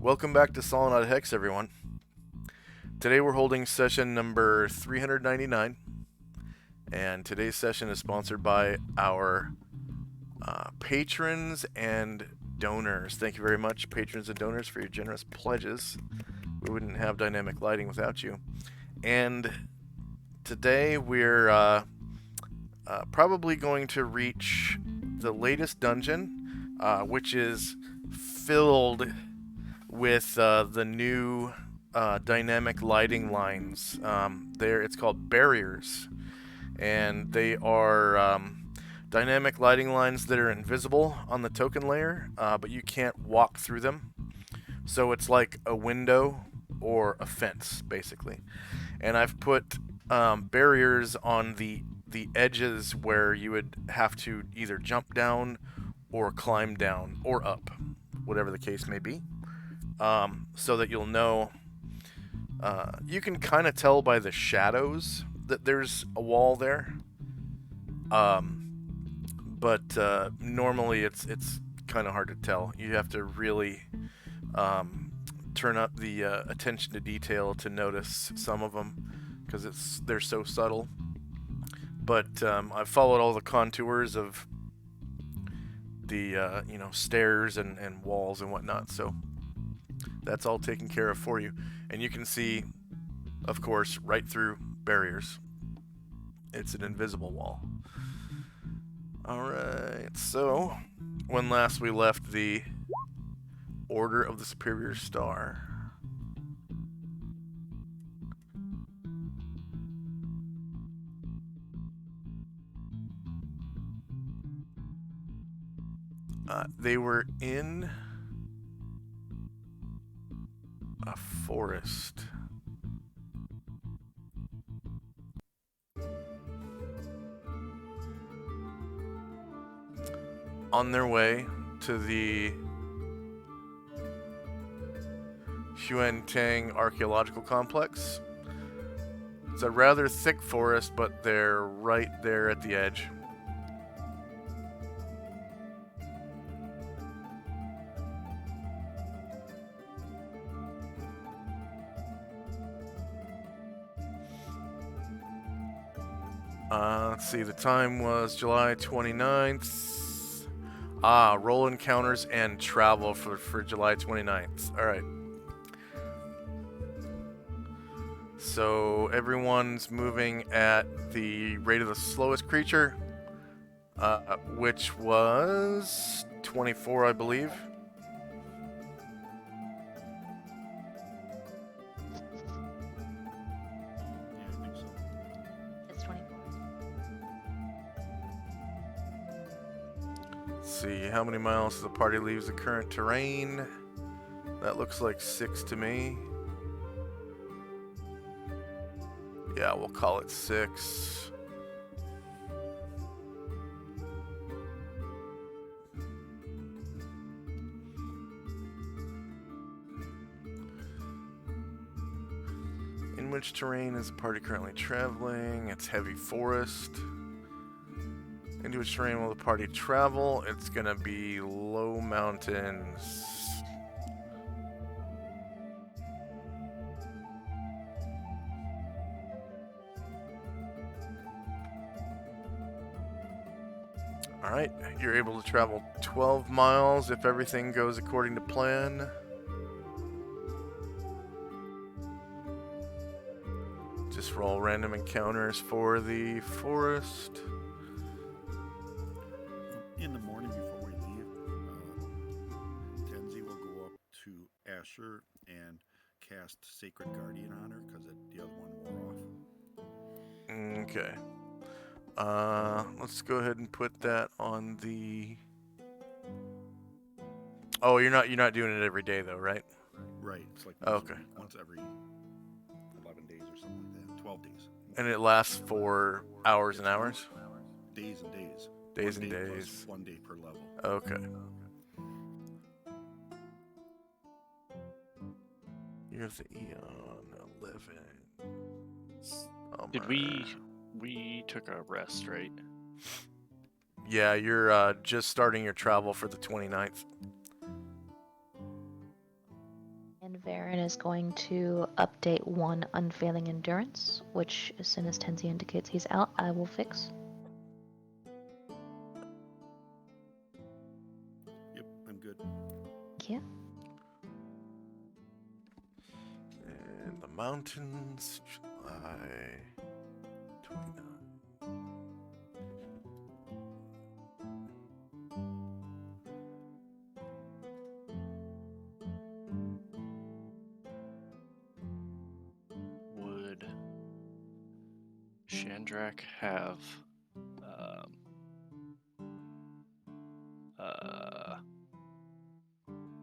Welcome back to Solynod Hex, everyone. Today we're holding session number 399, and today's session is sponsored by our patrons and donors. Thank you very much, patrons and donors, for your generous pledges. We wouldn't have dynamic lighting without you. And today we're probably going to reach the latest dungeon, which is filled with the new dynamic lighting lines. It's called barriers, and they are dynamic lighting lines that are invisible on the token layer, but you can't walk through them. So it's like a window or a fence, basically. And I've put barriers on the edges where you would have to either jump down or climb down or up, whatever the case may be. So that you'll know. You can kind of tell by the shadows that there's a wall there. But normally it's kind of hard to tell. You have to really turn up the attention to detail to notice some of them because they're so subtle. But I've followed all the contours of the stairs and walls and whatnot, so that's all taken care of for you. And you can see, of course, right through barriers. It's an invisible wall. Alright, so when last we left the Order of the Superior Star. They were in a forest. On their way to the Huantang Archaeological Complex. It's a rather thick forest, but they're right there at the edge. Let's see, the time was July 29th. Roll encounters and travel for July 29th. Alright. So everyone's moving at the rate of the slowest creature, which was 24, I believe. See how many miles the party leaves the current terrain. That looks like 6 to me. Yeah, we'll call it 6. In which terrain is the party currently traveling? It's heavy forest. Into which terrain will the party travel? It's gonna be low mountains. Alright, you're able to travel 12 miles if everything goes according to plan. Just roll random encounters for the forest. In the morning before we leave, Tenzi will go up to Asher and cast Sacred Guardian on her because the other one wore off. Okay. Let's go ahead and put that on the. Oh, you're not doing it every day though, right? Right. It's like once every 11 days or something like that. 12 days. And it lasts for hours and hours? Days and days. Days and days. 1 day per level. Okay. You have the Eon 11. Did we took a rest, right? Yeah, you're just starting your travel for the 29th. And Varen is going to update 1 unfailing endurance, which as soon as Tenzi indicates he's out, I will fix. Yep, I'm good. Thank you. In the mountains, July 29. Would Shandrak have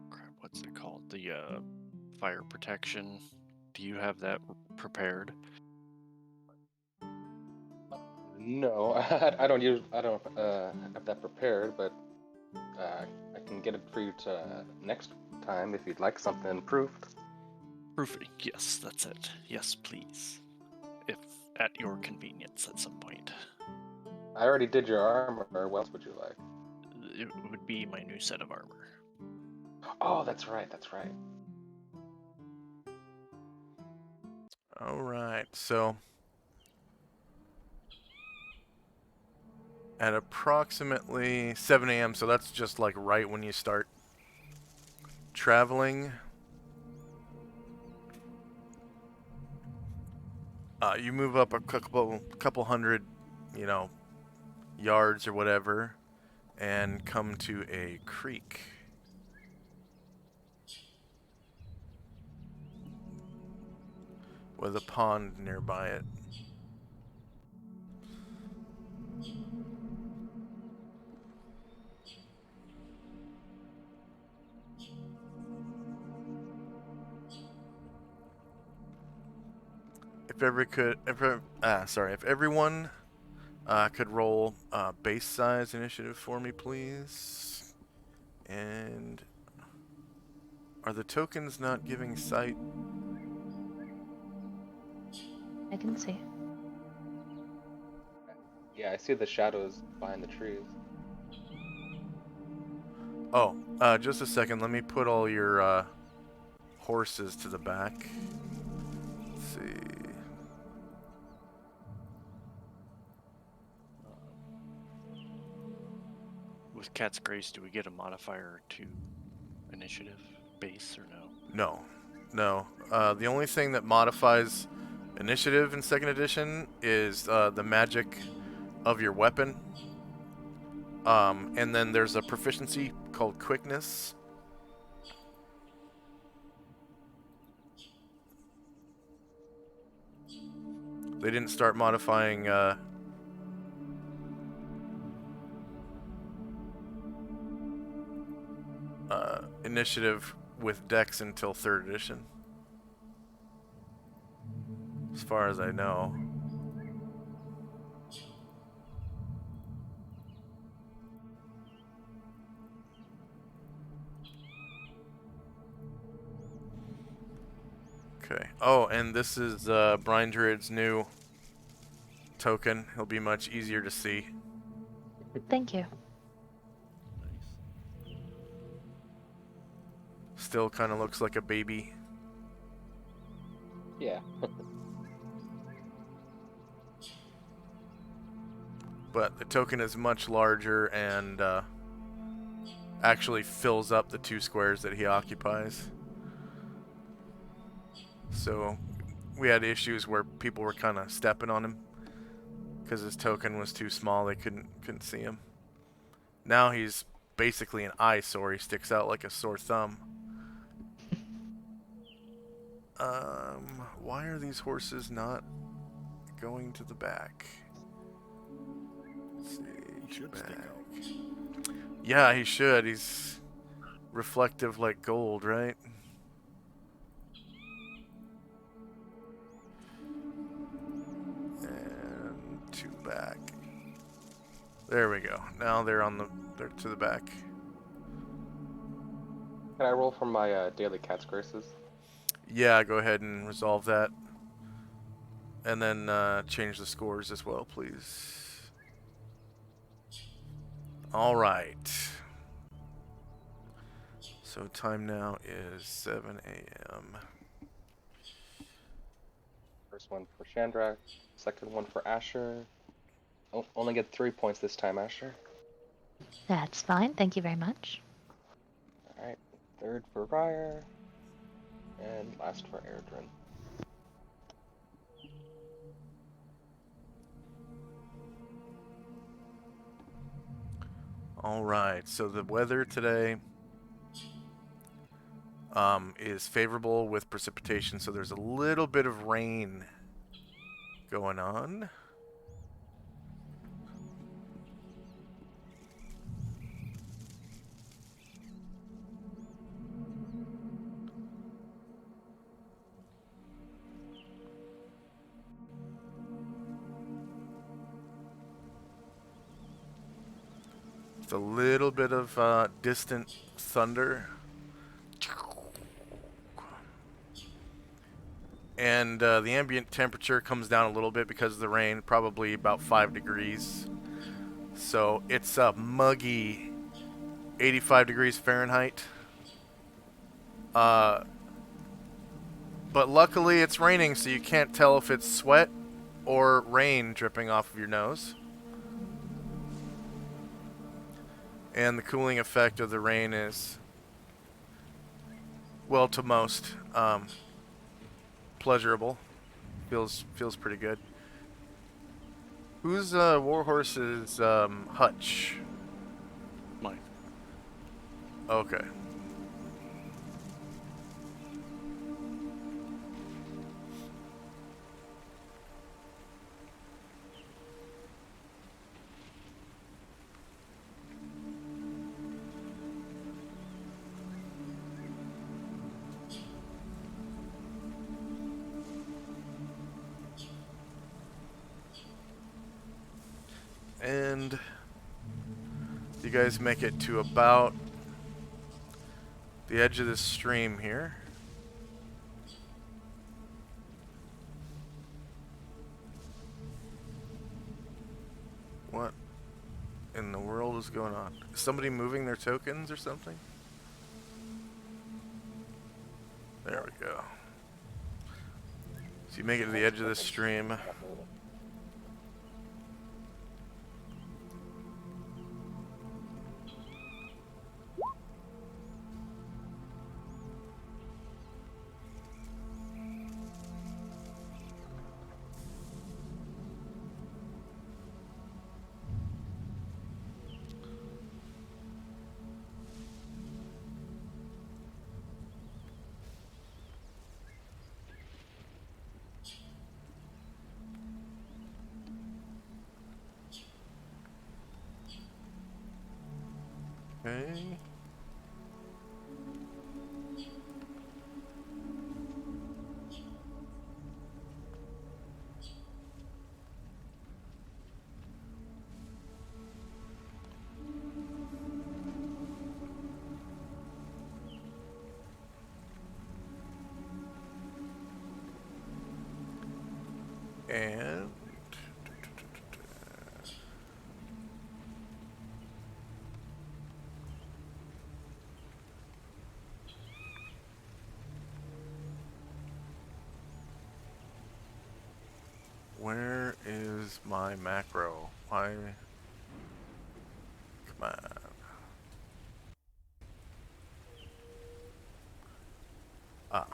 crap, what's it called? The fire protection. Do you have that prepared? No, I don't have that prepared, but I can get it for you to next time if you'd like something proofed. Proofing. Yes, that's it. Yes, please. If at your convenience at some point. I already did your armor. What else would you like? It would be my new set of armor. Oh, that's right. That's right. All right, so at approximately 7 a.m., so that's just like right when you start traveling, you move up a couple hundred, yards or whatever, and come to a creek. With a pond nearby it. If everyone could roll base size initiative for me, please. And are the tokens not giving sight? I can see. Yeah, I see the shadows behind the trees. Oh, just a second. Let me put all your horses to the back. Let's see. With Cat's Grace, do we get a modifier to initiative base or no? No. The only thing that modifies initiative in 2nd edition is the magic of your weapon. And then there's a proficiency called quickness. They didn't start modifying initiative with Dex until 3rd edition. As far as I know. Okay. Oh, and this is Brian Druid's new token. He'll be much easier to see. Thank you. Nice. Still kind of looks like a baby. Yeah. But the token is much larger and actually fills up the 2 squares that he occupies. So we had issues where people were kind of stepping on him because his token was too small. They couldn't see him. Now he's basically an eyesore. He sticks out like a sore thumb. Why are these horses not going to the back? Let's see. He should stick out. Yeah, he should. He's reflective like gold, right? And 2 back. There we go. Now they're to the back. Can I roll for my daily Cat's Graces? Yeah, go ahead and resolve that. And then change the scores as well, please. All right. So time now is 7 a.m. First one for Chandrak, second one for Asher. Only get 3 points this time, Asher. That's fine. Thank you very much. Alright, third for Ryer, and last for Airdrin. All right, so the weather today is favorable with precipitation, so there's a little bit of rain going on. Just a little bit of distant thunder. And the ambient temperature comes down a little bit because of the rain, probably about 5 degrees. So it's a muggy 85 degrees Fahrenheit. But luckily it's raining, so you can't tell if it's sweat or rain dripping off of your nose. And the cooling effect of the rain is, well, to most, pleasurable. Feels pretty good. Who's Warhorse's hutch? Mine. Okay. And you guys make it to about the edge of this stream here. What in the world is going on? Is somebody moving their tokens or something? There we go. So you make it to the edge of this stream. Okay. And where is my macro? Why? Come on. Ah.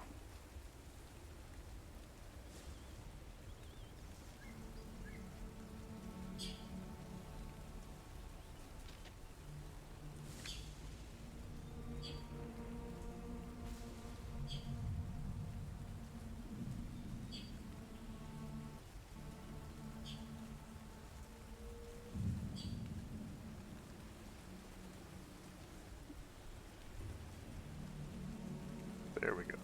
There we go.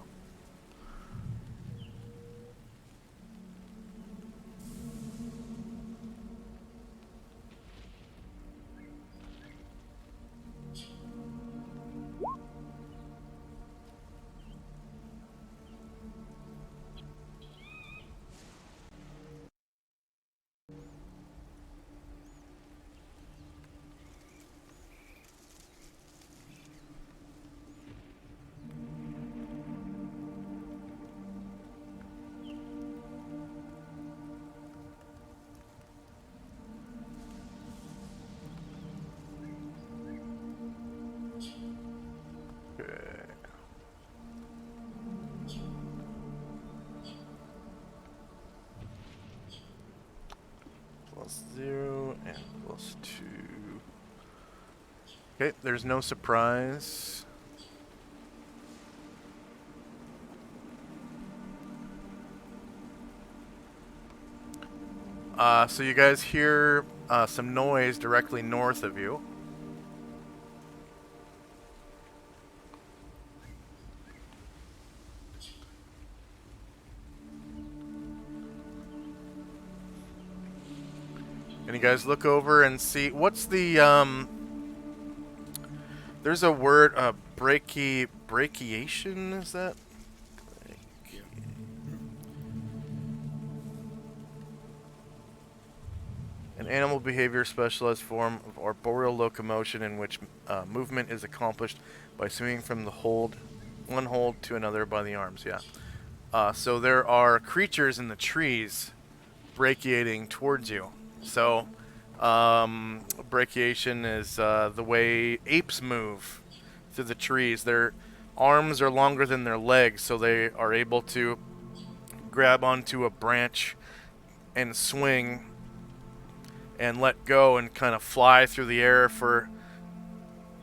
+2. Okay, there's no surprise. So you guys hear some noise directly north of you. And you guys look over and see, what's the, there's a word, brachiation, is that? Yeah. An animal behavior specialized form of arboreal locomotion in which movement is accomplished by swinging from one hold to another by the arms, yeah. So there are creatures in the trees brachiating towards you. So, brachiation is the way apes move through the trees. Their arms are longer than their legs, so they are able to grab onto a branch and swing and let go and kind of fly through the air for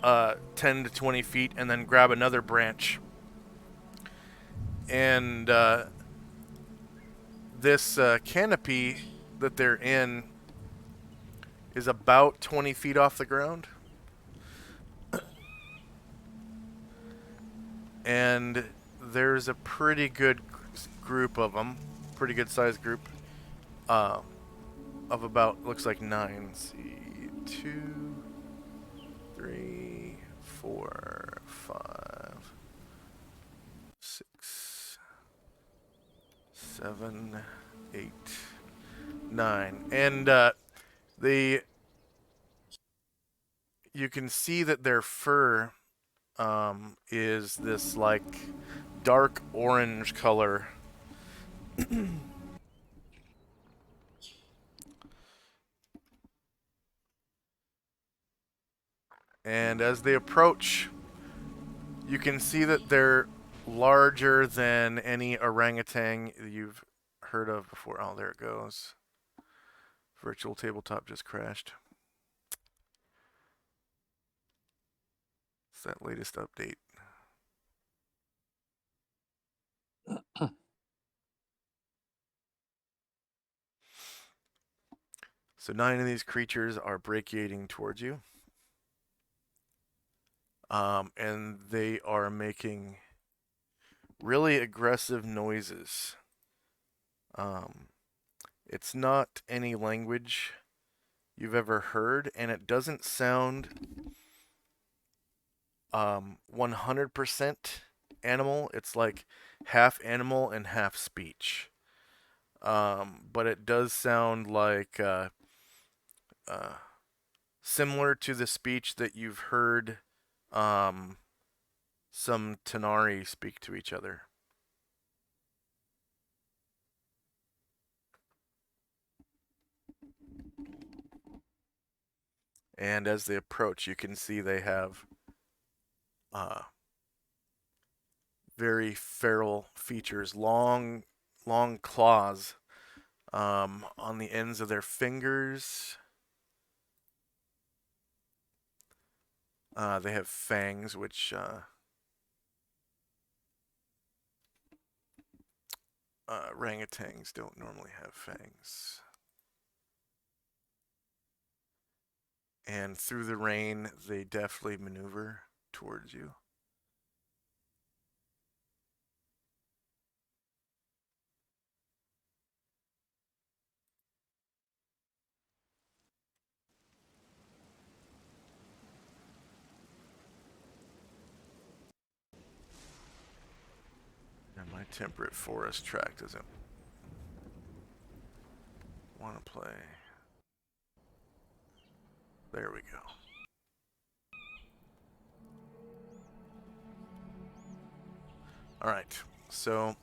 10 to 20 feet and then grab another branch. And this canopy that they're in is about 20 feet off the ground. And there's a pretty good group of them, pretty good sized group, of about, looks like 9. Let's see, 2, 3, 4, 5, 6, 7, 8, 9. And you can see that their fur is this like dark orange color. And as they approach, you can see that they're larger than any orangutan you've heard of before. Oh, there it goes. Virtual tabletop just crashed. It's that latest update. So 9 of these creatures are brachiating towards you. And they are making really aggressive noises. It's not any language you've ever heard, and it doesn't sound 100% animal. It's like half animal and half speech. But it does sound like similar to the speech that you've heard some Tanari speak to each other. And as they approach, you can see they have very feral features, long claws on the ends of their fingers. They have fangs, which orangutans don't normally have fangs. And through the rain, they deftly maneuver towards you. And my temperate forest track doesn't want to play. There we go. All right, so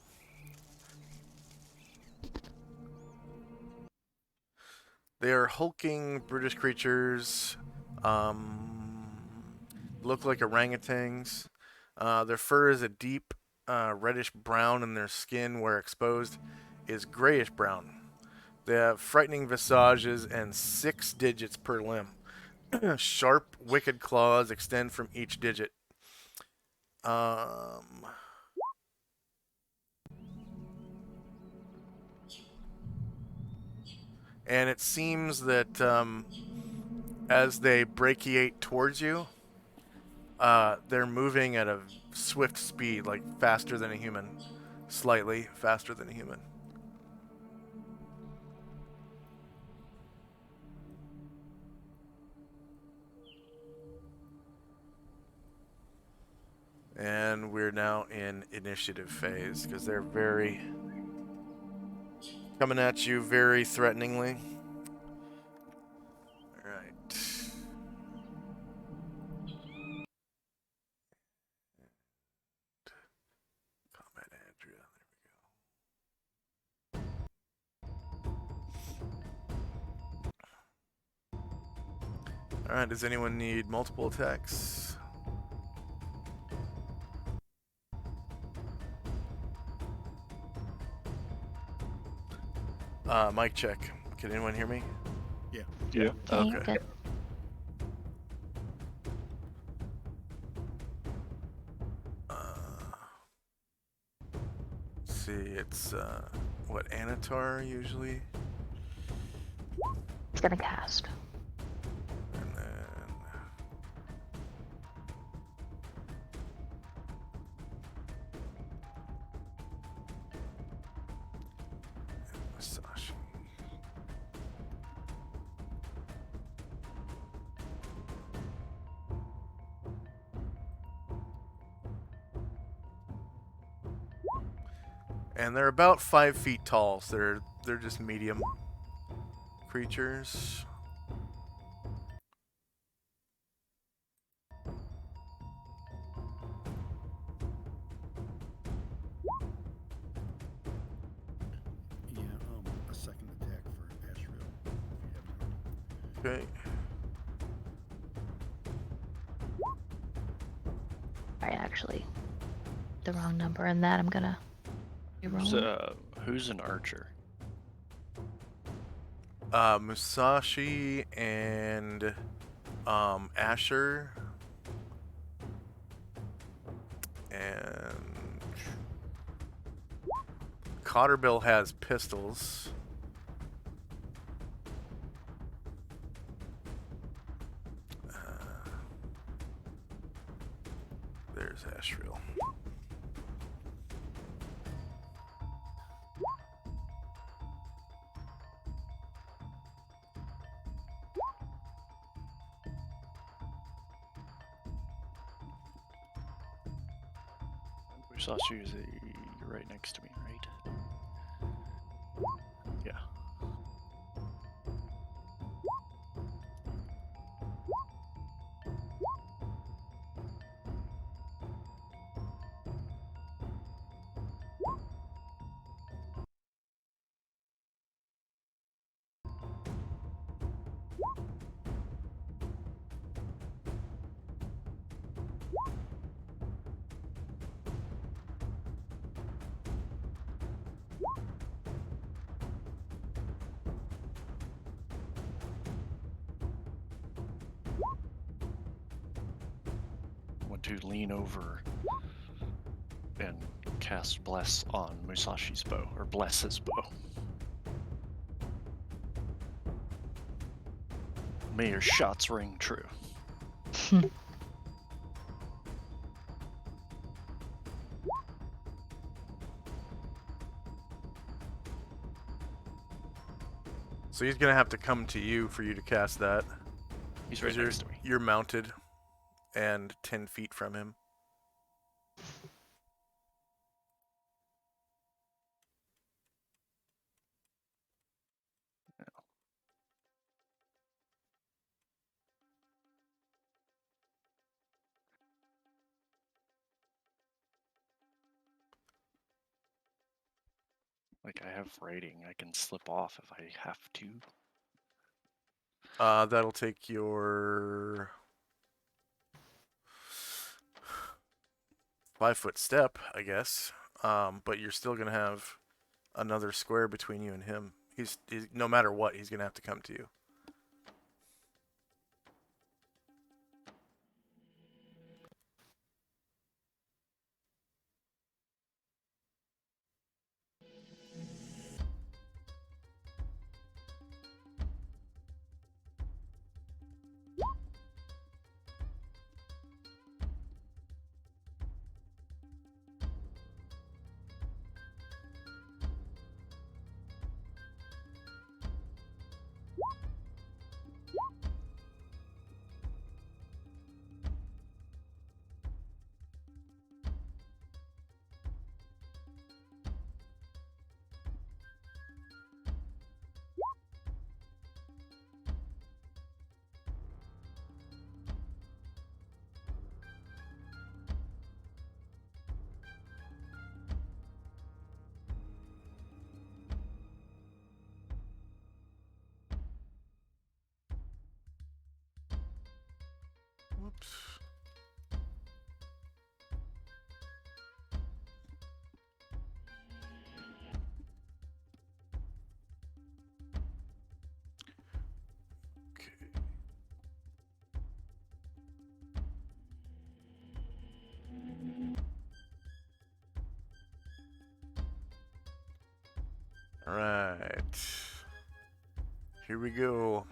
they are hulking British creatures. Look like orangutans. Their fur is a deep reddish brown, and their skin, where exposed, is grayish brown. They have frightening visages and 6 digits per limb. Sharp, wicked claws extend from each digit. And it seems that as they brachiate towards you, they're moving at a swift speed, like faster than a human. Slightly faster than a human. And we're now in initiative phase because they're very coming at you very threateningly. All right. Combat Andrea. There we go. All right. Does anyone need multiple attacks? Mic check. Can anyone hear me? Yeah. Yeah. Okay. Good. See, it's what Anatar usually, It's gonna cast. and then Masashi. And they're about 5 feet tall, so they're just medium creatures. Yeah. A second attack for Asheville, if you haven't already. Okay. Alright, actually, the wrong number in that. I'm gonna reroll. Who's an archer? Musashi and Asher and Cotterbill has pistols. There's Asheville. Musashi is you're right next to me, right? Yeah. Want to lean over and cast Bless on Musashi's bow, or bless his bow. May your shots ring true. So he's gonna have to come to you for you to cast that. He's right next to me. You're mounted and 10 feet from him. Like, I have writing. I can slip off if I have to. That'll take your 5-foot step, I guess. But you're still gonna have another square between you and him. He's no matter what, he's gonna have to come to you. Whoops. Okay. All right. Here we go.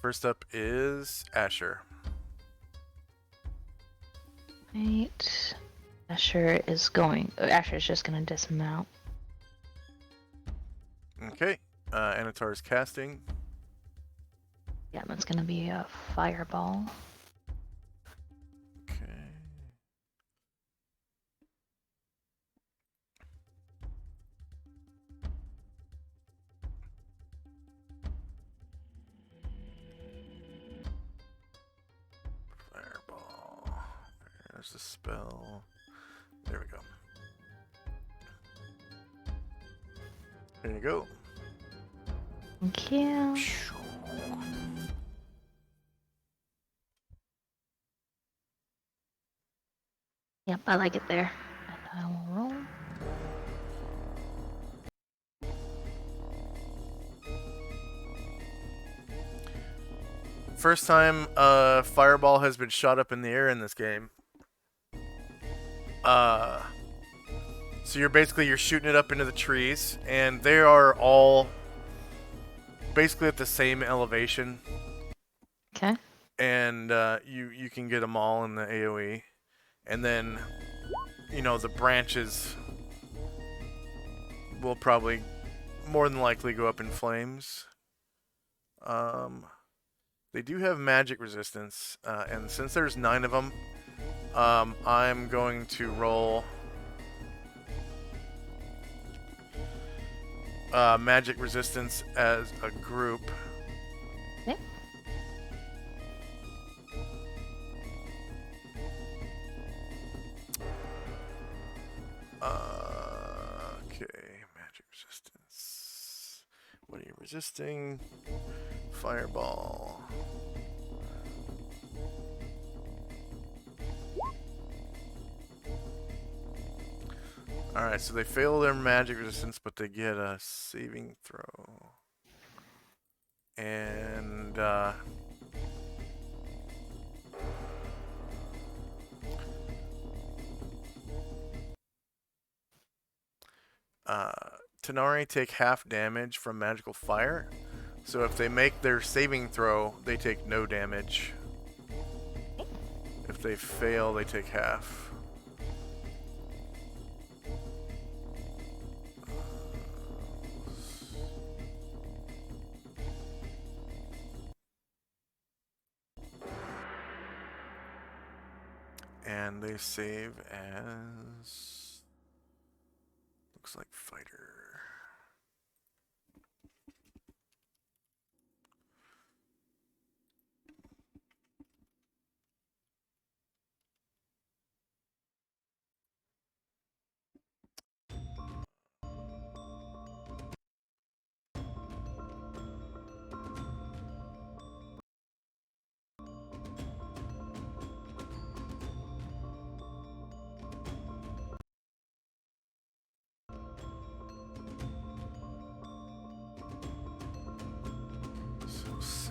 First up is Asher. Right. Asher's just gonna dismount. Okay. Anatar's casting. Yeah, that's gonna be a fireball. Okay. Fireball. There's the spell. There we go. There you go. Thank you. Yep, I like it there. And I will roll. First time fireball has been shot up in the air in this game. So you're shooting it up into the trees, and they are all basically at the same elevation. Okay. And you can get them all in the AoE, and then the branches will probably more than likely go up in flames. They do have magic resistance, and since there's 9 of them, I'm going to roll magic resistance as a group. Okay. Okay, magic resistance. What are you resisting? Fireball. Alright, so they fail their magic resistance, but they get a saving throw. And, Tanari take half damage from magical fire. So if they make their saving throw, they take no damage. If they fail, they take half. And they save as... looks like fighter.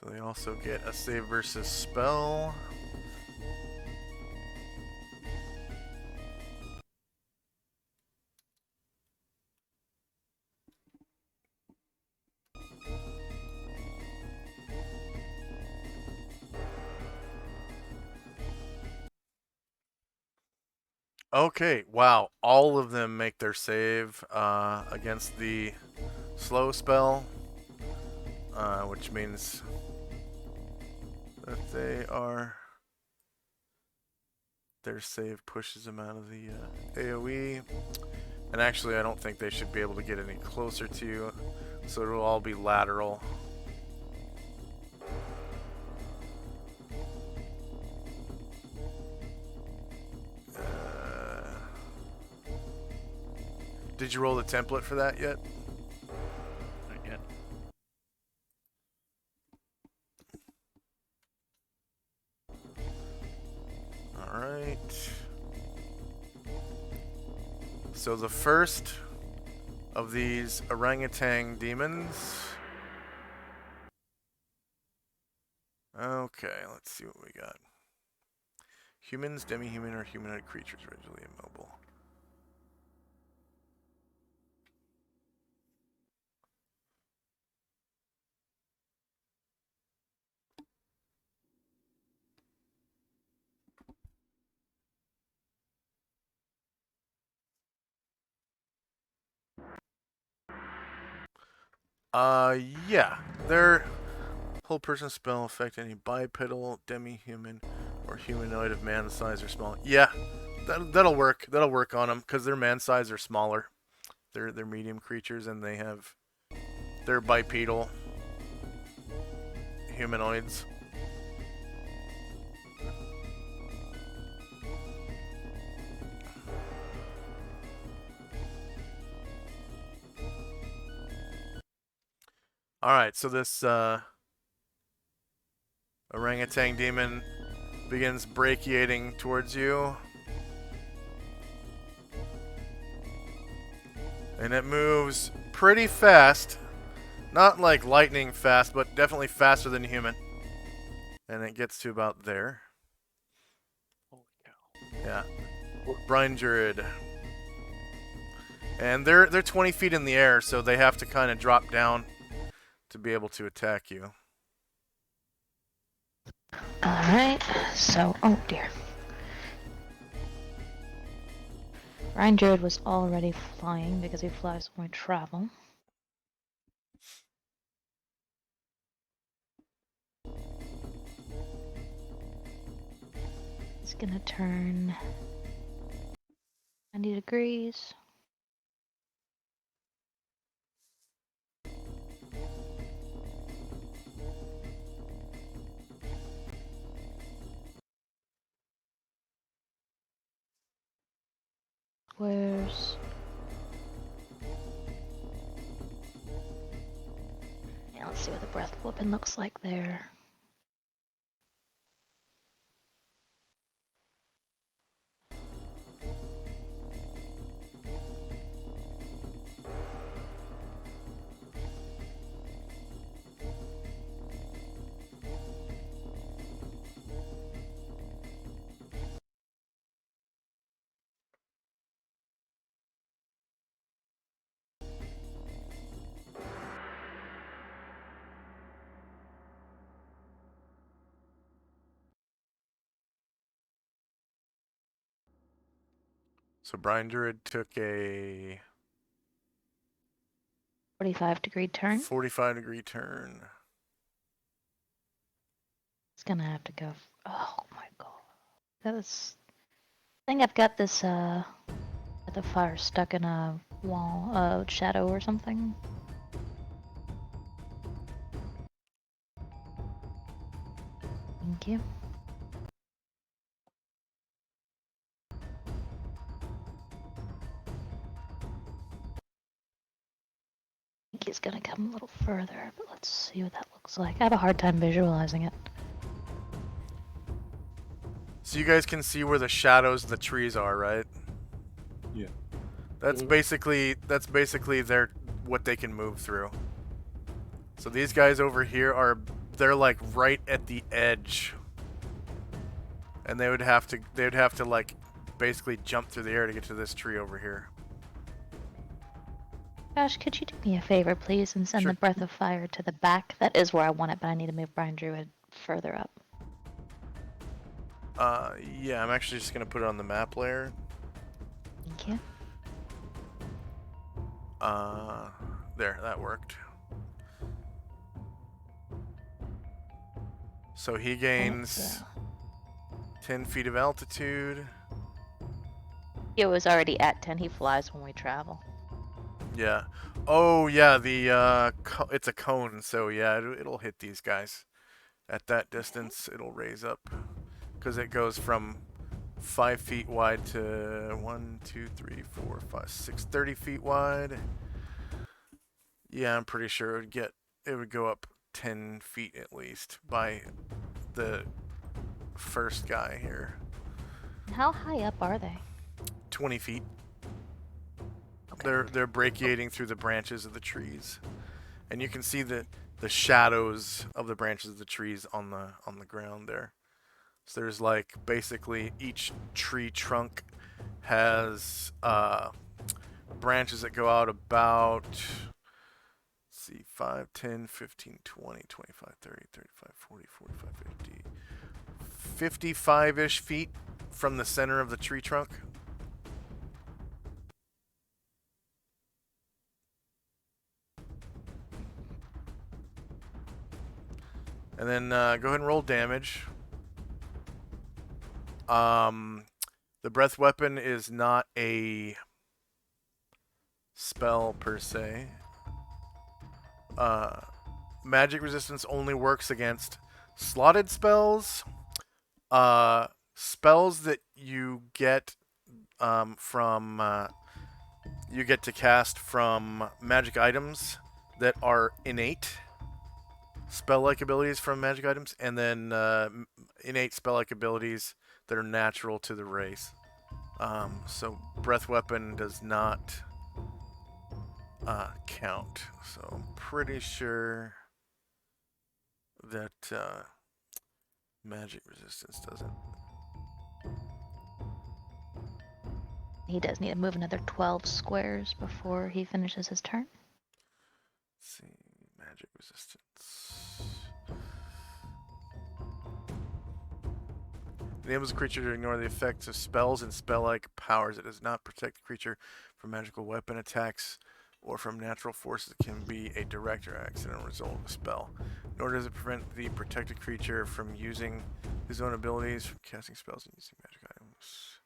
So they also get a save versus spell. Okay, wow. All of them make their save against the slow spell, which means that their save pushes them out of the AoE. And actually, I don't think they should be able to get any closer to you, so it'll all be lateral. Did you roll the template for that yet? Not yet. Alright. So the first of these orangutan demons. Okay, let's see what we got. Humans, demi-human, or humanoid creatures regularly immobile. Yeah. Their whole person spell affect any bipedal, demi-human, or humanoid of man size or small. Yeah, that'll work. That'll work on them because their man size are smaller. They're medium creatures and they're bipedal humanoids. Alright, so this orangutan demon begins brachiating towards you. And it moves pretty fast. Not like lightning fast, but definitely faster than human. And it gets to about there. Holy cow. Yeah. Brine Druid. And they're 20 feet in the air, so they have to kind of drop down to be able to attack you. Alright, so, oh dear. Ryan Jared was already flying because he flies when we travel. He's gonna turn 90 degrees. Squares. Yeah, let's see what the breath weapon looks like there. So Brine Druid took a 45-degree turn. 45-degree turn. It's gonna have to go. Oh my god. That was. I think I've got this, the fire stuck in a wall, shadow or something. Thank you. I think he's gonna come a little further, but let's see what that looks like. I have a hard time visualizing it. So you guys can see where the shadows of the trees are, right? Yeah. That's basically their what they can move through. So these guys over here are they're like right at the edge, and they would have to like basically jump through the air to get to this tree over here. Josh, could you do me a favor, please, and send Sure. the breath of fire to the back? That is where I want it, but I need to move Brian Druid further up. Yeah, I'm actually just gonna put it on the map layer. Thank you. There, that worked. So he gains 10 feet of altitude. He was already at 10. He flies when we travel. Yeah. Oh, yeah, the, it's a cone, so yeah, it'll hit these guys. At that distance, it'll raise up. Because it goes from 5 feet wide to 1, 2, 3, 4, 5, 6, 30 feet wide. Yeah, I'm pretty sure it would go up 10 feet at least by the first guy here. How high up are they? 20 feet. Okay. They're brachiating through the branches of the trees, and you can see the shadows of the branches of the trees on the ground there. So there's like basically each tree trunk has branches that go out about, let's see, 5, 10, 15, 20, 25, 30, 35, 40, 45, 50, 55-ish feet from the center of the tree trunk. And then go ahead and roll damage. The breath weapon is not a spell per se. Magic resistance only works against slotted spells, spells that you get you get to cast from magic items that are innate spell-like abilities from magic items, and then innate spell-like abilities that are natural to the race. So breath weapon does not count. So I'm pretty sure that magic resistance doesn't. He does need to move another 12 squares before he finishes his turn. Let's see, magic resistance. Enables a creature to ignore the effects of spells and spell-like powers. It does not protect the creature from magical weapon attacks or from natural forces that can be a direct or accidental result of a spell. Nor does it prevent the protected creature from using his own abilities, from casting spells and using magic items.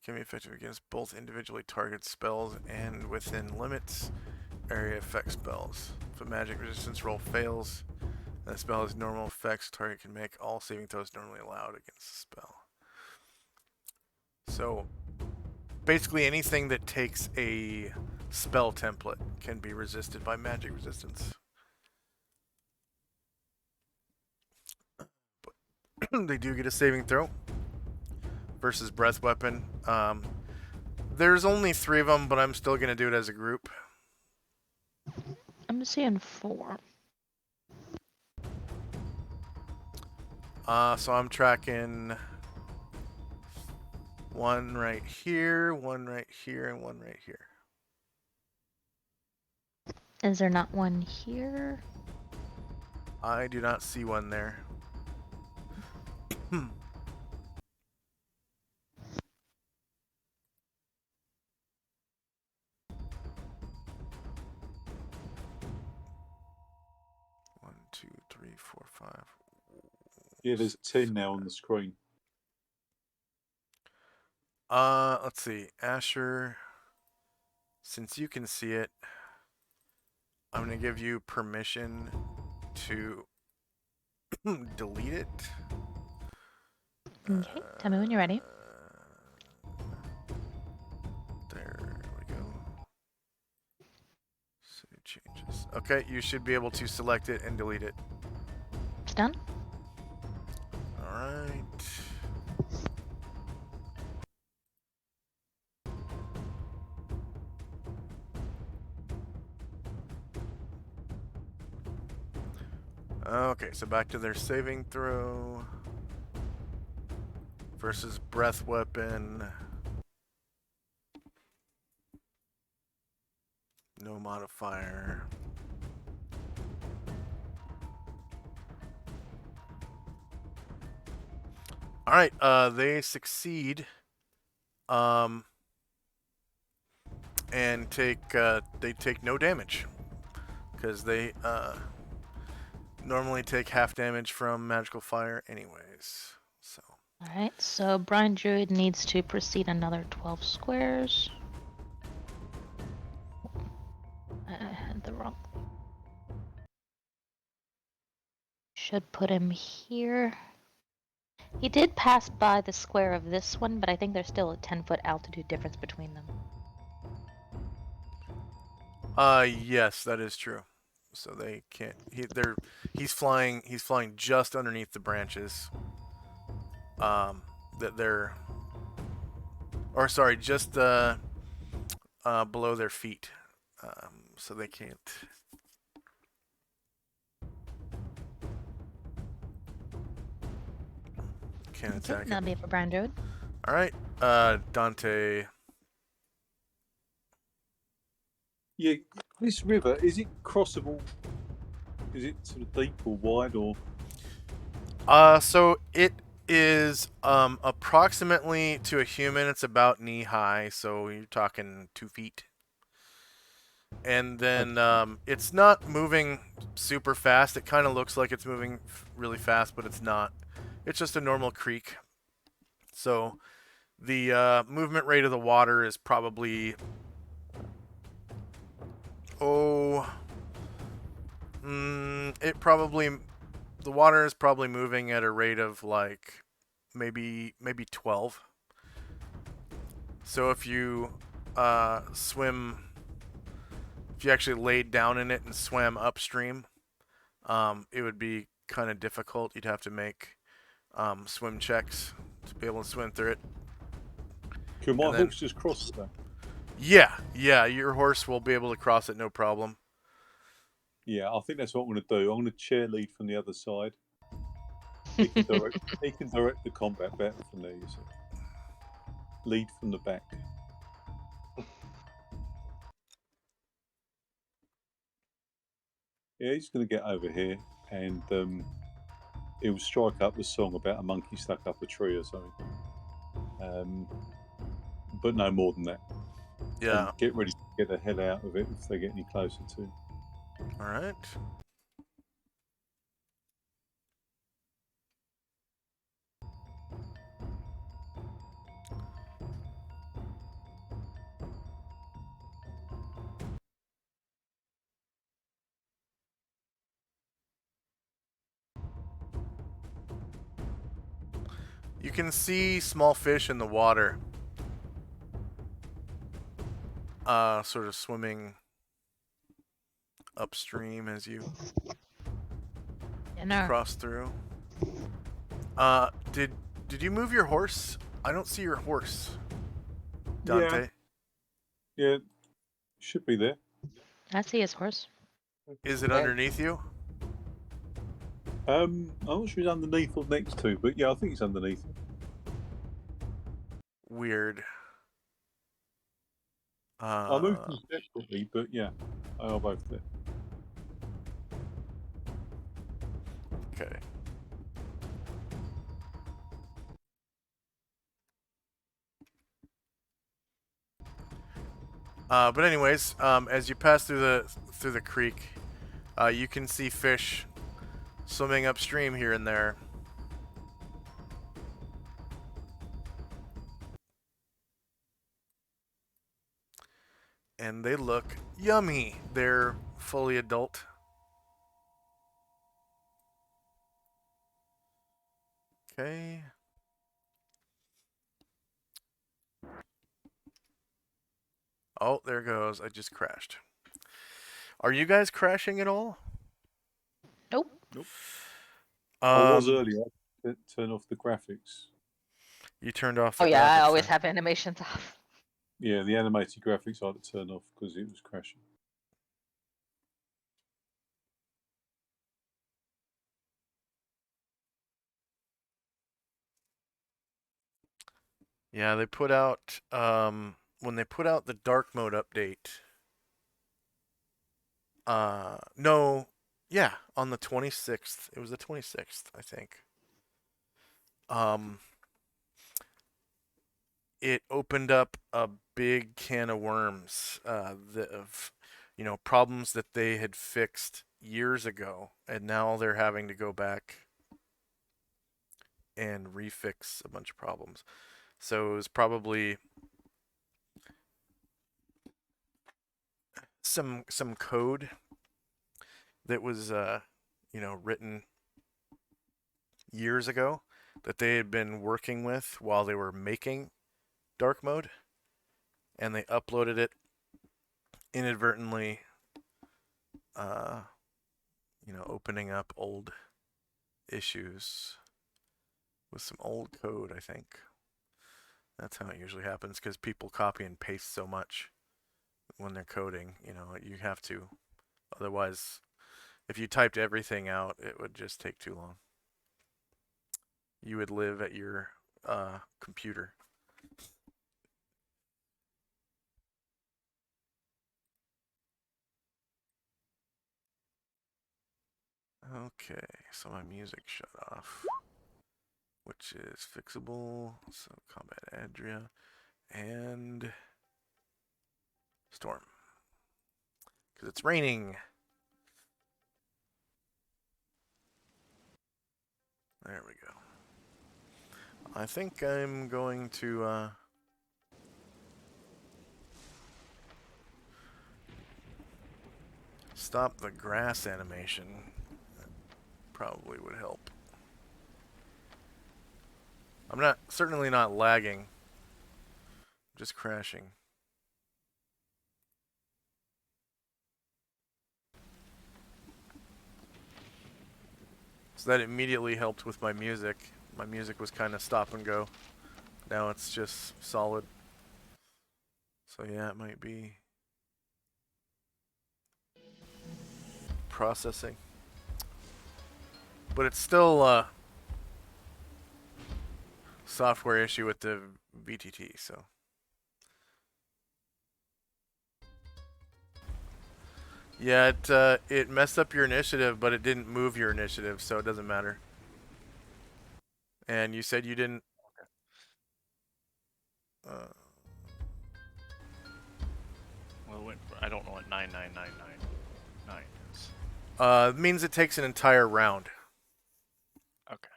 Can be effective against both individually targeted spells and within limits area effect spells. If a magic resistance roll fails, and the spell has normal effects, target can make all saving throws normally allowed against the spell. So basically anything that takes a spell template can be resisted by magic resistance. But they do get a saving throw versus breath weapon. There's only 3 of them, but I'm still going to do it as a group. I'm seeing 4. So I'm tracking 1 right here, 1 right here, and 1 right here. Is there not one here? I do not see one there. One, 2, 3, 4, 5. Yeah, there's 10 now on the screen. Let's see. Asher, since you can see it, I'm going to give you permission to delete it. Okay, tell me when you're ready. There we go. Save changes. Okay, you should be able to select it and delete it. It's done? Alright. Okay, so back to their saving throw. Versus breath weapon. No modifier. Alright, they succeed. And they take no damage. Because they normally take half damage from magical fire anyways. So Alright, so Brian Druid needs to proceed another 12 squares. I had the wrong. Should put him here. He did pass by the square of this one, but I think there's still a 10-foot altitude difference between them. yes, that is true. So they can't he's flying just underneath the branches. That they're or sorry, just below their feet. So they can't attack That'll be it for Brian Druid. All right, Dante. Yeah, this river, is it crossable? Is it sort of deep or wide or? So it is approximately to a human. It's about knee high, so you're talking 2 feet. And then it's not moving super fast. It kind of looks like it's moving really fast, but it's not. It's just a normal creek. So the movement rate of the water is probably the water is probably moving at a rate of like maybe 12. So if you if you actually laid down in it and swam upstream, it would be kind of difficult. You'd have to make swim checks to be able to swim through it. Can my horse just cross that? Yeah, your horse will be able to cross it, no problem. Yeah, I think that's what I'm going to do. I'm going to chair lead from the other side. He can direct the combat better from there, you see. Lead from the back. Yeah, he's going to get over here and he'll strike up the song about a monkey stuck up a tree or something. But no more than that. Yeah. And get ready to get the hell out of it if they get any closer to. All right. You can see small fish in the water, sort of swimming upstream as you cross through. Did you move your horse? I don't see your horse, Dante. Yeah, should be there. I see his horse. Is it underneath you? I'm not sure he's underneath or next to, but yeah, I think he's underneath. Weird. I moved them separately, but yeah, they are both there. Okay. But anyways, as you pass through the creek, you can see fish swimming upstream here and there. And they look yummy. They're fully adult. Okay. Oh, there goes. I just crashed. Are you guys crashing at all? Nope. I was earlier. Turn off the graphics. You turned off the graphics. Yeah, I always then. have animations off. Yeah, the animated graphics I had to turn off because it was crashing. Yeah, they put out when they put out the dark mode update. No, yeah, on the 26th. It was the 26th, I think. Um, it opened up a big can of worms of problems that they had fixed years ago, and now they're having to go back and refix a bunch of problems. So it was probably some code that was written years ago that they had been working with while they were making dark mode, and they uploaded it inadvertently, uh, opening up old issues with some old code, I think. That's how it usually happens because people copy and paste so much when they're coding. You have to. Otherwise, if you typed everything out, it would just take too long. You would live at your computer. Okay, so my music shut off, which is fixable. So combat Adria and Storm, because it's raining. There we go. I think I'm going to stop the grass animation. That probably would help. I'm certainly not lagging. Just crashing. So that immediately helped with my music. My music was kind of stop and go. Now it's just solid. So yeah, it might be processing. But it's still a software issue with the VTT, so. Yeah, it messed up your initiative, but it didn't move your initiative, so it doesn't matter. And you said you didn't. Well, I don't know what 99999 is. It means it takes an entire round. Okay.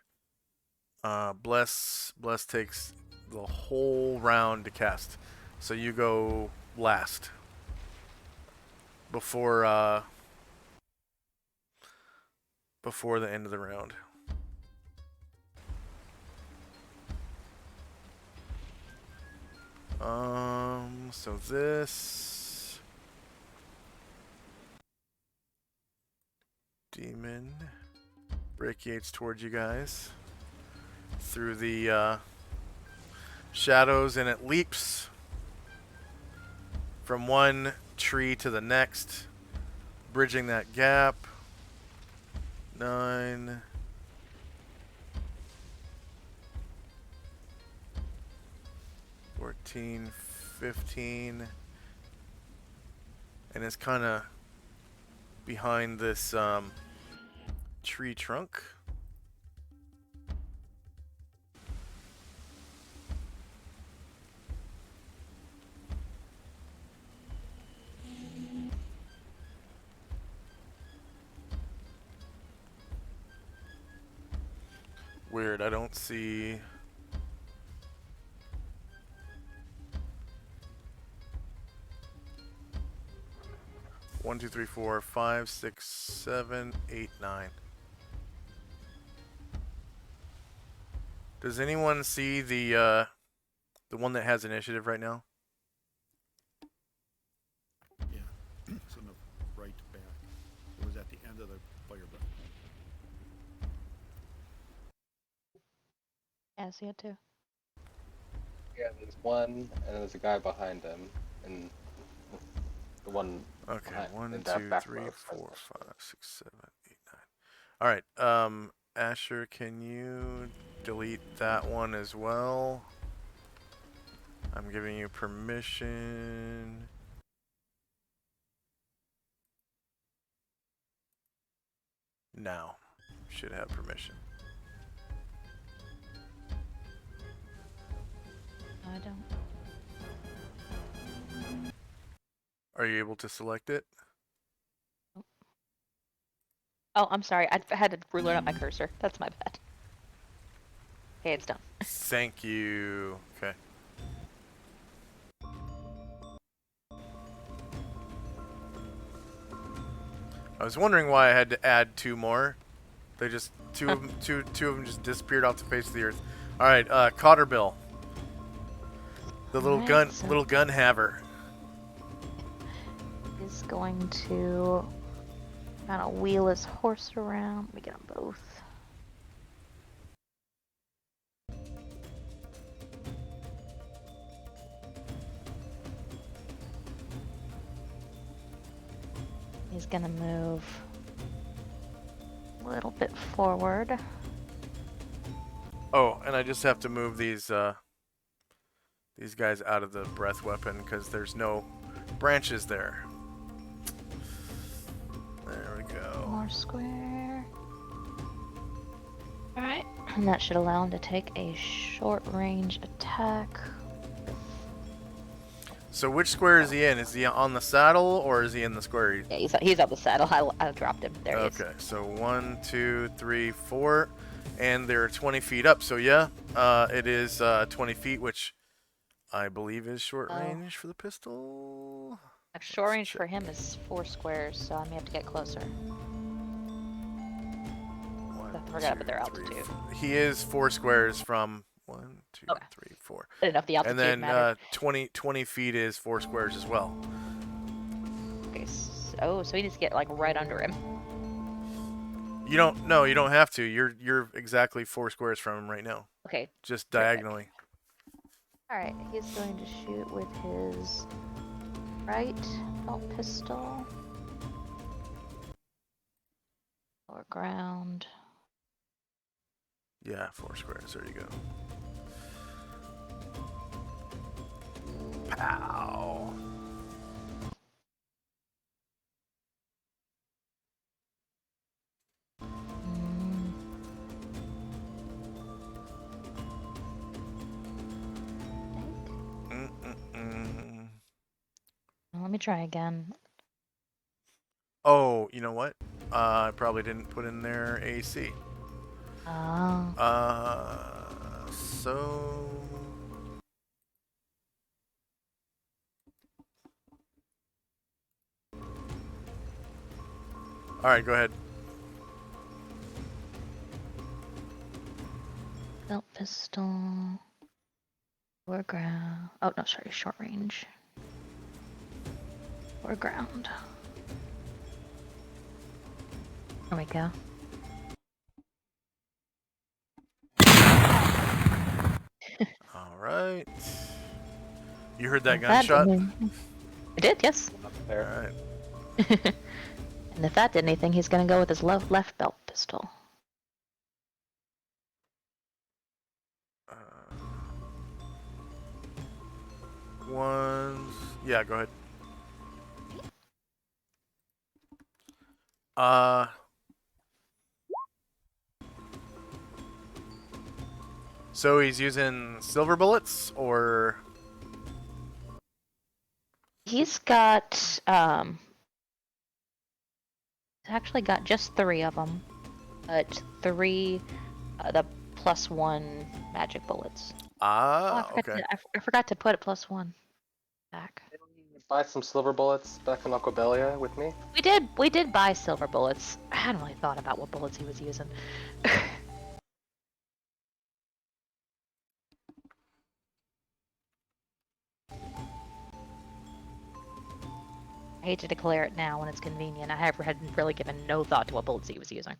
Bless takes the whole round to cast, so you go last before the end of the round. So this demon brachiates towards you guys through the shadows, and it leaps from one tree to the next, bridging that gap. 9. 14, 15, and it's kind of behind this tree trunk. Weird, I don't see. One, two, three, four, 5, 6, 7, 8, 9. Does anyone see the one that has initiative right now? Yeah, it's on the right back. It was at the end of the fire breath. Yeah, I see it too. Yeah, there's one, and there's a guy behind him, and the one. Okay, behind, 1, in 2, that 3, row has 4, initiative. 5, 6, 7, 8, 9. All right, Asher, can you delete that one as well? I'm giving you permission. Now. Should have permission. I don't. Are you able to select it? Oh, I'm sorry. I had to ruler up my cursor. That's my bad. Okay, it's done. Thank you. Okay. I was wondering why I had to add 2 more. They just two of them just disappeared off the face of the earth. All right, Cotterbill, the Alright, so little gun haver. he's going to kind of wheel his horse around. Let me get them both. He's gonna move a little bit forward. Oh, and I just have to move these guys out of the breath weapon because there's no branches there. There we go. More square. Alright, and that should allow him to take a short range attack. So which square is he in? Is he on the saddle or is he in the square? Yeah, he's on the saddle. I dropped him. There he is. Okay, so 1, 2, 3, 4, and they're 20 feet up. So yeah, it is 20 feet, which I believe is short range for the pistol. Short range for him is 4 squares, so I may have to get closer. I forgot about their altitude. He is 4 squares from 1, 2, 3, 4. I didn't know if the altitude And then mattered. 20 feet is 4 squares as well. Okay, so he needs to get like right under him. You don't have to. You're exactly 4 squares from him right now. Okay. Just Perfect. diagonally. Alright, he's going to shoot with his right belt pistol. Lower ground. Yeah, 4 squares. There you go. Pow. Let me try again. Oh, you know what? I probably didn't put in their AC. So... Alright, go ahead. Belt pistol. Lower ground. Oh, no, sorry, short range. Lower ground. There we go. Alright. You heard that If gunshot? I did, yes. Alright. And if that did anything, he's gonna go with his left belt pistol. Yeah, go ahead. So he's using silver bullets, or... He's got, he's actually got just 3 of them, but 3, the +1 magic bullets. Ah, okay. I forgot to put it +1 back. Buy some silver bullets back in Aquabelia with me. We did buy silver bullets. I hadn't really thought about what bullets he was using. I hate to declare it now when it's convenient. I had really given no thought to what bullets he was using.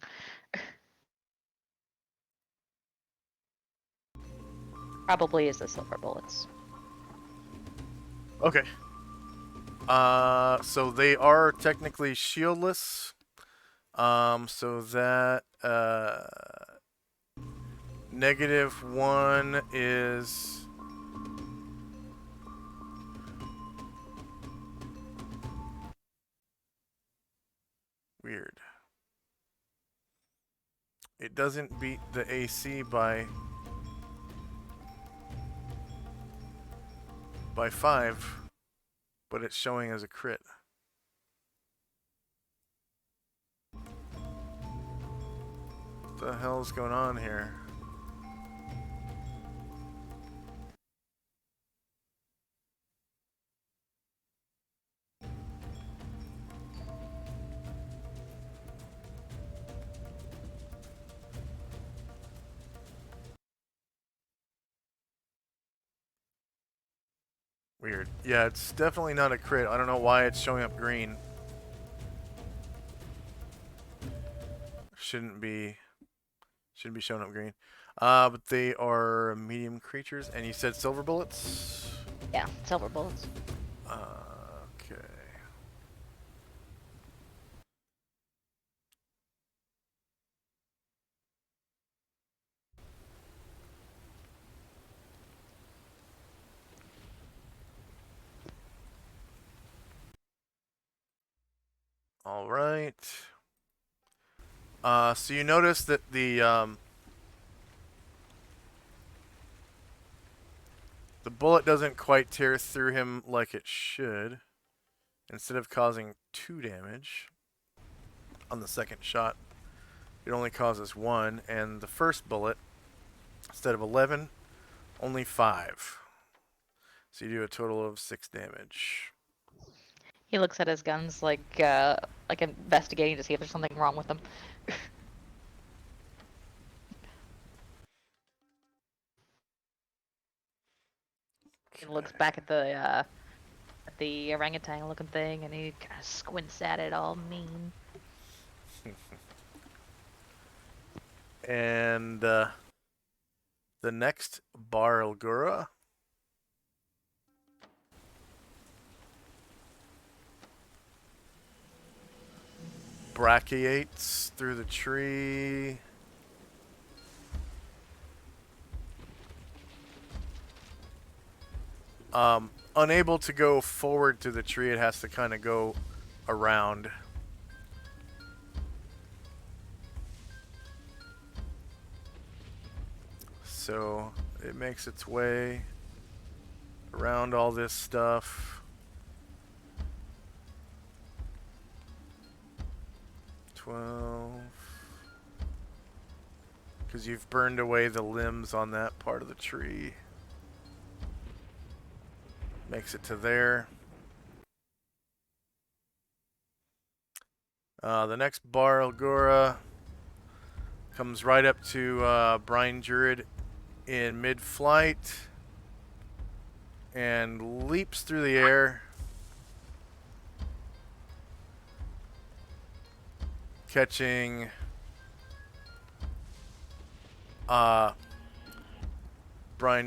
Probably is the silver bullets. Okay. So they are technically shieldless. So that, -1 is doesn't beat the AC by 5, but it's showing as a crit. What the hell's going on here? Weird. Yeah, it's definitely not a crit. I don't know why it's showing up green. Shouldn't be showing up green. But they are medium creatures, and you said silver bullets? Yeah, silver bullets. Okay. All right. So you notice that the bullet doesn't quite tear through him like it should. Instead of causing 2 damage on the second shot, it only causes 1, and the first bullet, instead of 11, only 5. So you do a total of 6 damage. He looks at his guns like investigating to see if there's something wrong with them. He looks back at the orangutan looking thing, and he kind of squints at it all mean. And the next Barlgura brachiates through the tree. Unable to go forward to the tree, it has to kind of go around. So it makes its way around all this stuff. 12. Because you've burned away the limbs on that part of the tree. Makes it to there. The next Barlgura comes right up to Brian Druid in mid-flight and leaps through the air, catching Brian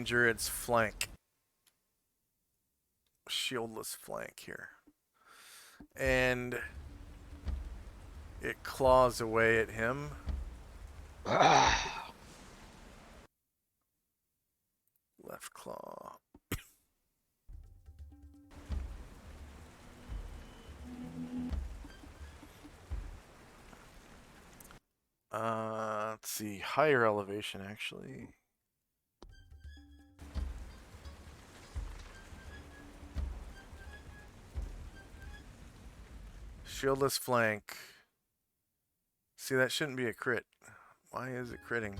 Druid's flank. Shieldless flank here. And it claws away at him. Left claw. Let's see. Higher elevation, actually. Shieldless flank. See, that shouldn't be a crit. Why is it critting?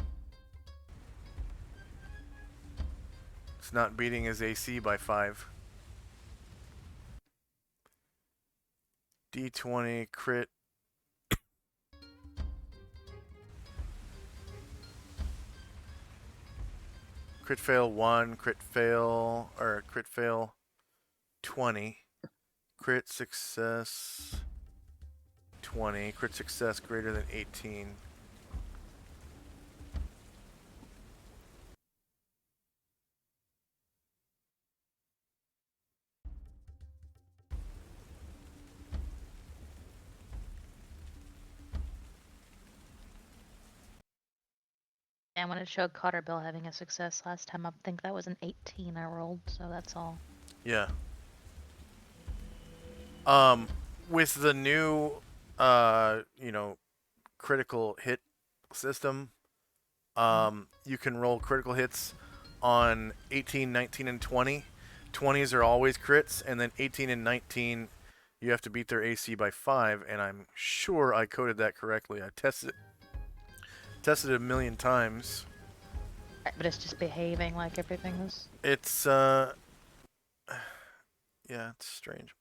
It's not beating his AC by 5. D20 crit. Crit fail 1, crit fail 20. Crit success 20. Crit success greater than 18. And when it showed Cotter Bill having a success last time, I think that was an 18 I rolled, so that's all. Yeah. With the new, critical hit system, You can roll critical hits on 18, 19, and 20. 20s are always crits, and then 18 and 19, you have to beat their AC by 5, and I'm sure I coded that correctly. I tested it a million times. Right, but it's just behaving like everything is. It's, yeah, it's strange.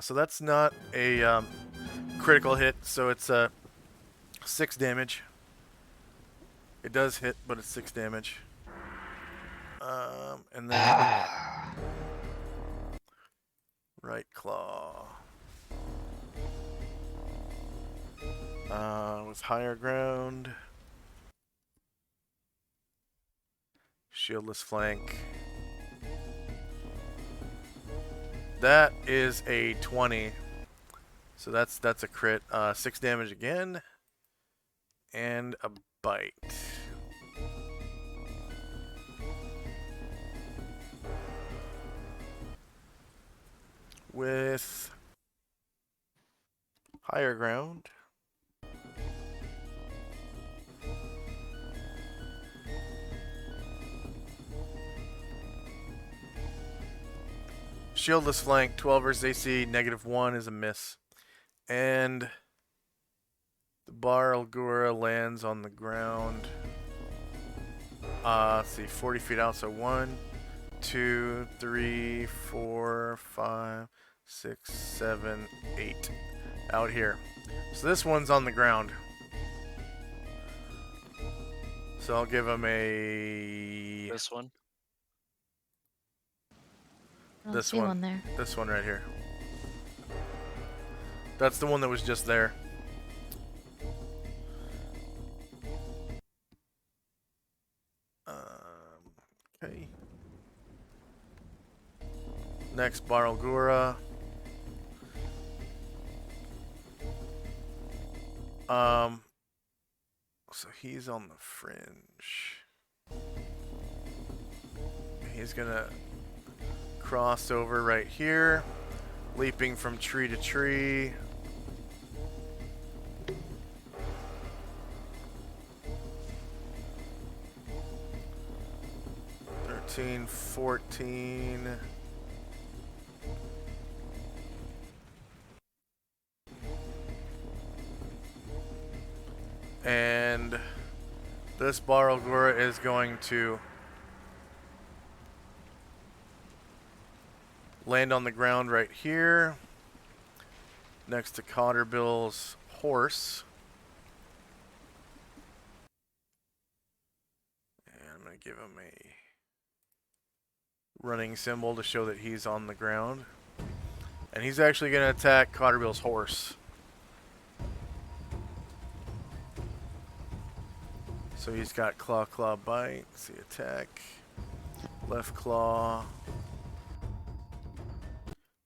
So that's not a critical hit, so it's 6 damage. It does hit, but it's 6 damage. And then right claw. With higher ground. Shieldless flank. That is a 20. So that's a crit. 6 damage again. And a bite. With higher ground. Shieldless flank, 12 versus AC, -1 is a miss. And the Baralgura lands on the ground. Let's see, 40 feet out, so 1, 2, 3, 4, 5, 6, 7, 8. Out here. So this one's on the ground. So I'll give him a... This one. I don't This see one there. This one right here. That's the one that was just there. Okay. Next, Baralgura. So he's on the fringe. He's gonna cross over right here, leaping from tree to tree. Thirteen, 14. And this Baralgura is going to land on the ground right here, next to Cotterbill's horse. And I'm going to give him a running symbol to show that he's on the ground. And he's actually going to attack Cotterbill's horse. So he's got claw, bite. See, attack. Left claw.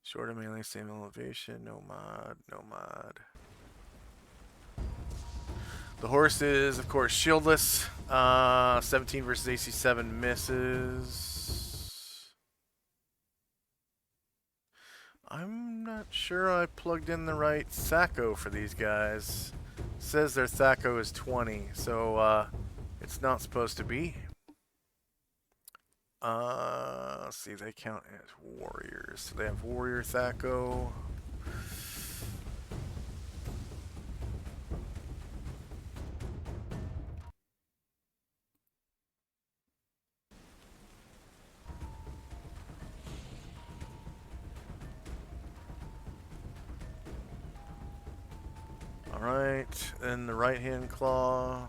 Shorter melee, same elevation. No mod, no mod. The horse is, of course, shieldless. 17 versus AC 7 misses. I'm not sure I plugged in the right THACO for these guys. It says their THACO is 20, so it's not supposed to be. Let's see, they count as warriors. So they have warrior THACO. Alright, then the right hand claw.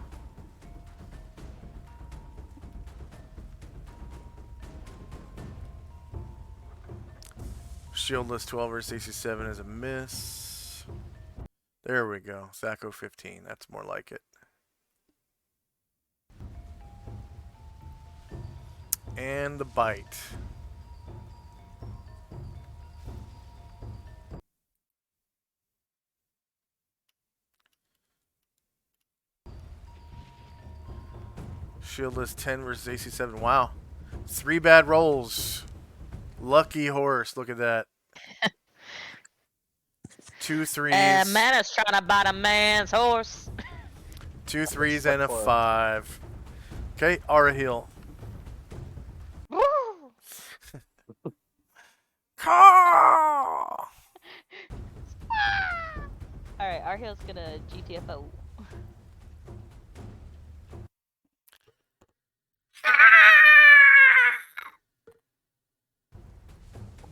Shieldless 12 versus AC 7 is a miss. There we go. THACO 15. That's more like it. And the bite. Shieldless 10 versus AC 7. Wow. 3 bad rolls. Lucky horse. Look at that. 2 threes. Man is trying to bite a man's horse. 2 I'm gonna 3s and a select 5. Okay, Aura heal. Caw! Alright, our heel's gonna GTFO.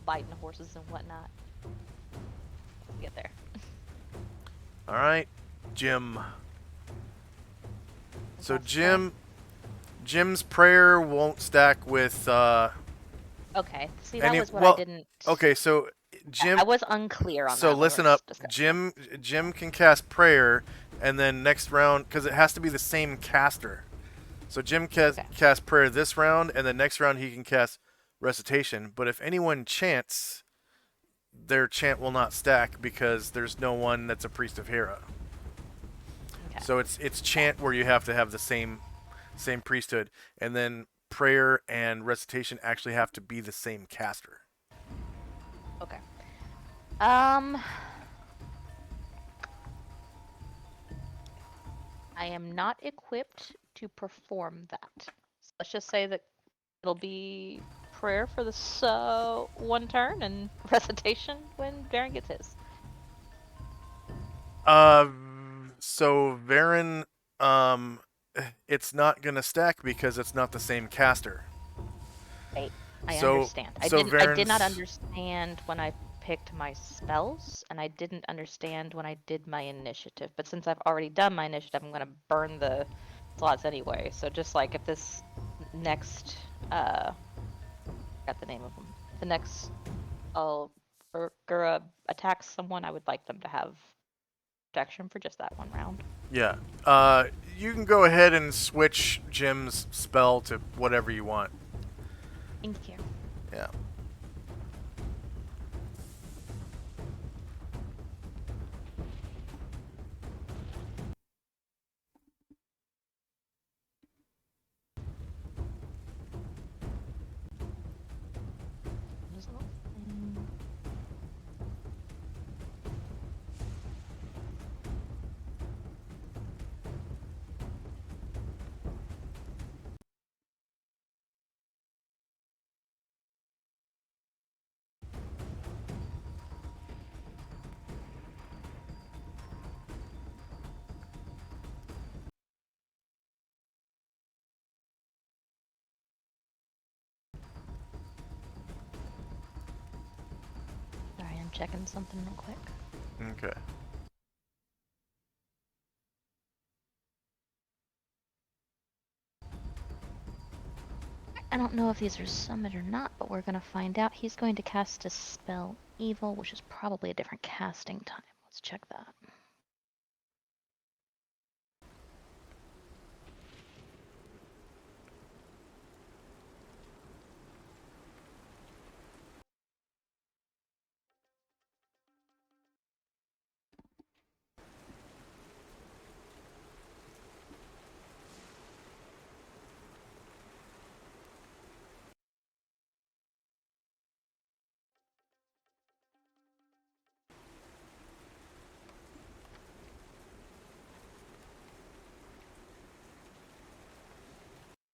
Biting horses and whatnot. Get there. All right, Jim. So Cast spell. Jim's prayer won't stack with Okay, see, that any. was what I Well, didn't. okay, so Jim. I was unclear on So that when we listen were up. discussing. Jim can cast prayer, and then next round, because it has to be the same caster. So Jim Okay. cast prayer this round, and then next round he can cast recitation. But if anyone chants, their chant will not stack because there's no one that's a priest of Hera. Okay. So it's chant where you have to have the same priesthood, and then prayer and recitation actually have to be the same caster. Okay. I am not equipped to perform that. So let's just say that it'll be prayer for this one turn and recitation when Baron gets his. So Varen, it's not gonna stack because it's not the same caster. Right. I So- understand. I so did not Varen's- understand when I picked my spells, and I didn't understand when I did my initiative. But since I've already done my initiative, I'm gonna burn the slots anyway. So just like if this next got the name of them. The next Gura attacks someone, I would like them to have protection for just that one round. Yeah. You can go ahead and switch Jim's spell to whatever you want. Thank you. Yeah. This little thing. Sorry, I'm checking something real quick. Okay. I don't know if these are summoned or not, but we're gonna find out. He's going to cast a spell evil, which is probably a different casting time. Let's check that.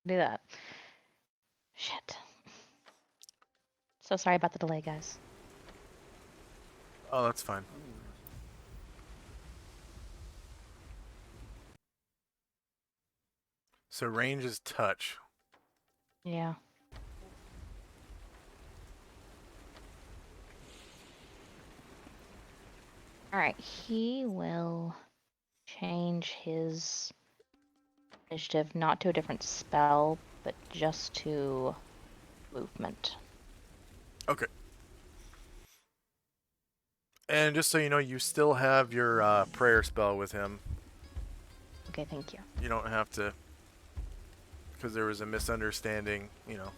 Do that. Shit. So sorry about the delay, guys. Oh, that's fine. So range is touch. Yeah. Alright, he will change his initiative not to a different spell, but just to movement. Okay. And just so you know, you still have your prayer spell with him. Okay, thank you. You don't have to, because there was a misunderstanding. You know,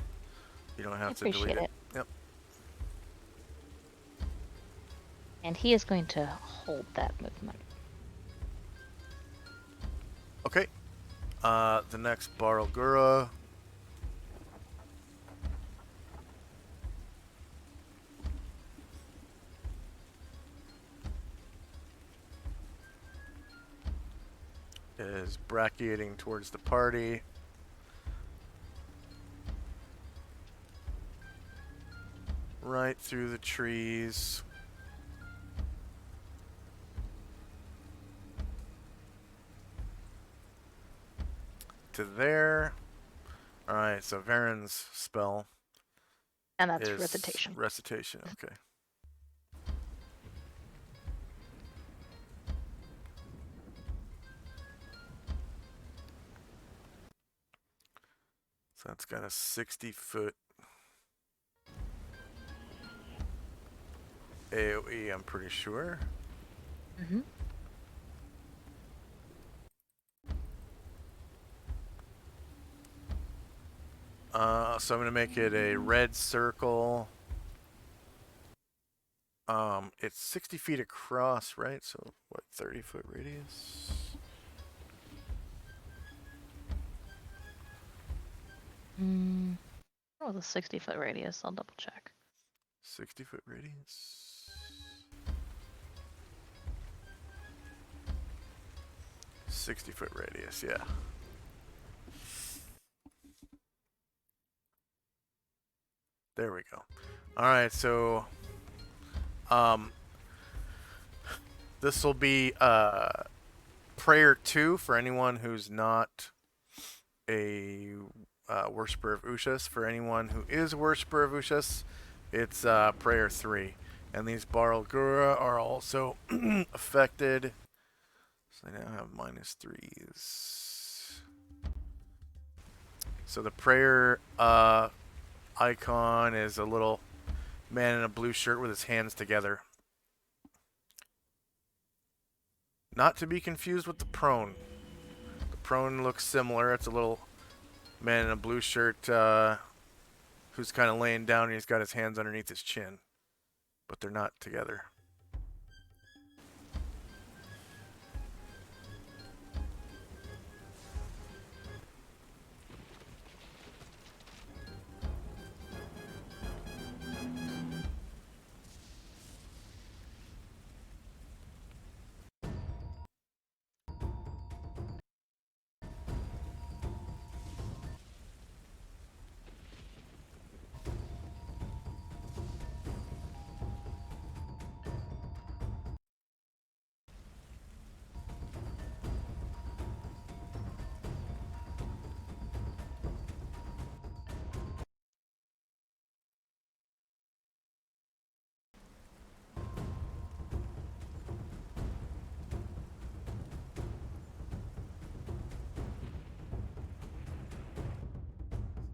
you don't have to delete Appreciate it. it. Yep. And he is going to hold that movement. Okay. The next Barlgura. is brachiating towards the party. Right through the trees. To there. Alright, so Varen's spell And that's is recitation. Recitation, okay. So that's got a 60-foot AoE, I'm pretty sure. Mm-hmm. So I'm going to make it a red circle. It's 60 feet across, right? So, what, 30-foot radius? Oh, the 60-foot radius. I'll double check. 60-foot radius? 60-foot radius, yeah. There we go. Alright, so this will be prayer 2 for anyone who's not a worshiper of Ushas. For anyone who is a worshiper of Ushas, it's prayer 3. And these Baralgura are also affected. So they now have -3s. So the prayer icon is a little man in a blue shirt with his hands together. Not to be confused with the prone. The prone looks similar. It's a little man in a blue shirt who's kind of laying down and he's got his hands underneath his chin. But they're not together.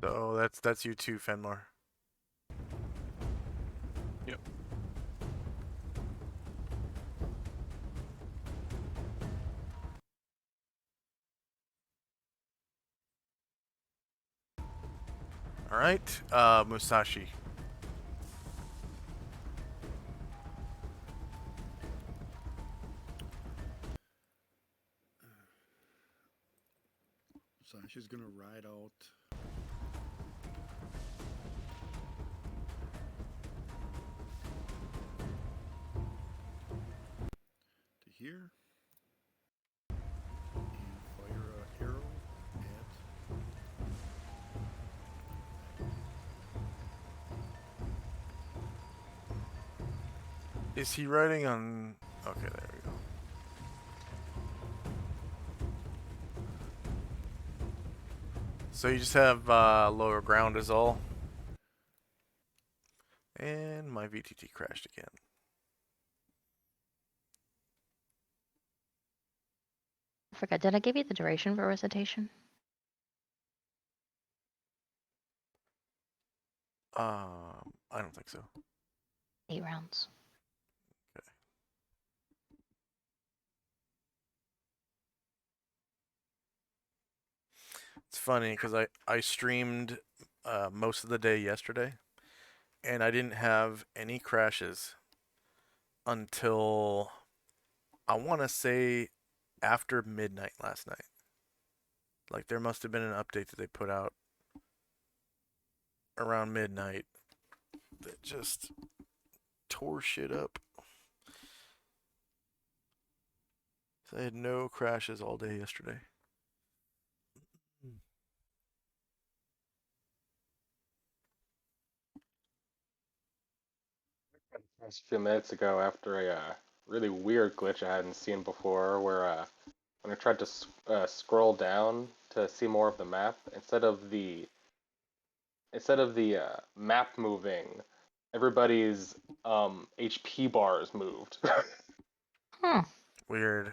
So that's you too, Fenmore. Yep. All right, Musashi. Sasha's gonna ride out. To here. And fire an arrow at. Is he riding on? Okay, there we go. So you just have lower ground is all. And my VTT crashed again. I forgot, did I give you the duration for recitation? I don't think so. 8 rounds. Okay. It's funny because I streamed most of the day yesterday, and I didn't have any crashes until I want to say after midnight last night. Like there must have been an update that they put out around midnight that just tore shit up. So I had no crashes all day yesterday. Just a few minutes ago, after a really weird glitch I hadn't seen before, where when I tried to scroll down to see more of the map, instead of the map moving, everybody's HP bars moved. Hmm. Weird.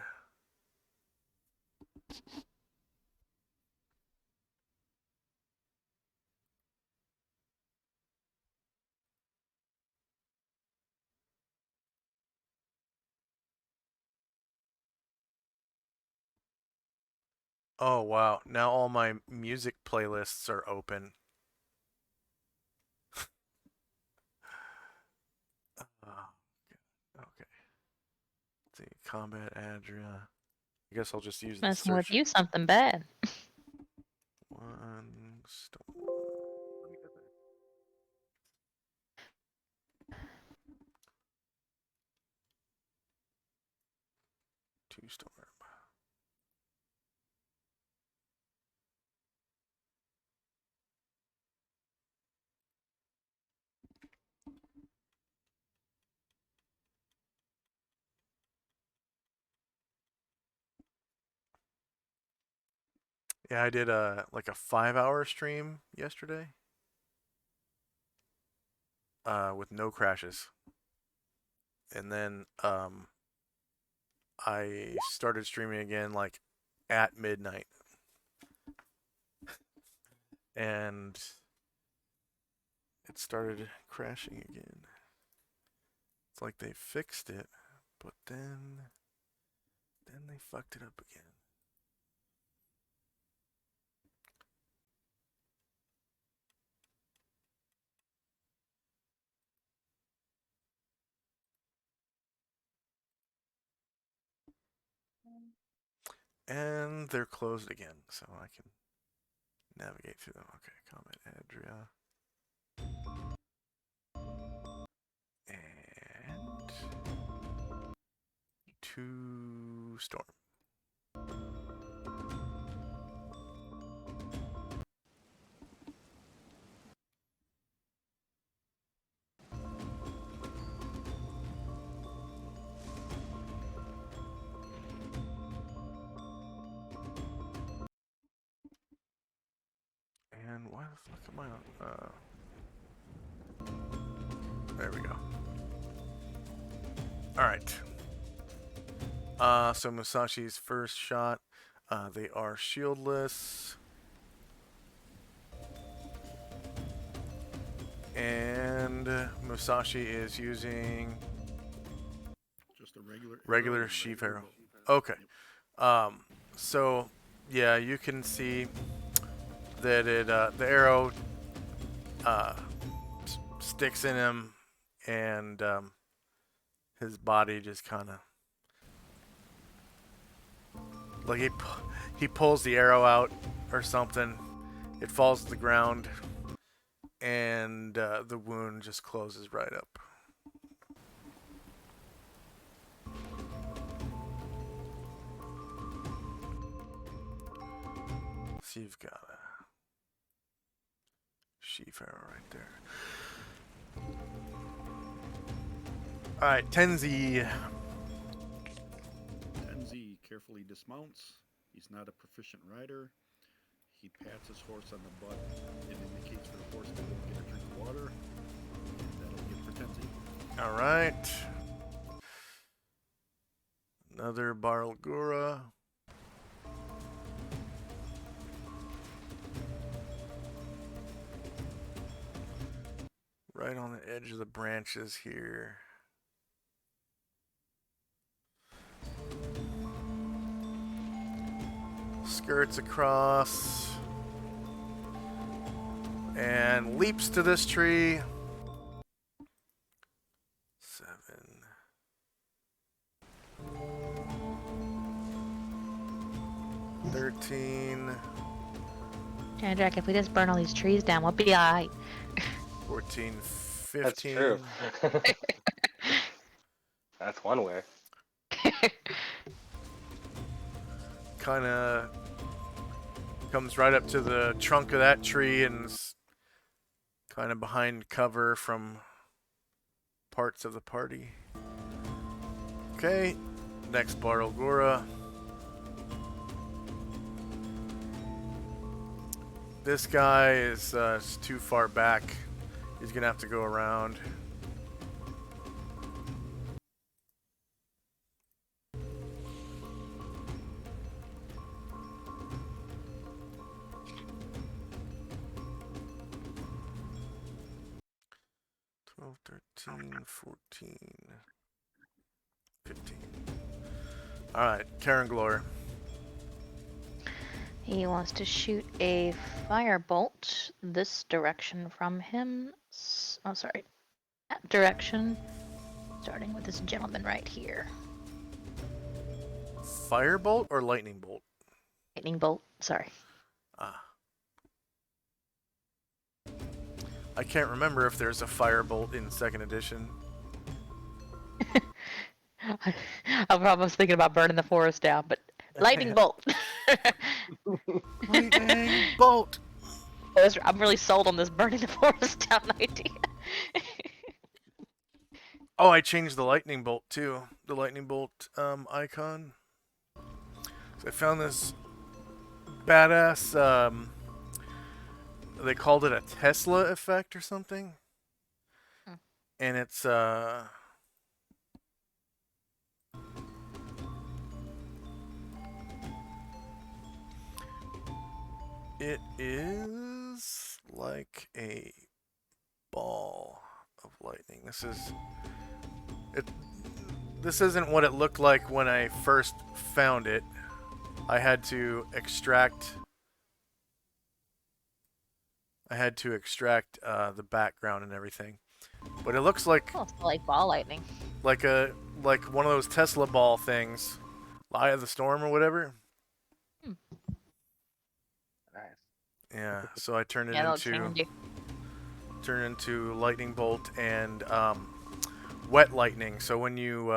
Oh wow, now all my music playlists are open. Okay. Let's see, combat Adria. I guess I'll just use the Messing with search. you something bad. One storm. Let me get there. Two storm. Yeah, I did like a 5-hour stream yesterday. With no crashes. And then I started streaming again like at midnight. And it started crashing again. It's like they fixed it, but then they fucked it up again. And they're closed again, so I can navigate through them. Okay, comment Adria. And to storm. And why the fuck am I on? There we go. Alright. So Musashi's first shot. They are shieldless. And Musashi is using Just a regular regular sheaf arrow. Okay. So yeah, you can see that it the arrow sticks in him, and his body just kind of like he pulls the arrow out or something. It falls to the ground, and the wound just closes right up. So you've got a sheaf arrow right there. Alright, Tenzi. Tenzi carefully dismounts. He's not a proficient rider. He pats his horse on the butt. It indicates for the horse to go get a drink of water. And that'll be it for Tenzi. Alright. Another Barlgura. Right on the edge of the branches here. Skirts across. And leaps to this tree. 7. 13. Yeah, Jack, if we just burn all these trees down, we'll be alright. 14, 15. That's true. That's one way. kind of comes right up to the trunk of that tree and is kind of behind cover from parts of the party. Okay, next Bartlgora. This guy is too far back. He's gonna have to go around. Twelve, 13, 14, 15. All right, Karen Glor. He wants to shoot a firebolt this direction from him. Oh, sorry. That direction. Starting with this gentleman right here. Firebolt or lightning bolt? Lightning bolt. Sorry. Ah. I can't remember if there's a firebolt in 2nd edition. I was thinking about burning the forest down, but lightning bolt. Lightning bolt! I'm really sold on this burning the forest down idea. Oh, I changed the lightning bolt too. The lightning bolt icon. So I found this badass. They called it a Tesla effect or something, and it's it is like a ball of lightning. This isn't what it looked like when I first found it. I had to extract the background and everything, but it looks like Oh, it's like ball lightning. like one of those Tesla ball things, Eye of the Storm or whatever. Nice. Yeah, so I turned it Yeah, that looks into lightning bolt and wet lightning. So when you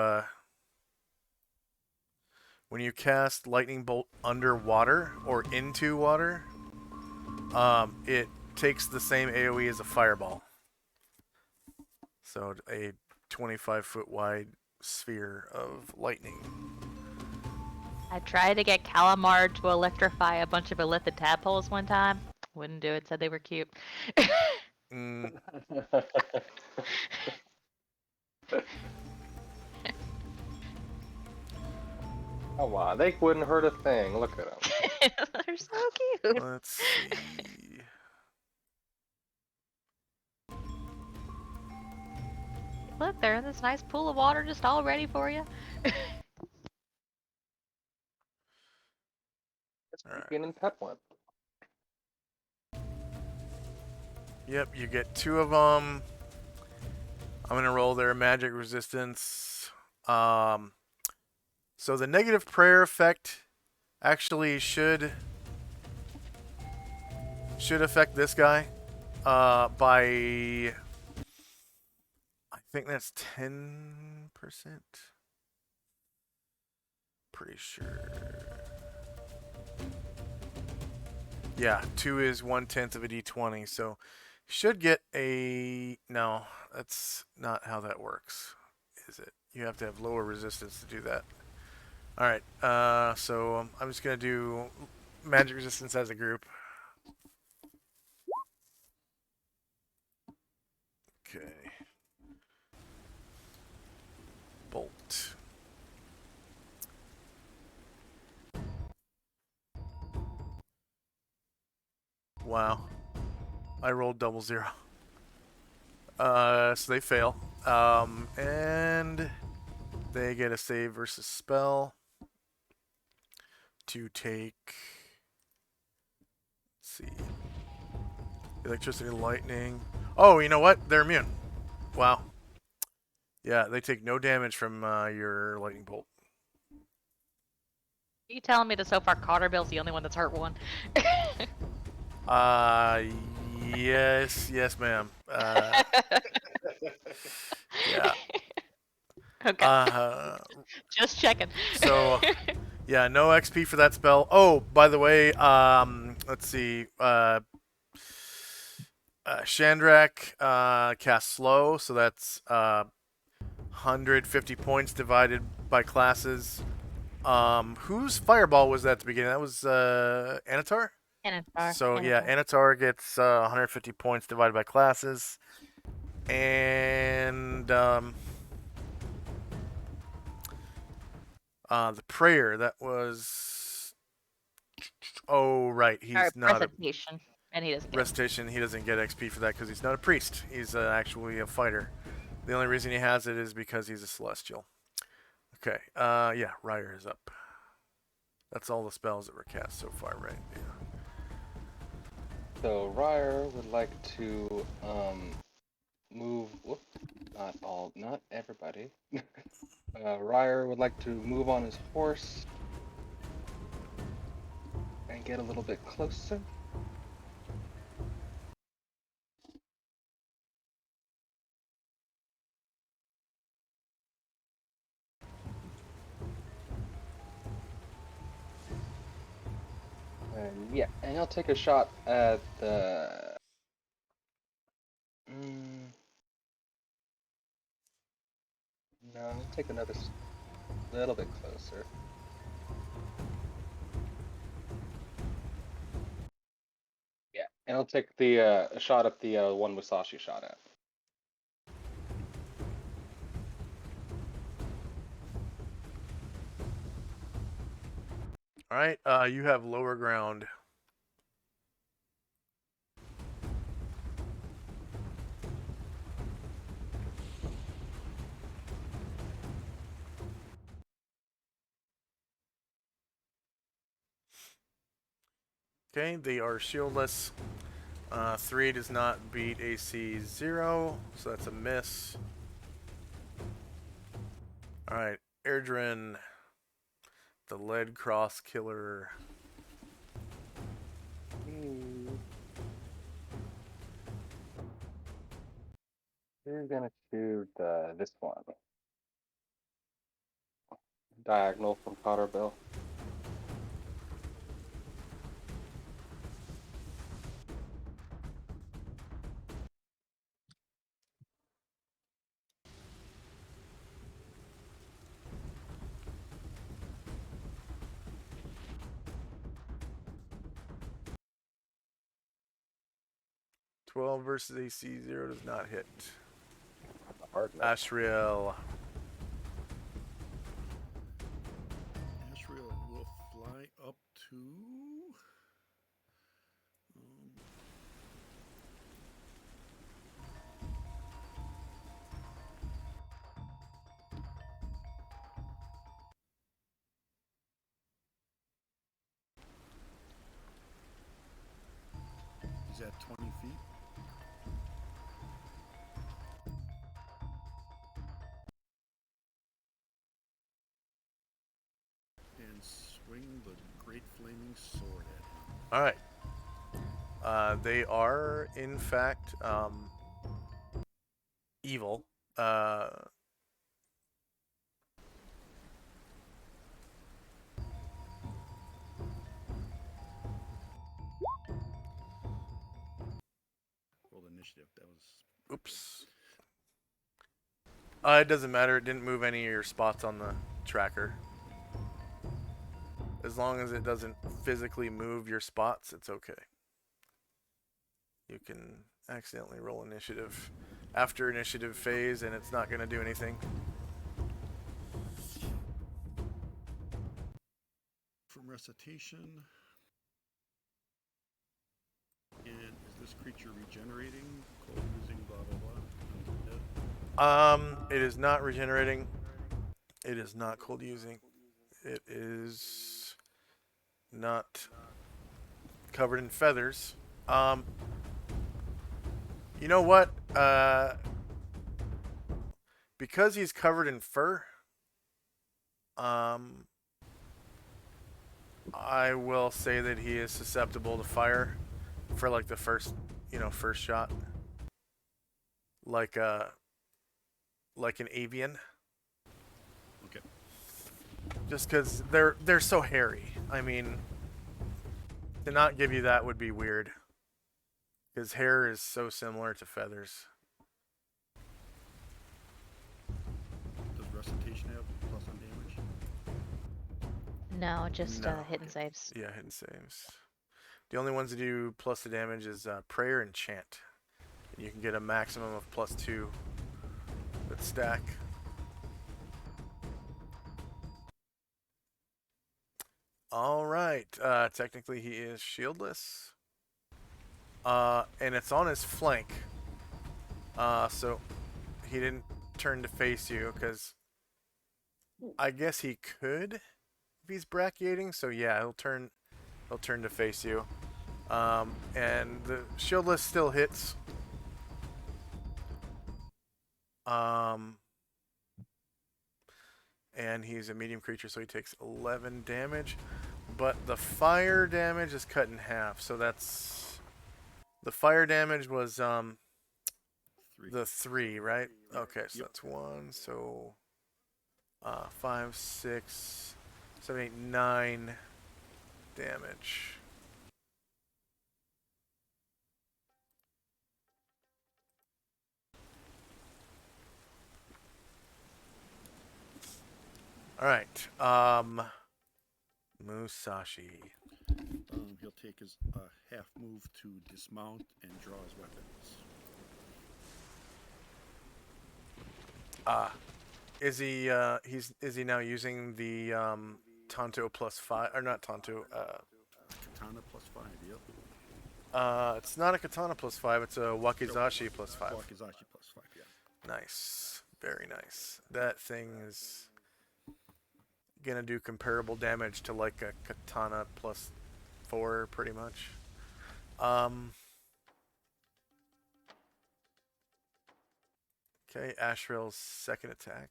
cast lightning bolt underwater or into water, it takes the same AoE as a fireball. So a 25-foot wide sphere of lightning. I tried to get Calamar to electrify a bunch of Elithid tadpoles one time. Wouldn't do it, said they were cute. Mm, Come on, they wouldn't hurt a thing. Look at them. They're so cute. let's see. Look, they're in this nice pool of water just all ready for you. Alright. Being in pet one. Yep, you get 2 of them. I'm gonna roll their magic resistance. So the negative prayer effect actually should affect this guy by, I think that's 10%. Pretty sure. Yeah, 2 is 1/10 of a d20, so should get a... No, that's not how that works, is it? You have to have lower resistance to do that. Alright, so I'm just going to do magic resistance as a group. Okay. Bolt. Wow. I rolled 00. So they fail. And they get a save versus spell to take, let's see, electricity, lightning. Oh, you know what? They're immune. Wow. Yeah, they take no damage from your lightning bolt. You telling me that so far Carterbill's the only one that's hurt one? Yes, ma'am. Yeah. Okay. Just checking. So Yeah, no XP for that spell. Oh, by the way, let's see. Chandrak casts slow, so that's 150 points divided by classes. Whose fireball was that at the beginning? That was Anatar? Anatar. So yeah, Anatar gets 150 points divided by classes. And the prayer, that was... Oh, right. He's not a Recitation, and he doesn't get. recitation. He doesn't get XP for that because he's not a priest. He's actually a fighter. The only reason he has it is because he's a celestial. Okay. Yeah, Ryer is up. That's all the spells that were cast so far, right? Yeah. So Ryer would like to move. Whoop, not everybody. Ryer would like to move on his horse and get a little bit closer. And yeah, and he'll take a shot at the. No, he'll take another little bit closer. Yeah, and he'll take the a shot at the one Musashi shot at. All right. You have lower ground. Okay, they are shieldless. 3 does not beat AC 0, so that's a miss. Alright, Erdrin, the lead cross killer. We're gonna shoot this one. Diagonal from Potterville. .12 versus AC 0 does not hit. Hard Ashriel. Ashriel will fly up to. He's at 20 feet. And swing the great flaming sword at him. Alright. They are, in fact, evil. Rolled initiative. That was. Oops. It doesn't matter. It didn't move any of your spots on the tracker. As long as it doesn't physically move your spots, it's okay. You can accidentally roll initiative after initiative phase, and it's not going to do anything. From recitation. And is this creature regenerating? Cold using blah blah blah. It is not regenerating. It is not cold using. It is not covered in feathers. You know what? Because he's covered in fur, I will say that he is susceptible to fire for like the first shot. Like an avian. Okay. Just because they're so hairy. I mean, to not give you that would be weird. Because hair is so similar to feathers. Does recitation have plus on damage? No, just No. hit and saves. Yeah, hidden saves. The only ones that do plus the damage is prayer and chant. You can get a maximum of +2 with stack. All right. Technically, he is shieldless. And it's on his flank. So he didn't turn to face you because I guess he could if he's brachiating. So yeah, he'll turn to face you. And the shieldless still hits. And he's a medium creature, so he takes 11 damage. But the fire damage is cut in half, so that's the fire damage was 3. the 3, right? Okay, so Yep. that's 1. So 5, 6, 7, 8, 9 damage. All right. Musashi. He'll take his half move to dismount and draw his weapons. Is he now using the Tonto +5 or not Tonto? Katana +5. Yep. It's not a katana +5. It's a wakizashi +5. Wakizashi +5. Yeah. Nice, very nice. That thing is gonna do comparable damage to like a katana +4, pretty much. Okay, Ashrel's second attack.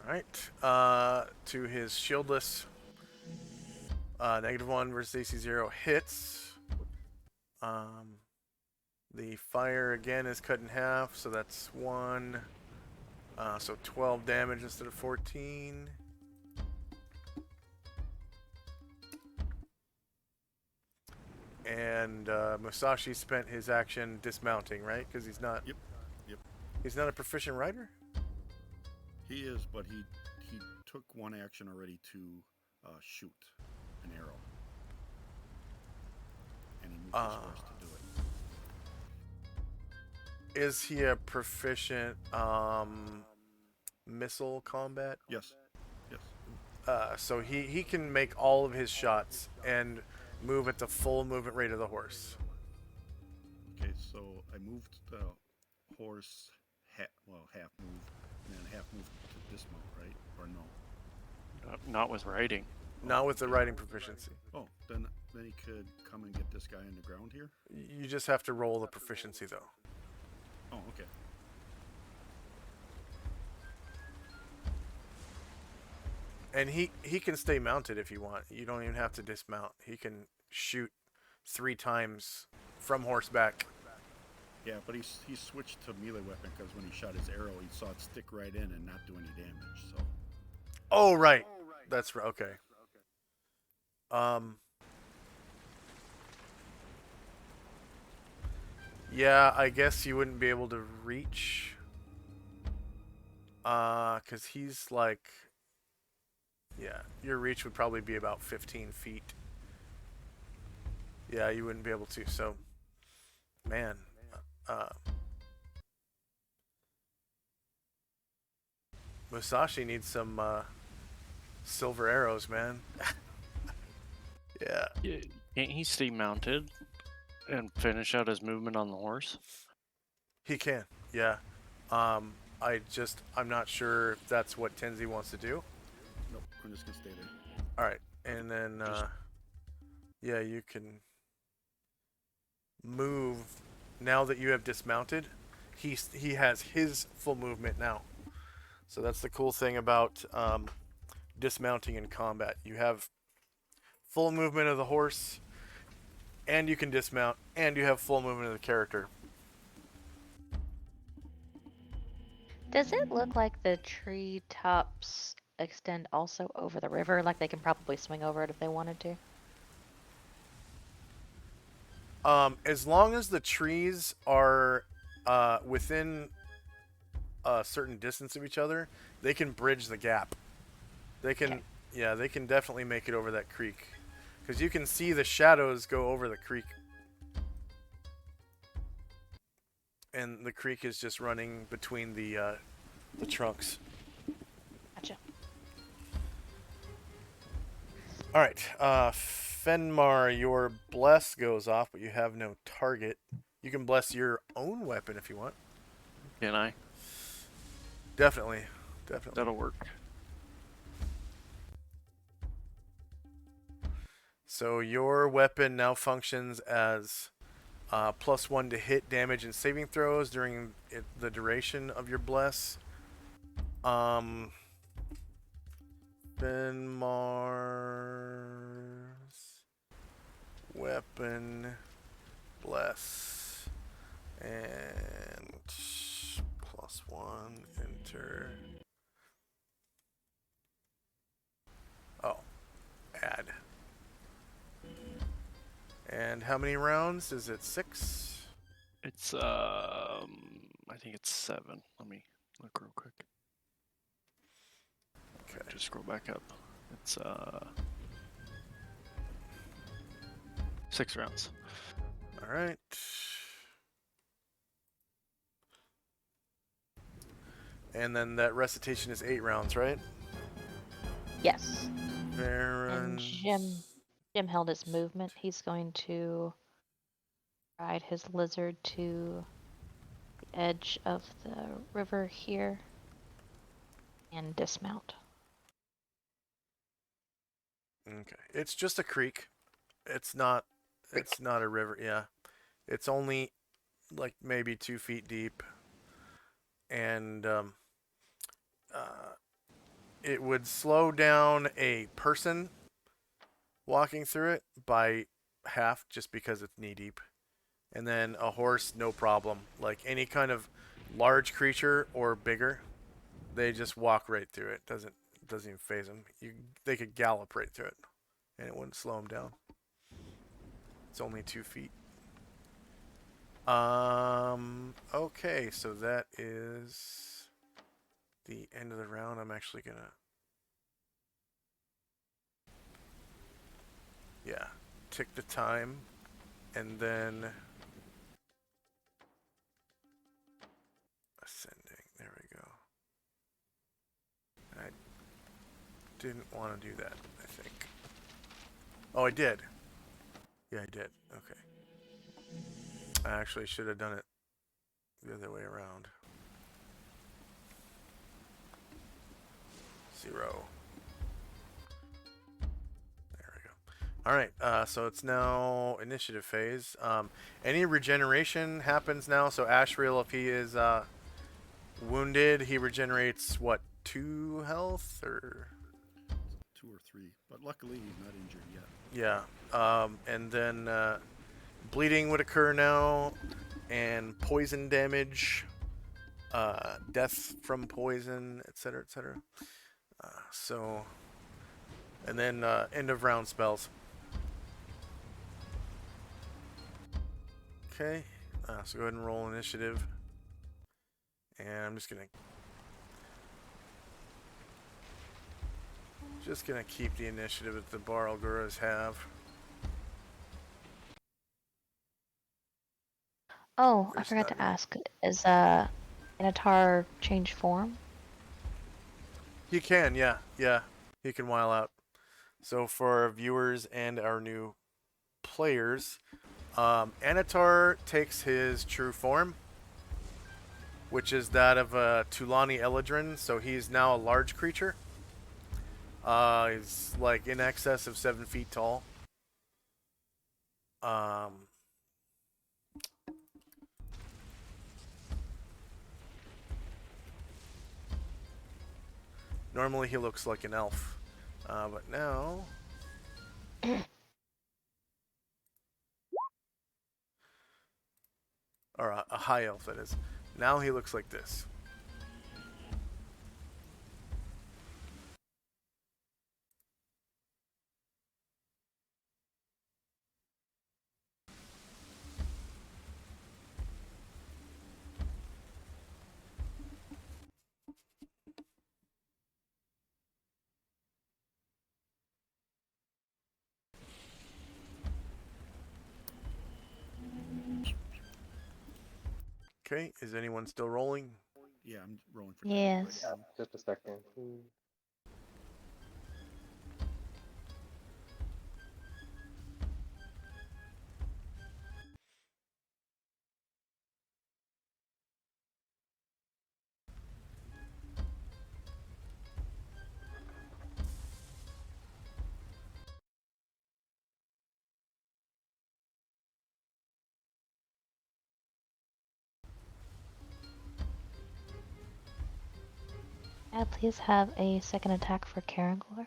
Alright, to his shieldless. -1 versus AC 0 hits. The fire again is cut in half, so that's 1. So 12 damage instead of 14. And Musashi spent his action dismounting, right? Because he's not. Yep. He's not a proficient rider. He is, but he took one action already to shoot an arrow, and he moved his horse to do it. Is he a proficient missile combat? Yes. So he can make all of his shots and move at the full movement rate of the horse. Okay, so I moved the horse half move, and then half move to dismount, right? Or no? Not with riding. Not with the riding proficiency. Oh, then he could come and get this guy on the ground here. You just have to roll the proficiency though. Oh, okay. And he can stay mounted if you want. You don't even have to dismount. He can shoot 3 times from horseback. Yeah, but he switched to melee weapon because when he shot his arrow, he saw it stick right in and not do any damage. So. Oh right, that's right. Okay. Yeah, I guess you wouldn't be able to reach. Cause he's like. Yeah, your reach would probably be about 15 feet. Yeah, you wouldn't be able to. So, man. Musashi needs some silver arrows, man. Yeah. Can't he stay mounted and finish out his movement on the horse? He can, yeah. I'm not sure if that's what Tenzi wants to do. Nope, I'm just gonna stay there. All right, and then Yeah, you can move now that you have dismounted. He has his full movement now. So that's the cool thing about dismounting in combat. You have full movement of the horse, and you can dismount, and you have full movement of the character. Does it look like the tree tops extend also over the river? Like they can probably swing over it if they wanted to? As long as the trees are within a certain distance of each other, they can bridge the gap. They can, Okay. yeah, they can definitely make it over that creek, because you can see the shadows go over the creek, and the creek is just running between the trunks. Gotcha. All right, Fenmar, your bless goes off, but you have no target. You can bless your own weapon if you want. Can I? Definitely, definitely. That'll work. So your weapon now functions as +1 to hit, damage, and saving throws during the duration of your bless. Fenmar's weapon bless and +1 enter. Oh, add. And how many rounds? Is it 6? It's I think it's 7. Let me look real quick. Okay. Just scroll back up. It's 6 rounds. All right. And then that recitation is 8 rounds, right? Yes. Baron. And Jim held his movement. He's going to ride his lizard to the edge of the river here and dismount. Okay. It's just a creek. It's not a river, yeah. It's only like maybe 2 feet deep. And it would slow down a person walking through it by half just because it's knee deep. And then a horse, no problem. Like any kind of large creature or bigger, they just walk right through it. Doesn't even phase them. They could gallop right through it, and it wouldn't slow them down. It's only 2 feet. Okay, so that is the end of the round. I'm actually gonna, yeah, tick the time, and then ascending. There we go. I didn't want to do that, I think. Oh, I did. Yeah, I did. Okay. I actually should have done it the other way around. 0. There we go. All right, so it's now initiative phase. Any regeneration happens now. So Ashriel, if he is wounded, he regenerates what, 2 health or 2 or 3, but luckily he's not injured yet. yeah. And then bleeding would occur now, and poison damage, death from poison, etc., etc. So, and then end of round spells. Okay, so go ahead and roll initiative. And I'm just gonna keep the initiative that the Barlguras have. Oh, I There's forgot not to any. ask. Is Anatar change form? He can, yeah, he can while out. So for our viewers and our new players, Anatar takes his true form, which is that of a Tulani Eladrin. So he's now a large creature. He's like in excess of 7 feet tall. Um, normally he looks like an elf, but now or a high elf that is. Now he looks like this. Okay, is anyone still rolling? Yeah, I'm rolling for Yes. damage right now. Just a second. May I please have a second attack for Karangor?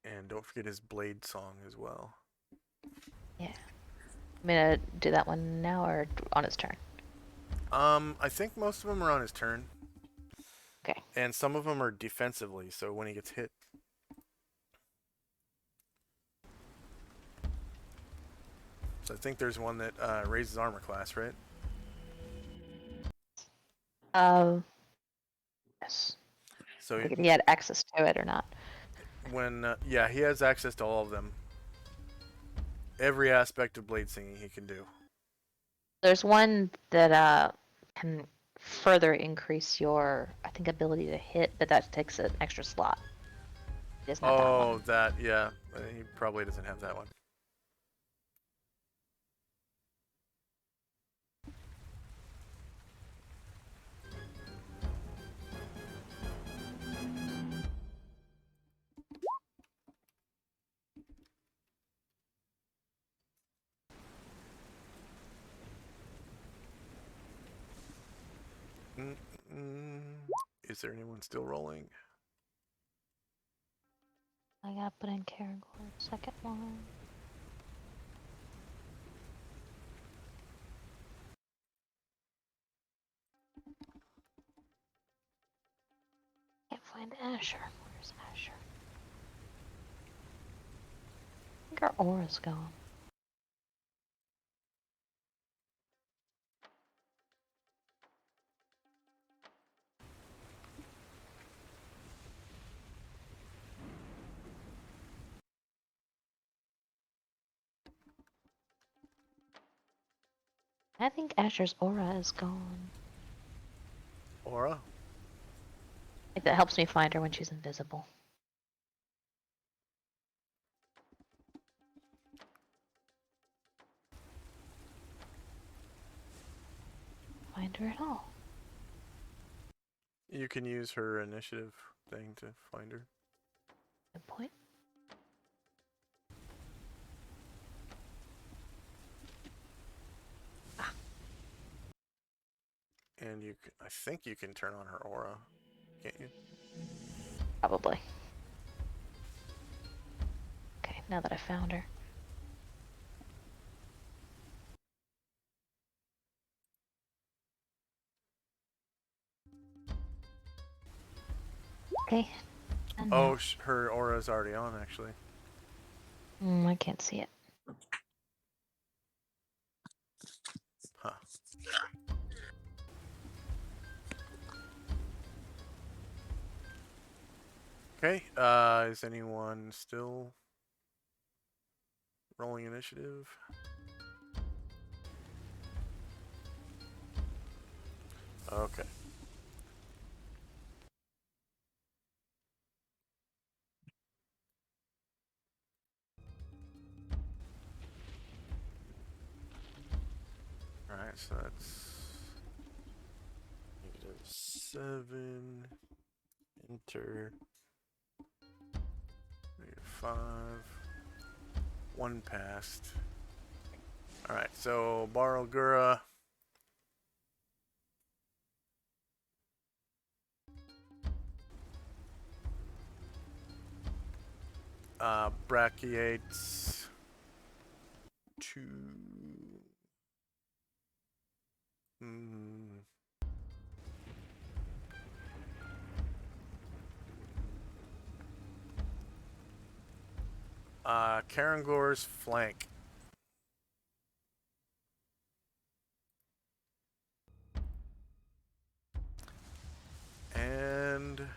And don't forget his blade song as well. Yeah. I'm gonna do that one now or on his turn. I think most of them are on his turn. Okay. And some of them are defensively, so when he gets hit. So I think there's one that raises armor class, right? Yes. So Like if he had access to it or not. when yeah, he has access to all of them. Every aspect of blade singing he can do. There's one that can further increase your, I think, ability to hit, but that takes an extra slot. He doesn't have that one. Oh, that, yeah. He probably doesn't have that one. Is there anyone still rolling? I gotta put in Karagor, second one. Can't find Asher. Where's Asher? I think our aura's gone. I think Asher's aura is gone. Aura? Like that helps me find her when she's invisible. Find her at all. You can use her initiative thing to find her. Good point. And you can, I think you can turn on her aura, can't you? Probably. Okay, now that I found her. Okay. And Oh, now. her aura's already on, actually. I can't see it. Huh. Okay, is anyone still rolling initiative? Okay. Alright, so that's -7. Enter. -5. 1 passed. Alright, so Barlgura. Brachiates. 2. Karangor's flank. And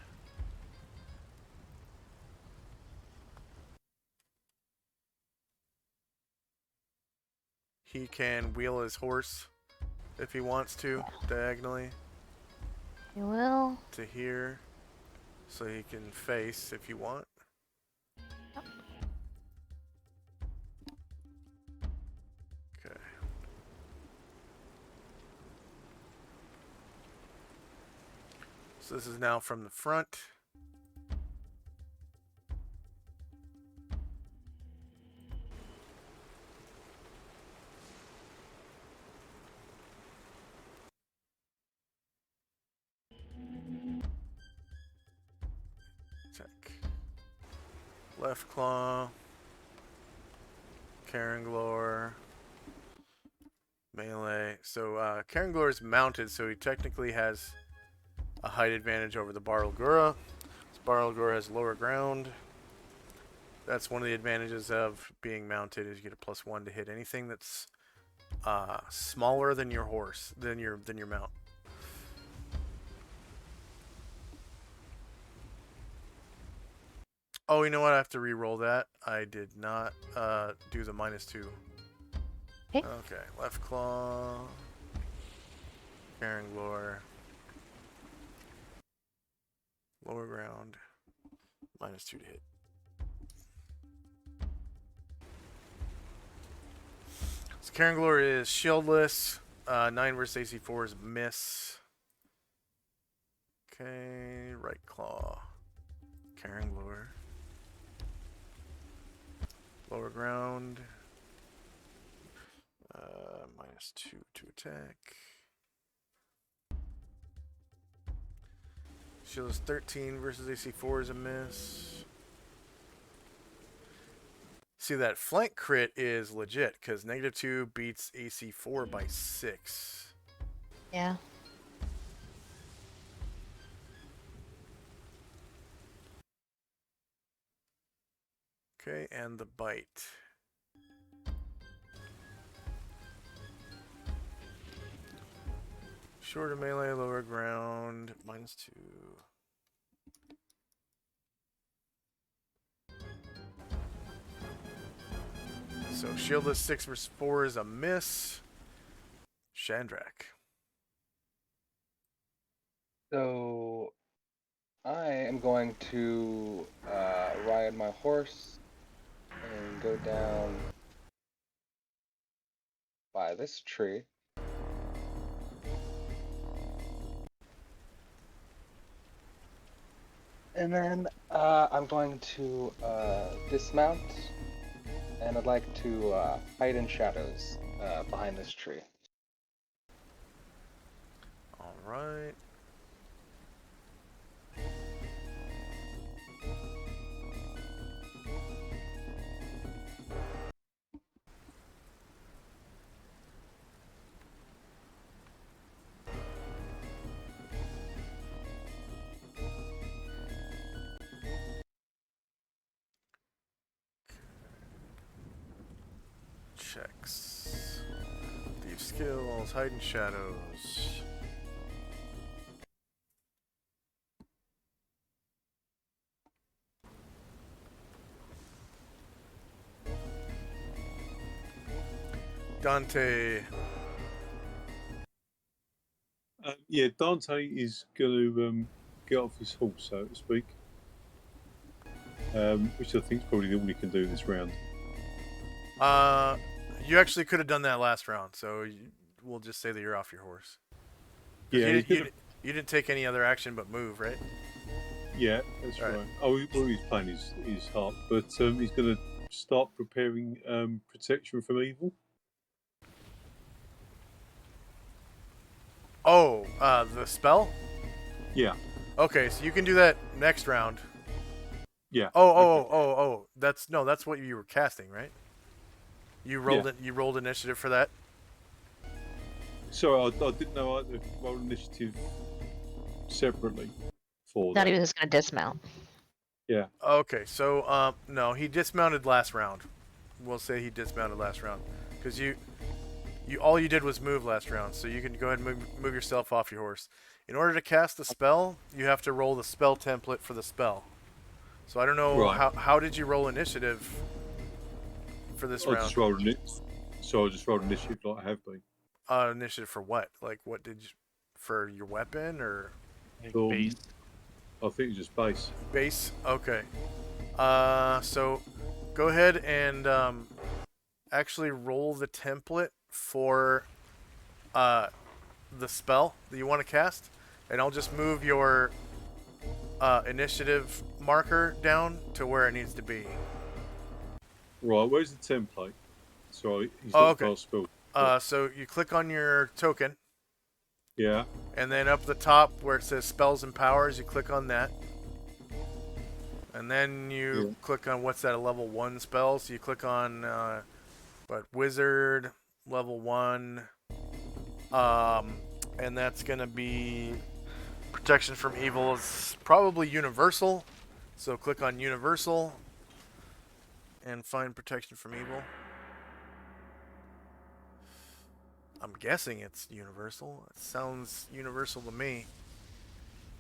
he can wheel his horse if he wants to, diagonally You will. to here, so he can face if you want. Okay. So this is now from the front. Check. Left claw. Karanglor. Melee. So Karanglor is mounted, so he technically has a height advantage over the Barlgura. So Barlgura has lower ground. That's one of the advantages of being mounted, is you get a +1 to hit anything that's smaller than your horse, than your mount. Oh, you know what? I have to re-roll that. I did not do the -2. Okay. Okay, left claw. Karanglor. Lower ground. -2 to hit. So Karanglor is shieldless. 9 versus AC4 is miss. Okay, right claw. Karanglor. Lower ground. -2 to attack. Shield is 13 versus AC4 is a miss. See, that flank crit is legit, because -2 beats AC4 by 6. Yeah. Okay, and the bite. Shorter melee, lower ground, -2. So shieldless 6 versus 4 is a miss. Shandrak. So I am going to ride my horse and go down by this tree. And then I'm going to dismount, and I'd like to hide in shadows behind this tree. All right. Checks. Thief skills, hide in shadows. Dante. Yeah, Dante is going to get off his horse, so to speak. Which I think is probably all he can do this round. You actually could have done that last round, so we'll just say that you're off your horse. 'Cause Yeah, you didn't take any other action but move, right? yeah, that's Right. right. Oh, well, he's playing his harp, but he's going to start preparing protection from evil. Oh, the spell? Yeah, Okay, so you can do that next round. yeah. Oh. That's what you were casting, right? You rolled Yeah. it. You rolled initiative for that. Sorry, I didn't know I had to roll initiative separately for Thought that. he was just gonna dismount. Yeah. Okay, so no, he dismounted last round. We'll say he dismounted last round because you all you did was move last round, so you can go ahead and move yourself off your horse. In order to cast the spell, you have to roll the spell template for the spell. So I don't know Right. how did you roll initiative for this I round? just rolled So I just rolled initiative like I have been. Initiative for what? Like what did you for your weapon or Base. I think it's just base. base? Okay. So go ahead and actually roll the template for the spell that you want to cast, and I'll just move your initiative marker down to where it needs to be. Right, where's the template? Sorry, he's Oh, not okay. cast spell. So you click on your token, Yeah. and then up the top where it says spells and powers, you click on that. And then you click on what's that, a level 1 spell. So you click on wizard level 1. And that's gonna be protection from evil. It's probably universal. So click on universal and find protection from evil. I'm guessing it's universal. It sounds universal to me.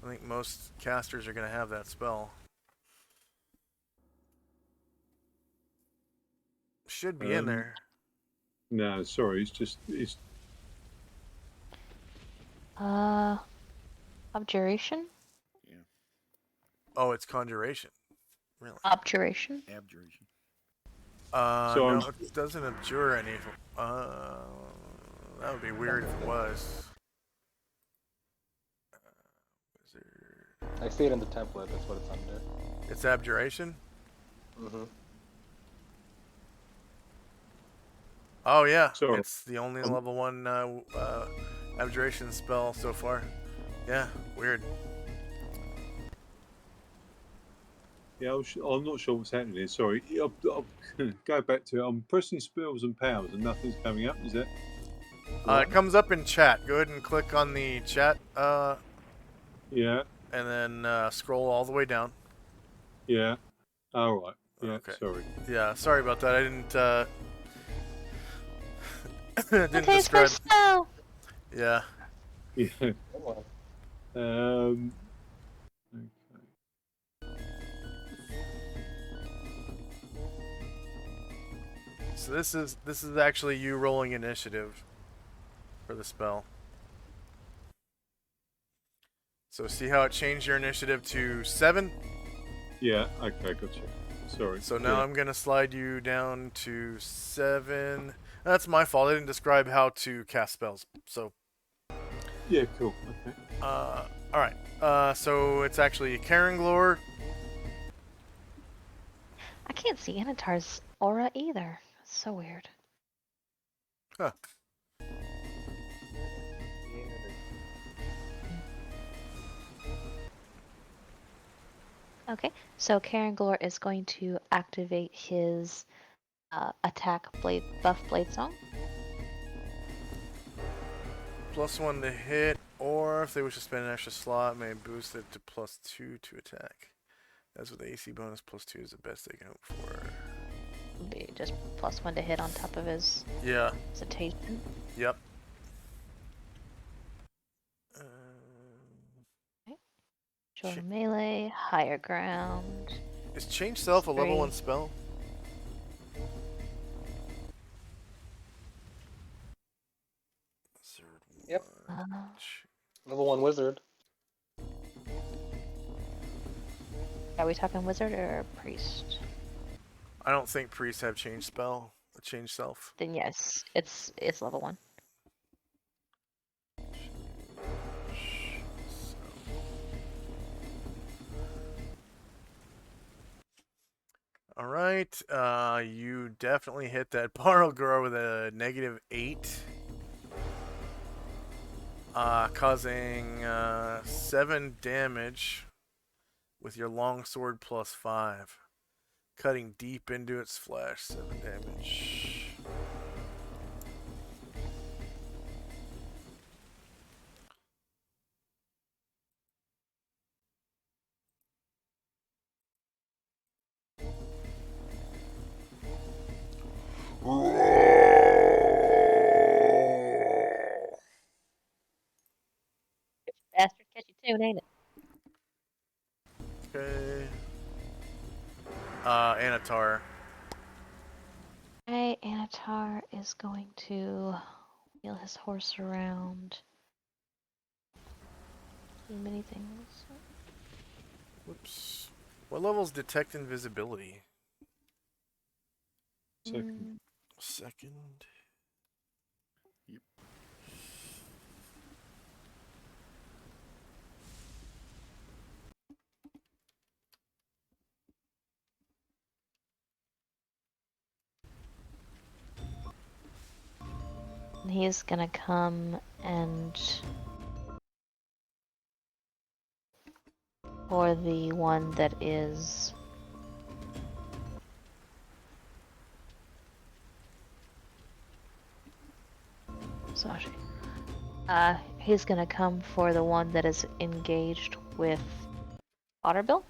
I think most casters are going to have that spell. Should be in there. No, sorry, it's Abjuration? Oh, it's conjuration. Really? Abjuration? Abjuration. So no, it doesn't abjure any. That would be weird if it was. Wizard. I see it in the template. That's what it's under. It's abjuration? Mm-hmm. Oh, yeah. Sorry. It's the only level 1 abjuration spell so far. Yeah, weird. Yeah, I'm not sure what's happening here. Sorry. I'll go back to it. I'm pressing spells and powers and nothing's coming up. Is that? It comes up in chat. Go ahead and click on the chat. Yeah. And then scroll all the way down. Yeah. All right. Yeah. Okay. Sorry. Yeah. Sorry about that. I didn't. Didn't Okay, it's describe. for spell. Yeah. Yeah. Come on. Okay. So this is actually you rolling initiative for the spell. So see how it changed your initiative to 7? Yeah. Okay. Gotcha. Sorry. So now I'm gonna slide you down to 7. That's my fault. I didn't describe how to cast spells. So. Yeah. Cool. Okay. All right. So it's actually Karenglor. I can't see Anatar's aura either. It's so weird. Huh. Okay, so Karenglor is going to activate his attack buff blade song. +1 to hit, or if they wish to spend an extra slot, may boost it to +2 to attack. That's with the AC bonus. +2 is the best they can hope for. Be just +1 to hit on top of his citation. Yep. Short melee, higher ground. Is Change Self a level 1 spell? Yep. Level 1 wizard. Are we talking wizard or priest? I don't think priests have Change Spell. Change Self. Then yes, it's level 1. All right. You definitely hit that Barrel Grower with a -8. Causing 7 damage with your longsword +5. Cutting deep into its flesh, 7 damage. Bastard catch you too, ain't it? Okay. Anatar. Okay, Anatar is going to wheel his horse around. Do many things. Whoops. What level's detect invisibility? Second. Second. Yep. And he's gonna come and for the one that is Sashi. He's gonna come for the one that is engaged with Otterbill.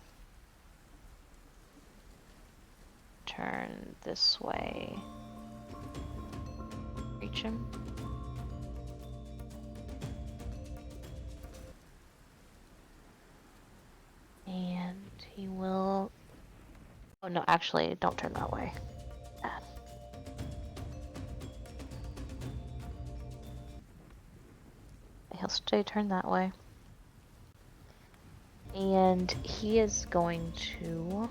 Turn this way. Reach him. And he will... Oh no, actually, don't turn that way. He'll stay turned that way. And he is going to...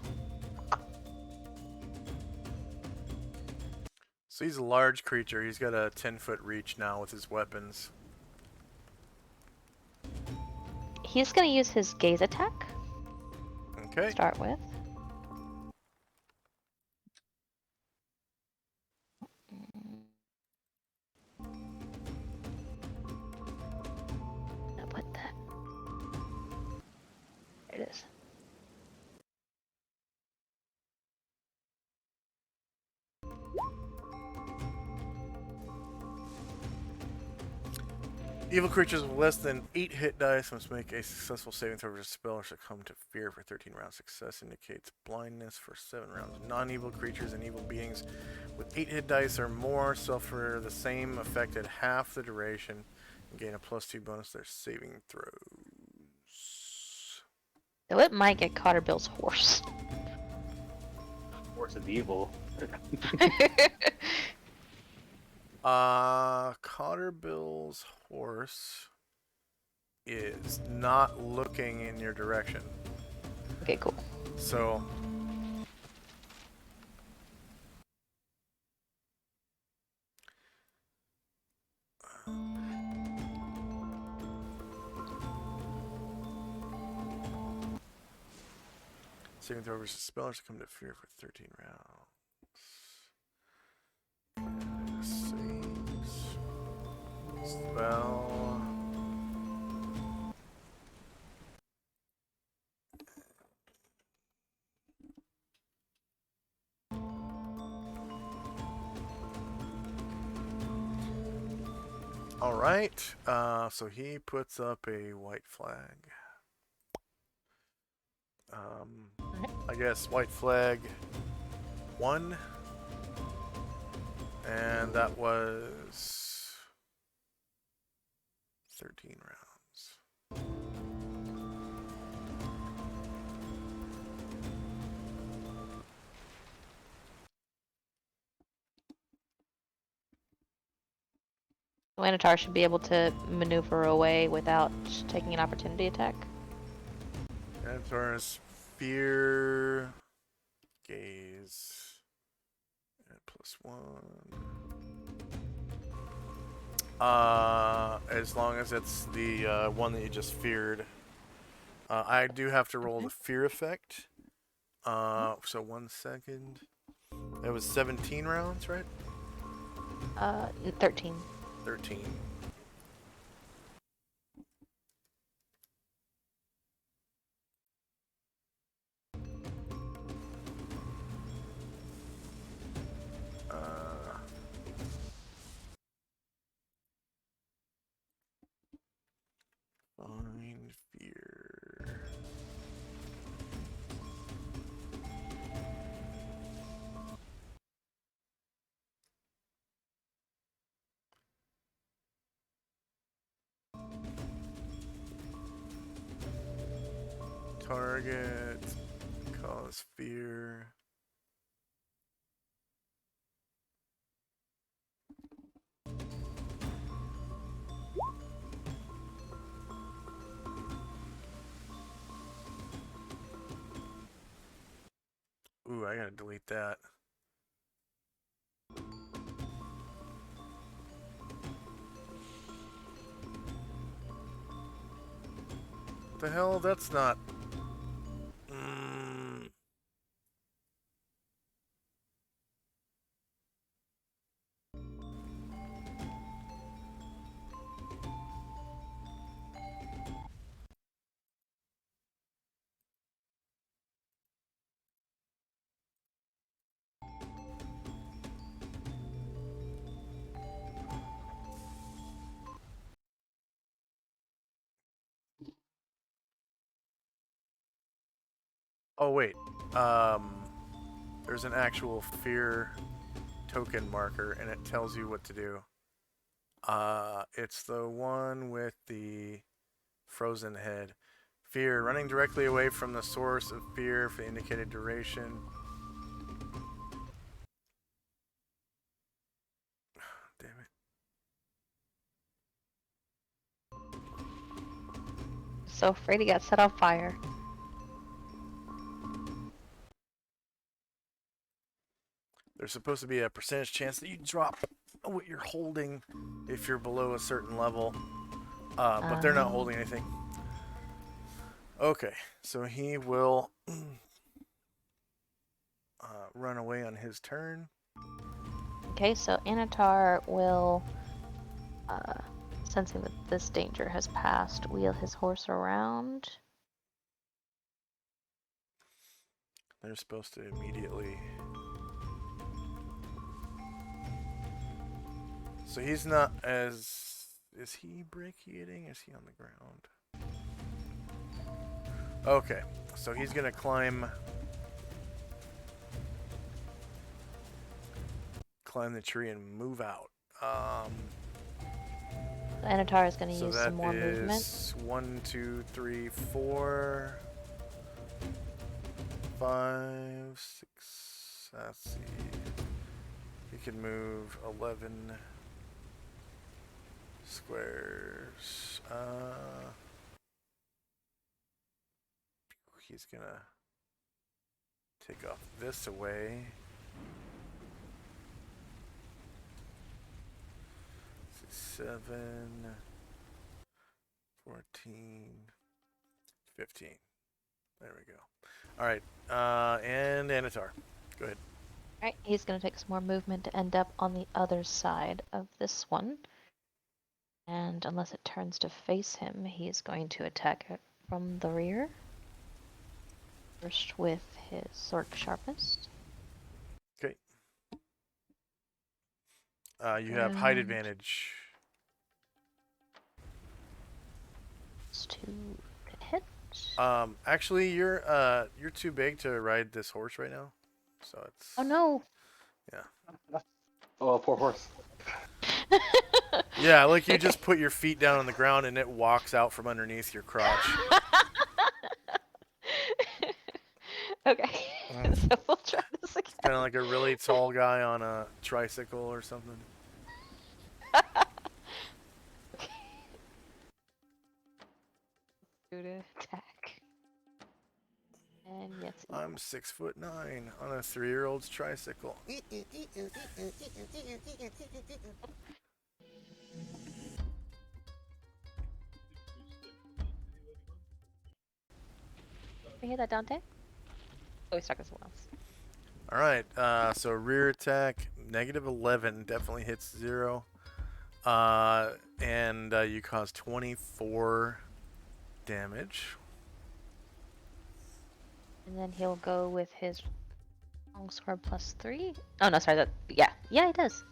So he's a large creature. He's got a 10-foot reach now with his weapons. He's gonna use his gaze attack. Okay. Start with. I'll put that. There it is. Evil creatures with less than 8 hit dice must make a successful saving throw for a spell or succumb to fear for 13 rounds. Success indicates blindness for 7 rounds. Non-evil creatures and evil beings with 8 hit dice or more suffer the same effect at half the duration and gain a +2 bonus to their saving throws. So it might get Cotterbill's horse. Force of evil. Cotterbill's horse is not looking in your direction. Okay, cool. So saving throw versus spell or succumb to fear for 13 rounds. Saves. Spell. Alright, so he puts up a white flag. I guess white flag 1. And that was 13 rounds. Lanatar should be able to maneuver away without taking an opportunity attack. Anatar's fear, gaze, and +1. As long as it's the one that you just feared. I do have to roll the fear effect. So 1 second. That was 17 rounds, right? 13. 13. Find fear. Target. Cause fear. Ooh, I gotta delete that. The hell? That's not. Oh wait. There's an actual fear token marker, and it tells you what to do. It's the one with the frozen head. Fear, running directly away from the source of fear for the indicated duration. Damn it. So afraid he got set on fire. There's supposed to be a percentage chance that you drop what you're holding if you're below a certain level. But they're not holding anything. Okay, so he will run away on his turn. Okay, so Anatar will, sensing that this danger has passed, wheel his horse around. They're supposed to immediately. So he's not as. Is he brachiating? Is he on the ground? Okay, so he's gonna climb the tree and move out. Anatar is going to So use that some more movement. is 1, 2, 3, 4, 5, 6. Let's see. He can move 11 squares. He's gonna take off this away. 7, 14, 15. There we go. All right, and Anatar, go ahead. Alright, he's going to take some more movement to end up on the other side of this one. And unless it turns to face him, he's going to attack it from the rear. First with his sword sharpness. Okay. You have height advantage. It's to hit. Actually, you're too big to ride this horse right now, so it's. Oh no! Yeah. Oh, poor horse. Yeah, like you just put your feet down on the ground and it walks out from underneath your crotch. Okay, so we'll try this again. Kind of like a really tall guy on a tricycle or something. Do to attack. And yes. I'm 6'9" on a 3-year-old's tricycle. You hear that, Dante? Oh, he's talking to someone else. All right. So rear attack -11 definitely hits 0. And you cause 24 damage. And then he'll go with his longsword +3. Oh no, sorry. Yeah, he does.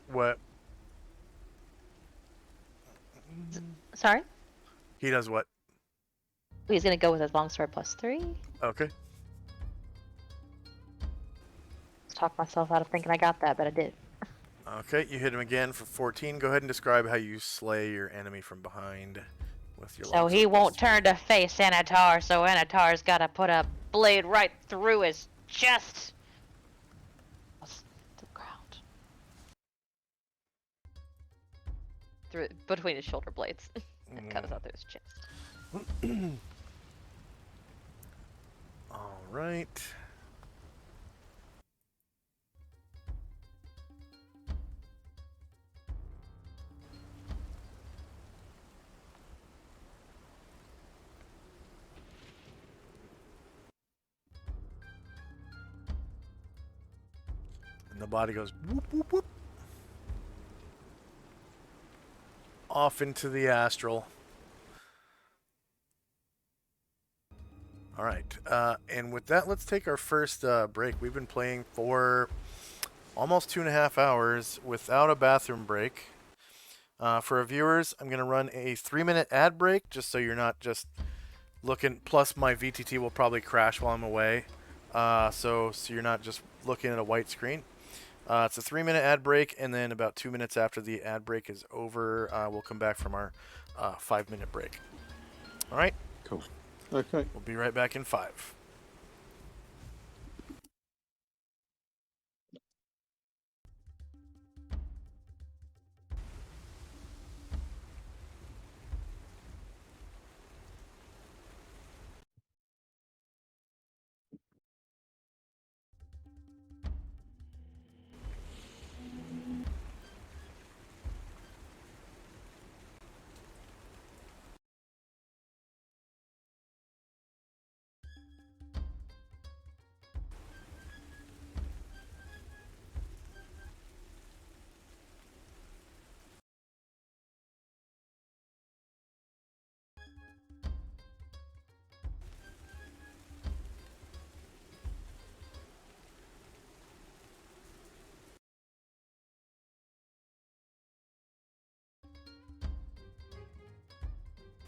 What? Sorry. He does what? He's gonna go with his longsword +3. Okay. Talk myself out of thinking I got that, but I did. Okay, you hit him again for 14. Go ahead and describe how you slay your enemy from behind with your So longsword he won't +3. turn to face Anatar, so Anatar's gotta put a blade right through his chest. The ground. Through between his shoulder blades. It comes out through his chest. All right. And the body goes whoop, whoop, whoop. Off into the astral. All right. And with that, let's take our first break. We've been playing for almost 2.5 hours without a bathroom break. For our viewers, I'm going to run a 3-minute ad break just so you're not just looking. Plus, my VTT will probably crash while I'm away. So you're not just looking at a white screen. It's a 3-minute ad break, and then about 2 minutes after the ad break is over, we'll come back from our 5-minute break. All right? Cool. Okay. We'll be right back in 5.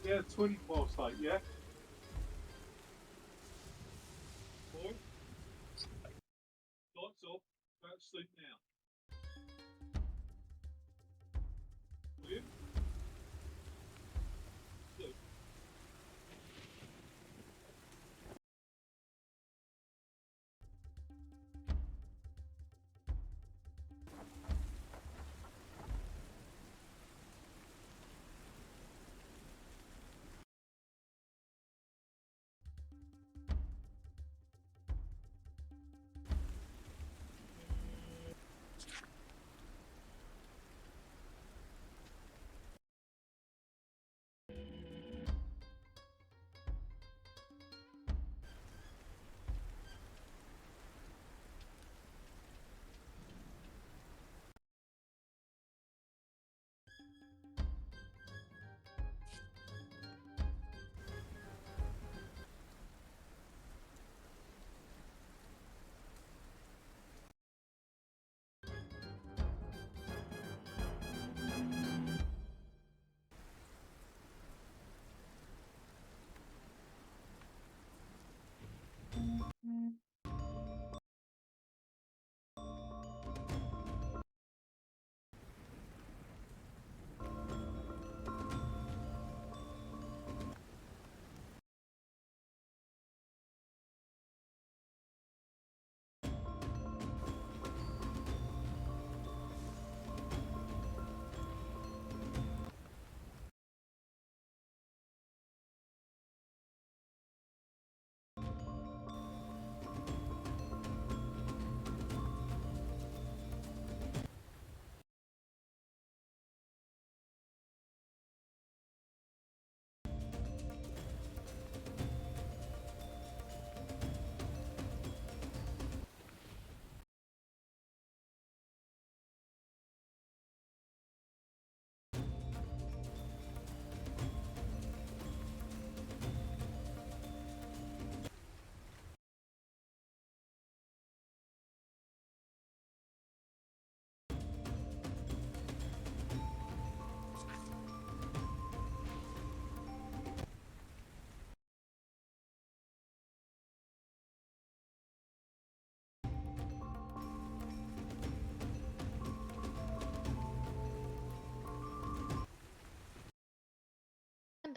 Yeah, 20 past 8, yeah? Boy, lights off, go to sleep now. Will you? Look.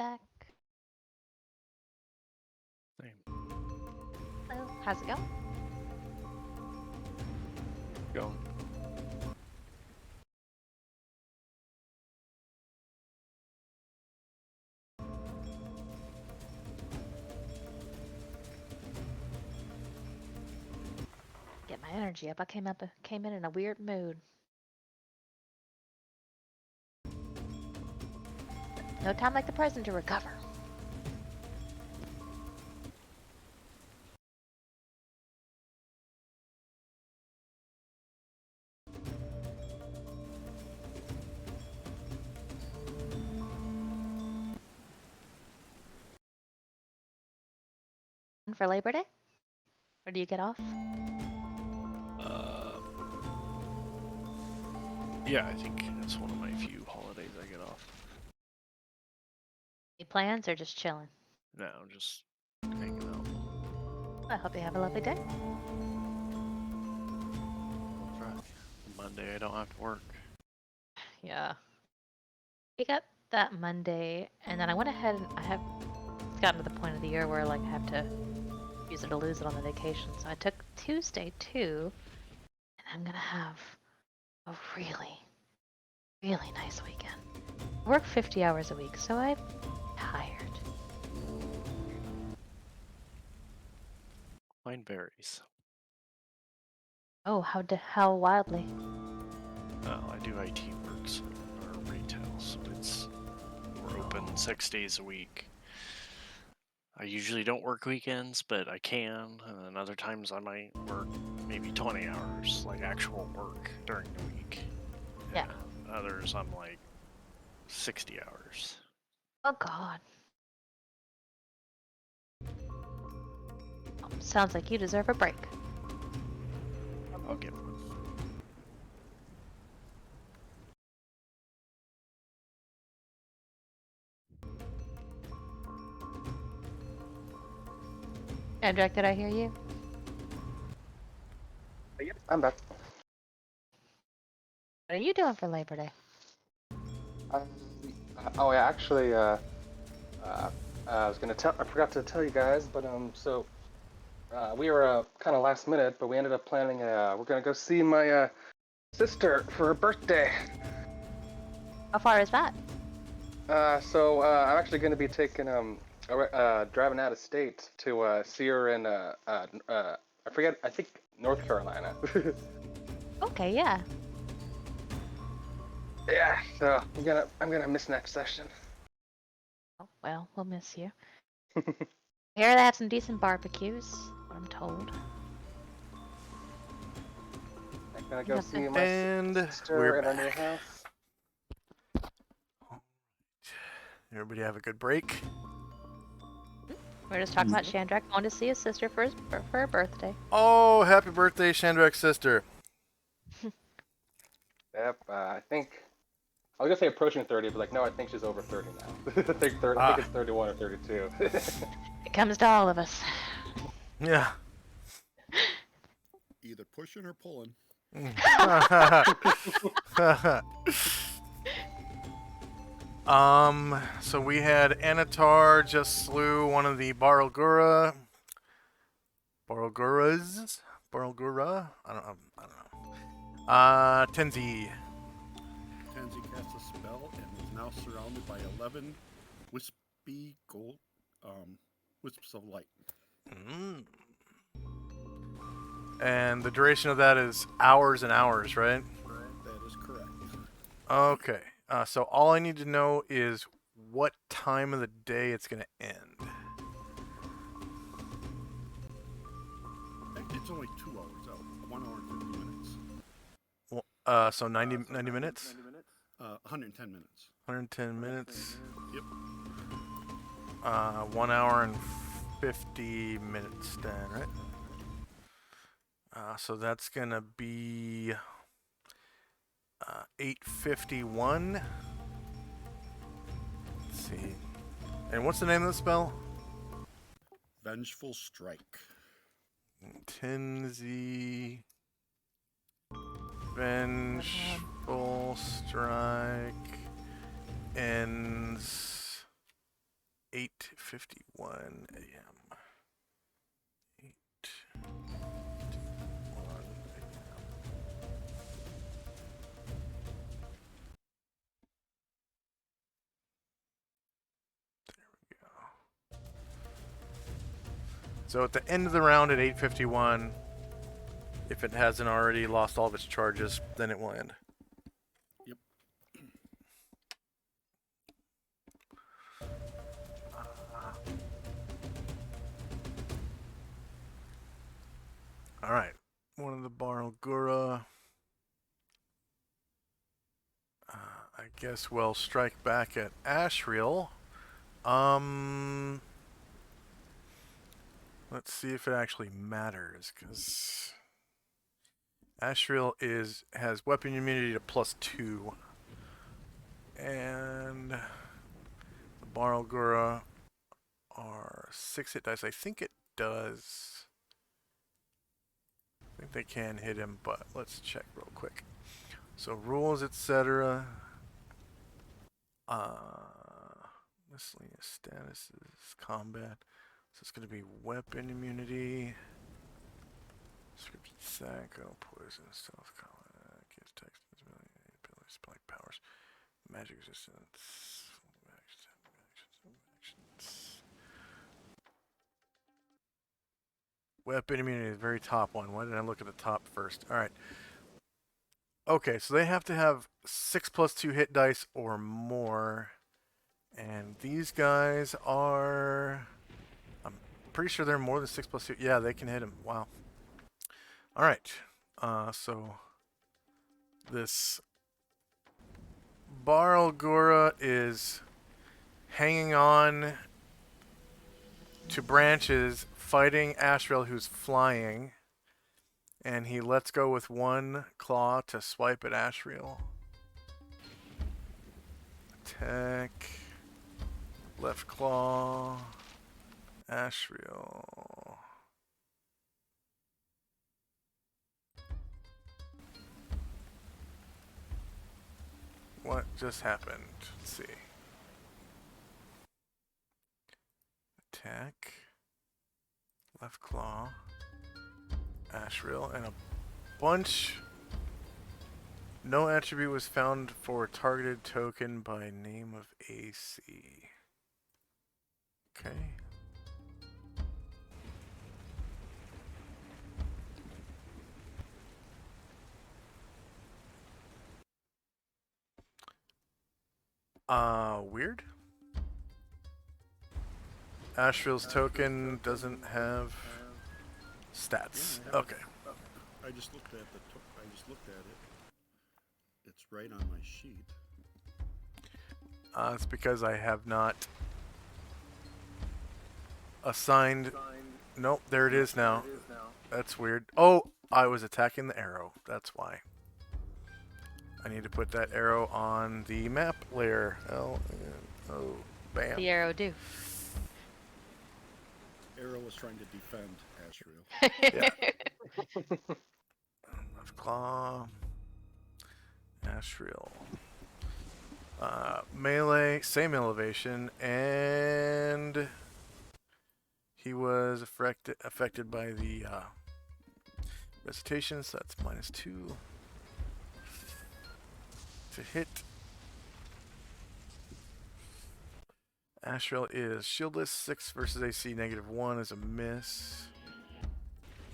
back. Same. Hello. How's it going? Going. Get my energy up. I came in a weird mood. No time like the present to recover. For Labor Day? Or do you get off? Yeah, I think that's one of my few holidays I get off. Any plans or just chilling? No, just hanging out. I hope you have a lovely day. Monday I don't have to work. Yeah. We got that Monday, and then I went ahead and it's gotten to the point of the year where like I have to use it or lose it on the vacation. So I took Tuesday too, and I'm gonna have a really, really nice weekend. I work 50 hours a week, so I'm tired. Mine varies. Oh, how wildly. I do IT works or retail, so we're open 6 days a week. I usually don't work weekends, but I can, and other times I might work maybe 20 hours, like actual work during the week. Yeah. Others I'm like 60 hours. Oh God. Sounds like you deserve a break. I'll get one. Edric, did I hear you? Yep, I'm back. What are you doing for Labor Day? Oh yeah, actually, I was gonna I forgot to tell you guys, but so we were kind of last minute, but we ended up planning. We're gonna go see my sister for her birthday. How far is that? So I'm actually gonna be taking driving out of state to see her in I forget, I think North Carolina. Okay, yeah. Yeah, so I'm gonna miss next session. Oh, well, we'll miss you. Here they have some decent barbecues, I'm told. I'm gonna go see my And sister we're in her new back. house. Everybody have a good break. We're just talking about Shandrak going to see his sister for her birthday. Oh, happy birthday, Shandrak's sister. Yep, I think I was gonna say approaching 30, but like no, I think she's over 30 now. I think it's 31 or 32. It comes to all of us. Yeah. Either pushing or pulling. So we had Anatar just slew one of the Barlgura. Barlgura? I don't know. Tenzi. Tenzi casts a spell and is now surrounded by 11 wispy gold wisps of light. Mm. And the duration of that is hours and hours, right? That is correct. Okay. So all I need to know is what time of the day it's going to end. It's only 2 hours out. 1 hour and 50 minutes. Well, so 90 minutes? 110 minutes. 110 minutes. Yep. 1 hour and 50 minutes then, right? So that's going to be 8:51. Let's see. And what's the name of the spell? Vengeful Strike. Tenzi. Vengeful Strike ends 8:51 a.m. 8:51 a.m. There we go. So at the end of the round at 8:51, if it hasn't already lost all of its charges, then it will end. Yep. All right. One of the Barlgura. I guess we'll strike back at Ashriel. Let's see if it actually matters, because Ashriel has weapon immunity to +2, and the Barlgura are 6 hit dice. I think it does. I think they can hit him, but let's check real quick. So rules, etc. Miscellaneous statuses, combat. So it's going to be weapon immunity, scripted Sacco, poison, stealth, combat, gives text, abilities, spike powers, magic resistance, actions. Weapon immunity, the very top one. Why did I look at the top first? All right. Okay, so they have to have 6+2 hit dice or more. And these guys are... I'm pretty sure they're more than 6+2. Yeah, they can hit him. Wow. Alright. So... this... Barlgura is hanging on to branches, fighting Ashriel, who's flying. And he lets go with one claw to swipe at Ashriel. Attack. Left claw. Ashriel. What just happened? Let's see. Attack. Left claw. Ashriel, and a bunch. No attribute was found for targeted token by name of AC. Okay. Weird. Ashriel's token doesn't have stats. Yeah, Okay. I just looked at it. It's right on my sheet. It's because I have not assigned. Nope, there it is now. That's weird. Oh, I was attacking the arrow. That's why. I need to put that arrow on the map layer. Oh, bam. The arrow do. Arrow was trying to defend Ashriel. Yeah. Left claw. Ashriel. Melee, same elevation, and he was affected by the recitation, so that's -2 to hit. Ashriel is shieldless, 6 versus AC, -1 is a miss.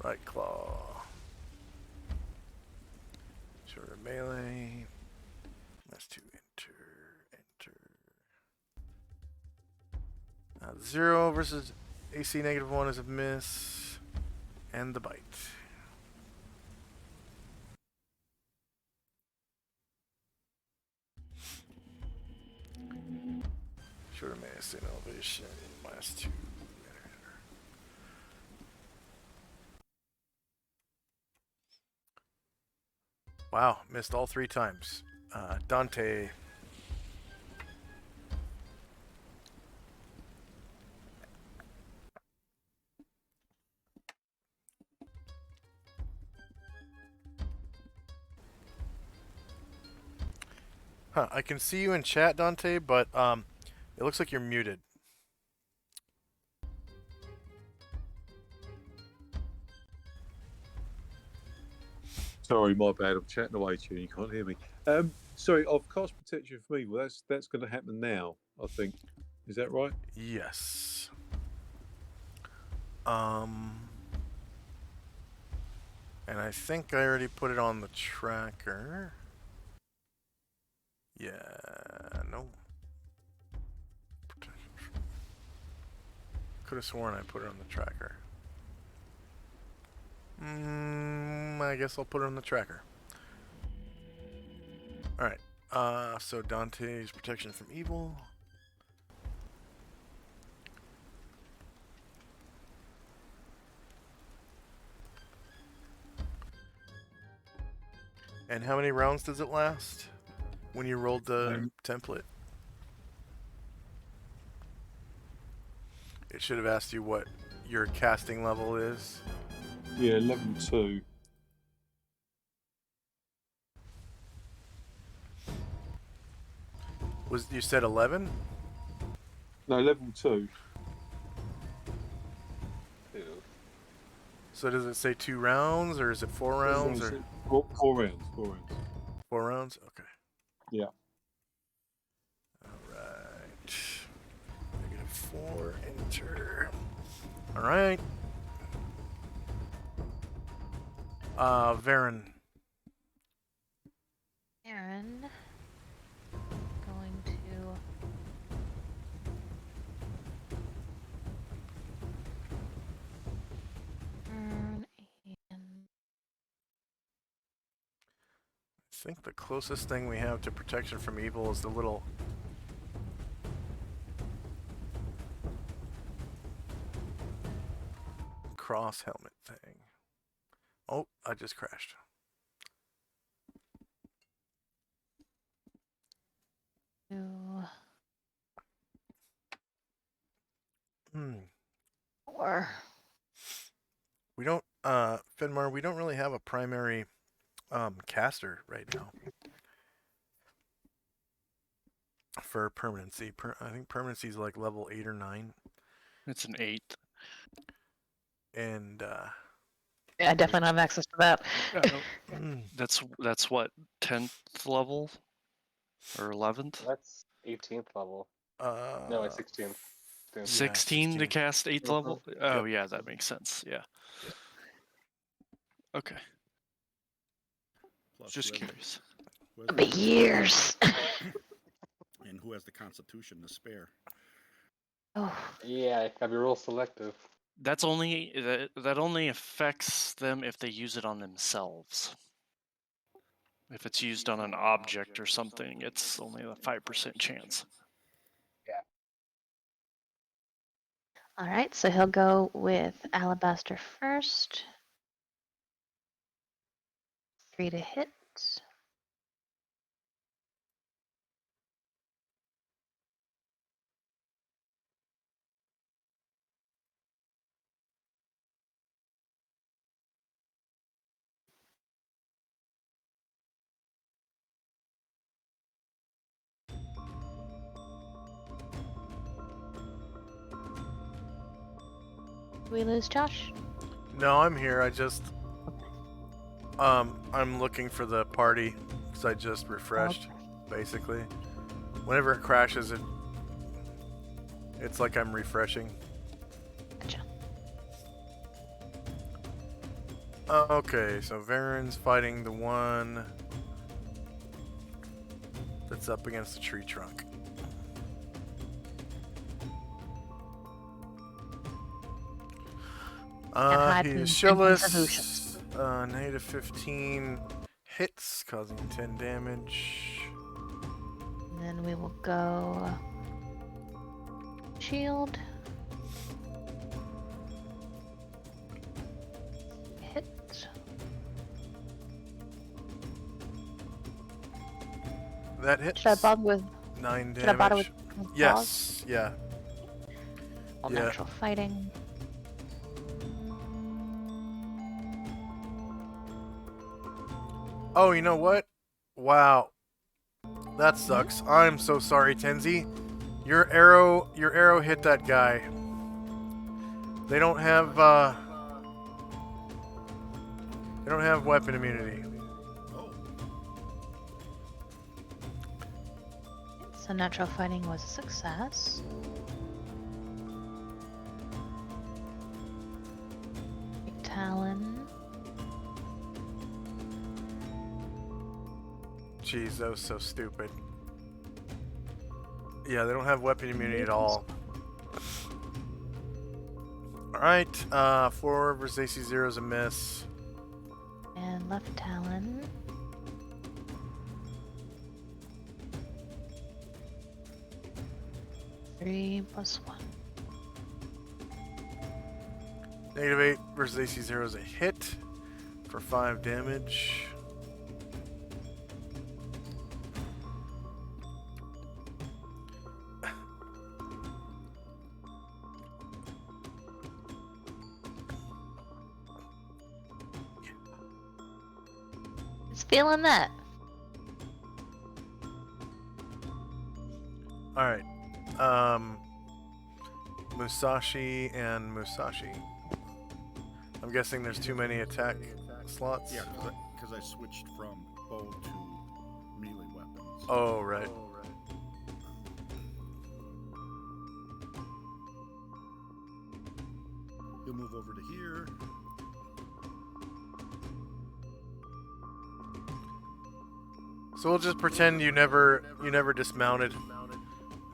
Right claw. Shorter melee. -2, enter. 0 versus AC, -1 is a miss. And the bite. Shorter melee, same elevation, -2. Wow, missed all 3 times. Dante. Huh, I can see you in chat, Dante, but it looks like you're muted. Sorry, my bad. I'm chatting away to you. You can't hear me. Sorry, I've cast protection for me. Well, that's going to happen now. I think. Is that right? Yes. And I think I already put it on the tracker. Yeah, no. Could have sworn I put it on the tracker. I guess I'll put it on the tracker. Alright, so Dante's protection from evil. And how many rounds does it last when you rolled the template? It should have asked you what your casting level is. Yeah, level 2. You said 11? No, level 2. So does it say 2 rounds, or is it 4 rounds, or 4 rounds? 4 rounds. 4 rounds? Okay. Yeah. Alright. -4, enter. Alright. Varen. Aaron. Going to. Turn and. I think the closest thing we have to protection from evil is the little cross helmet thing. Oh, I just crashed. Or. We don't, Finmar, we don't really have a primary caster right now for permanency. I think permanency is like level 8 or 9. It's an 8. And Yeah, I definitely don't have access to that. That's what, 10th level or 11th? That's 18th level. No, it's 16th. 16 to cast 8th level? Mhm. Oh, yeah, that makes sense. Yeah. Okay. Plus Just whoever- curious. whoever But has the years. and who has the constitution to spare? Oh. Yeah, you gotta be real selective. That's only that only affects them if they use it on themselves. If it's used on an object or something, it's only a 5% chance. Yeah. All right, so he'll go with Alabaster first. 3 to hit. Do we lose Josh? no, I'm here. I just I'm looking for the party because I just refreshed, basically. Whenever it crashes, it's like I'm refreshing. Gotcha. Okay, so Varen's fighting the one that's up against the tree trunk. He's shieldless. Negative 15 hits, causing 10 damage. And then we will go shield. Hit. That hits. Should I bother with 9 should I bother damage. with Yes, yeah. All Yeah. natural fighting. Oh, you know what? Wow. That sucks. I'm so sorry, Tenzi. Your arrow hit that guy. They don't have weapon immunity. So natural fighting was a success. Talon. Jeez, that was so stupid. Yeah, they don't have weapon immunity at all. Alright, 4 versus AC 0 is a miss. And left Talon. Three plus 1. -8 versus AC 0 is a hit for 5 damage. It's feeling that. Alright. Musashi and Musashi. I'm guessing there's too many attack slots. Yeah, because I switched from bow to melee weapons. Oh, right. He'll move over to here. So we'll just pretend you never dismounted,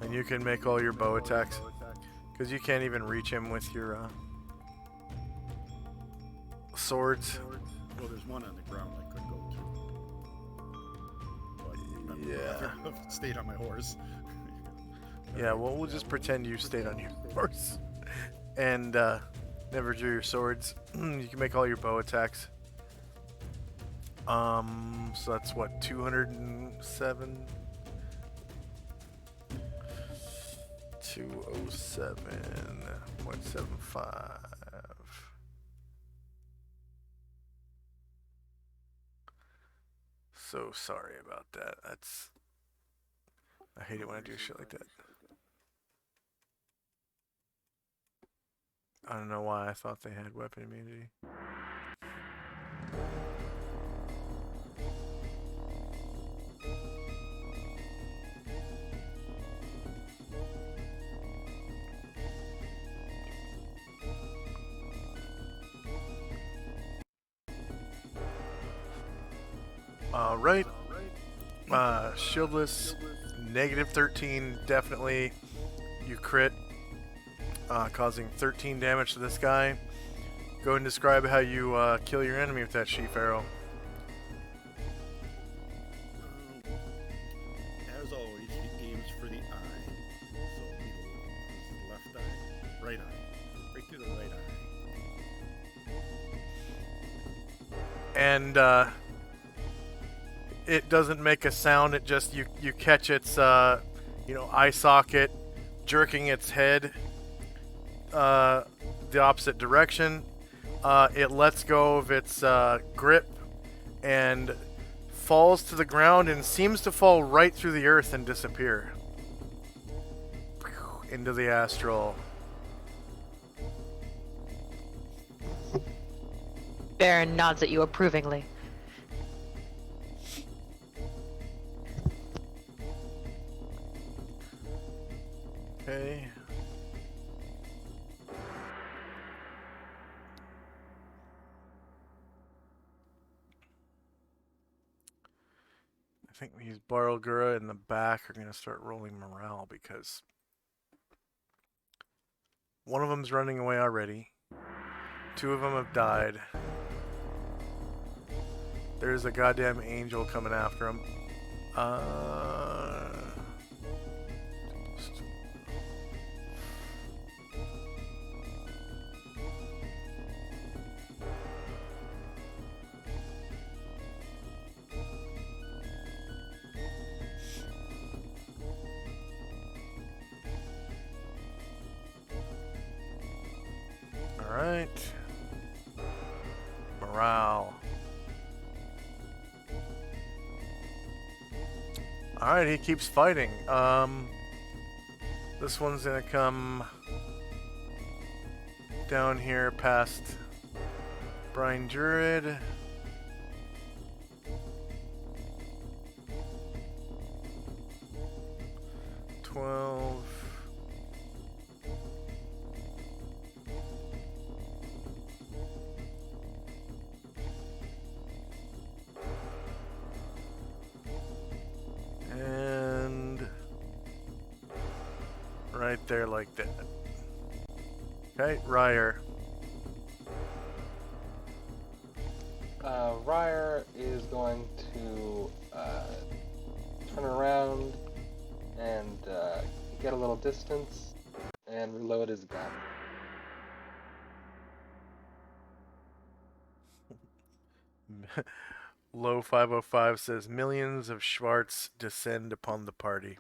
and you can make all your bow attacks, because you can't even reach him with your swords. Well, there's one on the ground I could go to. But Yeah. I've stayed on my horse. Yeah, well, we'll just pretend you stayed on your horse and never drew your swords. You can make all your bow attacks. So that's what, 207? 207.75. So sorry about that. I hate it when I do shit like that. I don't know why I thought they had weapon immunity. Alright. Shieldless, -13, definitely. You crit, causing 13 damage to this guy. Go ahead and describe how you kill your enemy with that sheaf arrow. As always, he aims for the eye. So the left eye, right eye, right through the right eye. And it doesn't make a sound. It just you catch its eye socket jerking its head the opposite direction. It lets go of its grip and falls to the ground and seems to fall right through the earth and disappear into the astral. Baron nods at you approvingly. Okay. I think these Barlgura in the back are going to start rolling morale because one of them's running away already. 2 of them have died. There's a goddamn angel coming after him. Alright. Morale. Alright, he keeps fighting. This one's gonna come down here past Brine Druid. 12. And right there like that. Okay, Ryer. Ryer is going to turn around and get a little distance and reload his gun. Low 505 says millions of Schwartz descend upon the party.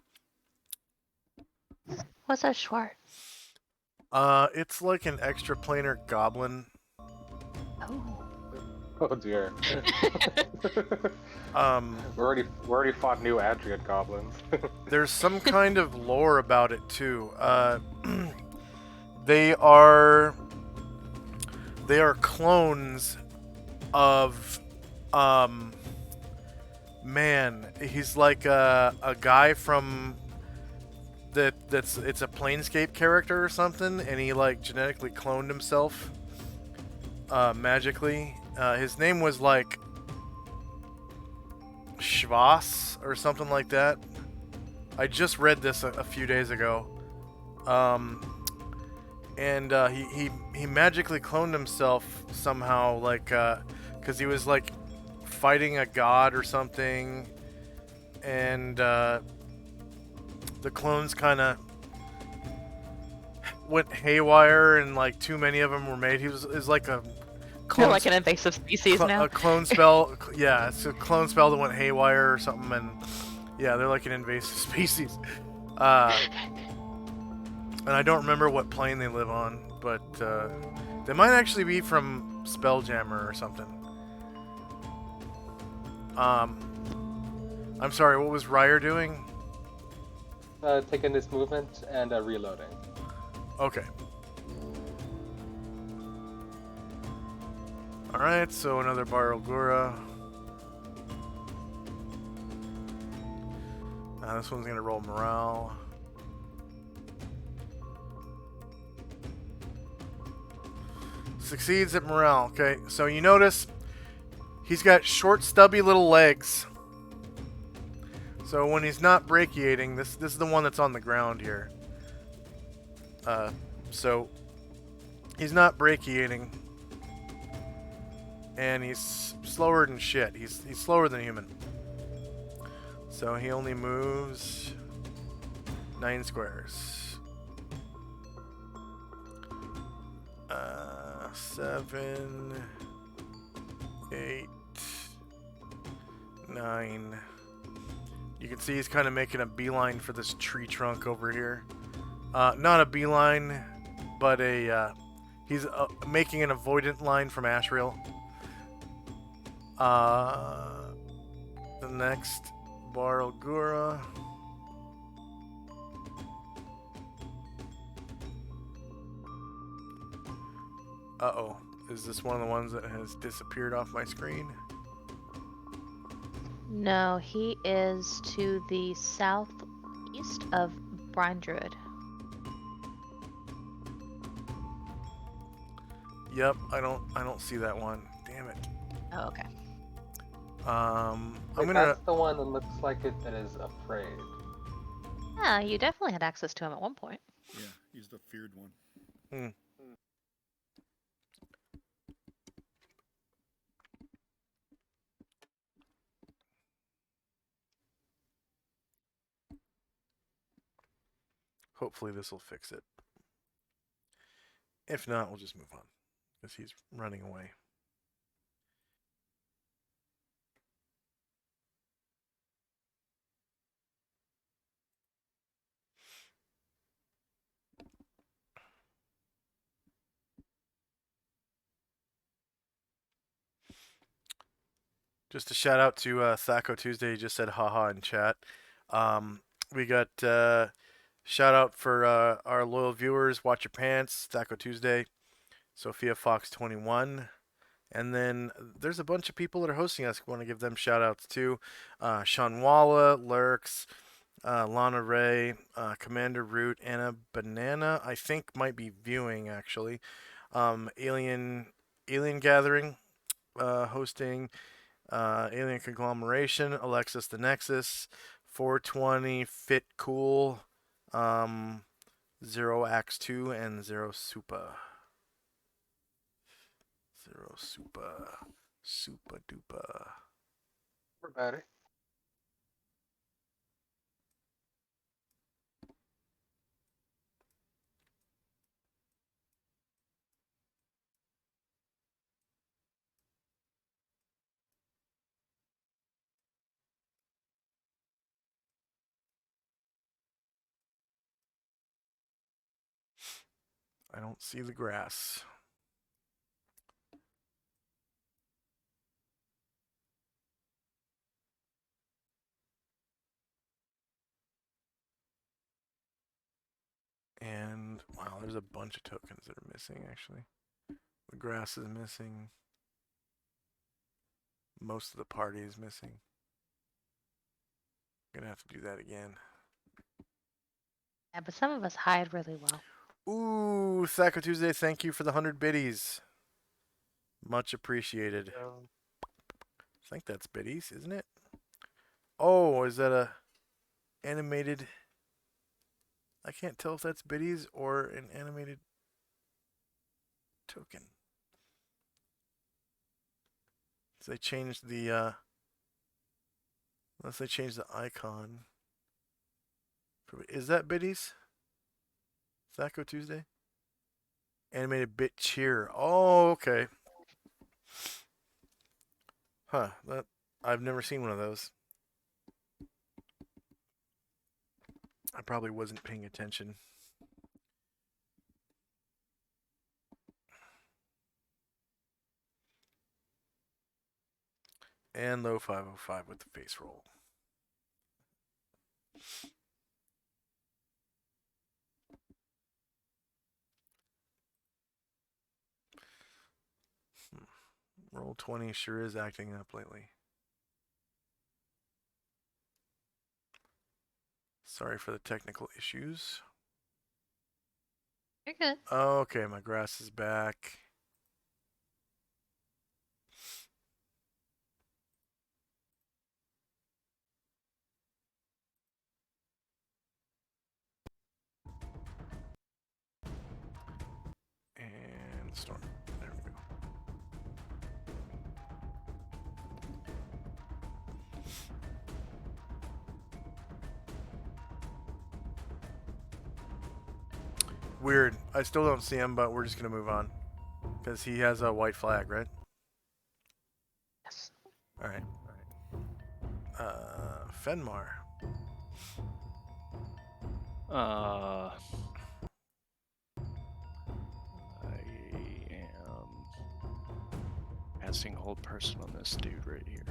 What's that Schwartz? It's like an extraplanar goblin. Oh. Oh dear. Um, we already fought new Adrian goblins. There's some kind of lore about it too. They are clones of man. He's like a guy from it's a Planescape character or something, and he like genetically cloned himself magically. His name was like Schwass or something like that. I just read this a few days ago. And he magically cloned himself somehow, like, because he was like fighting a god or something, and the clones kind of went haywire, and like too many of them were made. He was like a They're like an invasive species now. a clone spell. Yeah, it's a clone spell that went haywire or something, and yeah, they're like an invasive species. And I don't remember what plane they live on, but they might actually be from Spelljammer or something. I'm sorry, what was Ryer doing? Taking this movement and reloading. Okay. Alright, so another Barogura. This one's gonna roll morale. Succeeds at morale. Okay, so you notice he's got short, stubby little legs. So when he's not brachiating, this is the one that's on the ground here. So he's not brachiating, and he's slower than shit. He's slower than human. So he only moves 9 squares. 7, 8, 9. You can see he's kind of making a beeline for this tree trunk over here. Not a beeline, but he's making an avoidant line from Ashriel. The next Barogura. Uh-oh. Is this one of the ones that has disappeared off my screen? No, he is to the southeast of Brine Druid. Yep, I don't see that one. Damn it. Oh, okay. I'm Wait, gonna. That's the one that looks like it that is afraid. Yeah, you definitely had access to him at one point. Yeah, he's the feared one. Hmm. Hopefully this will fix it. If not, we'll just move on, because he's running away. Just a shout out to Thaco Tuesday. He just said haha in chat. We got shout out for our loyal viewers. Watch your pants. Thaco Tuesday. Sophia Fox 21. And then there's a bunch of people that are hosting us. We want to give them shout outs too. Sean Walla, Lurks, Lana Ray, Commander Root, Anna Banana, I think might be viewing actually. Alien Gathering, hosting. Alien Conglomeration, Alexis the Nexus, 420, Fit Cool, Zero Axe 2, and Zero Supa. Zero Supa. Supa dupa. Everybody. I don't see the grass. And, wow, there's a bunch of tokens that are missing, actually. The grass is missing. Most of the party is missing. I'm gonna have to do that again. Yeah, but some of us hide really well. Ooh, Thaco Tuesday, thank you for the 100 biddies. Much appreciated. I think that's biddies, isn't it? Oh, is that a animated? I can't tell if that's biddies or an animated token. So they changed the unless they changed the icon. Is that biddies? Thaco Tuesday? Animated bit cheer. Oh, okay. Huh, that I've never seen one of those. I probably wasn't paying attention. And low 505 with the face roll. Roll 20 sure is acting up lately. Sorry for the technical issues. You're good. Okay, my grass is back. And storm. There we go. Weird. I still don't see him, but we're just going to move on. Because he has a white flag, right? Yes. Alright. Fenmar. I am casting hold person on this dude right here.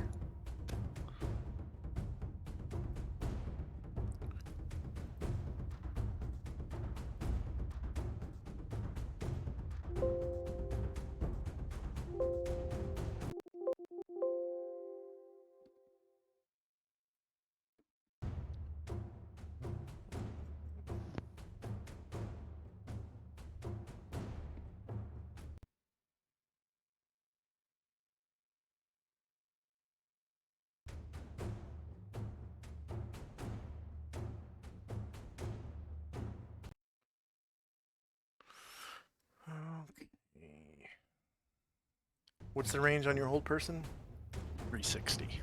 Okay. What's the range on your hold person? 360.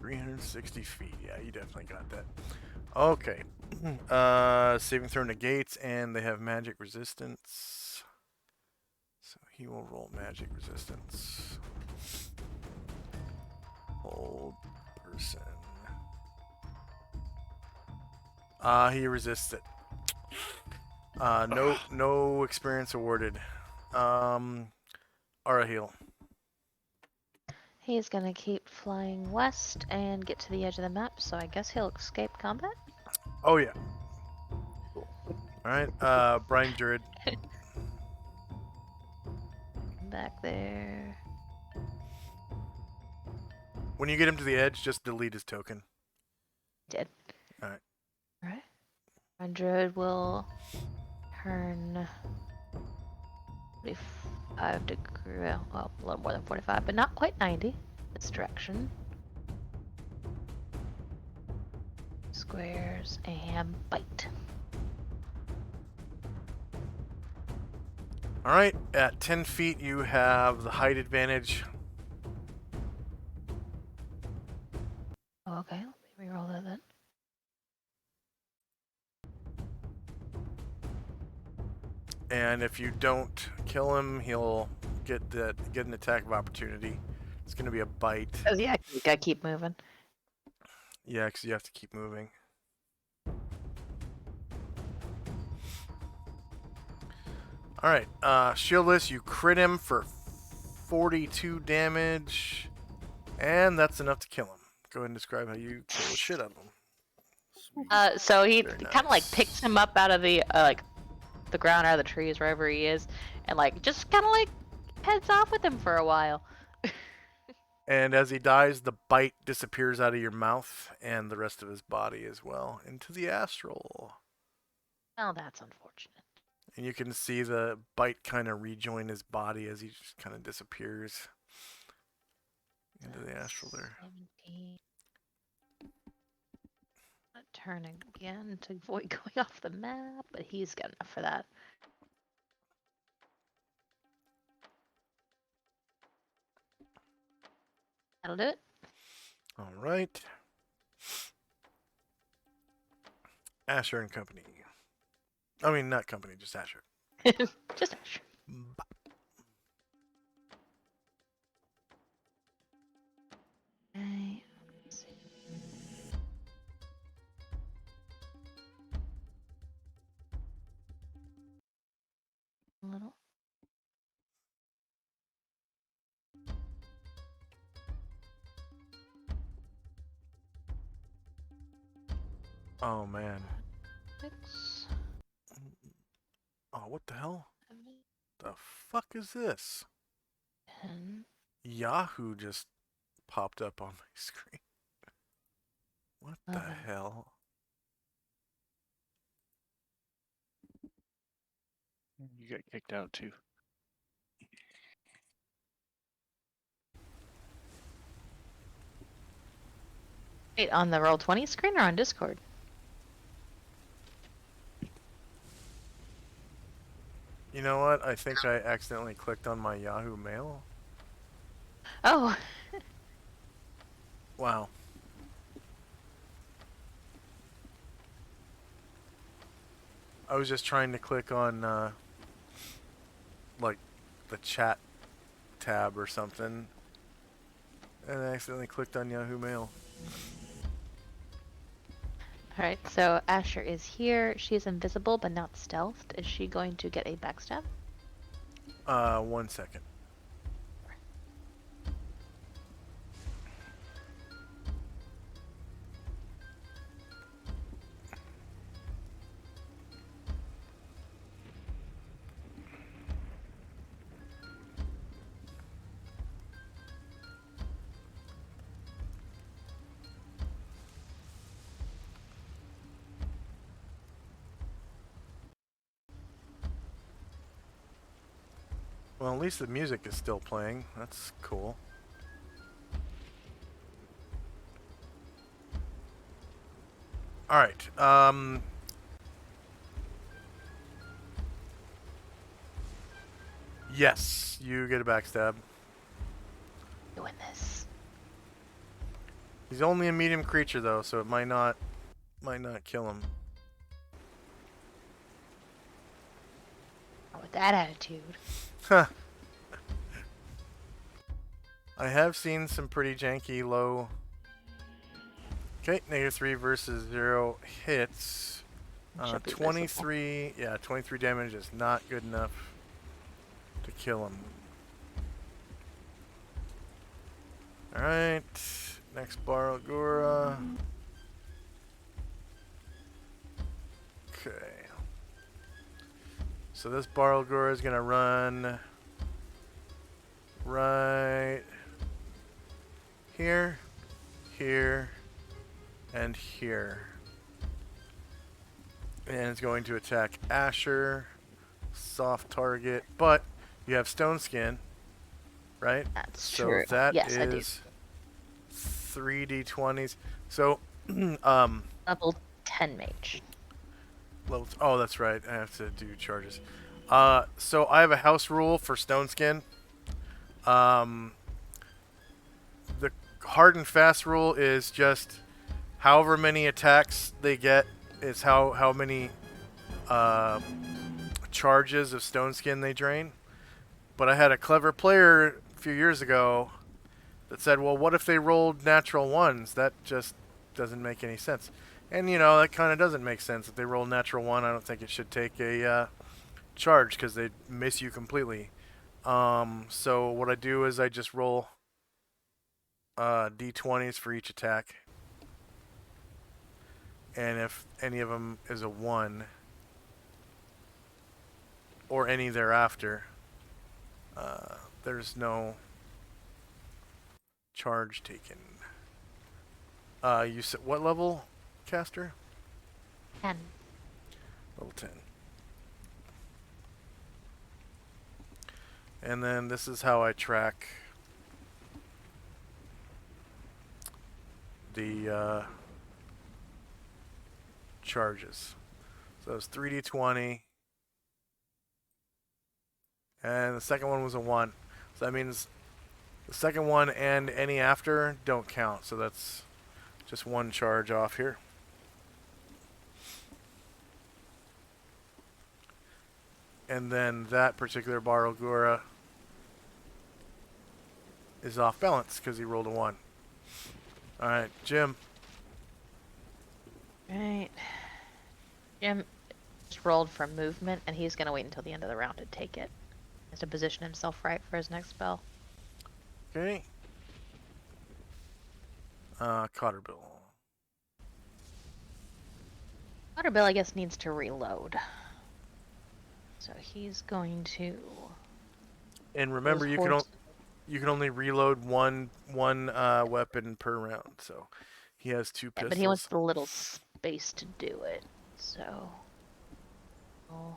$360 feet. Yeah, you definitely got that. Okay. Saving throw negates, and they have magic resistance. So he will roll magic resistance. Hold person. He resists it. No experience awarded. Arahil. He's gonna keep flying west and get to the edge of the map, so I guess he'll escape combat. Oh yeah. Alright, Brian Druid. Back there. When you get him to the edge, just delete his token. Did. Alright. Alright. 100 will turn 45 degree, well, a little more than 45, but not quite 90. This direction. Squares and bite. Alright, at 10 feet you have the height advantage. Oh, okay, let me reroll that then. And if you don't kill him, he'll get an attack of opportunity. It's going to be a bite. Oh yeah, you gotta keep moving. Yeah, because you have to keep moving. Alright, shieldless, you crit him for 42 damage. And that's enough to kill him. Go ahead and describe how you kill the shit out of him. Sweet. So he Very kind of like nice. picks him up out of the like the ground, out of the trees, wherever he is, and like just kind of like heads off with him for a while. And as he dies, the bite disappears out of your mouth and the rest of his body as well into the astral. Oh, that's unfortunate. And you can see the bite kind of rejoin his body as he just kind of disappears into the astral there. 17. Turn again to avoid going off the map, but he's good enough for that. That'll do it. All right. Asher and Company. I mean, not Company, just Asher. Just Asher. Okay, let's see. A little. Oh, man. 6, Oh, what the hell? 7, The fuck is this? 10. Yahoo just popped up on my screen. What the 11. hell? You got kicked out too. Wait, on the Roll20 screen or on Discord? You know what? I think I accidentally clicked on my Yahoo Mail. Oh, Wow. I was just trying to click on, like, the chat tab or something, and I accidentally clicked on Yahoo Mail. alright, so Asher is here. She's invisible but not stealthed. Is she going to get a backstab? 1 second. Well, at least the music is still playing. That's cool. Alright, yes, you get a backstab. Doing this. He's only a medium creature though, so it might not kill him. Not with that attitude. Huh. I have seen some pretty janky low. Okay, -3 versus 0 hits. Should be 23, yeah, 23 damage is not good enough to kill him. Alright, next Baragora. Okay. So this Barlgura is gonna run right here, here, and here. And it's going to attack Asher. Soft target. But you have Stone Skin, right? That's so true. that Yes, I do. is 3d20s. So, Level 10 mage. oh, that's right. I have to do charges. So I have a house rule for Stone Skin. The hard and fast rule is just however many attacks they get is how many charges of Stone Skin they drain. But I had a clever player a few years ago that said, well, what if they rolled natural ones? That just doesn't make any sense. And, you know, that kind of doesn't make sense. If they roll natural one, I don't think it should take a charge because they miss you completely. So what I do is I just roll d20s for each attack. And if any of them is a 1, or any thereafter, there's no charge taken. You said what level, caster? 10. Level 10. And then this is how I track the charges. So it's 3d20. And the second one was a 1. So that means the second one and any after don't count. So that's just one charge off here. And then that particular Barlgura is off balance because he rolled a 1. Alright, Jim. Right. Jim just rolled for movement, and he's going to wait until the end of the round to take it. He has to position himself right for his next spell. Okay. Cotterbill. Cotterbill, I guess, needs to reload. So he's going to... And remember, you can only reload one weapon per round. So he has 2 pistols. But he wants the little space to do it. So... Oh.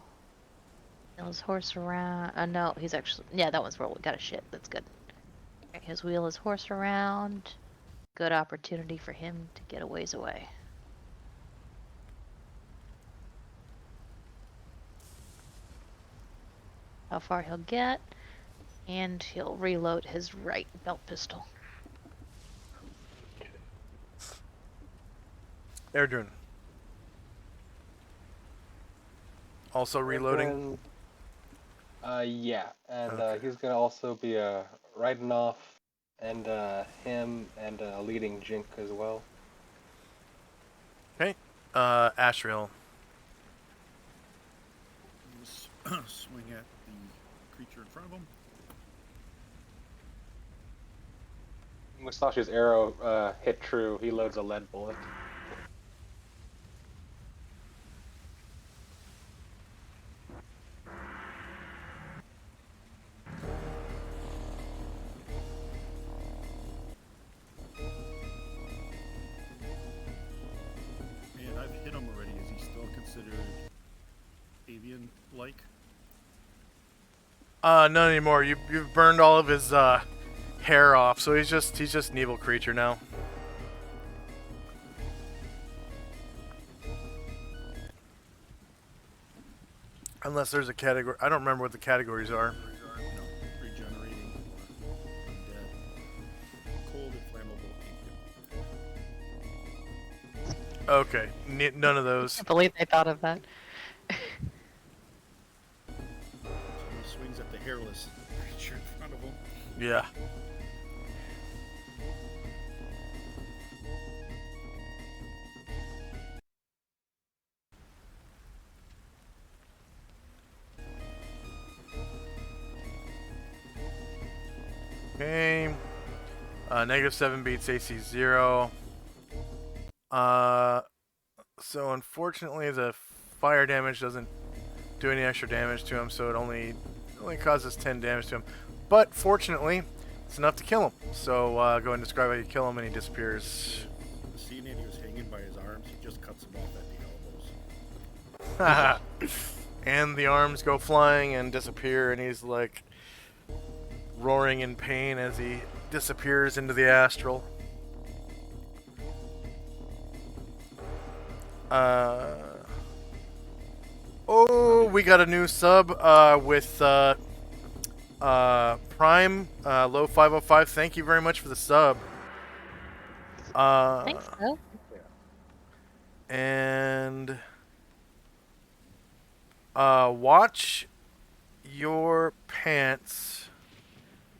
Wheel his horse around. No, he's actually... Yeah, that one's where we got a shit. That's good. Okay, his wheel his horse around. Good opportunity for him to get a ways away. How far he'll get. And he'll reload his right belt pistol. Erdrun. Also reloading? Yeah, and Okay. he's gonna also be riding off, and him and leading Jink as well. Okay. Ashriel. Swing at the creature in front of him. Musashi's arrow hit true. He loads a lead bullet. And I've hit him already. Is he still considered avian-like? None anymore. You've burned all of his hair off, so he's just an evil creature now. Unless there's a category. I don't remember what the categories are. No, regenerating, undead, cold, inflammable, avian. Okay, none of those. I believe they thought of that. So he swings at the hairless creature in front of him. Yeah. Okay. -7 beats AC 0. So unfortunately the fire damage doesn't do any extra damage to him, so it only causes 10 damage to him. But fortunately, it's enough to kill him. So go ahead and describe how you kill him, and he disappears. Seeing that he was hanging by his arms, he just cuts him off at the elbows. And the arms go flying and disappear, and he's like roaring in pain as he disappears into the astral. Oh, we got a new sub with Prime Low 505. Thank you very much for the sub. Thanks, though. And watch your pants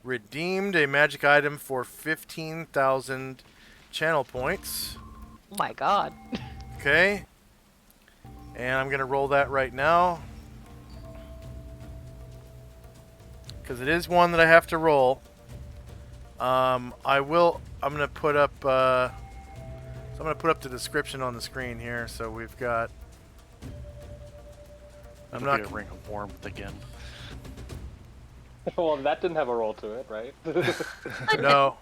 redeemed a magic item for 15,000 channel points. Oh my god. Okay. And I'm going to roll that right now. Because it is one that I have to roll. I'm going to put up the description on the screen here. So we've got I'm not gonna ring of warmth again. Well, that didn't have a roll to it, right? No.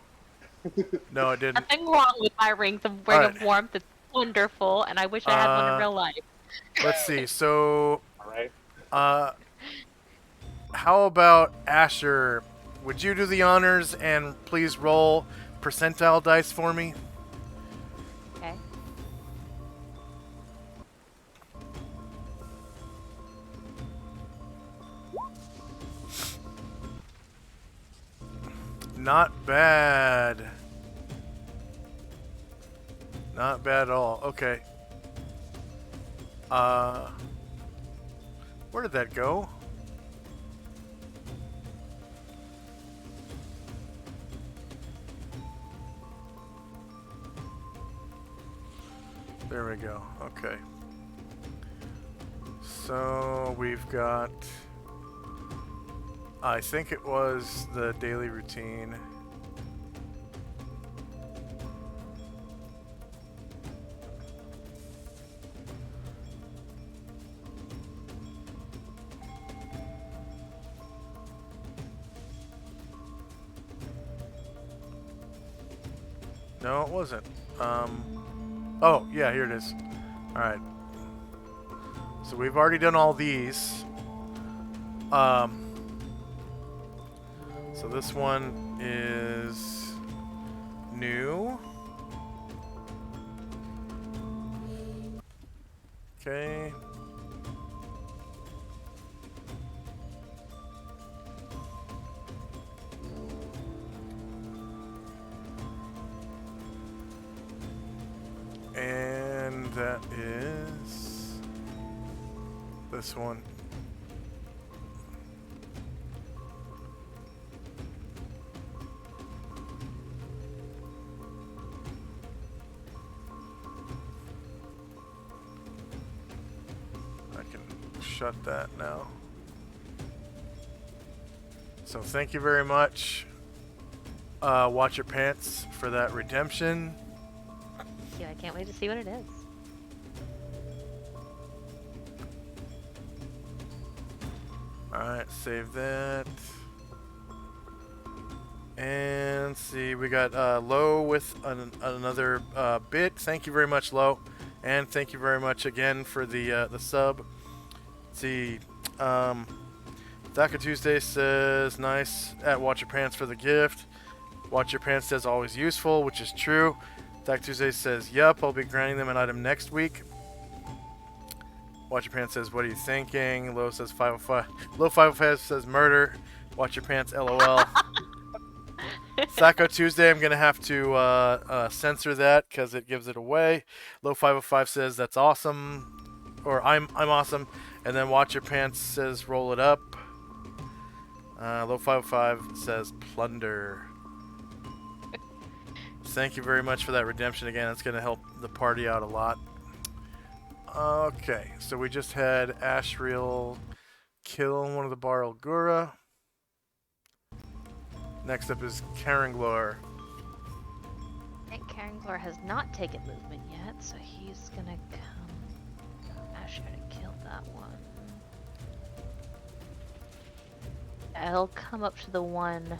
No, it didn't. Nothing wrong with my ring. The ring of warmth is wonderful, and I wish I had one in real life. Let's see. So, All right. how about Asher? Would you do the honors and please roll percentile dice for me? Okay. Not bad. Not bad at all. Okay. Where did that go? There we go. Okay. So we've got, I think it was the daily routine. No, it wasn't. Oh, yeah, here it is. Alright. So we've already done all these. So this one is new. Okay. And that is this one. I can shut that now. So thank you very much. Watch your pants for that redemption. Yeah, I can't wait to see what it is. Alright, save that. And see, we got Lo with another bit. Thank you very much, Lo. And thank you very much again for the sub. Let's see, Daka Tuesday says, nice at Watch Your Pants for the gift. Watch Your Pants says, always useful, which is true. Dak Tuesday says, yup, I'll be grinding them an item next week. Watch Your Pants says, what are you thinking? Low says 505. Low 505 says murder. Watch Your Pants, LOL. Sacco Tuesday, I'm going to have to censor that because it gives it away. Low 505 says, that's awesome. Or I'm awesome. And then Watch Your Pants says, roll it up. Low 505 says, plunder. Thank you very much for that redemption again. It's going to help the party out a lot. Okay, so we just had Ashriel kill one of the Barlgura. Next up is Karanglor. I think Karanglor has not taken movement yet, so he's gonna come. Ash gotta kill that one. I'll come up to the one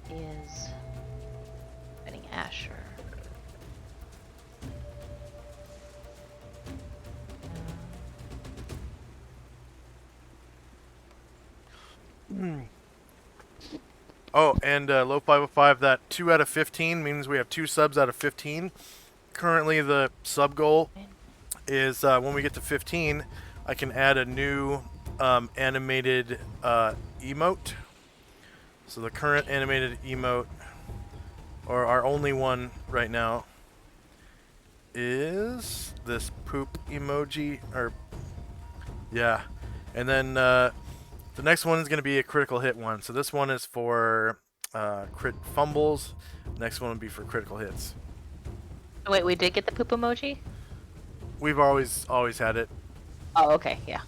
is fighting Asher. Oh, and Low 505, that 2 out of 15 means we have 2 subs out of 15. Currently, the sub goal is when we get to 15, I can add a new animated emote. So the current animated emote, or our only one right now, is this poop emoji, or yeah. And then the next one is going to be a critical hit one. So this one is for crit fumbles. Next one will be for critical hits. Wait, we did get the poop emoji? We've always had it. Oh, okay, yeah.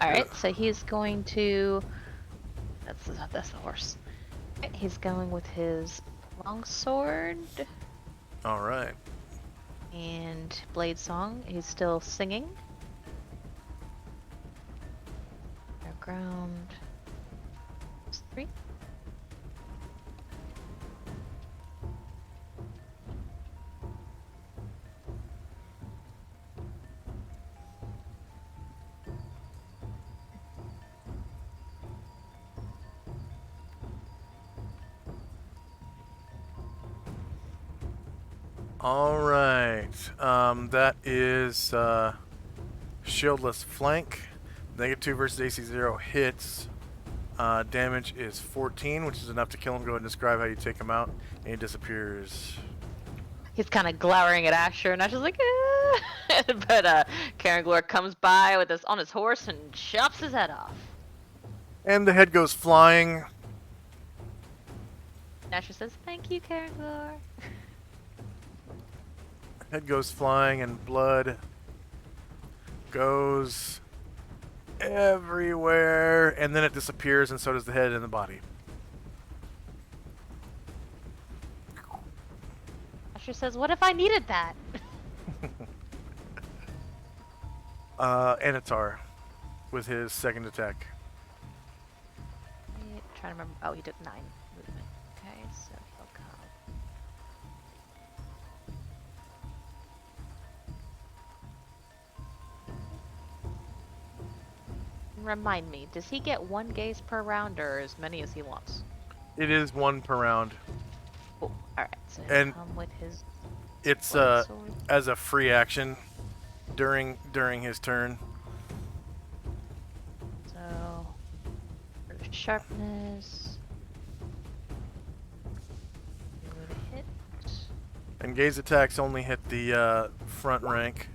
Alright, so he's going to... That's the horse. He's going with his longsword Alright. and blade song. He's still singing. Ground 3. Alright. That is shieldless flank. -2 versus AC 0 hits. Damage is 14, which is enough to kill him. Go ahead and describe how you take him out. And he disappears. He's kind of glowering at Asher, and Asher's like, ah! But Karen Glor comes by with on his horse and chops his head off. And the head goes flying. Asher says, "Thank you, Karen Glor." Head goes flying, and blood goes everywhere. And then it disappears, and so does the head and the body. Asher says, "What if I needed that?" Anatar with his second attack. Trying to remember. Oh, he took 9 movement. Okay, so he'll come. Remind me, does he get 1 gaze per round or as many as he wants? It is 1 per round. Oh, alright, so he'll And come with his it's broadsword. as a free action during his turn. So, sharpness. He would hit. And gaze attacks only hit the front rank,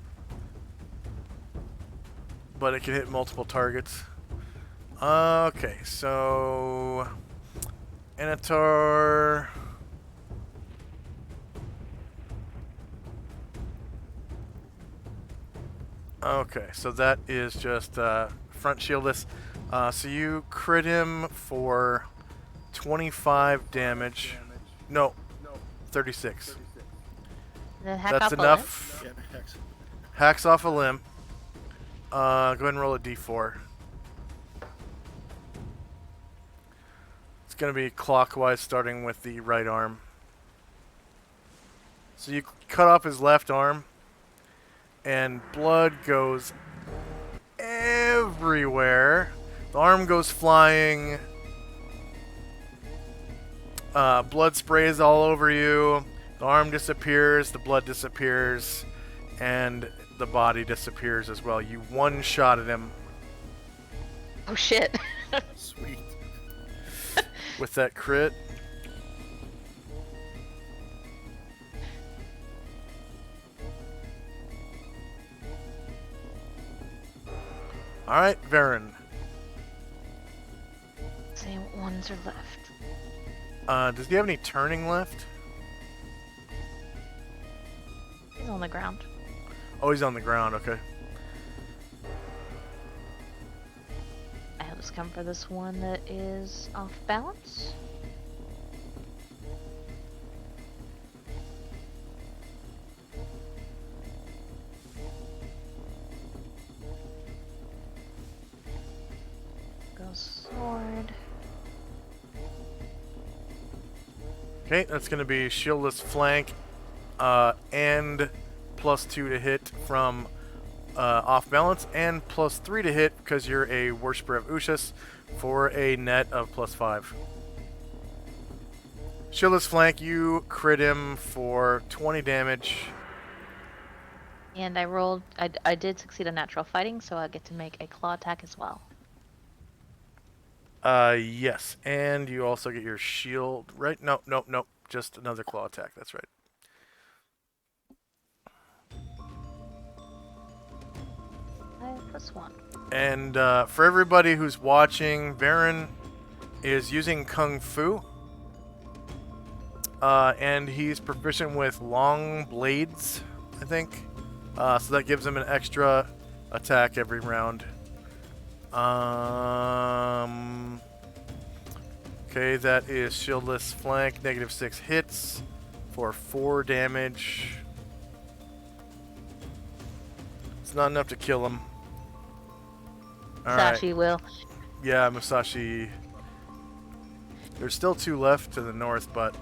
but it can hit multiple targets. Okay, so Anatar. Okay, so that is just front shieldless. So you crit him for 25 damage. No, 36. And then hack That's off a enough. Yeah, hex. Hacks off a limb. Go ahead and roll a d4. It's going to be clockwise, starting with the right arm. So you cut off his left arm, and blood goes everywhere. The arm goes flying. Blood sprays all over you. The arm disappears, the blood disappears, and the body disappears as well. You one-shotted him Oh shit. Sweet. with that crit. Alright, Varen. See what ones are left. Does he have any turning left? He's on the ground. Oh, he's on the ground, okay. I'll just come for this one that is off balance. Okay, that's going to be shieldless flank and +2 to hit from off balance, and +3 to hit because you're a worshiper of Ushas for a net of +5. Shieldless flank, you crit him for 20 damage. And I did succeed on natural fighting, so I get to make a claw attack as well. Yes, and you also get your shield, right? No, just another claw attack, that's right. +1. And for everybody who's watching, Varen is using Kung Fu. And he's proficient with long blades, I think. So that gives him an extra attack every round. Okay, that is shieldless flank, -6 hits for 4 damage. It's not enough to kill him. Alright. Sashi will. Yeah, Musashi. There's still 2 left to the north, but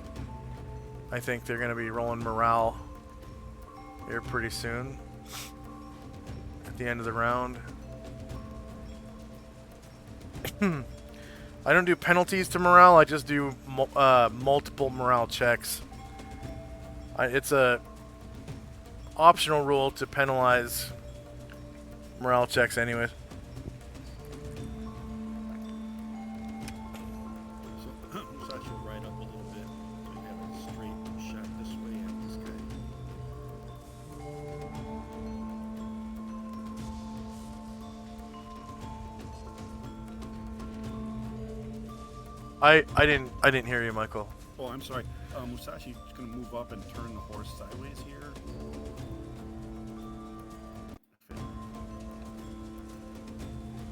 I think they're going to be rolling morale here pretty soon. At the end of the round. I don't do penalties to morale, I just do multiple morale checks. It's a optional rule to penalize morale checks anyways. So Musashi will ride up a little bit so you have a straight shot this way at this guy. I didn't hear you, Michael. Oh, I'm sorry. Musashi's going to move up and turn the horse sideways here.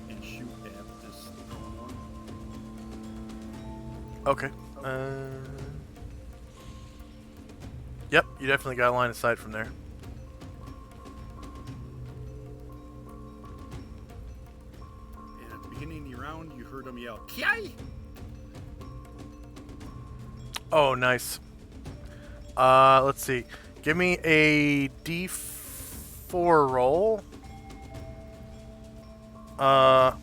And shoot at this one. Okay. Yep, you definitely got a line of sight from there. And at the beginning of the round, you heard him yell, "Kiai!" Oh, nice. Let's see. Give me a D4 roll. 1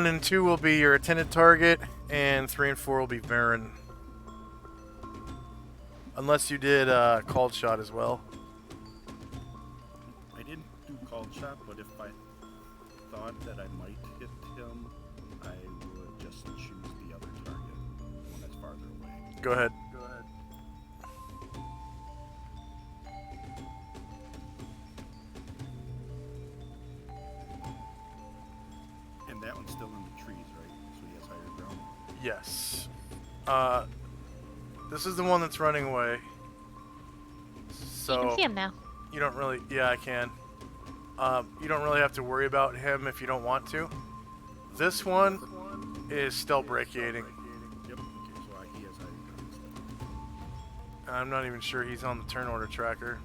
and 2 will be your intended target, and 3 and 4 will be Varen. Unless you did called shot as well. I didn't do called shot, but if I thought that I might hit him, I would just choose the other target, one that's farther away. Go ahead. And that one's still in the trees, right? So he has higher ground. Yes. This is the one that's running away. So You can see him now. you don't really, yeah, I can. You don't really have to worry about him if you don't want to. This one is still brachiating. Yep. Okay, so he has higher ground. I'm not even sure he's on the turn order tracker.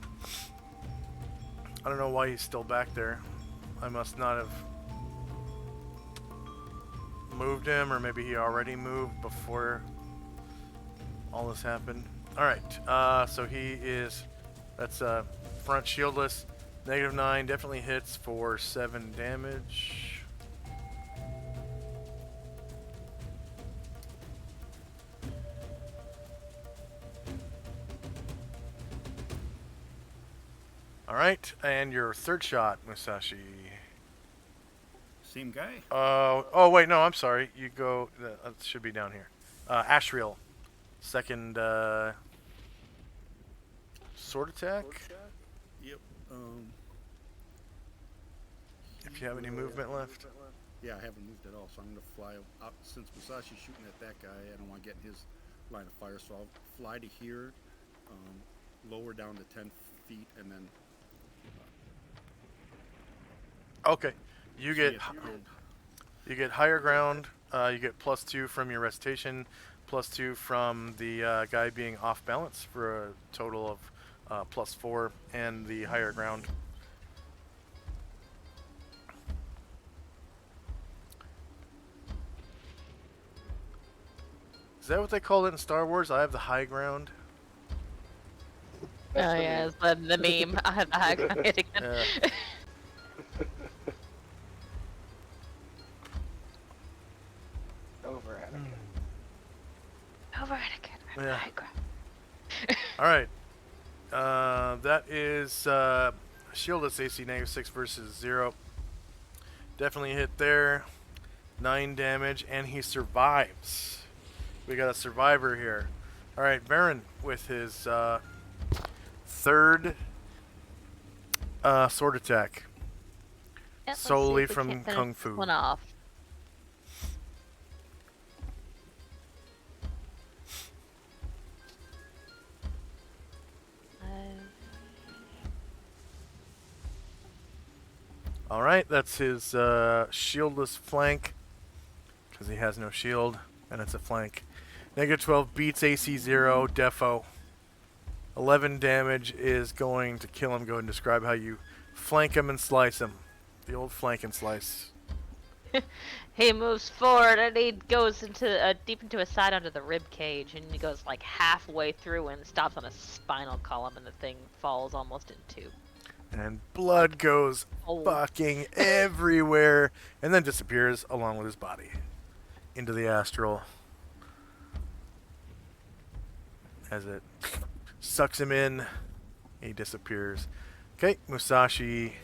I don't know why he's still back there. I must not have moved him, or maybe he already moved before all this happened. Alright, so he is, that's front shieldless, -9, definitely hits for 7 damage. Alright, and your third shot, Musashi. Same guy? Oh wait, no, I'm sorry. You go, that should be down here. Ashriel, second sword attack. Yep. If you have any movement left. Yeah, I haven't moved at all, so I'm going to fly up. Since Musashi's shooting at that guy, I don't want to get in his line of fire, so I'll fly to here, lower down to 10 feet, and then... Okay, you see get at the end. you get higher ground. You get +2 from your recitation, +2 from the guy being off balance for a total of +4, and the higher ground. Is that what they call it in Star Wars? I have the high ground. That's Oh the yeah, meme. it's the meme. I have the high ground yet again. Yeah. Over Anakin. Over Anakin. I have the Yeah. high ground. All right. That is shieldless AC -6 versus 0. Definitely hit there. 9 damage, and he survives. We got a survivor here. All right, Baron with his third sword attack, Yeah, let's see solely if we from can't finish Kung this Fu. one off. All right, that's his shieldless flank, because he has no shield, and it's a flank. -12 beats AC 0, defo. 11 damage is going to kill him. Go ahead and describe how you flank him and slice him. The old flank and slice. He moves forward and he goes into deep into his side under the rib cage, and he goes like halfway through and stops on a spinal column, and the thing falls almost in two. And blood goes Oh. fucking everywhere, and then disappears along with his body into the astral as it sucks him in. He disappears. Okay, Musashi.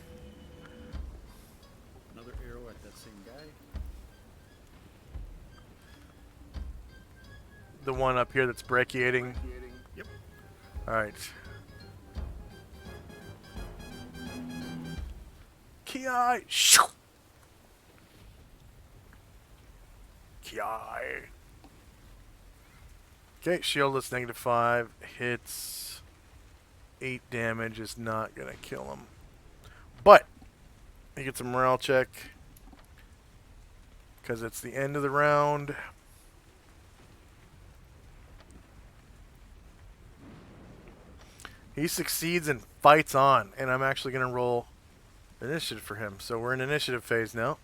Another arrow at that same guy. The one up here that's brachiating. Yep. All right. Ki. Shoo. Ki. Okay, shieldless -5 hits. 8 damage is not gonna kill him, but he gets a morale check because it's the end of the round. He succeeds and fights on, and I'm actually gonna roll initiative for him. So we're in initiative phase now.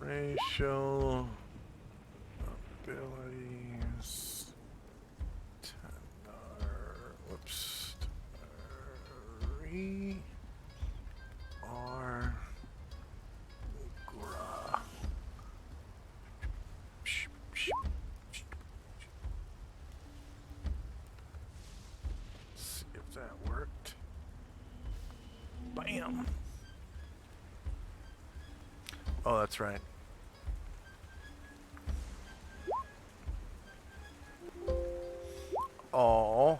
Racial abilities. Whoops. R. Gra. See if that worked. Bam. Oh, that's right. Oh.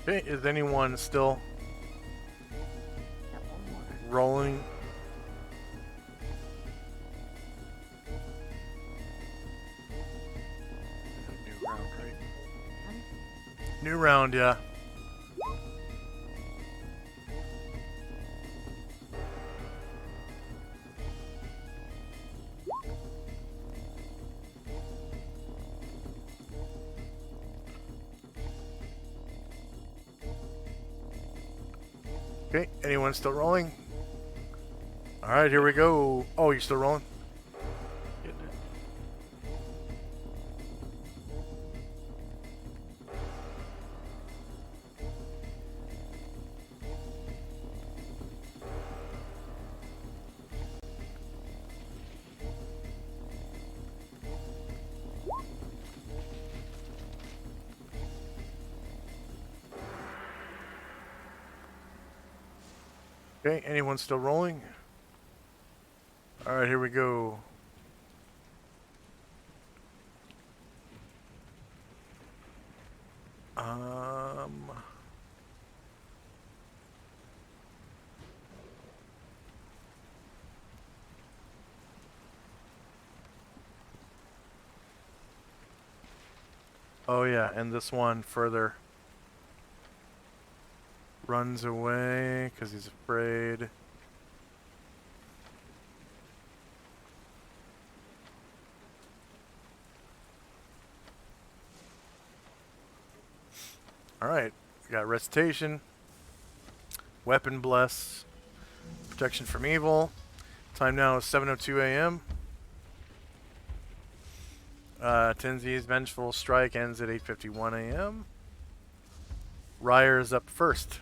Okay, is anyone still Got one more. rolling? New round, right? New round, yeah. Okay, anyone still rolling? Alright, here we go. Oh, you're still rolling? Getting it. Okay, anyone still rolling? Alright, here we go. Um... Oh yeah, and this one further runs away because he's afraid. Alright, we got recitation, weapon bless, protection from evil. Time now is 7:02 a.m. Tenzi's vengeful strike ends at 8:51 a.m. Ryer is up first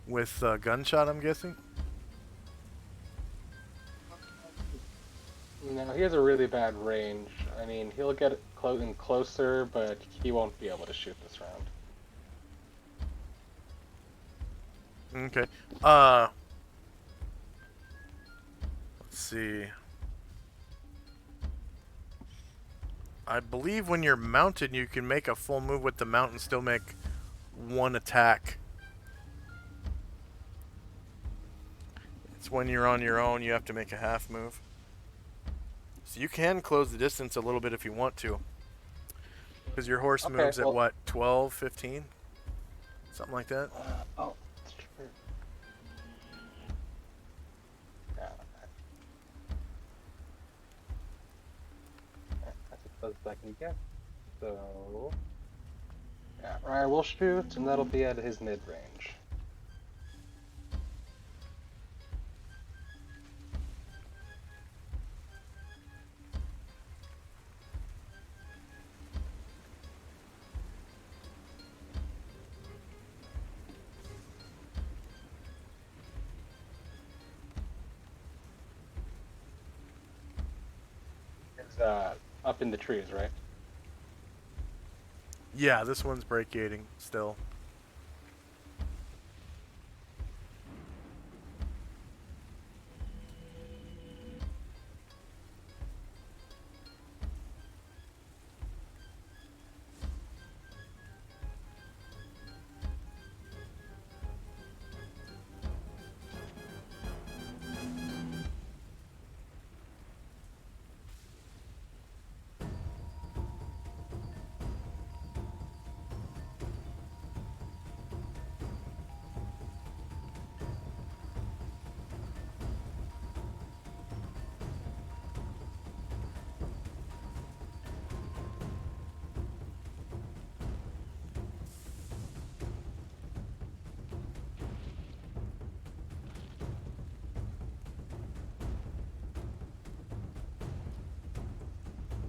with gunshot, I'm guessing. No, he has a really bad range. I mean, he'll get closer, but he won't be able to shoot this round. Okay. Let's see. I believe when you're mounted, you can make a full move with the mount and still make one attack. It's when you're on your own, you have to make a half move. So you can close the distance a little bit if you want to. Because your horse Okay, moves at well- what, 12, 15? Something like that? Oh, that's true. Yeah. That's as close as I can get. So, yeah, Ryan will shoot, and that'll be at his mid-range. It's up in the trees, right? Yeah, this one's brachiating still.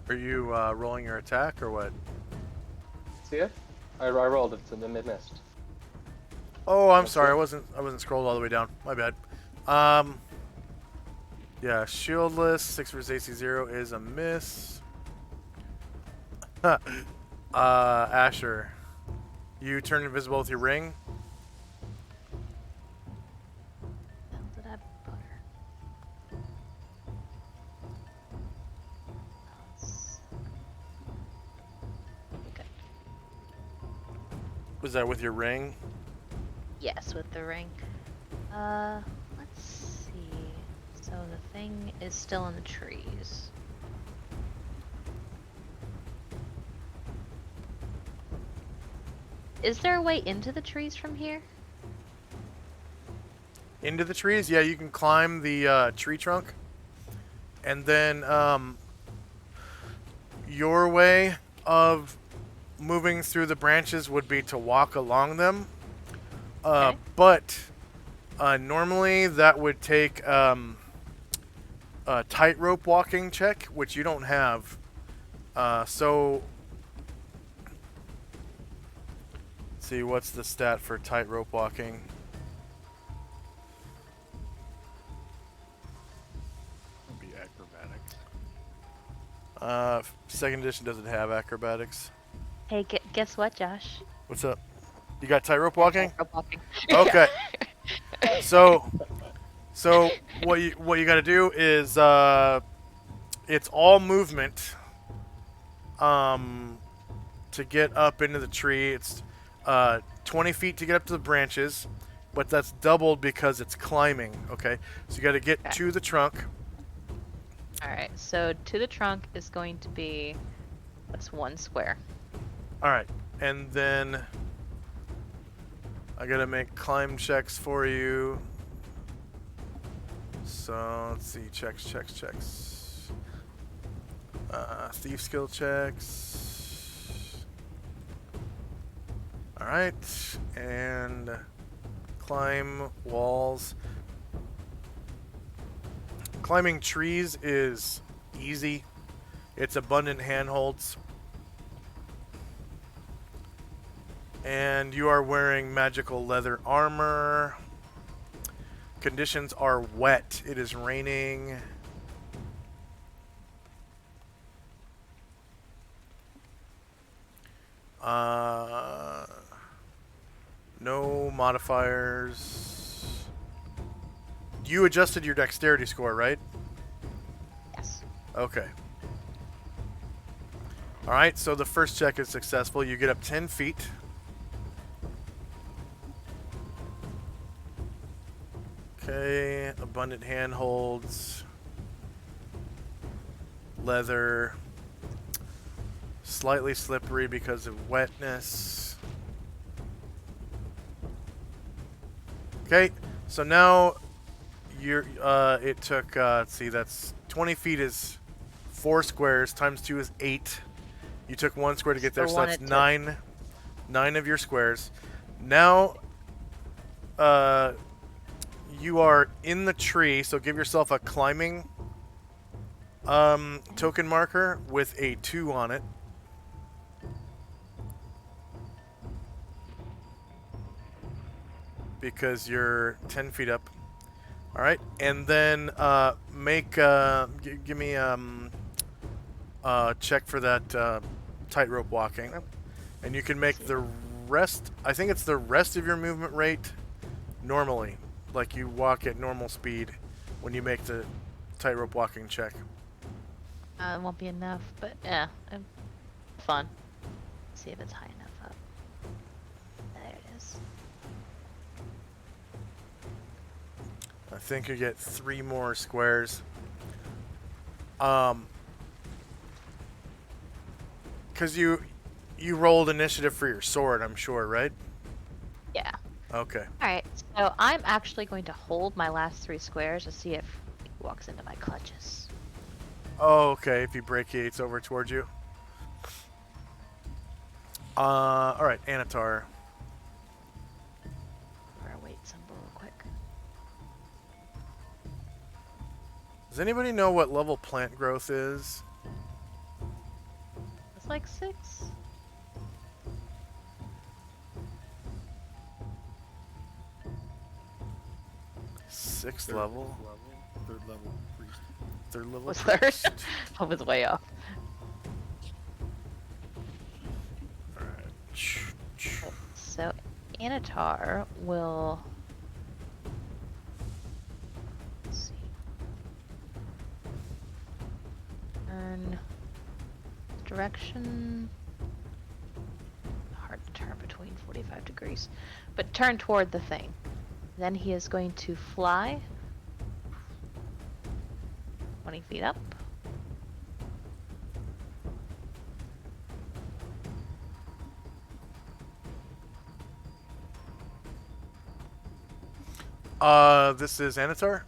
Are you rolling your attack or what? See it? I rolled it, so the mid-missed. Oh, I'm That's sorry. it. I wasn't scrolled all the way down. My bad. Yeah, shieldless 6 versus AC 0 is a miss. Asher, you turn invisible with your ring. Hell did I put her? Okay. Was that with your ring? Yes, with the ring. Let's see. So the thing is still in the trees. Is there a way into the trees from here? Into the trees? Yeah, you can climb the tree trunk. And then your way of moving through the branches would be to walk along them. Okay. But normally that would take a tightrope walking check, which you don't have. So, let's see, what's the stat for tightrope walking? It'd be acrobatics. Second edition doesn't have acrobatics. Hey, guess what, Josh? What's up? You got tightrope walking? Tightrope walking. Okay. So what you got to do is it's all movement. To get up into the tree, it's 20 feet to get up to the branches, but that's doubled because it's climbing. Okay, so you got to get Okay. to the trunk. All right. So to the trunk is going to be that's 1 square. All right, and then I gotta make climb checks for you. So let's see, checks. Thief skill checks. All right, and climb walls. Climbing trees is easy. It's abundant handholds. And you are wearing magical leather armor. Conditions are wet. It is raining. No modifiers. You adjusted your dexterity score, right? Yes. Okay. Alright, so the first check is successful. You get up 10 feet. Okay, abundant handholds. Leather. Slightly slippery because of wetness. Okay, so now you're it took let's see, that's 20 feet is 4 squares, times 2 is 8. You took 1 square to get there, Still so that's wanted to- 9 of your squares. Now you are in the tree, so give yourself a climbing token marker with a 2 on it. Because you're 10 feet up. All right, and then make give me check for that tightrope walking, and you can make the rest. I think it's the rest of your movement rate normally, like you walk at normal speed when you make the tightrope walking check. It won't be enough, but yeah, fun. See if it's high enough up. There it is. I think you get 3 more squares. Because you rolled initiative for your sword, I'm sure, right? Yeah. Okay. All right. So I'm actually going to hold my last 3 squares to see if he walks into my clutches. Oh, okay. If he brachiates over towards you. All right, Anatar. For a weight symbol real quick. Does anybody know what level plant growth is? It's like 6. Sixth Third level? Third level priest. Third level Was third? priest. I was way off. Alright. So Anatar will. Let's see. Turn direction. Hard to turn between 45 degrees. But turn toward the thing. Then he is going to fly 20 feet up. This is Anatar.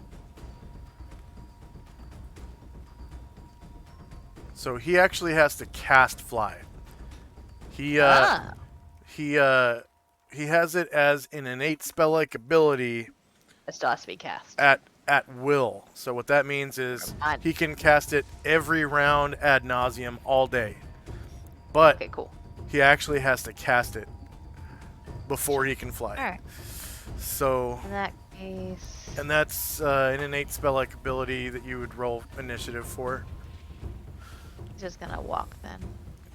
So he actually has to cast fly. He has it as an innate spell-like ability It still has to be cast. at will. So what that means is Fine. he can cast it every round ad nauseum all day. But Okay, cool. he actually has to cast it before he can fly. Alright. So, In that case... and that's an innate spell-like ability that you would roll initiative for. He's just gonna walk then.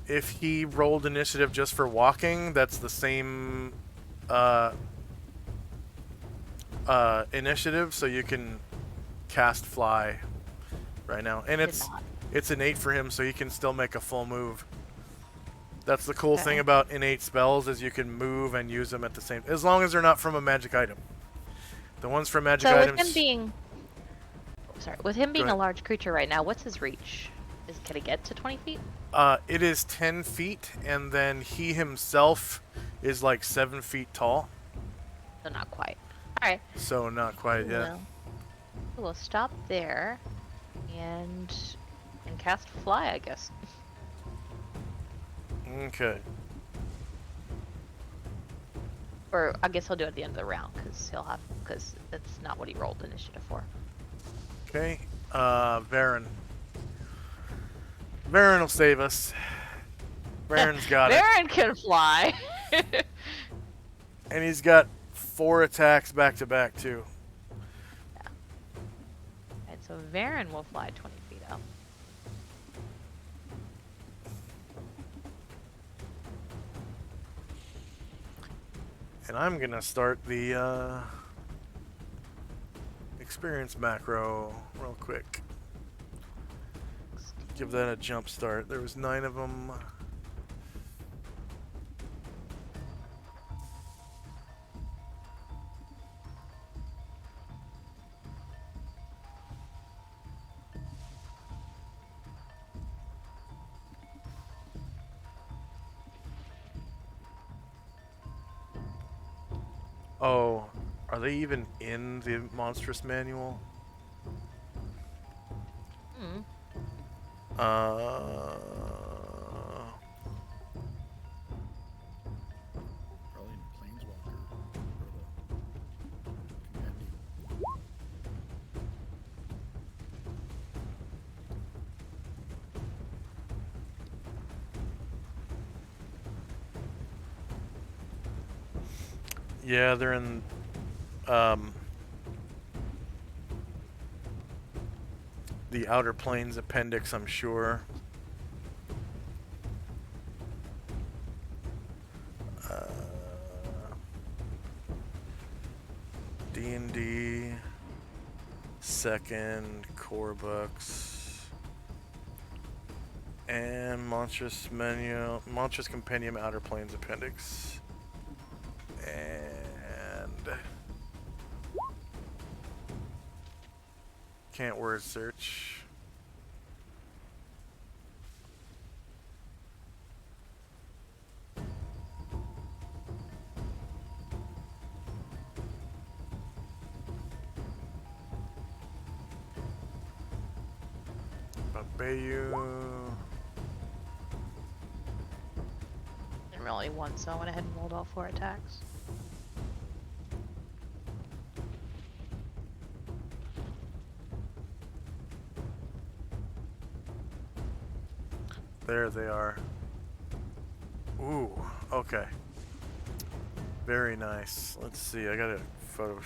If he rolled initiative just for walking, that's the same initiative, so you can cast fly right now. And it's innate for him, so he can still make a full move. That's the cool thing about innate spells, is you can move and use them at the same, as long as they're not from a magic item. The ones from magic items. With him being, with him being Go a ahead. large creature right now, what's his reach? Can he get to 20 feet? It is 10 feet, and then he himself is like 7 feet tall. So not quite. Alright. So not quite yet. We'll stop there and cast fly, I guess. Okay. Or I guess he'll do it at the end of the round because that's not what he rolled initiative for. Okay. Varen. Varen will save us. Varen's got it. Varen can fly. And he's got 4 attacks back to back too. And so Varen will fly 20 feet up. And I'm gonna start the experience macro real quick. Give that a jump start. There was 9 of them. Oh, are they even in the monstrous manual? Hmm. Probably in Planeswalker or the compendium. Yeah, they're in the Outer Planes appendix, I'm sure. D&D second core books and Monstrous Compendium Outer Planes appendix. And can't word search. Bayou. I'm only 1, so I went ahead and rolled all 4 attacks. There they are. Ooh, okay. Very nice. Let's see, I gotta photo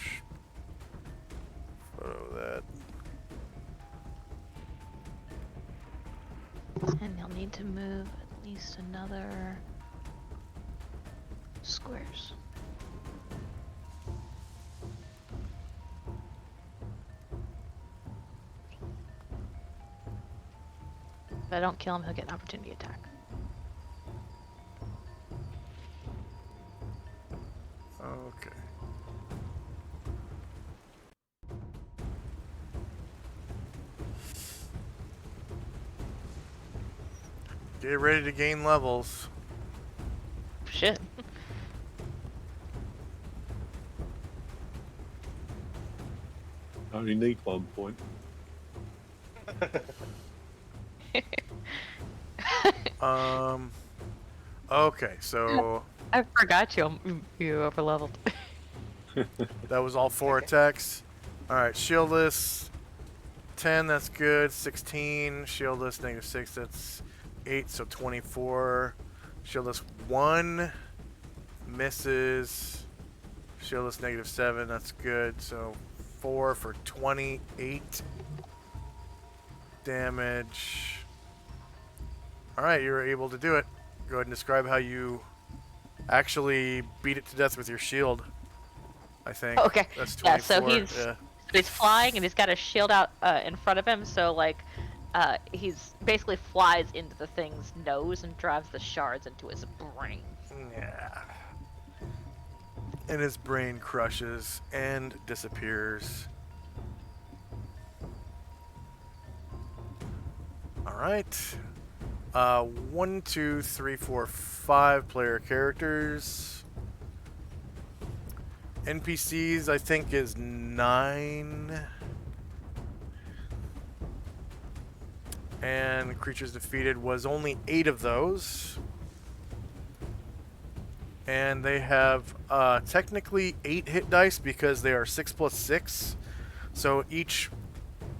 that. And you'll need to move at least another squares. If I don't kill him, he'll get an opportunity attack. Okay. Get ready to gain levels. Shit. I only need 1 point. Okay, so I forgot you overleveled. that was all 4 attacks. Alright, shieldless 10, that's good. 16, shieldless -6, that's 8, so 24. Shieldless 1 misses. Shieldless -7, that's good. So 4 for 28 damage. Alright, you were able to do it. Go ahead and describe how you actually beat it to death with your shield. I think. Okay. That's Yeah, 24. so he's flying and he's got a shield out in front of him, so like he's basically flies into the thing's nose and drives the shards into his brain. Yeah. And his brain crushes and disappears. Alright. 1, 2, 3, 4, 5 player characters. NPCs, I think, is 9. And creatures defeated was only 8 of those. And they have technically 8 hit dice because they are 6 plus 6. So each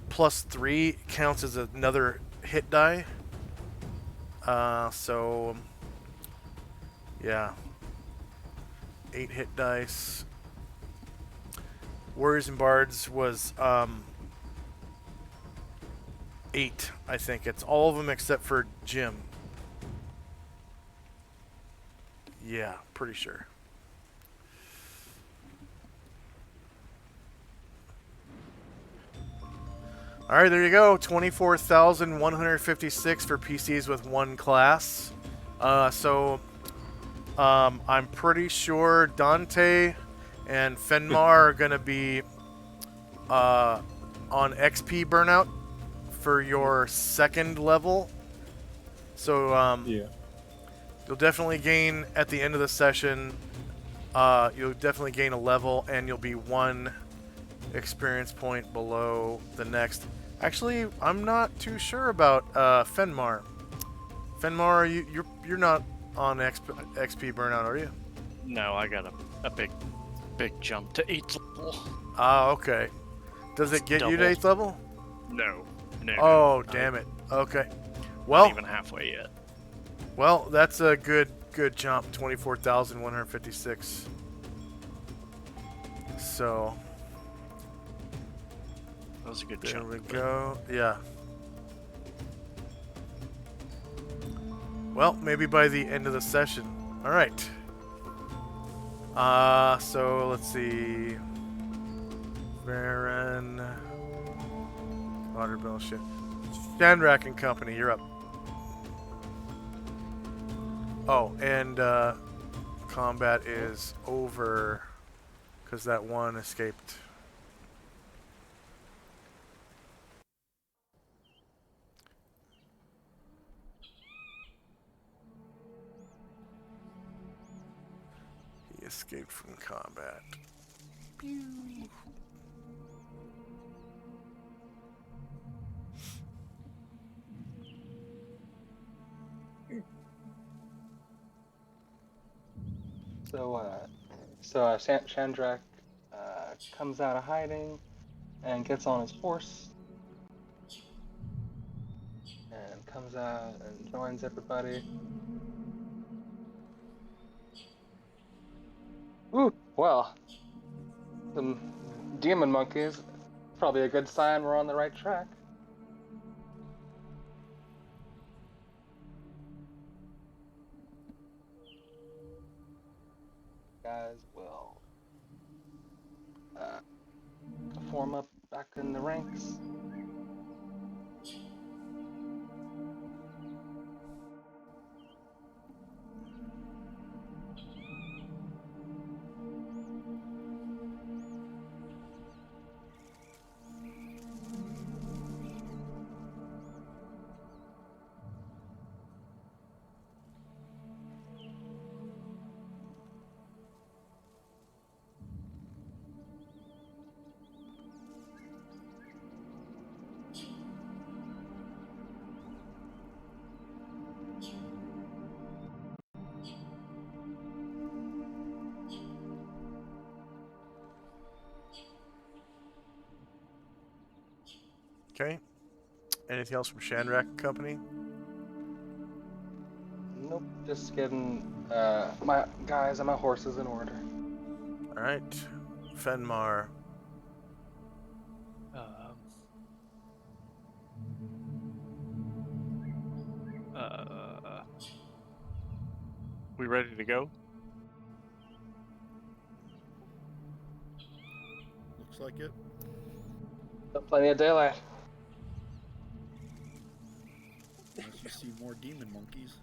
plus 3 counts as another hit die. So, yeah. 8 hit dice. Warriors and Bards was 8, I think. It's all of them except for Jim. Yeah, pretty sure. All right, there you go. 24,156 for PCs with 1 class. I'm pretty sure Dante and Fenmar are going to be on XP burnout for your 2nd level. So Yeah. you'll definitely gain at the end of the session. You'll definitely gain a level, and you'll be 1 experience point below the next. Actually, I'm not too sure about Fenmar. Fenmar, you're not on XP burnout, are you? No, I got a big jump to 8th level. Ah, okay. Does it It's get you to double. 8th level? No. Oh, no. damn it. Okay. Not Well, even halfway yet. well, that's a good jump. 24,156. So That was a good there jump. we but go. Yeah. Well, maybe by the end of the session. All right. So let's see. Varen. Waterbill shit. Shandrak and Company, you're up. Oh, and combat is over because that one escaped. He escaped from combat. Pew. So Shandrak comes out of hiding and gets on his horse and comes out and joins everybody. Ooh, well, some demon monkeys. Probably a good sign we're on the right track. Guys will form up back in the ranks. Okay. Anything else from Shandrak and Company? Nope, just getting my guys and my horses in order. All right. Fenmar. Um, uh, we ready to go? Looks like it. Got plenty of daylight. Unless you see more demon monkeys.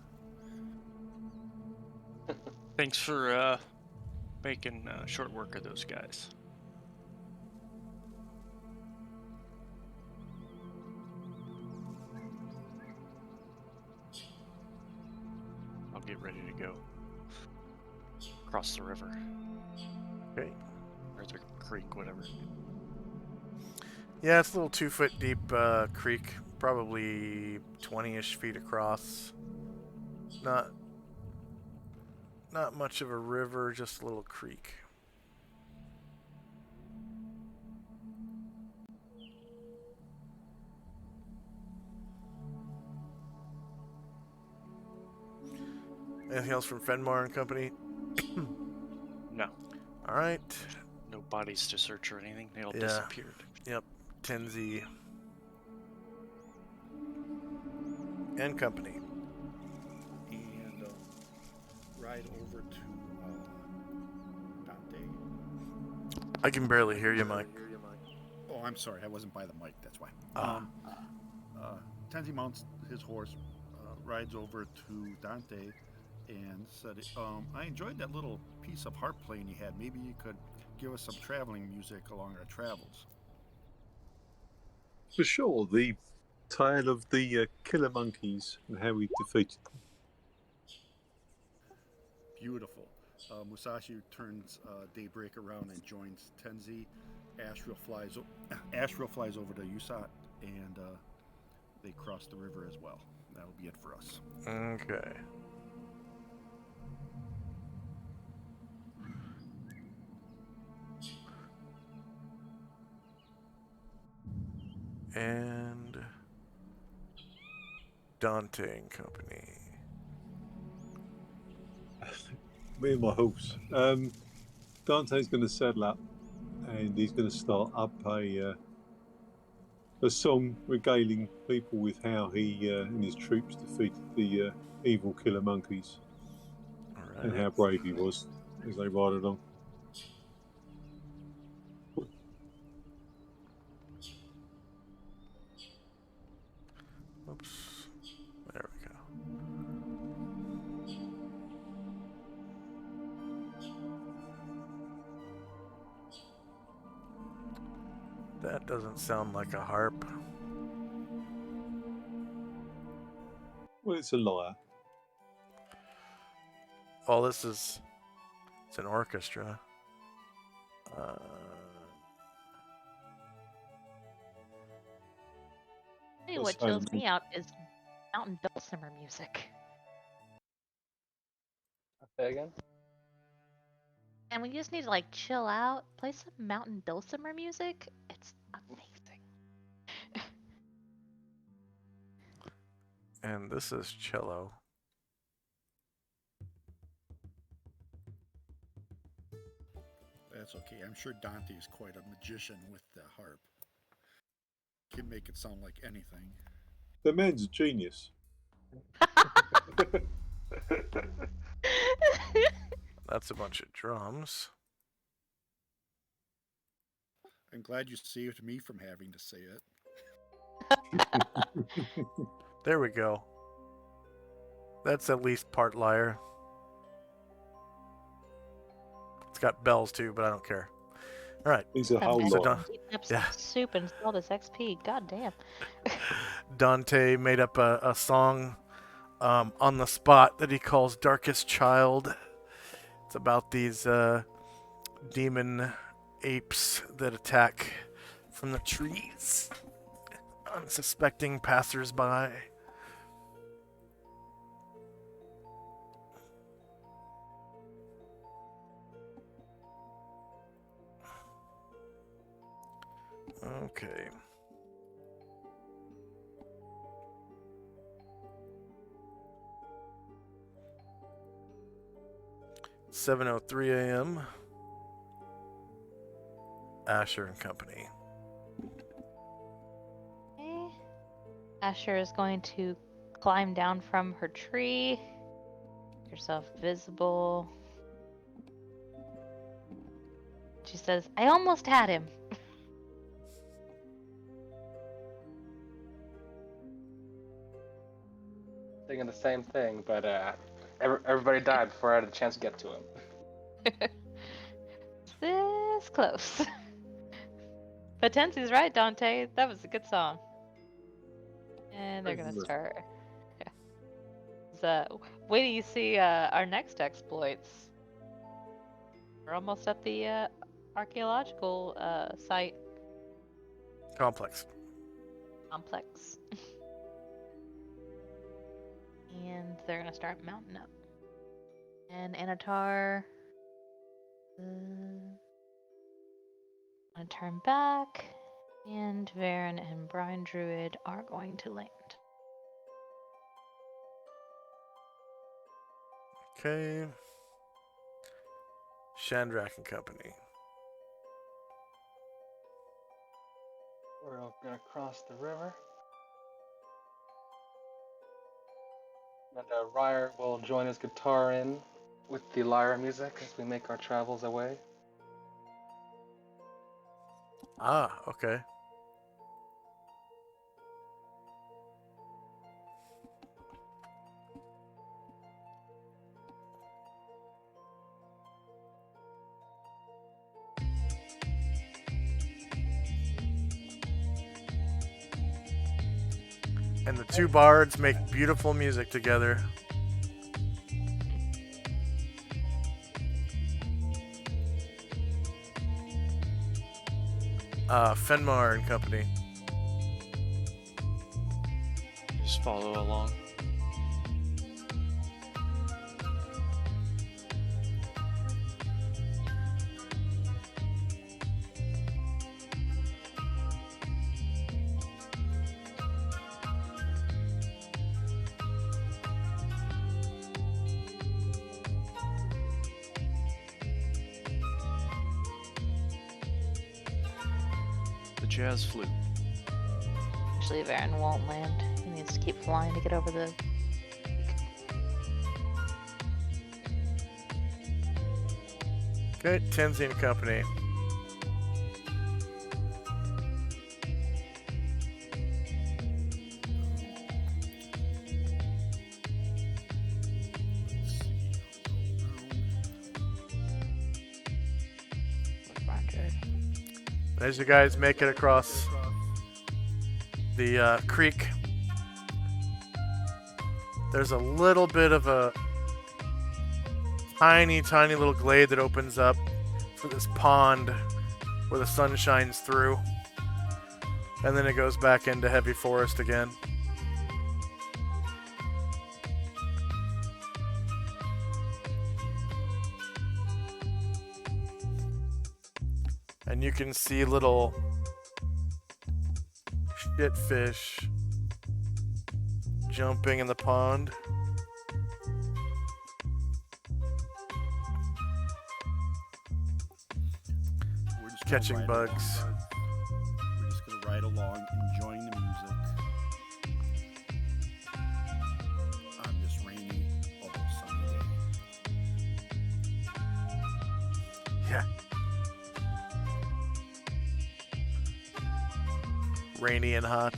Thanks for making short work of those guys. I'll get ready to go. Cross the river. Okay. Or the creek, whatever. Yeah, it's a little 2-foot deep creek, probably 20-ish feet across. Not much of a river, just a little creek. Anything else from Fenmar and Company? No. All right. No bodies to search or anything. They all Yeah. disappeared. Yep. Tenzi and Company. And ride over to Dante. I can barely hear you, Mike. Oh, I'm sorry. I wasn't by the mic. That's why. Ah. Tenzi mounts his horse, rides over to Dante, and said, I enjoyed that little piece of harp playing you had. Maybe you could give us some traveling music along our travels. For sure, the tale of the killer monkeys and how we defeated them. Beautiful. Musashi turns Daybreak around and joins Tenzi. Ashriel flies over to Usat, and they cross the river as well. That'll be it for us. Okay. And Dante and Company. Me and my horse. Dante's going to saddle up, and he's going to start up a song regaling people with how he and his troops defeated the evil killer monkeys, All and right. how brave he was as they ride along. Oops. There we go. That doesn't sound like a harp. Well, it's a lyre. Oh, it's an orchestra. Hey, what chills me out is mountain dulcimer music. Say again? And we just need to like chill out, play some mountain dulcimer music. It's amazing. And this is cello. That's okay. I'm sure Dante is quite a magician with the harp. Can make it sound like anything. The man's a genius. That's a bunch of drums. I'm glad you saved me from having to say it. There we go. That's at least part lyre. It's got bells too, but I don't care. All right. He's a whole So lot. Eating up Yeah. soup and all this XP. God damn. Dante made up a song on the spot that he calls Darkest Child. It's about these demon apes that attack from the trees, unsuspecting passersby. Okay. 7:03 a.m. Asher and Company. Okay. Asher is going to climb down from her tree. Make yourself visible. She says, I almost had him. Thinking the same thing, but everybody died before I had a chance to get to him. This close. But Tensi's right, Dante. That was a good song. And they're gonna start. Yeah. So, wait till you see our next exploits. We're almost at the archaeological site Complex. complex. And they're gonna start mounting up. And Anatar. Gonna turn back. And Varen and Brine Druid are going to land. Okay. Shandrak and Company. We're all gonna cross the river. And Ryer will join his guitar in with the lyre music as we make our travels away. Ah, okay. And the two bards make beautiful music together. Fenmar and Company. Just follow along. The jazz flute. Actually, Varen won't land. He needs to keep flying to get over the. Okay, Tenzi and Company. As you guys make it across the creek, there's a little bit of a tiny little glade that opens up for this pond where the sun shines through, and then it goes back into heavy forest again. And you can see little shitfish jumping in the pond. We're just Catching ride bugs. along, we're just gonna ride along, enjoying the music on this rainy, almost sunny day. Yeah. Rainy and hot.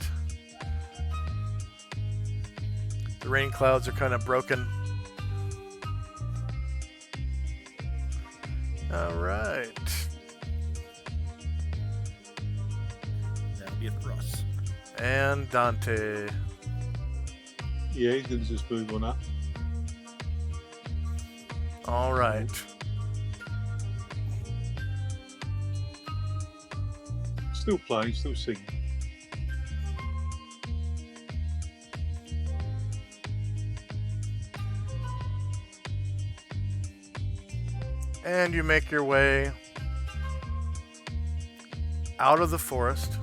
The rain clouds are kind of broken. All right. That'll be it for us. And Dante. Yeah, he's going to just move on up. All right. Still playing, still singing. And you make your way out of the forest.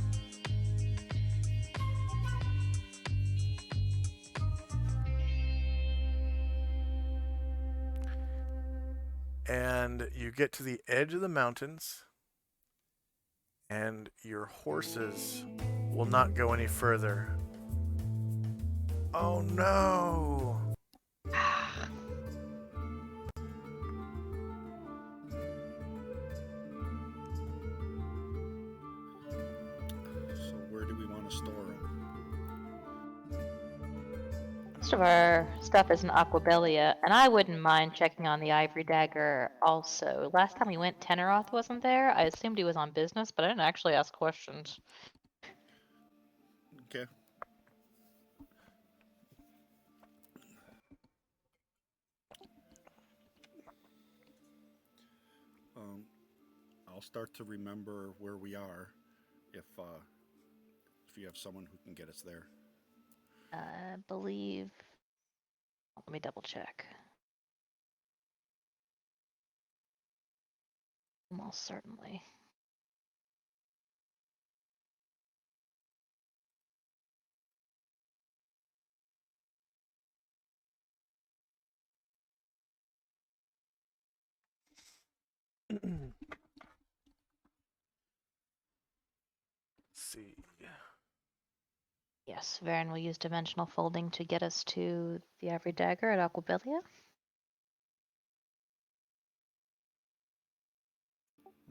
And you get to the edge of the mountains, and your horses will not go any further. Oh no! So where do we want to store them? Most of our stuff is in Aquabelia, and I wouldn't mind checking on the Ivory Dagger also. Last time we went, Teneroth wasn't there. I assumed he was on business, but I didn't actually ask questions. Okay. I'll start to remember where we are if you have someone who can get us there. I believe. Let me double check. Almost certainly. See. Yes, Varen will use dimensional folding to get us to the Ivory Dagger at Aquabelia.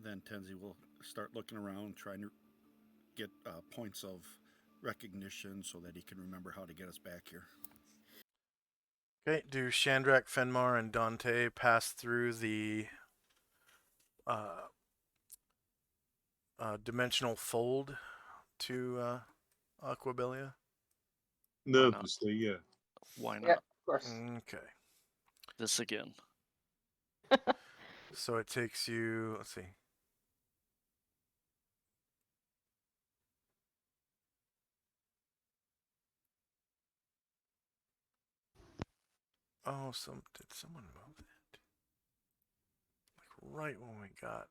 Then Tenzi will start looking around, trying to get points of recognition so that he can remember how to get us back here. Okay, do Shandrak, Fenmar, and Dante pass through the dimensional fold to Aquabelia? Nervously, yeah. Why not? Yeah, of course. Okay. This again. So it takes you, let's see. Oh, did someone move it? Like right when we got.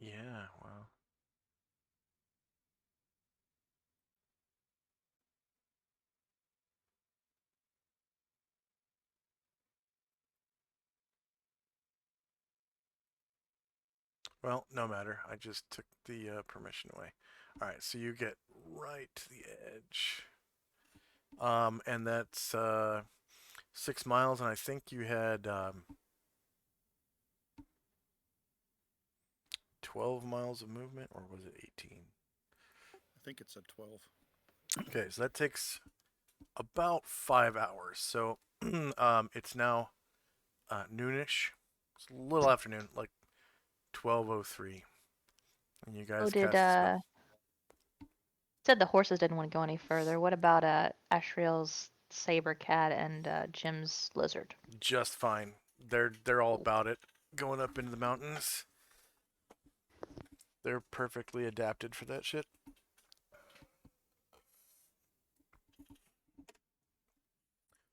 Yeah, wow. Well, no matter. I just took the permission away. All right, so you get right to the edge. And that's 6 miles, and I think you had 12 miles of movement, or was it 18? I think it's at 12. Okay, so that takes about 5 hours. So it's now noonish. It's a little afternoon, like 12:03, and you guys cast the spell. Said the horses didn't want to go any further. What about Ashriel's saber cat and Jim's lizard? Just fine. They're all about it. Going up into the mountains. They're perfectly adapted for that shit.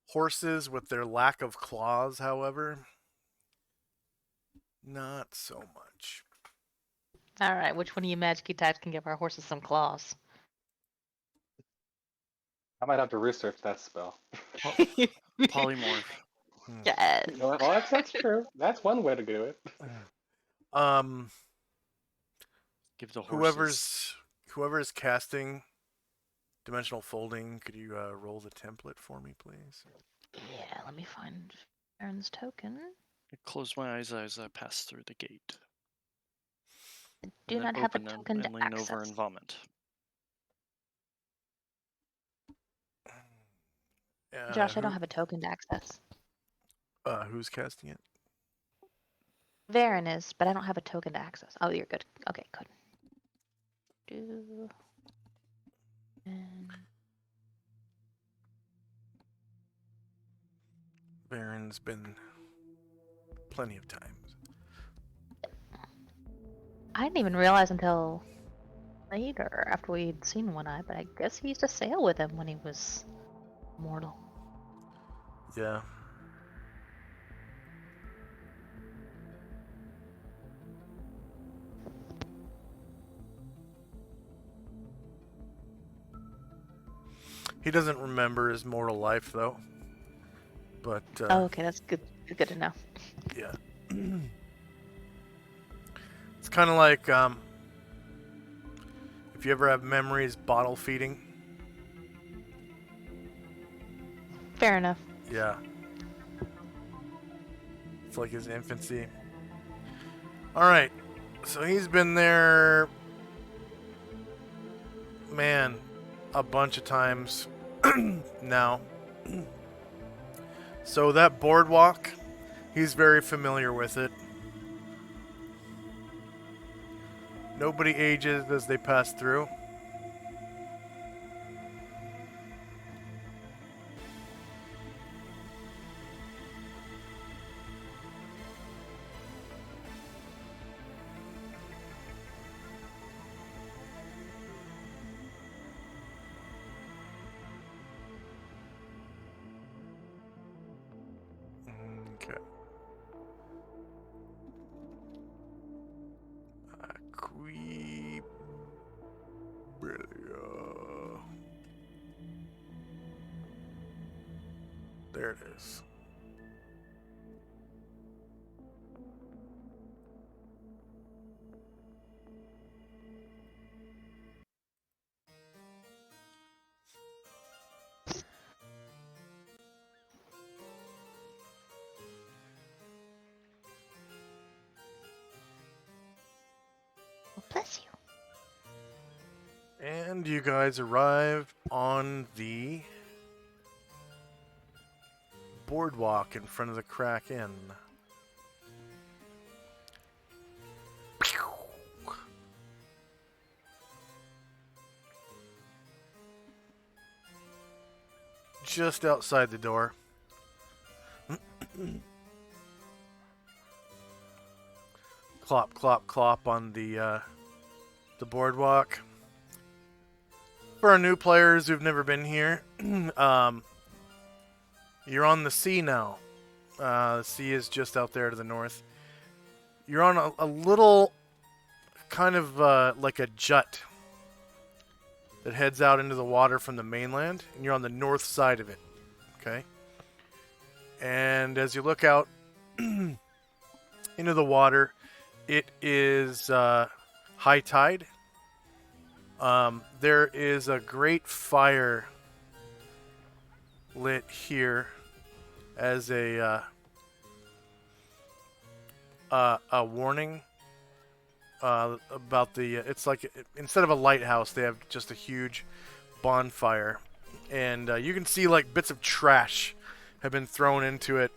Horses, with their lack of claws, however, not so much. All right, which one of you magic types can give our horses some claws? I might have to research that spell. Polymorph. Yes. You know what? Well, that's true. That's one way to do it. Give the horses. Whoever's casting dimensional folding, could you roll the template for me, please? Yeah, let me find Aaron's token. I close my eyes as I pass through the gate. I do And not then have a open them token to and lean over access. and vomit. Josh, I don't have a token to access. Who's casting it? Varen is, but I don't have a token to access. Oh, you're good. Okay, good. And Baron's been plenty of times. I didn't even realize until later, after we'd seen One Eye, but I guess he used to sail with him when he was mortal. Yeah. He doesn't remember his mortal life, though. But, Oh, okay, that's good. Good to know. yeah. It's kind of like, if you ever have memories bottle feeding. Fair enough. Yeah. It's like his infancy. Alright. So he's been there, man, a bunch of times now. So that boardwalk, he's very familiar with it. Nobody ages as they pass through. Okay. There it is. Well, bless you. And you guys arrive on the boardwalk in front of the Crack Inn. Just outside the door. Clop, clop, clop on the boardwalk. For our new players who've never been here, you're on the sea now. The sea is just out there to the north. You're on a little kind of like a jut that heads out into the water from the mainland, and you're on the north side of it. Okay? And as you look out into the water, it is high tide. There is a great fire lit here as a warning about the. It's like instead of a lighthouse, they have just a huge bonfire, and you can see like bits of trash have been thrown into it,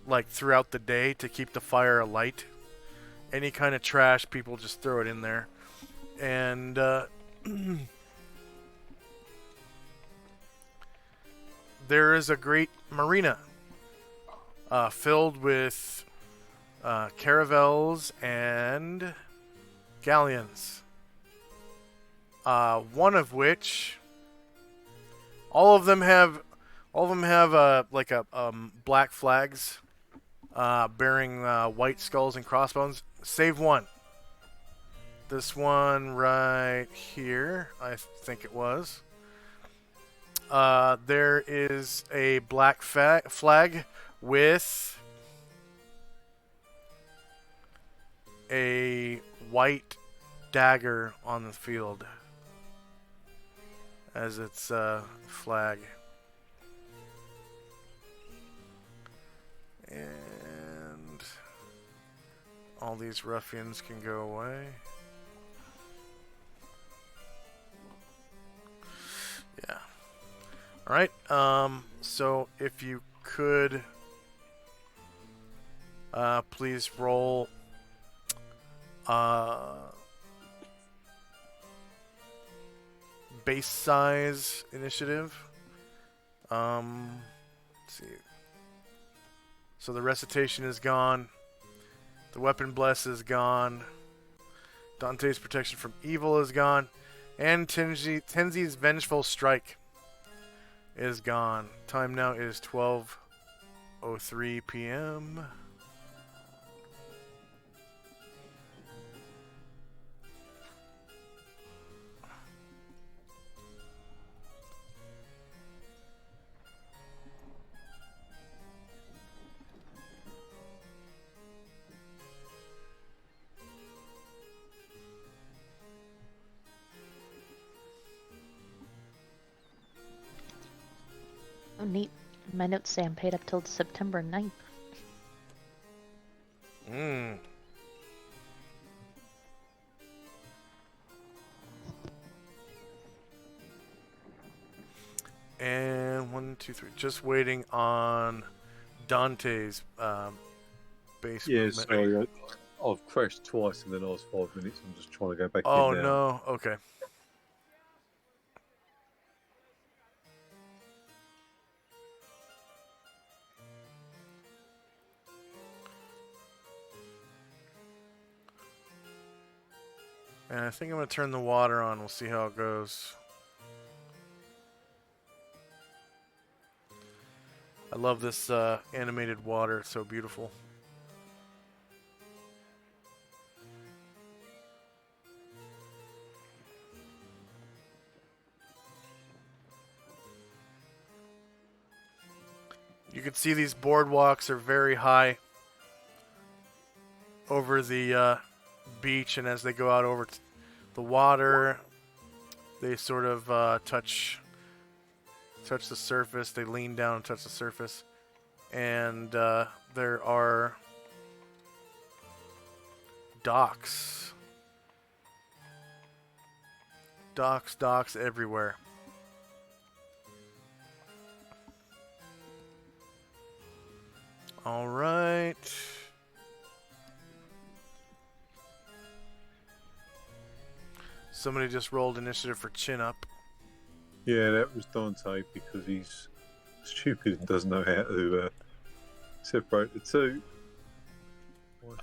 like throughout the day to keep the fire alight. Any kind of trash, people just throw it in there, and there is a great marina filled with caravels and galleons. One of which, all of them have like black flags bearing white skulls and crossbones, save one. This one right here, I think it was. There is a black flag with a white dagger on the field as its flag. And all these ruffians can go away. Yeah. Alright, so if you could please roll base size initiative. Let's see. So the recitation is gone. The weapon bless is gone. Dante's protection from evil is gone. And Tenzi's vengeful strike is gone. Time now is 12:03 p.m. My notes say I'm paid up till September 9th. Mm. And 1, 2, 3. Just waiting on Dante's base Yeah, movement. sorry. I've crashed twice in the last 5 minutes. I'm just trying to go back Oh in now. no. Okay. And I think I'm going to turn the water on. We'll see how it goes. I love this animated water. It's so beautiful. You can see these boardwalks are very high over the beach, and as they go out over the water, they sort of touch the surface. They lean down and touch the surface, and there are docks everywhere. All right. Somebody just rolled initiative for chin up. Yeah, that was Dante because he's stupid and doesn't know how to separate the two.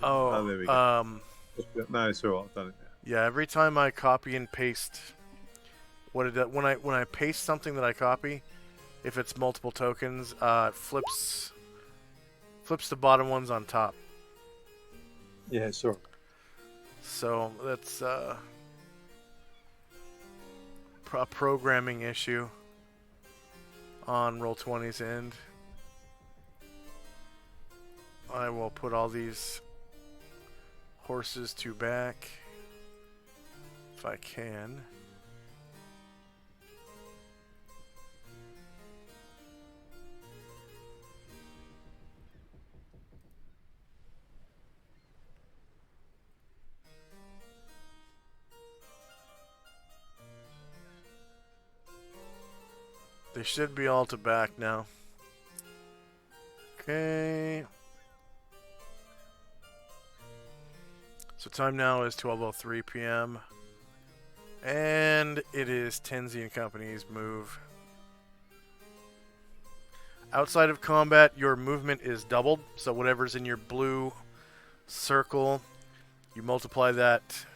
Oh, there we go. No, it's alright. I've done it now. Yeah, every time I copy and paste, when I paste something that I copy, if it's multiple tokens, it flips the bottom ones on top. Yeah, it's alright. So that's a programming issue on Roll20's end. I will put all these horses to back if I can. They should be all to back now. Okay. So time now is 12:03 p.m. And it is Tenzi and Company's move. Outside of combat, your movement is doubled. So whatever's in your blue circle, you multiply that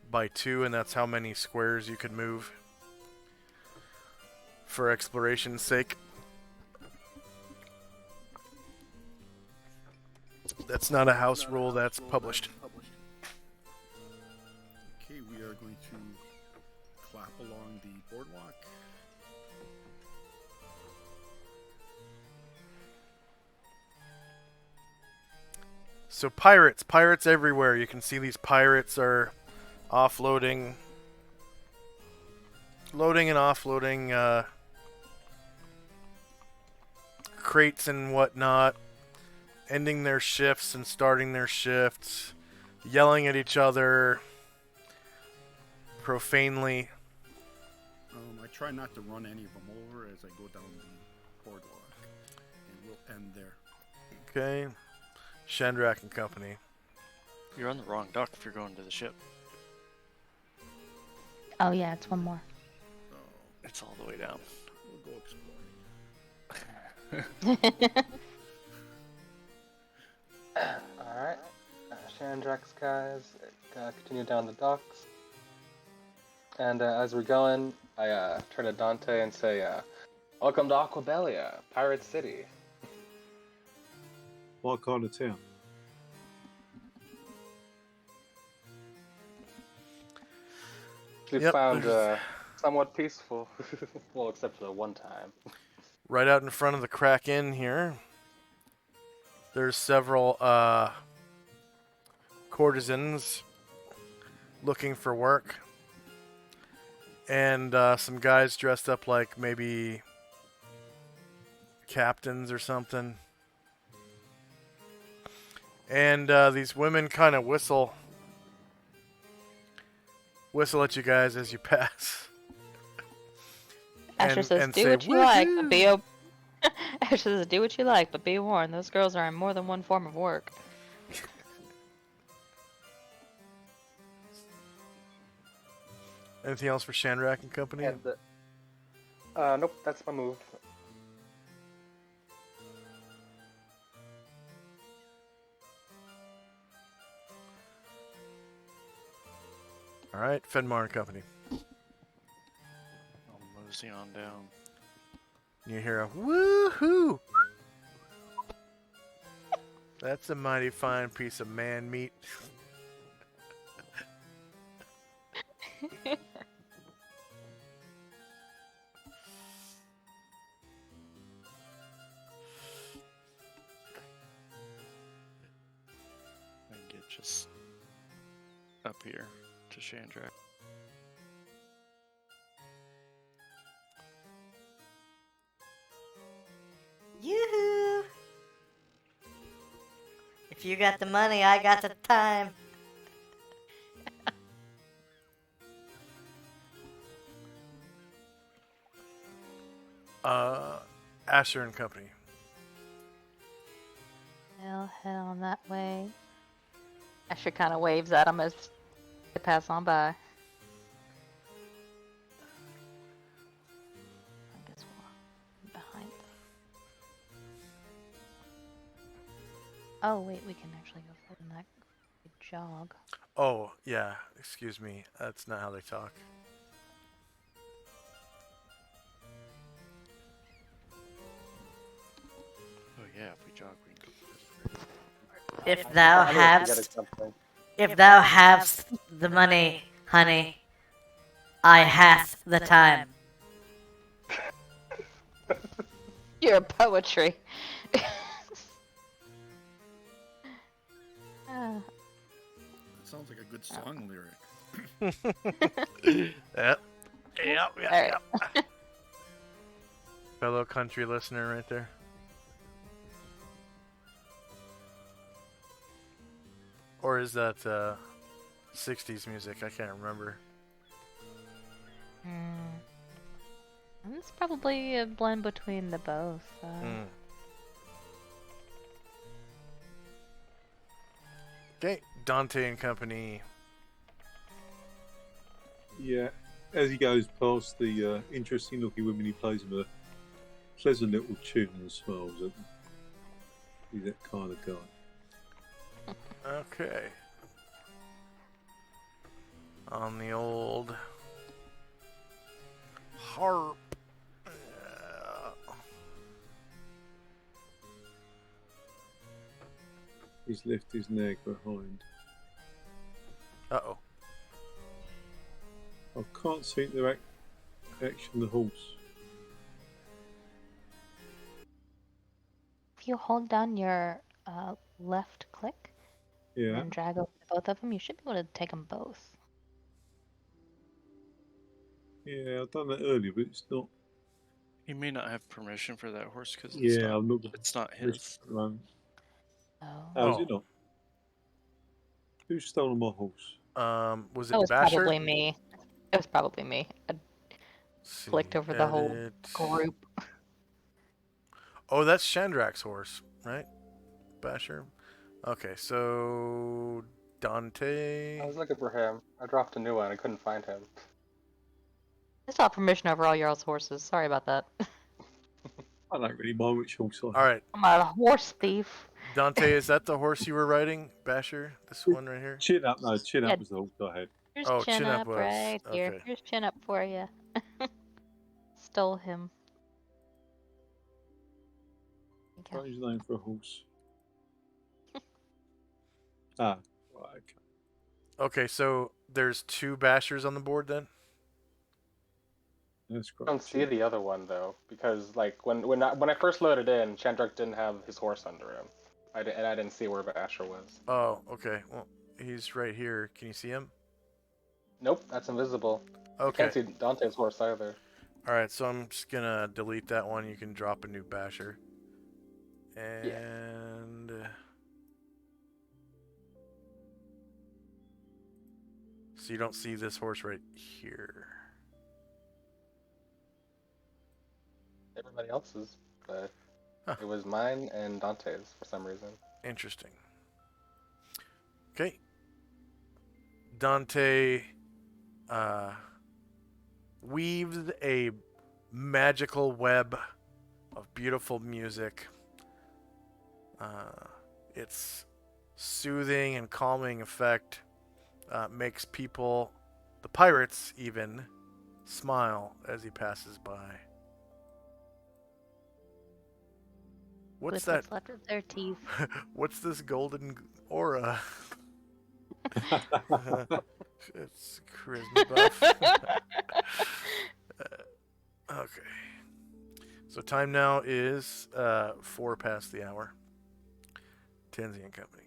by 2, and that's how many squares you could move for exploration's sake. That's not a house rule, that's published. Okay, we are going to clap along the boardwalk. So pirates everywhere. You can see these pirates are offloading, loading and offloading crates and whatnot, ending their shifts and starting their shifts, yelling at each other profanely. I try not to run any of them over as I go down the boardwalk, and we'll end there. Okay. Shandrak and Company. You're on the wrong dock if you're going to the ship. Oh yeah, it's one more. So It's all the way down. we'll go exploring. Alright. Shandrax guys, continue down the docks. And as we're going, I turn to Dante and say, welcome to Aquabelia, Pirate City. What kind of town? We Yep, found there's- somewhat peaceful. Well, except for the one time. Right out in front of the Crack Inn here, there's several courtesans looking for work. And some guys dressed up like maybe captains or something. And these women kind of whistle at you guys as you pass. Asher says, and "Do say, what you like, but be "Woohoo!" Asher says, "Do what you like, but be warned. Those girls are in more than one form of work." Anything else for Shandrak and company? And nope, that's my move. All right, Fenmar and company. I'll mosey on down. You hear a woohoo! That's a mighty fine piece of man meat. And get just up here to Shandrak. Yoo-hoo! If you got the money, I got the time. Asher and company. They'll head on that way. Asher kind of waves at them as they pass on by. I guess we'll behind them. Oh wait, we can actually go forward in that jog. Oh, yeah, excuse me. That's not how they talk. Oh yeah, if we jog, we can go. If thou I knew I forget hadst, something. if thou hadst the money, honey, I hath the time. Your poetry. Ah. That sounds like a good song lyric. Yep. Alright. Fellow country listener right there. Or is that 60s music? I can't remember. It's probably a blend between the both. Okay, Dante and company. Yeah, as he goes past the interesting looking women, he plays them a pleasant little tune and smiles at them. He's that kind of guy. Okay. On the old harp. He's left his nag behind. Uh-oh. I can't seem to action the horse. If you hold down your left click Yeah. and drag over both of them, you should be able to take them both. Yeah, I've done that earlier, but it's not. He may not have permission for that horse because Yeah, I'm not. it's not his. Oh, Oh. is it not? Who's stolen my horse? Was That it was Basher? probably me. It was probably me. I flicked over the whole group. Oh, that's Shandrak's horse, right? Basher. Okay, so Dante. I was looking for him. I dropped a new one. I couldn't find him. I still have permission over all y'all's horses. Sorry about that. I don't really mind which horse I have. All right, I'm a horse thief. Dante, is that the horse you were riding, Basher? This one right here? Chin up, no, chin Yeah. up was the horse I had. Here's Oh, chin, chin up up was- right here. okay. Here's chin up for you. Stole him. Thank you. Strange name for a horse. Right, okay. Okay, so there's two Bashers on the board then? That's I great. don't see the other one though, because like when I first loaded in, Chandrak didn't have his horse under him. I didn't see where Asher was. Oh, okay. Well, he's right here. Can you see him? Nope, that's invisible. I Okay. can't see Dante's horse either. Alright, so I'm just gonna delete that one. You can drop a new basher. Yeah. And so you don't see this horse right here. Everybody else's, but Huh. it was mine and Dante's for some reason. Interesting. Okay. Dante weaves a magical web of beautiful music. Its soothing and calming effect makes people, the pirates even, smile as he passes by. What's With that? what's left of their teeth. What's this golden aura? It's charisma buff. Okay. So time now is 4 past the hour. Tenzi and Company.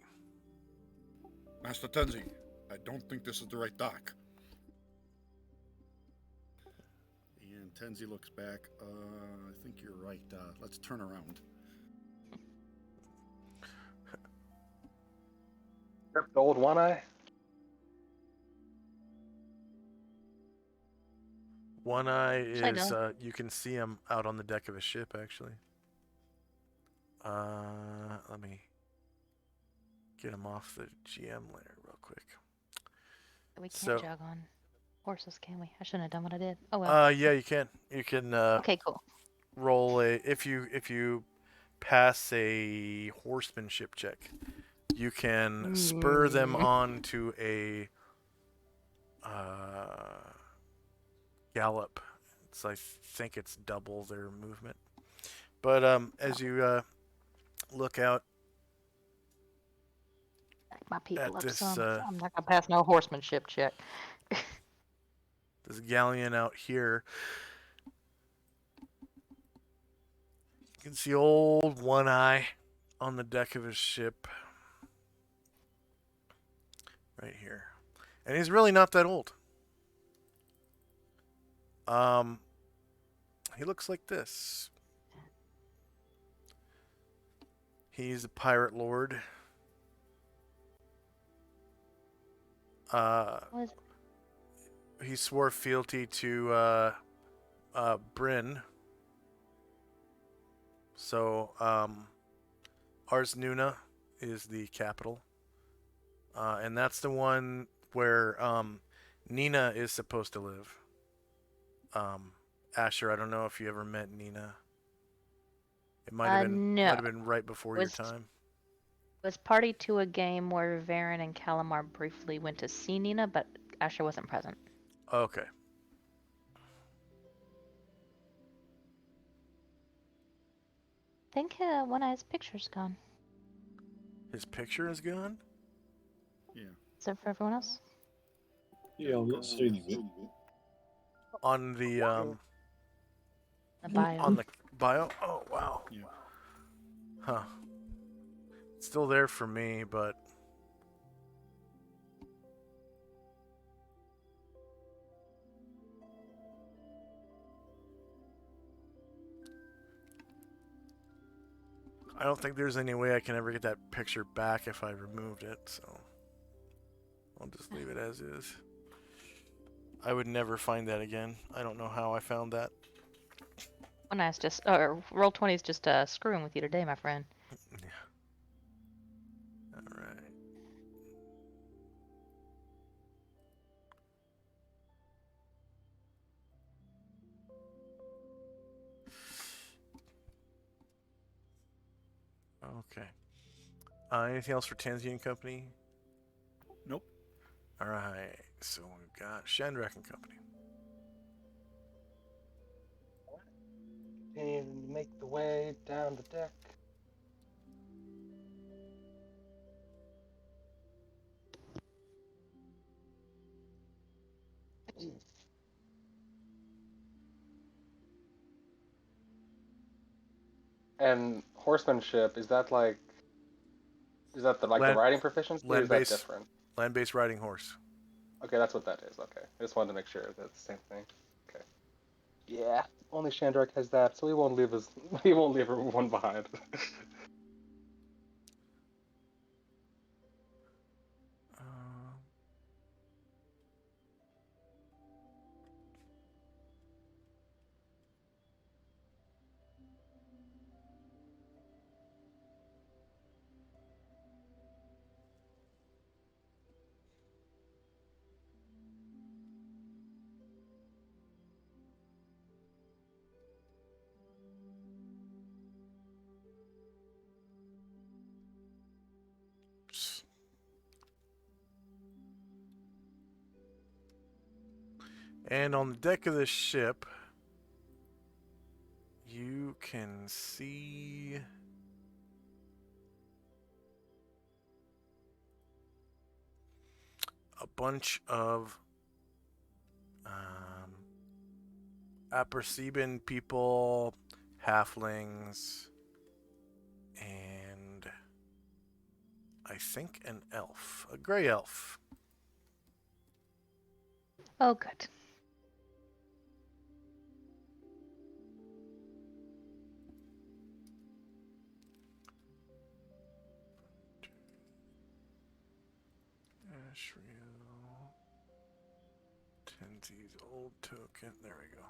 Master Tenzi, I don't think this is the right dock. And Tenzi looks back. I think you're right. Let's turn around. The old One Eye? One Eye Should I is, go? you can see him out on the deck of a ship, actually. Let me get him off the GM layer real quick. We can't So- jog on horses, can we? I shouldn't have done what I did. Oh well. Yeah, you can. You can Okay, cool. roll a if you pass a horsemanship check, you can spur them on to a gallop. It's I think it's double their movement. But as you look out Back my people at up this some. I'm not gonna pass no horsemanship check. this galleon out here, you can see old One Eye on the deck of his ship. Right here. And he's really not that old. He looks like this. He's a pirate lord. What is He swore fealty to Bryn. So Ars Nuna is the capital. And that's the one where Nina is supposed to live. Asher, I don't know if you ever met Nina. It might have been no. might have been right before your Was- time. Was party to a game where Varen and Calamar briefly went to see Nina, but Asher wasn't present. Okay. I think One Eye's picture's gone. His picture is gone? Yeah. Is it for everyone else? Yeah, I'm not seeing it. On the The bio. on the bio? Oh wow. Yeah. Huh. It's still there for me, but I don't think there's any way I can ever get that picture back if I removed it, so I'll just leave it as is. I would never find that again. I don't know how I found that. One Eye's just, or Roll20's just screwing with you today, my friend. Yeah. All right. Okay. Anything else for Tansy and Company? Nope. All right. So we've got Shandrak and Company. And make the way down the deck. And horsemanship, is that like, is that the like Land- the riding proficiency, or is that land-based. different? Land-based riding horse. Okay, that's what that is. Okay, I just wanted to make sure that's the same thing. Okay. Yeah, only Shandrak has that, so we won't leave us. We won't leave everyone behind. Uh, and on the deck of this ship, you can see a bunch of Aperceben people, halflings, and I think an elf, a gray elf. Oh, good. Ashriel, Tenzi's old token. There we go.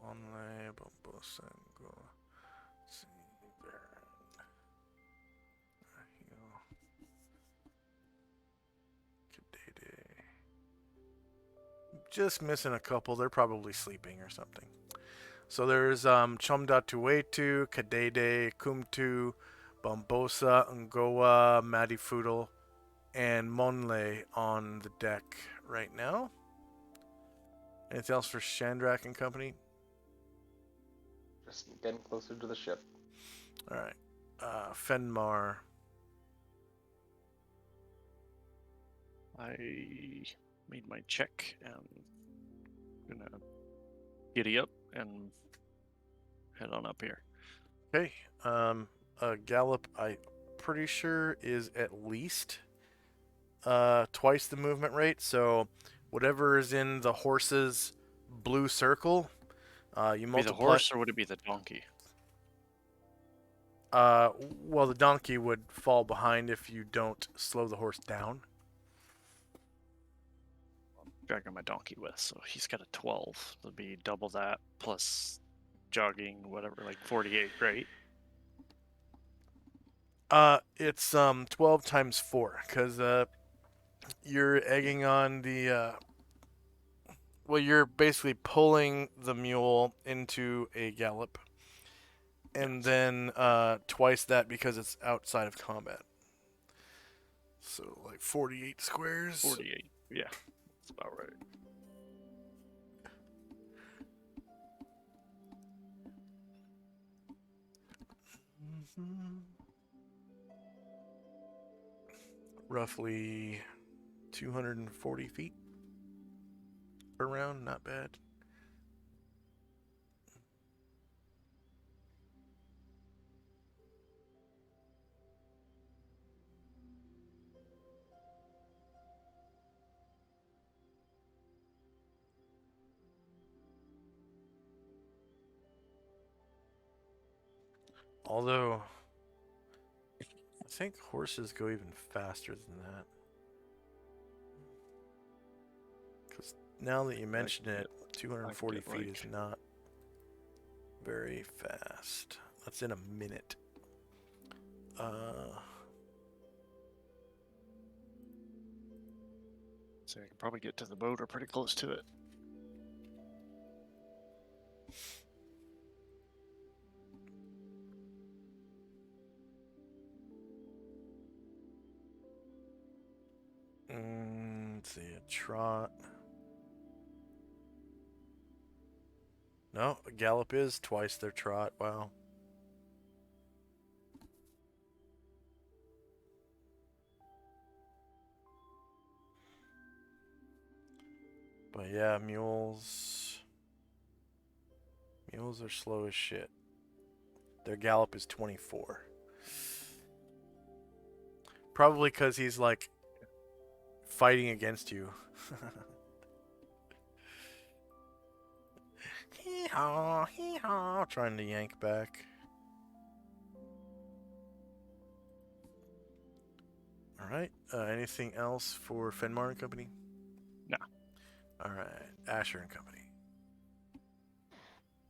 Monley, Bombosango, Baron, Ahil, Kadede. Just missing a couple. They're probably sleeping or something. So there's Chomda Tuetu, Kadede, Kumtu, Bombosa, Ngoa, Madifudal, and Monley on the deck right now. Anything else for Shandrak and company? Just getting closer to the ship. All right. Fenmar. I made my check and gonna giddy up and head on up here. Okay. A gallop, I pretty sure is at least twice the movement rate. So whatever is in the horse's blue circle, you Be the multiply. horse or would it be the donkey? Well, the donkey would fall behind if you don't slow the horse down. Dragging my donkey with, so he's got a 12. It'll be double that plus jogging, whatever, like 48, right? It's 12 times 4 because you're egging on the well, you're basically pulling the mule into a gallop, and Yes. then twice that because it's outside of combat. So like 48 squares. 48. Yeah, that's about right. Roughly 240 feet per round, not bad. Although, I think horses go even faster than that. Because now that you mention it, 240 feet is not very fast. That's in a minute. So I can probably get to the boat or pretty close to it. Let's see, a trot. No, a gallop is twice their trot. Wow. But yeah, mules are slow as shit. Their gallop is 24. Probably because he's like fighting against you. Hee-haw, hee-haw. Trying to yank back. Alright. Anything else for Fenmar and Company? No. Alright. Asher and Company.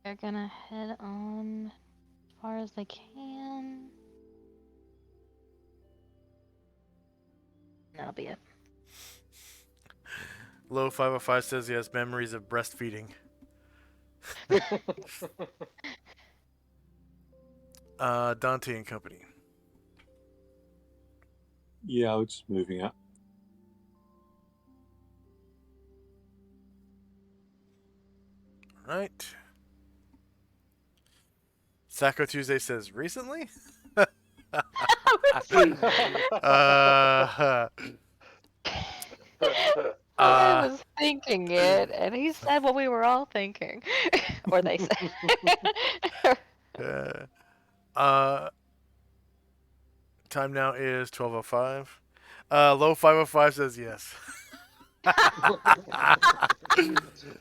They're gonna head on as far as they can. That'll be it. Low 505 says he has memories of breastfeeding. Dante and Company. Yeah, we're just moving up. Right. Sacco Tuesday says, recently? I was thinking it, and he said what we were all thinking. Or they said. Time now is 12:05. Low 505 says yes.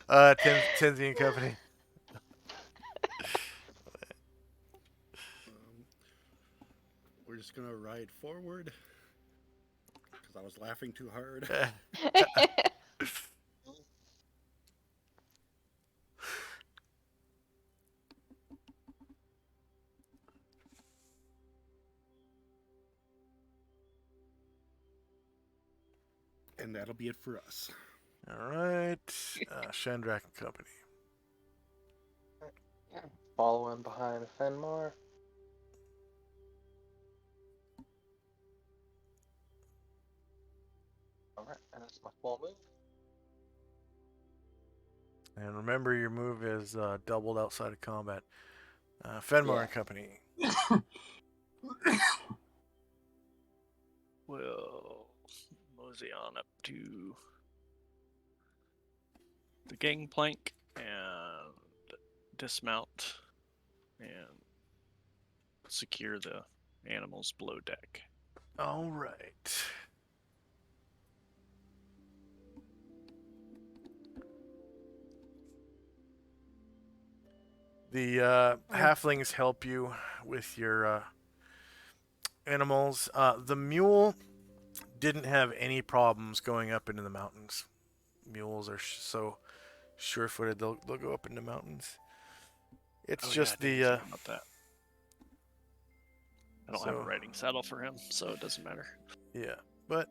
Tenzi and Company. We're just gonna ride forward because I was laughing too hard. And that'll be it for us. All right. Shandrak and Company. Following behind Fenmar. Alright, and that's my full move. And remember, your move is doubled outside of combat. Fenmar and Company. We'll mosey on up to the gangplank and dismount and secure the animals below deck. All right. The halflings help you with your animals. The mule didn't have any problems going up into the mountains. Mules are so sure-footed; they'll go up into mountains. It's just I didn't the think about that. I don't have a so- riding saddle for him, so it doesn't matter. yeah, but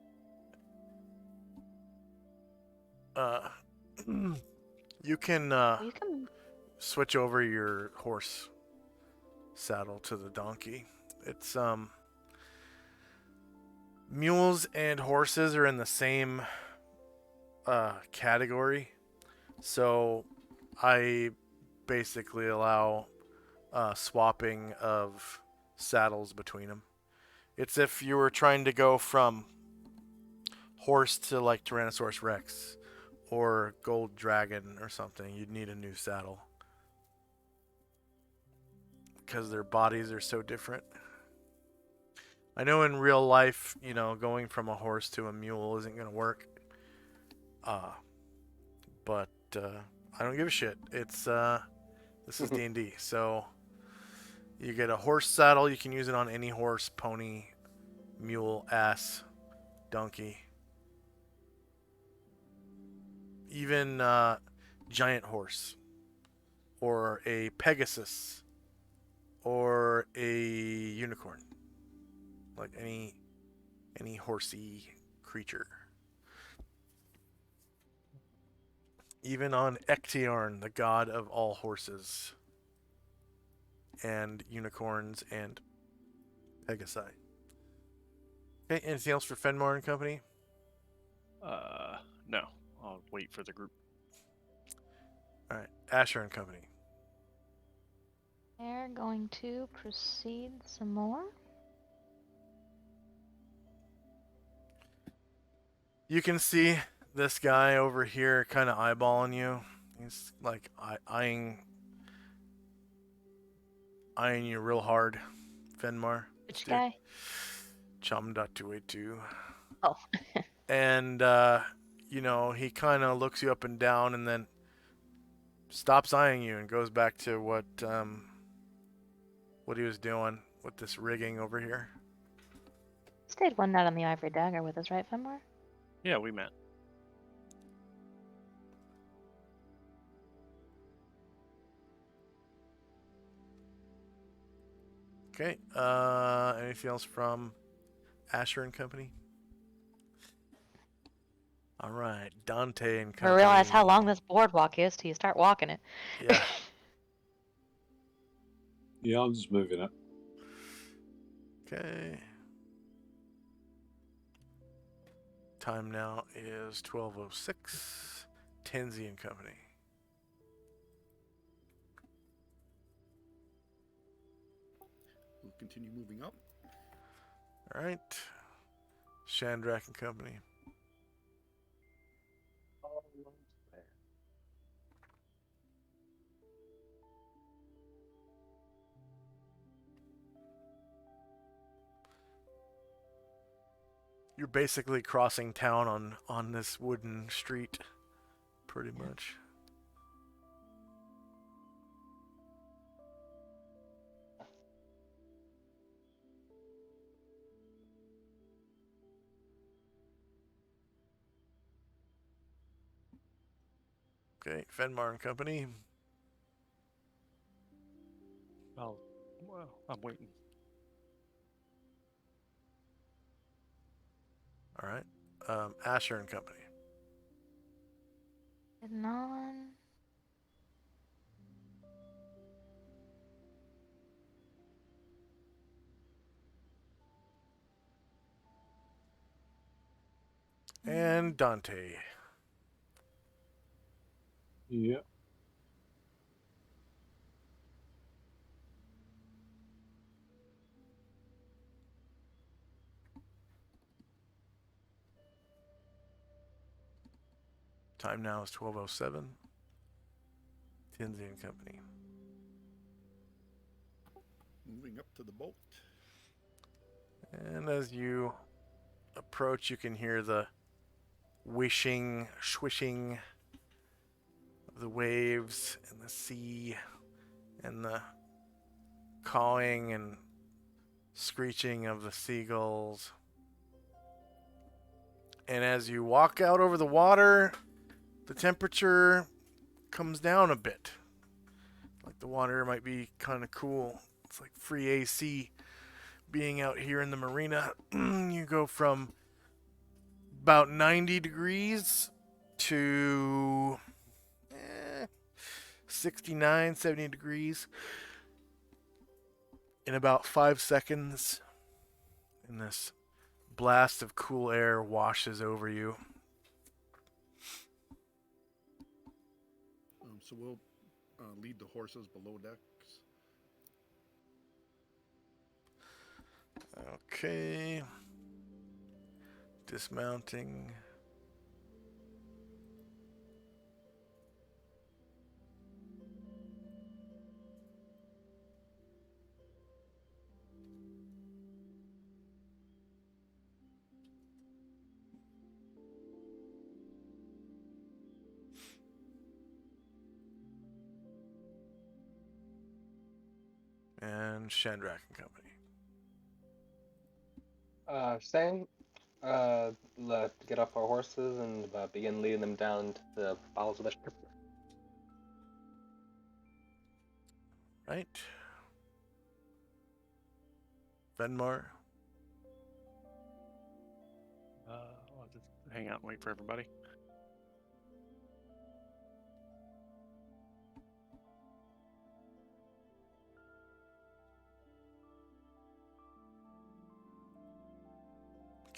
you can You can. switch over your horse saddle to the donkey. It's mules and horses are in the same category, so I basically allow swapping of saddles between them. It's if you were trying to go from horse to like Tyrannosaurus Rex or Gold Dragon or something, you'd need a new saddle because their bodies are so different. I know in real life, going from a horse to a mule isn't going to work. But I don't give a shit. It's this is D&D, so you get a horse saddle. You can use it on any horse, pony, mule, ass, donkey, even giant horse, or a Pegasus, or a unicorn, like any horsey creature. Even on Ectiarn, the god of all horses, and unicorns, and Pegasi. Okay, anything else for Fenmar and Company? No. I'll wait for the group. All right, Asher and Company. They're going to proceed some more. You can see this guy over here kind of eyeballing you. He's like eyeing you real hard, Fenmar. Which guy? Chum.282. Oh. And he kind of looks you up and down, and then stops eyeing you and goes back to what he was doing with this rigging over here. Stayed one night on the Ivory Dagger with us, right, Fenmore? Yeah, we met. Okay. Anything else from Asher and Company? All right, Dante and I Company. realize how long this boardwalk is till you start walking it. Yeah. Yeah, I'm just moving up. Okay. Time now is 12:06. Tenzi and Company. We'll continue moving up. All right. Shandrak and Company. You're basically crossing town on this wooden street, pretty much. Okay, Fenmar and Company. Well, I'm waiting. All right. Asher and Company. Heading on. And Dante. Yeah. Time now is 12:07. Tenzi and Company. Moving up to the boat. And as you approach, you can hear the wishing, swishing of the waves and the sea and the cawing and screeching of the seagulls. And as you walk out over the water, the temperature comes down a bit. Like the water might be kind of cool. It's like free AC being out here in the marina. You go from about 90 degrees to 69, 70 degrees in about 5 seconds. And this blast of cool air washes over you. So we'll lead the horses below decks. Okay. Dismounting. And Shandrak and Company. Same. Get off our horses and begin leading them down to the bowels of the ship. Right. Venmar. I'll just hang out and wait for everybody.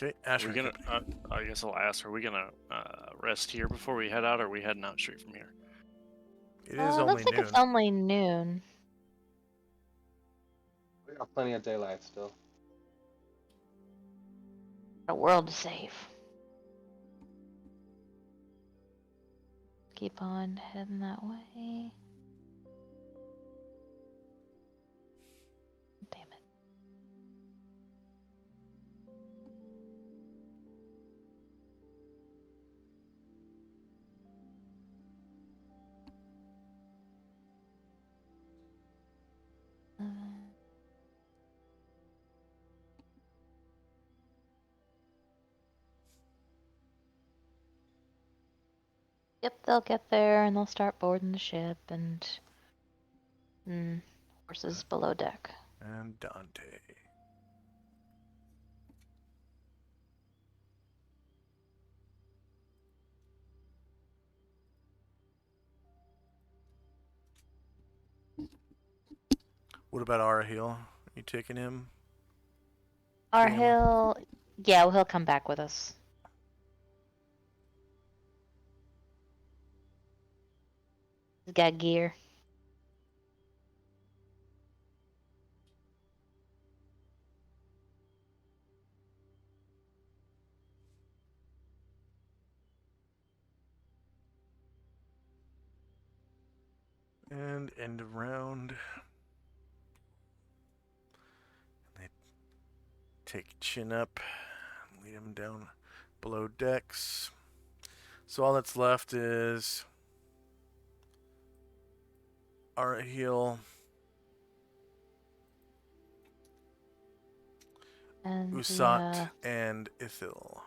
Okay, Are Asher we and gonna? Company. I guess I'll ask. Are we gonna rest here before we head out, or are we heading out straight from here? It is only Looks like noon. it's only noon. We got plenty of daylight still. A world to save. Keep on heading that way. Damn it. Yep, they'll get there and they'll start boarding the ship and horses below deck. And Dante. What about Arahil? Are you taking him? Arhill, yeah, well, he'll come back with us. He's got gear. And end of round. They take Chin up, lead him down below decks. So all that's left is Arahil, And Usat, and Ithil.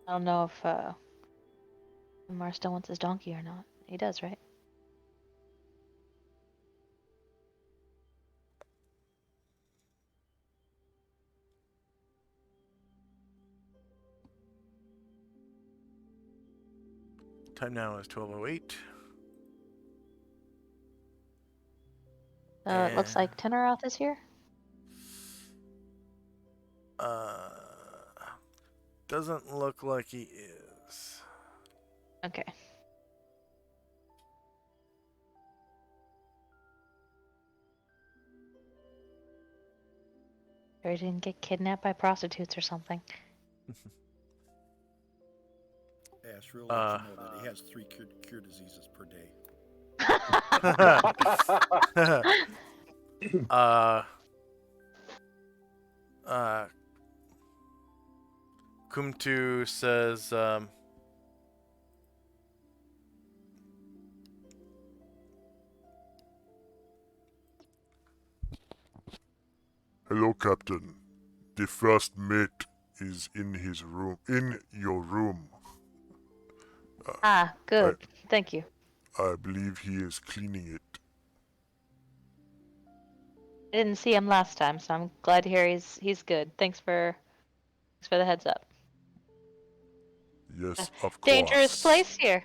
I don't know if Marston wants his donkey or not. He does, right? Time now is 12:08. It looks like Teneroth is here. Doesn't look like he is. Okay. Or he didn't get kidnapped by prostitutes or something. Astro will let you know that he has 3 cure diseases per day. Kumtu says, Hello, Captain. The first mate is in his room. In your room. Good. Thank you. I believe he is cleaning it. I didn't see him last time, so I'm glad to hear he's good. Thanks for the heads up. Yes, of course. Dangerous place here.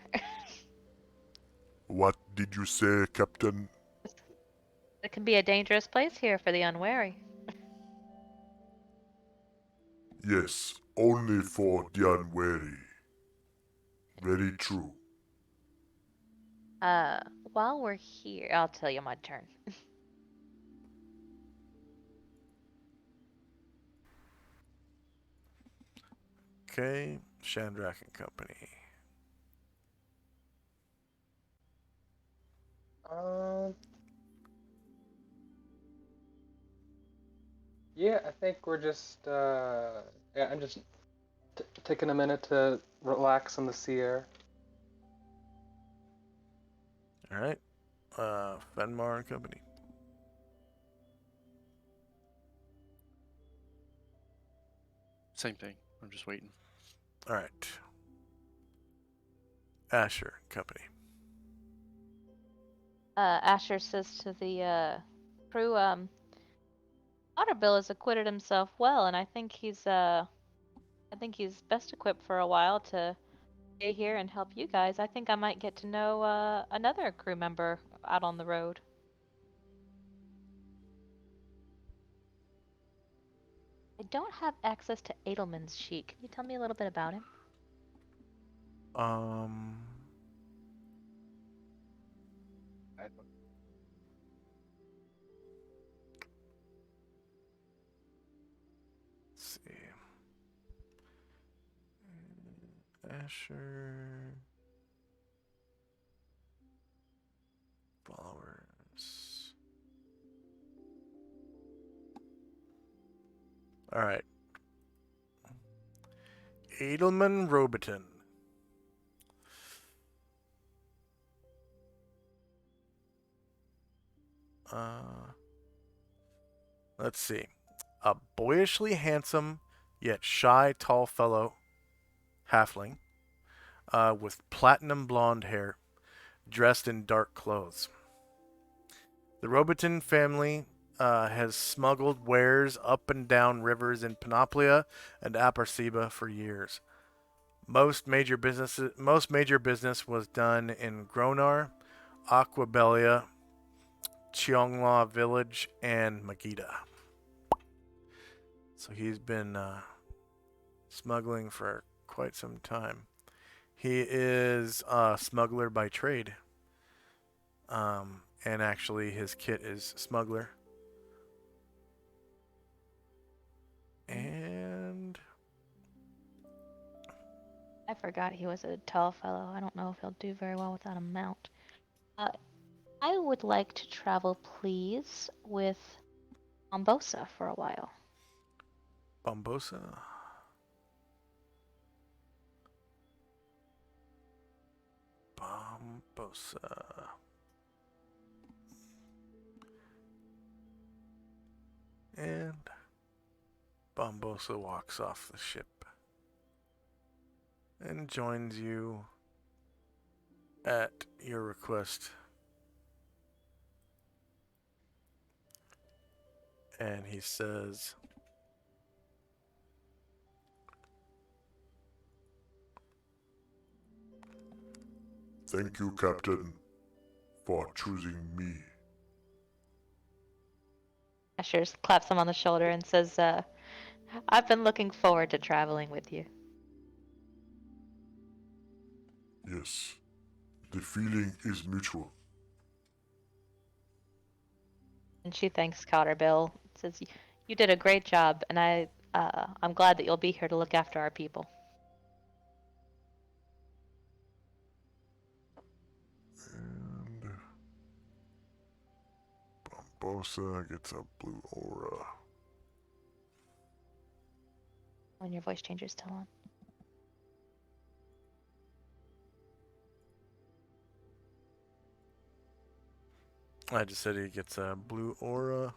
What did you say, Captain? It can be a dangerous place here for the unwary. Yes, only for the unwary. Very true. While we're here, I'll tell you my turn. okay, Shandrak and Company. Yeah, I think we're just, yeah, I'm just taking a minute to relax in the sea air. All right, Fenmar and Company. Same thing. I'm just waiting. All right, Asher and Company. Asher says to the crew, Otterbill has acquitted himself well, and I think he's best equipped for a while to stay here and help you guys. I think I might get to know another crew member out on the road. I don't have access to Edelman's sheet. Can you tell me a little bit about him? Let's see. Asher. Followers. All right. Edelman Robiton. Let's see. A boyishly handsome yet shy, tall fellow, halfling, with platinum blonde hair, dressed in dark clothes. The Robiton family has smuggled wares up and down rivers in Panoplia and Aperceba for years. Most major business was done in Gronar, Aquabelia, Cheongla Village, and Magida. So he's been smuggling for quite some time. He is a smuggler by trade. And actually his kit is smuggler. And I forgot he was a tall fellow. I don't know if he'll do very well without a mount. I would like to travel, please, with Bombosa for a while. Bombosa. Bombosa. And Bombosa walks off the ship and joins you at your request. And he says, Thank you, Captain, for choosing me. Asher claps him on the shoulder and says, I've been looking forward to traveling with you. Yes, the feeling is mutual. And she thanks Cotterbill. Says, you did a great job, and I'm glad that you'll be here to look after our people. And Bombosa gets a blue aura. When your voice changer's still on. I just said he gets a blue aura.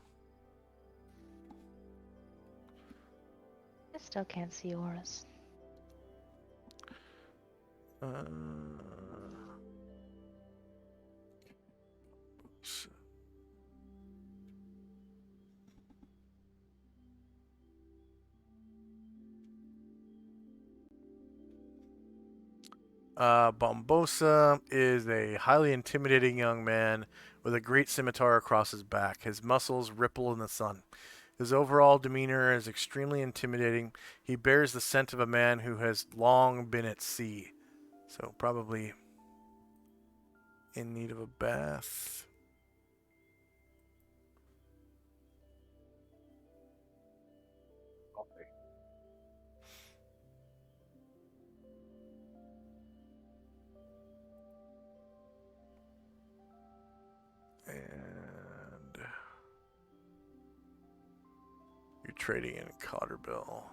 I still can't see auras. Bombosa is a highly intimidating young man with a great scimitar across his back. His muscles ripple in the sun. His overall demeanor is extremely intimidating. He bears the scent of a man who has long been at sea. So probably in need of a bath. And you're trading in Cotterbill.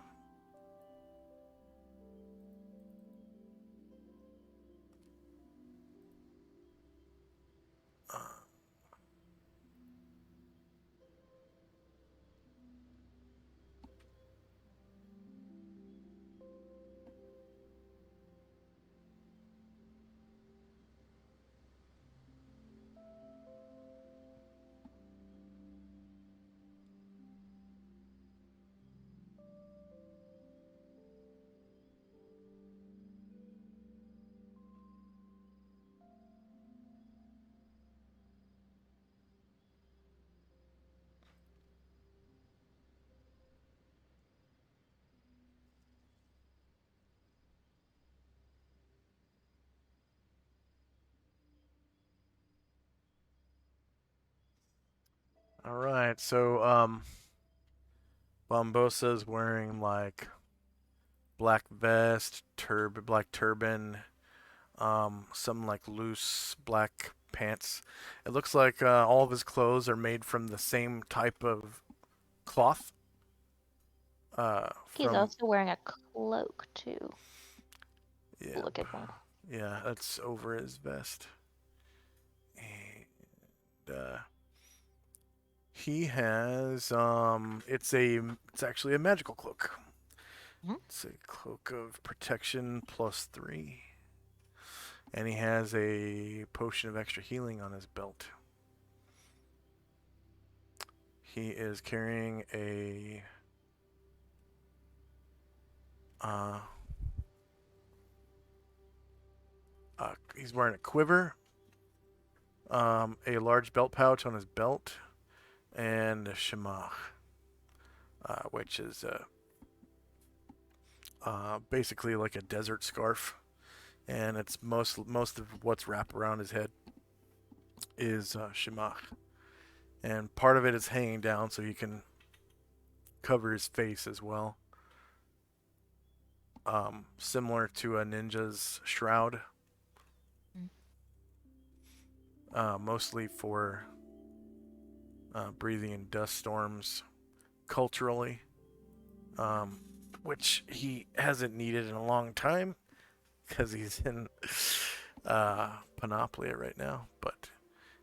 All right, so Bombosa's wearing like black vest, black turban, some like loose black pants. It looks like all of his clothes are made from the same type of cloth. He's From also wearing a cloak, too. yeah, Look at that. yeah, that's over his vest. And he has it's actually a magical cloak. It's a cloak of protection +3. And he has a potion of extra healing on his belt. He is carrying a he's wearing a quiver, a large belt pouch on his belt, and a shemagh, which is basically like a desert scarf, and it's most of what's wrapped around his head is shemagh, and part of it is hanging down so he can cover his face as well, similar to a ninja's shroud, mostly for breathing in dust storms culturally, which he hasn't needed in a long time because he's in Panoplia right now, but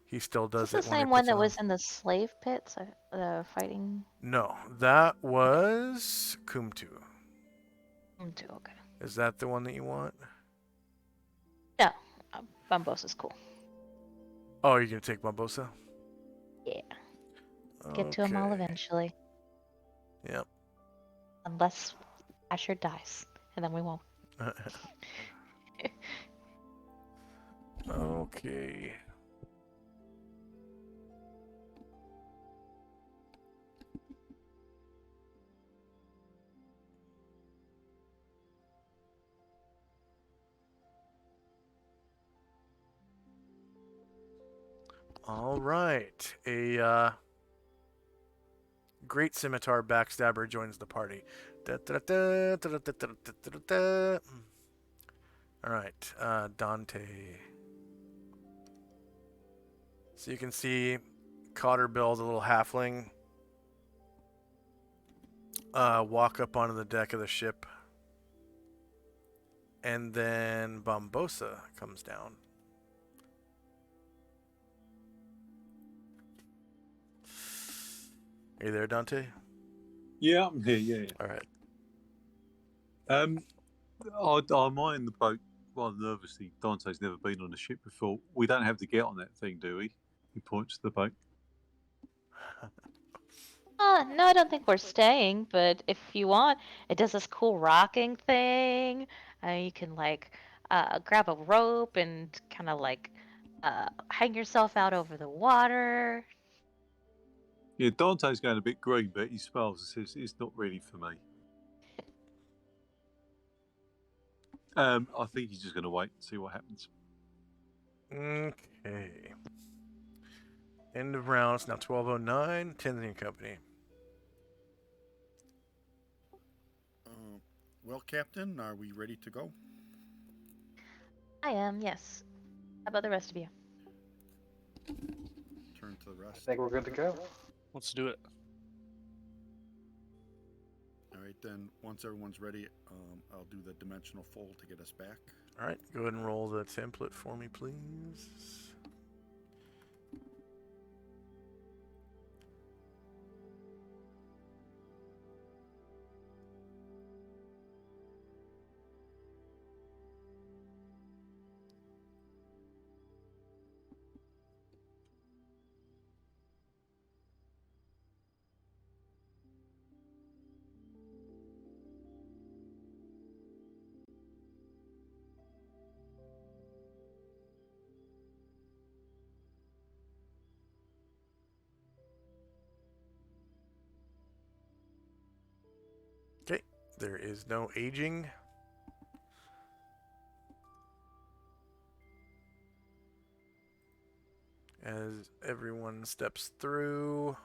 he still does Is this it the when he same one puts it that on. was in the slave pits, the fighting? No, that was Kumtu. Okay. Is that the one that you want? No, Bambosa's cool. Oh, you're gonna take Barbosa? Yeah. Get to them all eventually. Yep. Unless Asher dies, and then we won't. Okay. All right. A great scimitar backstabber joins the party. All right, Dante. So you can see Cotterbill, the little halfling, walk up onto the deck of the ship. And then Bombosa comes down. Are you there, Dante? Yeah, I'm here. Yeah. All right. I'm eyeing the boat rather nervously. Dante's never been on a ship before. We don't have to get on that thing, do we? He points to the boat. No, I don't think we're staying, but if you want, it does this cool rocking thing. You can like grab a rope and kind of like hang yourself out over the water. Yeah, Dante's going a bit green, but he smiles and says, "It's not really for me." I think he's just going to wait and see what happens. Okay. End of round. It's now 12:09. Tenzing Company. Well, Captain, are we ready to go? I am, yes. How about the rest of you? Turn to the I rest. think we're good to go. Let's do it. All right, then. Once everyone's ready, I'll do the dimensional fold to get us back. All right. Go ahead and roll the template for me, please. Okay. There is no aging. As everyone steps through,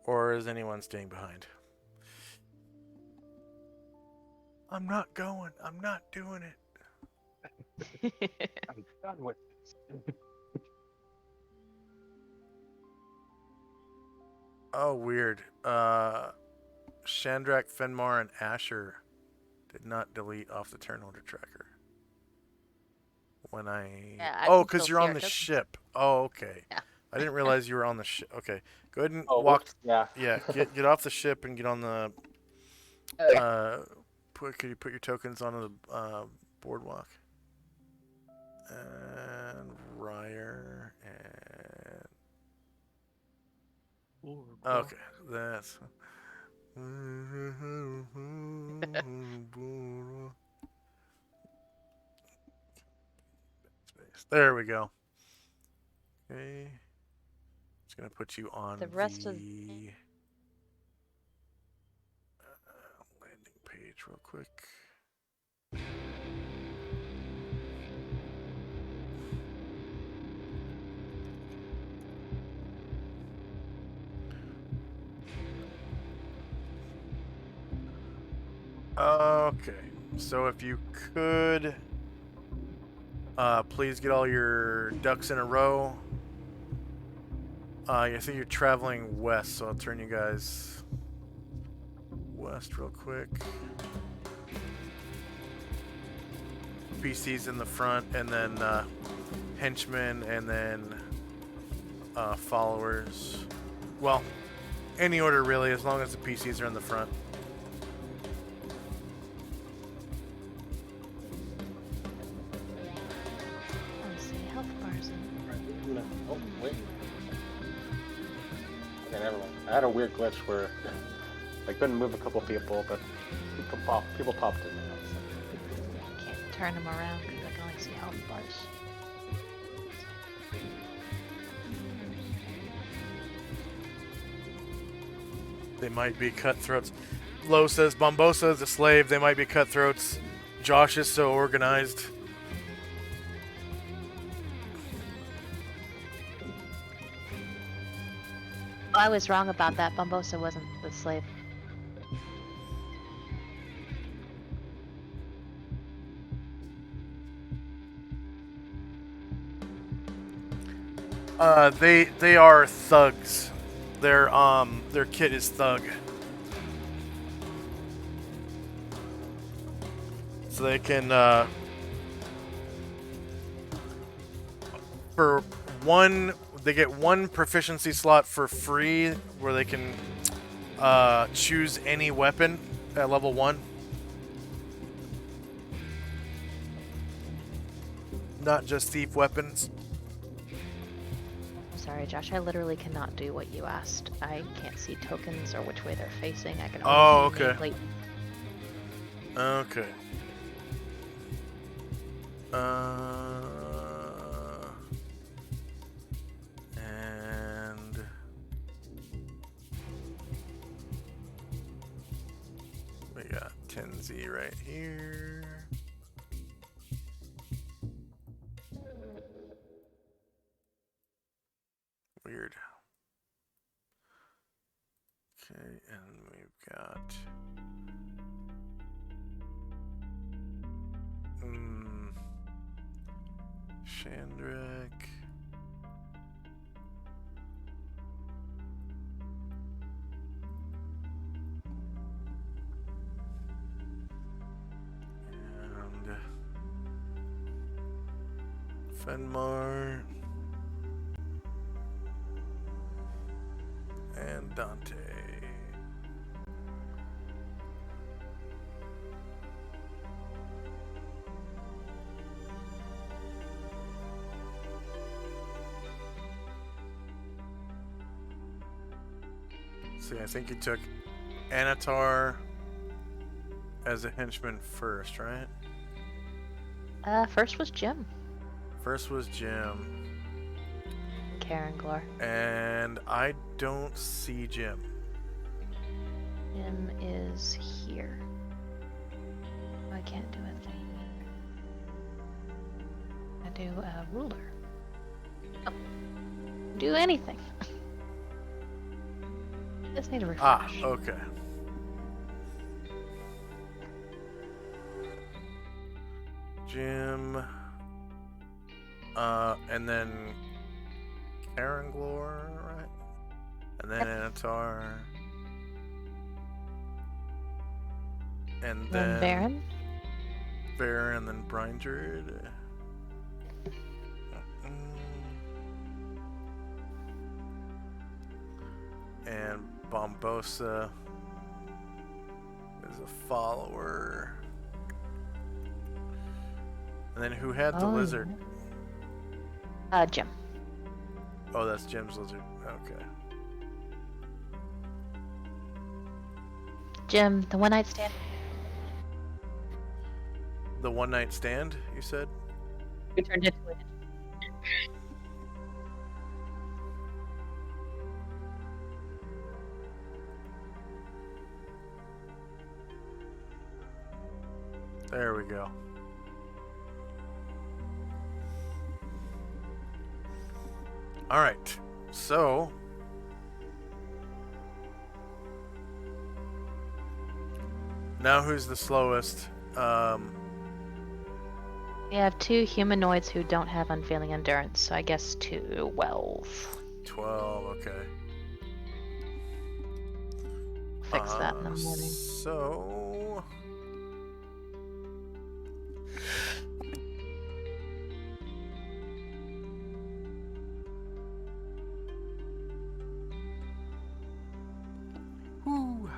or is anyone staying behind? I'm not going. I'm not doing it. I'm done with this. Oh, weird. Shandrak, Fenmar, and Asher did not delete off the turn order tracker. When Yeah, I oh, can because still you're see on our the tokens. ship. Oh, okay. Yeah. I didn't realize you were on the ship. Okay, go ahead and Oh, walk. whoops. Yeah. Yeah, get off the ship and get on the Could you put your tokens on the boardwalk? And Ryer and okay, that's there we go. Okay, just gonna put you on The rest of landing page real quick. Okay, so if you could, please get all your ducks in a row. I think you're traveling west, so I'll turn you guys west real quick. PCs in the front, and then henchmen, and then followers. Well, any order really, as long as the PCs are in the front. let's see, health bars. Oh, wait. Okay, never mind. I had a weird glitch where I couldn't move a couple people, but people popped in there. Can't turn them around because I can only see health bars. They might be cutthroats. Lo says Bombosa is a slave. They might be cutthroats. Josh is so organized. Oh, I was wrong about that. Bombosa wasn't the slave. They are thugs. Their kit is thug. So they can for one, they get one proficiency slot for free where they can choose any weapon at level 1. Not just thief weapons. Sorry, Josh. I literally cannot do what you asked. I can't see tokens or which way they're facing. I can only Oh, see okay. nameplate. Okay. And we got 10Z right here. Weird. Okay, and we've got Chandrak. And Fenmar. And Dante. See, I think you took Anatar as a henchman first, right? First was Jim. First was Jim. Karen Glor. And I don't see Jim. Jim is here. I can't do a thing. I do a ruler. Oh. Do anything. Just need a refresh. Ah, okay. Jim. And then Karen Glor, right? And then Anatar. And then Baron. Baron, and then Brine Druid. And Bombosa is a follower. And then who had the Oh, lizard? Jim. Oh, that's Jim's lizard. Okay. Jim, the one night stand. The one night stand, you said? We turned into it. There we go. All right. So now who's the slowest? We have 2 humanoids who don't have unfailing endurance, so I guess 12. 12. Okay. Fix that in the morning. So whoo.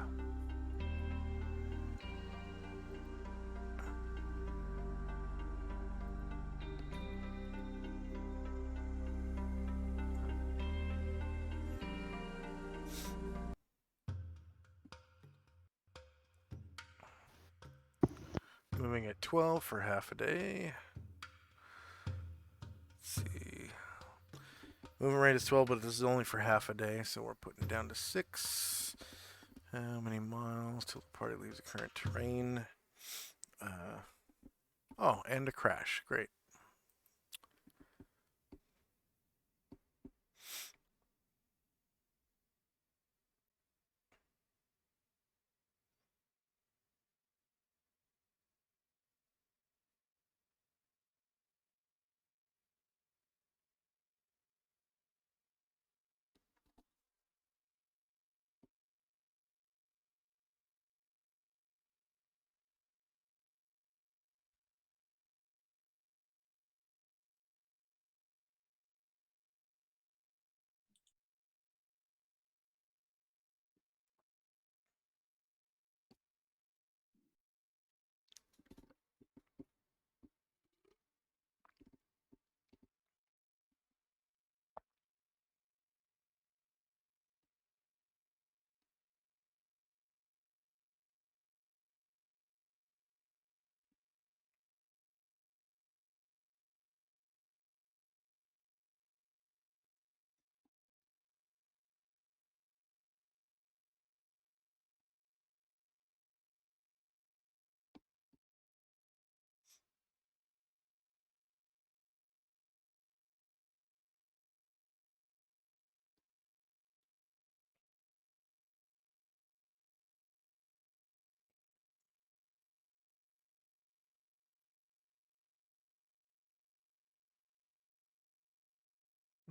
Moving at 12 for half a day. Let's see. Moving rate is 12, but this is only for half a day, so we're putting it down to 6. How many miles till the party leaves the current terrain? Oh, and a crash. Great.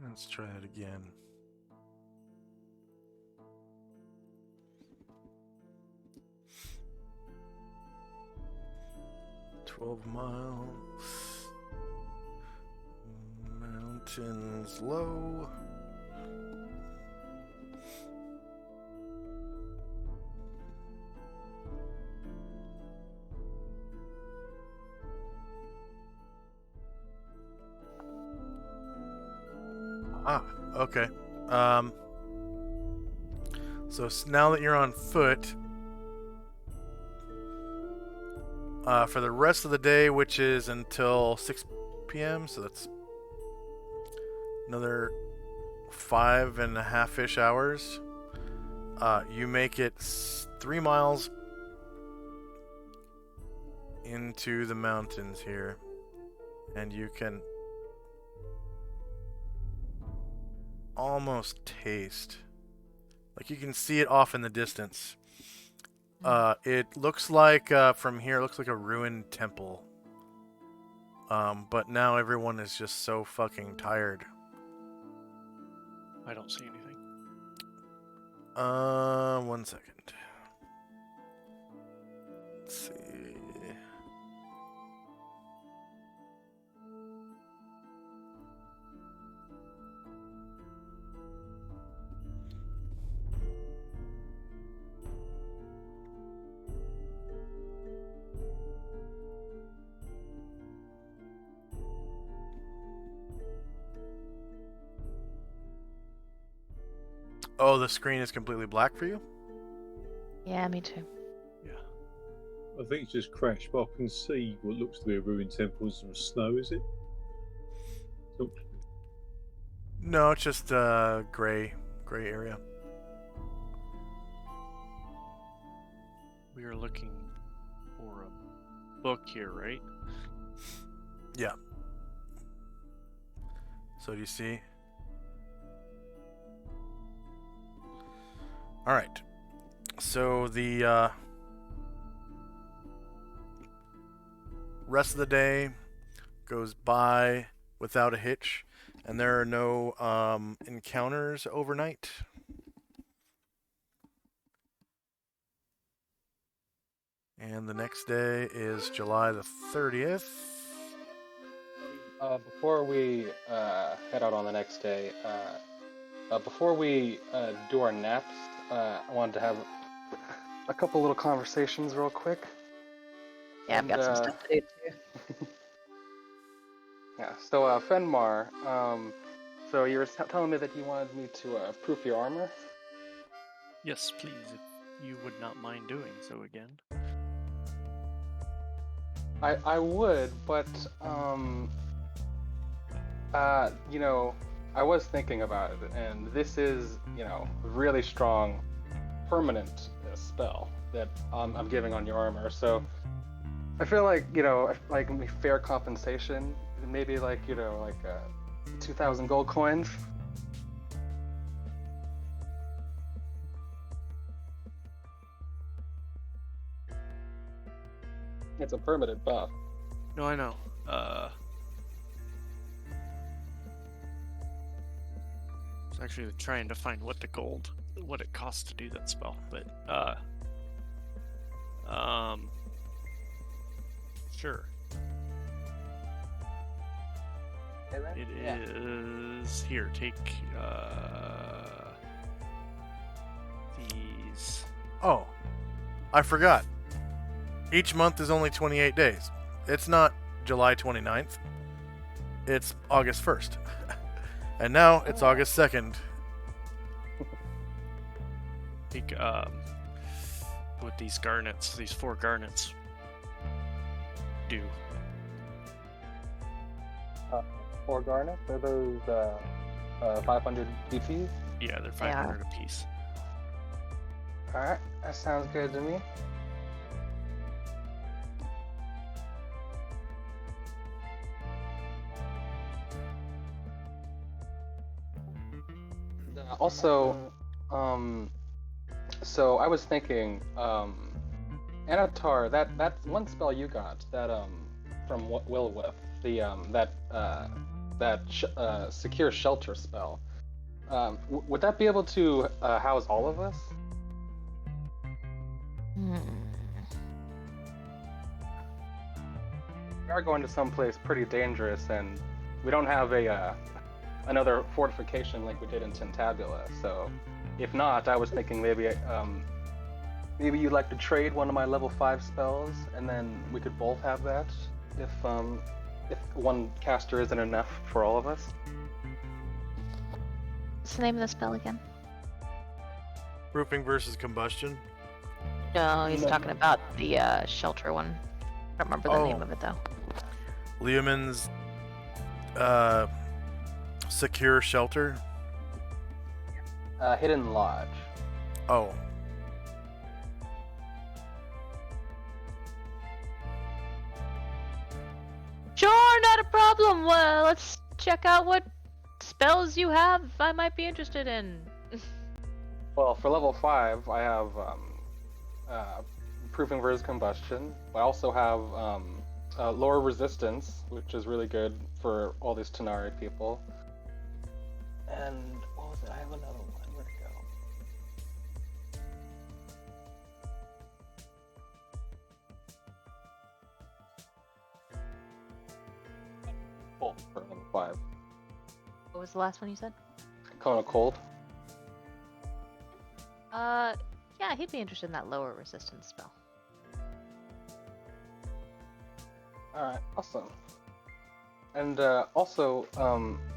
Let's try it again. $12 miles. Mountains low. Ah, okay. So now that you're on foot, for the rest of the day, which is until 6 p.m., so that's another 5.5-ish hours, you make it 3 miles into the mountains here, and you can almost taste, like you can see it off in the distance. It looks like from here, it looks like a ruined temple. But now everyone is just so fucking tired. I don't see anything. 1 second. Let's see. Oh, the screen is completely black for you? Yeah, me too. Yeah. I think it's just crashed, but I can see what looks to be a ruined temple and some snow, is it? Oh, No, it's just gray area. We are looking for a book here, right? Yeah. So do you see? All right. So the rest of the day goes by without a hitch, and there are no encounters overnight. And the next day is July the 30th. Before we head out on the next day, before we do our naps, I wanted to have a couple little conversations real quick. Yeah, I've got some stuff to do too. Yeah, so Fenmar, so you were telling me that you wanted me to proof your armor? Yes, please, if you would not mind doing so again. I would, but you know, I was thinking about it, and this is, you know, a really strong, permanent spell that I'm giving on your armor. So I feel like, you know, like fair compensation, maybe like, you know, like 2,000 gold coins. It's a permanent buff. No, I know. I was actually trying to find what it costs to do that spell, but sure. It is here. Take these. Oh, I forgot. Each month is only 28 days. It's not July 29th. It's August 1st. And now it's August 2nd. Take with these garnets, these 4 garnets do. 4 garnets? Are those 500 DPs? Yeah, they're 500 apiece. Alright, that sounds good to me. Also, so I was thinking, Anatar, that one spell you got, that from Willwith, the secure shelter spell, would that be able to house all of us? We are going to someplace pretty dangerous, and we don't have another fortification like we did in Tentabula. So, if not, I was thinking maybe you'd like to trade one of my level 5 spells, and then we could both have that if one caster isn't enough for all of us. What's the name of the spell again? Roofing versus combustion. No, he's talking about the shelter one. I don't remember the name of it though. Leoman's secure shelter. Hidden Lodge. Oh. Sure, not a problem. Well, let's check out what spells you have I might be interested in. Well, for level 5, I have Proofing versus Combustion. I also have lower resistance, which is really good for all these Tenari people. And what was it? I have another one. Where'd it go? Cold for level 5. What was the last one you said? Cone of Cold. Yeah, he'd be interested in that lower resistance spell. Alright, awesome. And also,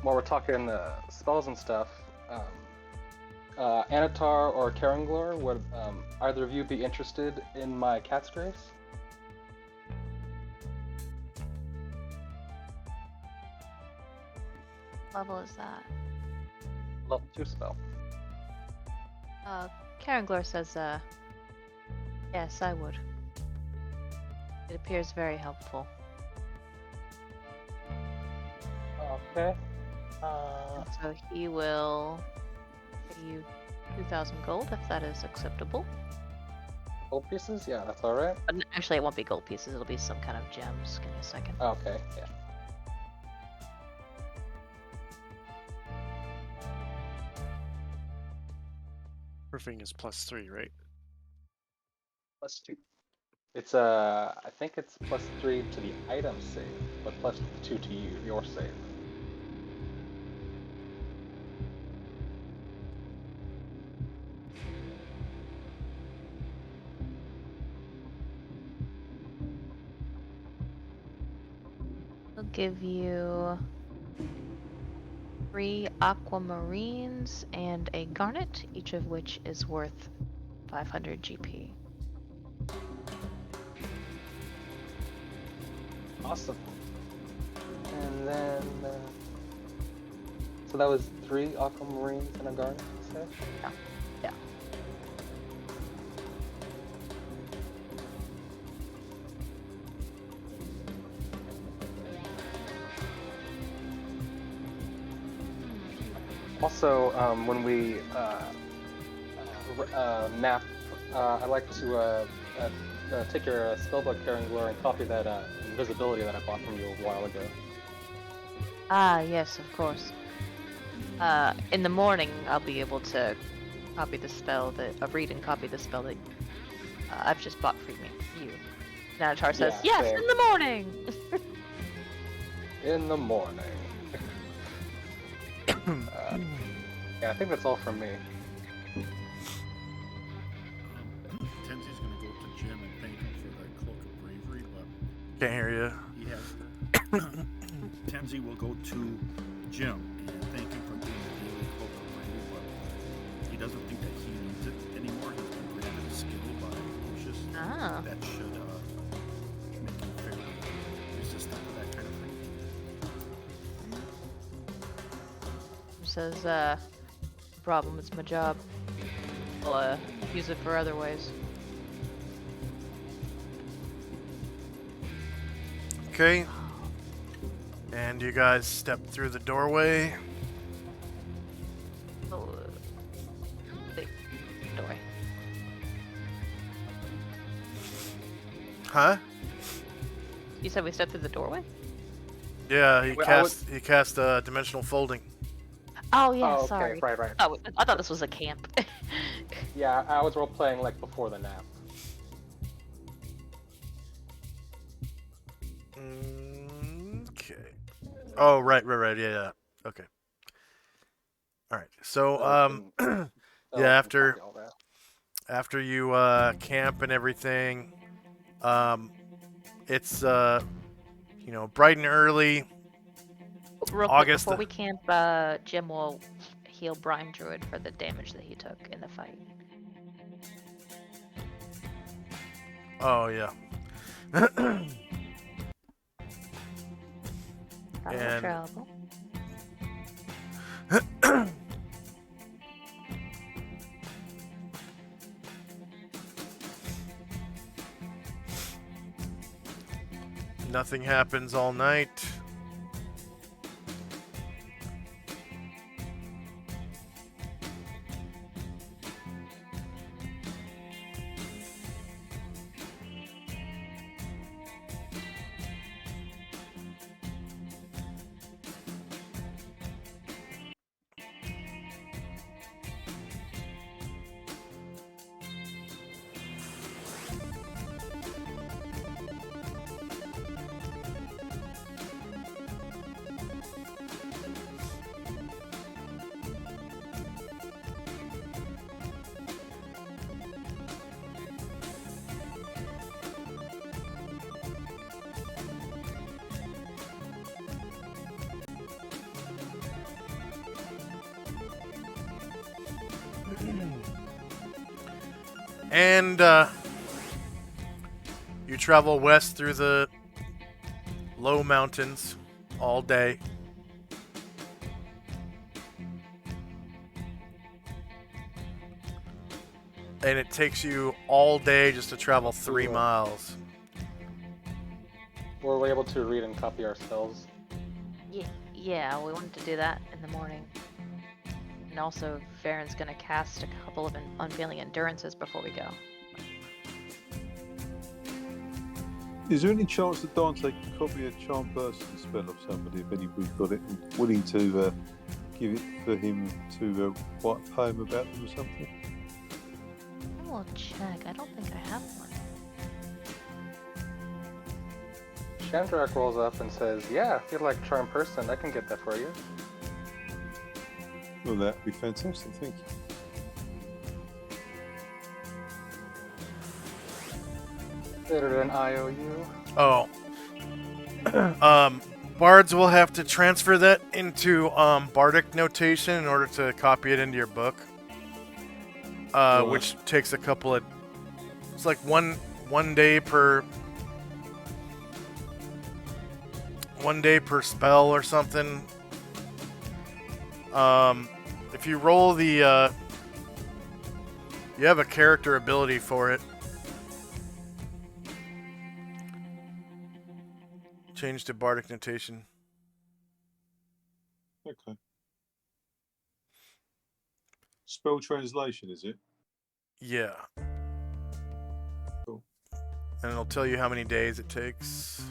while we're talking spells and stuff, Anatar or Karanglor, would either of you be interested in my cat's grace? Level is that? Level 2 spell. Karen Glor says, yes, I would. It appears very helpful. Okay. So he will pay you 2,000 gold if that is acceptable. Gold pieces? Yeah, that's alright. But actually, it won't be gold pieces. It'll be some kind of gems. Give me a second. Okay, yeah. Proofing is +3, right? +2. It's I think it's +3 to the item save, but +2 to you, your save. I'll give you 3 aquamarines and a garnet, each of which is worth 500 GP. Awesome. And then, so that was 3 aquamarines and a garnet, you said? Yeah. Yeah. Also, when we map, I like to take your spellbook carrying glory and copy that invisibility that I bought from you a while ago. Ah, yes, of course. In the morning, I'll be able to copy the spell that read and copy the spell that I've just bought for you. Nanatar says, Yeah, yes, same. in the morning. In the morning. Yeah, I think that's all from me. Tenzi's gonna go to Jim and thank him for the cloak of bravery, but Can't hear you. he has Tenzi will go to Jim and thank him for being the daily cloak of bravery, but he doesn't think that he needs it anymore. He's been granted a skill by Lucius Ah. that should make him fairly resistant to that kind of thing. He says, problem, it's my job. I'll use it for other ways. Okay. And you guys step through the doorway. Oh, wait, doorway. Huh? You said we stepped through the doorway? Yeah, he Well, I cast dimensional folding. Oh yeah, Oh, okay, sorry. right. Oh, I thought this was a camp. Yeah, I was role-playing like before the nap. Okay. Oh, right. Yeah. Okay. All right. So, yeah, after you camp and everything, it's bright and early. Real quick, August. before we camp, Jim will heal Brine Druid for the damage that he took in the fight. Oh yeah. Not in And- trouble. Nothing happens all night. And you travel west through the low mountains all day. And it takes you all day just to travel 3 miles. Were we able to read and copy our spells? Yeah, we wanted to do that in the morning. And also, Farron's gonna cast a couple of unfailing endurances before we go. Is there any chance that Dante can copy a charm person spell of somebody if anybody's got it and willing to give it for him to write a poem about them or something? I will check. I don't think I have one. Shandrak rolls up and says, "Yeah, if you'd like charm person, I can get that for you." Well, that'd be fantastic. Thank you. Better than IOU. Oh. Bards will have to transfer that into bardic notation in order to copy it into your book. Which takes a couple of... It's like one day per... 1 day per spell or something. If you roll the... you have a character ability for it. Change to bardic notation. Okay. Spell translation, is it? Yeah. Cool. And it'll tell you how many days it takes.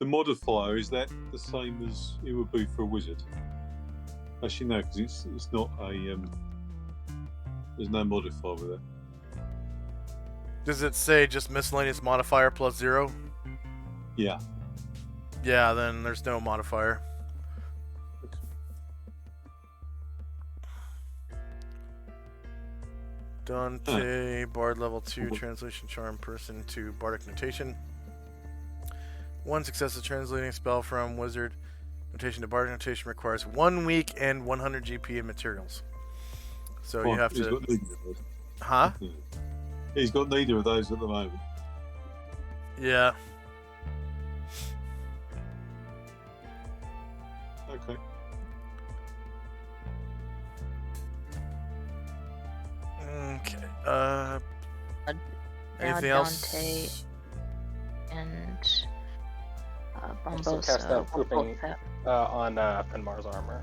The modifier, is that the same as it would be for a wizard? Actually, no, because it's not a... there's no modifier with that. Does it say just miscellaneous modifier plus 0? Yeah. Yeah, then there's no modifier. Dante, Bard level 2, translation charm person to bardic notation. 1 successive translating spell from wizard notation to bardic notation requires 1 week and 100 GP in materials. So you have He's to... got neither of those. Huh? He's got neither of those at the moment. Yeah. Okay. Okay. Anything Dante else? and Also Bombosa. cast that will grouping both have- on Finmar's armor.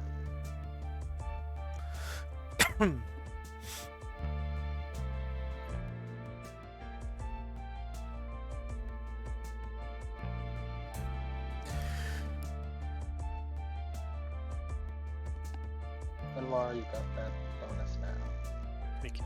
Finmar, you got that bonus now. Thank you.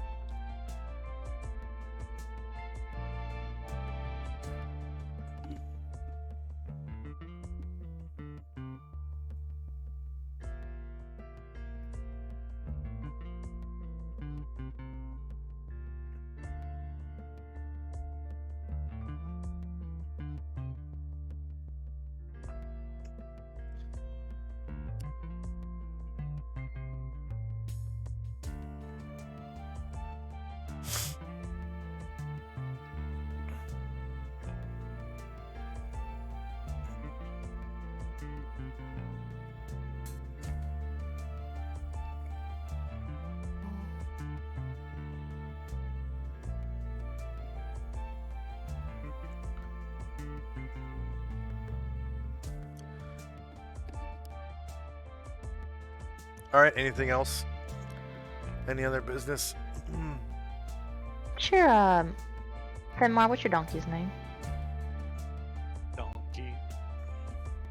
All right. Anything else? Any other business? Sure, Finmar, what's your donkey's name? Donkey.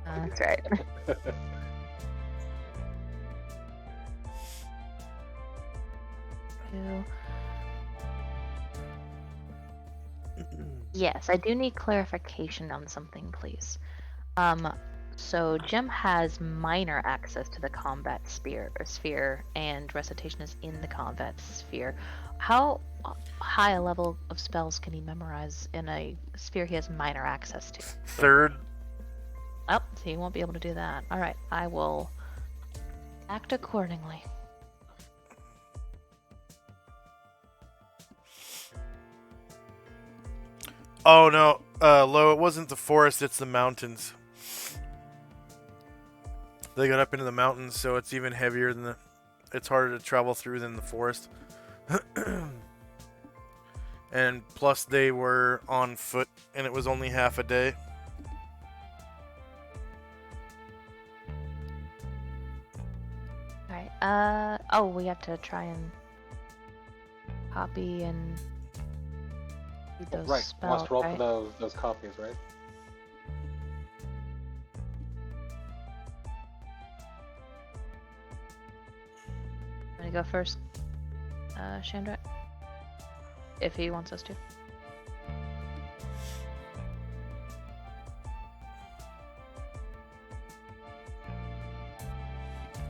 That's right. Yes, I do need clarification on something, please. So Jim has minor access to the combat sphere, and recitation is in the combat sphere. How high a level of spells can he memorize in a sphere he has minor access to? 3rd. Oh, so he won't be able to do that. All right, I will act accordingly. Oh no, Lo, it wasn't the forest, it's the mountains. They got up into the mountains, so it's even heavier than the... It's harder to travel through than the forest. And plus they were on foot, and it was only half a day. Alright, oh, we have to try and copy and read those Right. spells, Must roll right? for those copies, right? Want to go first, Chandra? If he wants us to.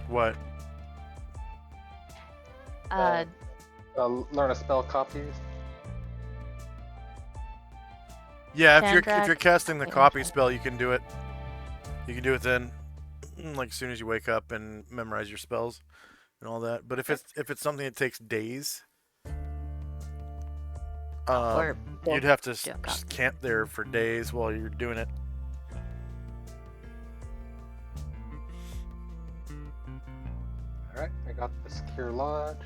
What? Learn a spell copies. Yeah, if Chandra, you're casting the copy copy and spell, you can do it. You can do it then, like as soon as you wake up and memorize your spells and all that. But if it's something that takes days, Or you'd have to doing just camp there for days while you're doing it. Alright, I got the secure lodge.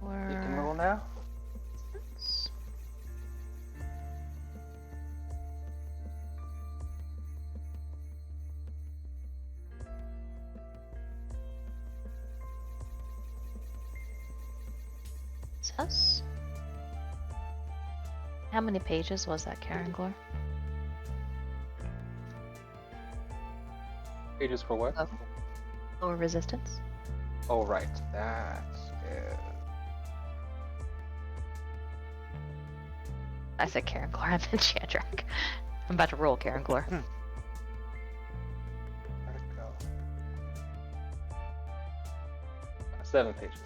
You can roll now. Success. How many pages was that, Karen Glor? Pages for what? Lower resistance? Oh, right. That is... I said Karen Glor, I meant Chandrak. I'm about to roll Karen Glor. Where'd it go? 7 pages.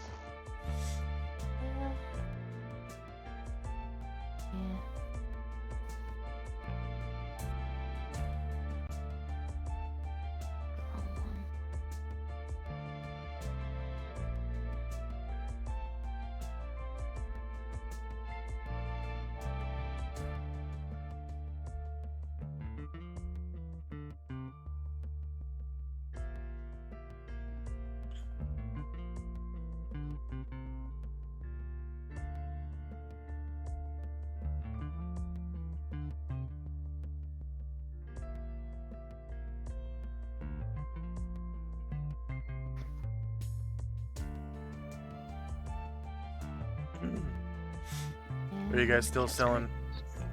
Are you guys still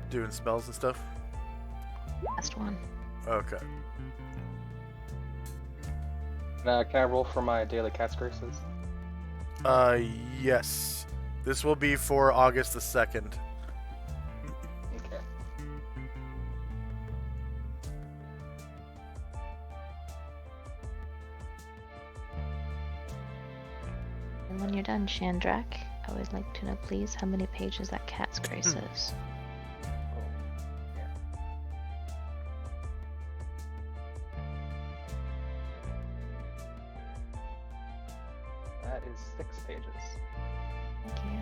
doing spells and stuff? Last one. Okay. Can I roll for my daily cat's graces? Yes. This will be for August the 2nd. Okay. And when you're done, Chandrak, I would like to know, please, how many pages that Cat's Grace is. That is 6 pages. Thank you.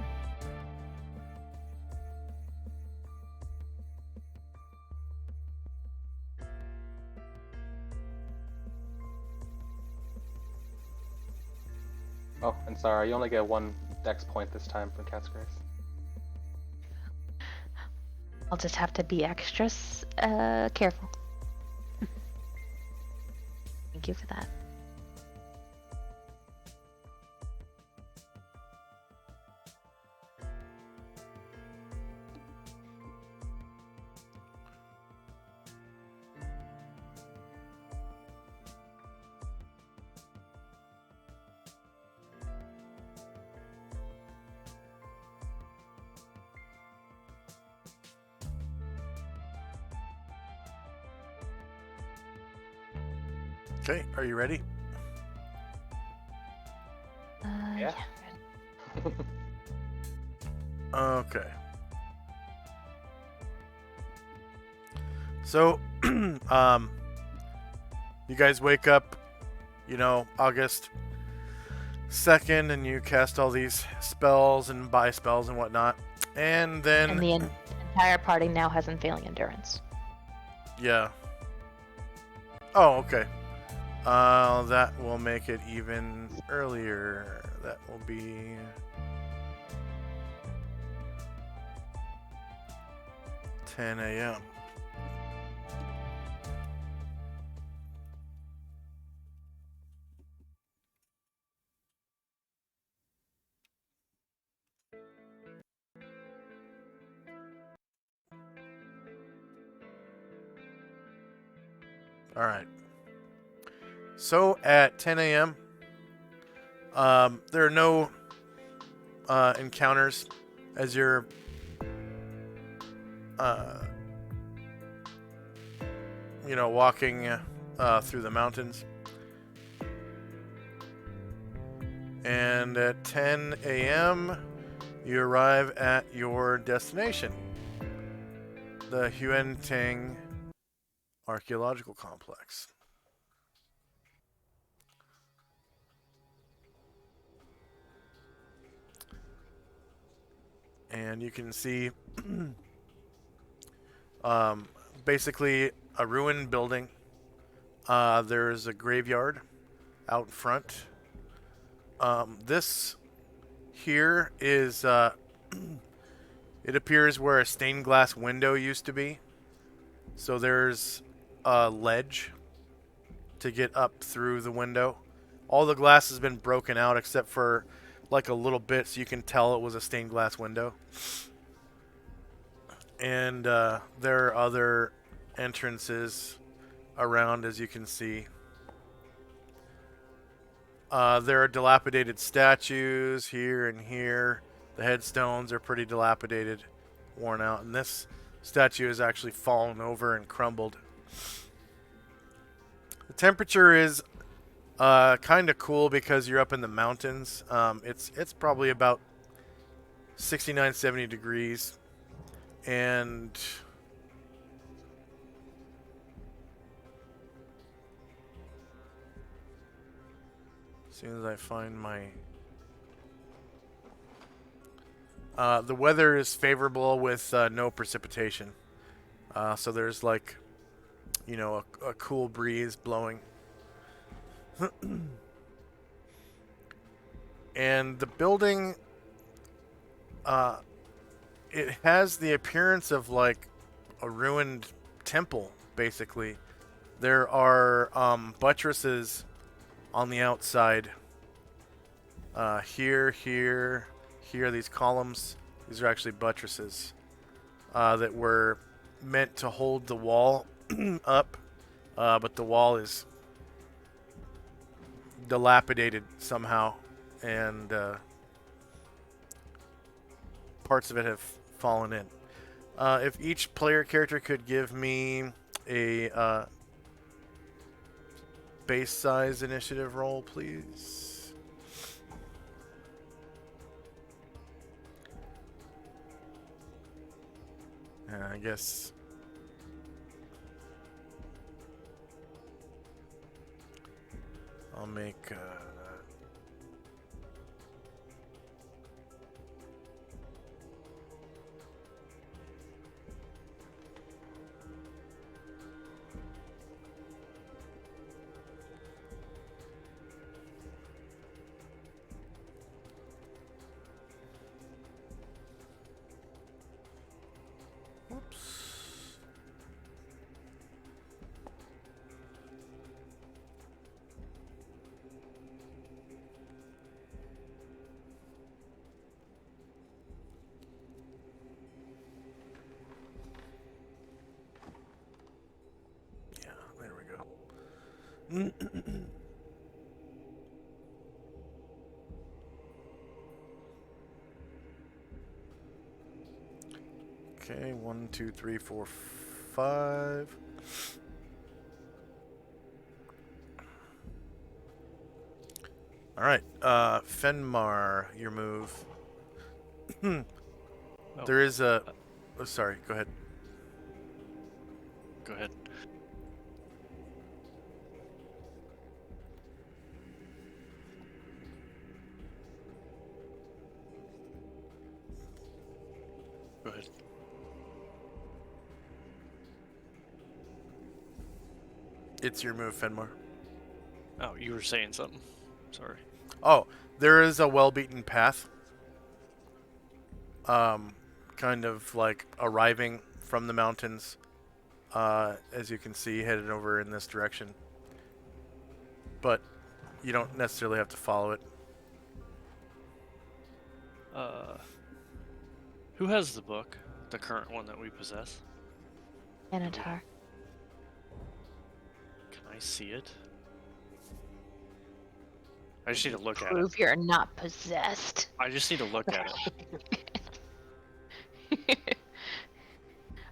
Oh, and sorry, you only get 1 dex point this time from cat's grace. I'll just have to be extra careful. Thank you for that. Okay, are you ready? Yeah. Okay. So, you guys wake up, August 2nd, and you cast all these spells and buy spells and whatnot. And then, And the entire party now has unfailing endurance. yeah. Oh, okay. That will make it even earlier. That will be 10 a.m. All right. So at 10 a.m., there are no encounters as you're walking through the mountains. And at 10 a.m., you arrive at your destination, the Huentang Archaeological Complex. And you can see basically a ruined building. There's a graveyard out in front. This here is, it appears where a stained glass window used to be. So there's a ledge to get up through the window. All the glass has been broken out except for like a little bit, so you can tell it was a stained glass window. And there are other entrances around, as you can see. There are dilapidated statues here and here. The headstones are pretty dilapidated, worn out. And this statue has actually fallen over and crumbled. The temperature is kind of cool because you're up in the mountains. It's probably about 69, 70 degrees. And as soon as I find my... the weather is favorable with no precipitation. So there's like, a cool breeze blowing. And the building, it has the appearance of like a ruined temple, basically. There are buttresses on the outside. Here, these columns. These are actually buttresses that were meant to hold the wall up, but the wall is dilapidated somehow, and parts of it have fallen in. If each player character could give me a base size initiative roll, please. I guess I'll make okay, 1, 2, 3, 4, 5. All right, Fenmar, your move. Oh, There is a. Oh, sorry. Go ahead. go ahead. Go ahead. It's your move, Fenmore. Oh, you were saying something. Sorry. Oh, there is a well-beaten path. Kind of like arriving from the mountains, as you can see, headed over in this direction. But you don't necessarily have to follow it. Who has the book? The current one that we possess? Anatar. Can I see it? I just need to look at it. Prove you're not possessed. I just need to look at it.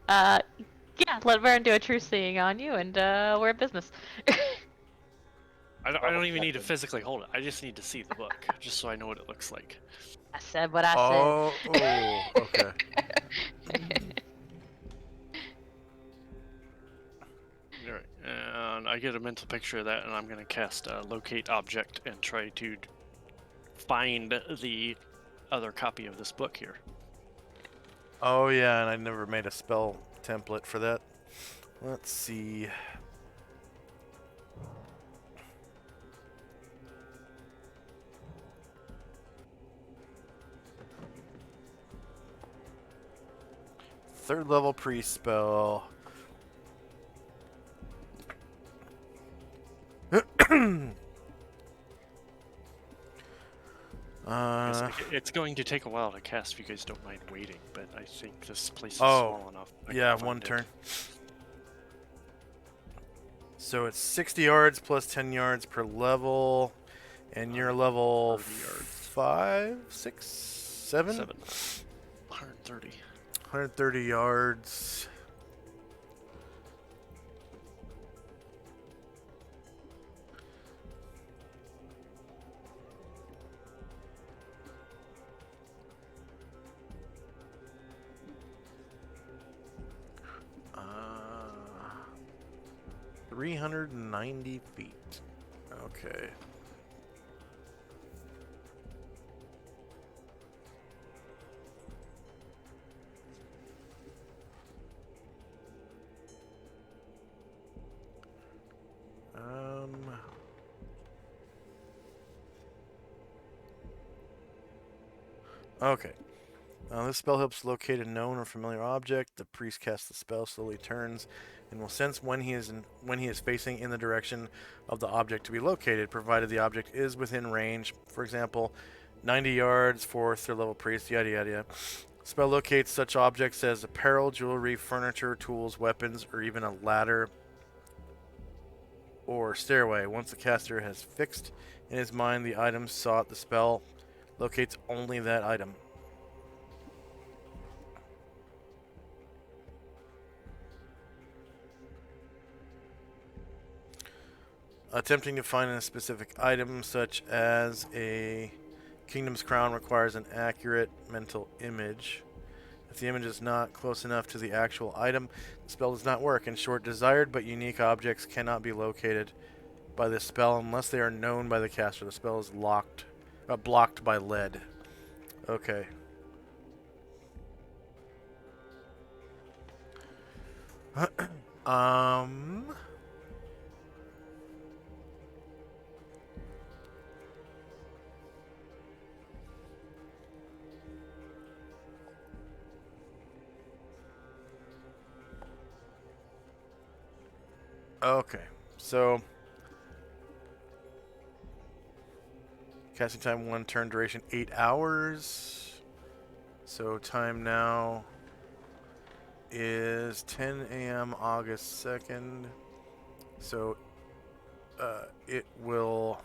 Yeah, let Vern do a true seeing on you, and we're in business. I don't even need to physically hold it. I just need to see the book, just so I know what it looks like. I said what I Oh, said. okay. Alright, and I get a mental picture of that, and I'm going to cast Locate Object and try to find the other copy of this book here. Oh yeah, and I never made a spell template for that. Let's see. Third level priest spell. It's going to take a while to cast if you guys don't mind waiting, but I think this place is Oh, small enough. I can yeah, find one it. turn. So it's 60 yards plus 10 yards per level, and you're level 30 yards. 5, 6, 7? 7. 130. 130 yards. Uh, 390 feet. Okay. Okay. This spell helps locate a known or familiar object. The priest casts the spell, slowly turns, and will sense when he is facing in the direction of the object to be located, provided the object is within range. For example, 90 yards for third level priest. Yada yada yada. Spell locates such objects as apparel, jewelry, furniture, tools, weapons, or even a ladder or stairway. Once the caster has fixed in his mind the item sought, the spell locates only that item. Attempting to find a specific item, such as a kingdom's crown, requires an accurate mental image. If the image is not close enough to the actual item, the spell does not work. In short, desired but unique objects cannot be located by this spell unless they are known by the caster. The spell is blocked by lead. Okay. Okay, so casting time 1 turn, duration 8 hours. So time now is 10 a.m. August 2nd. So it will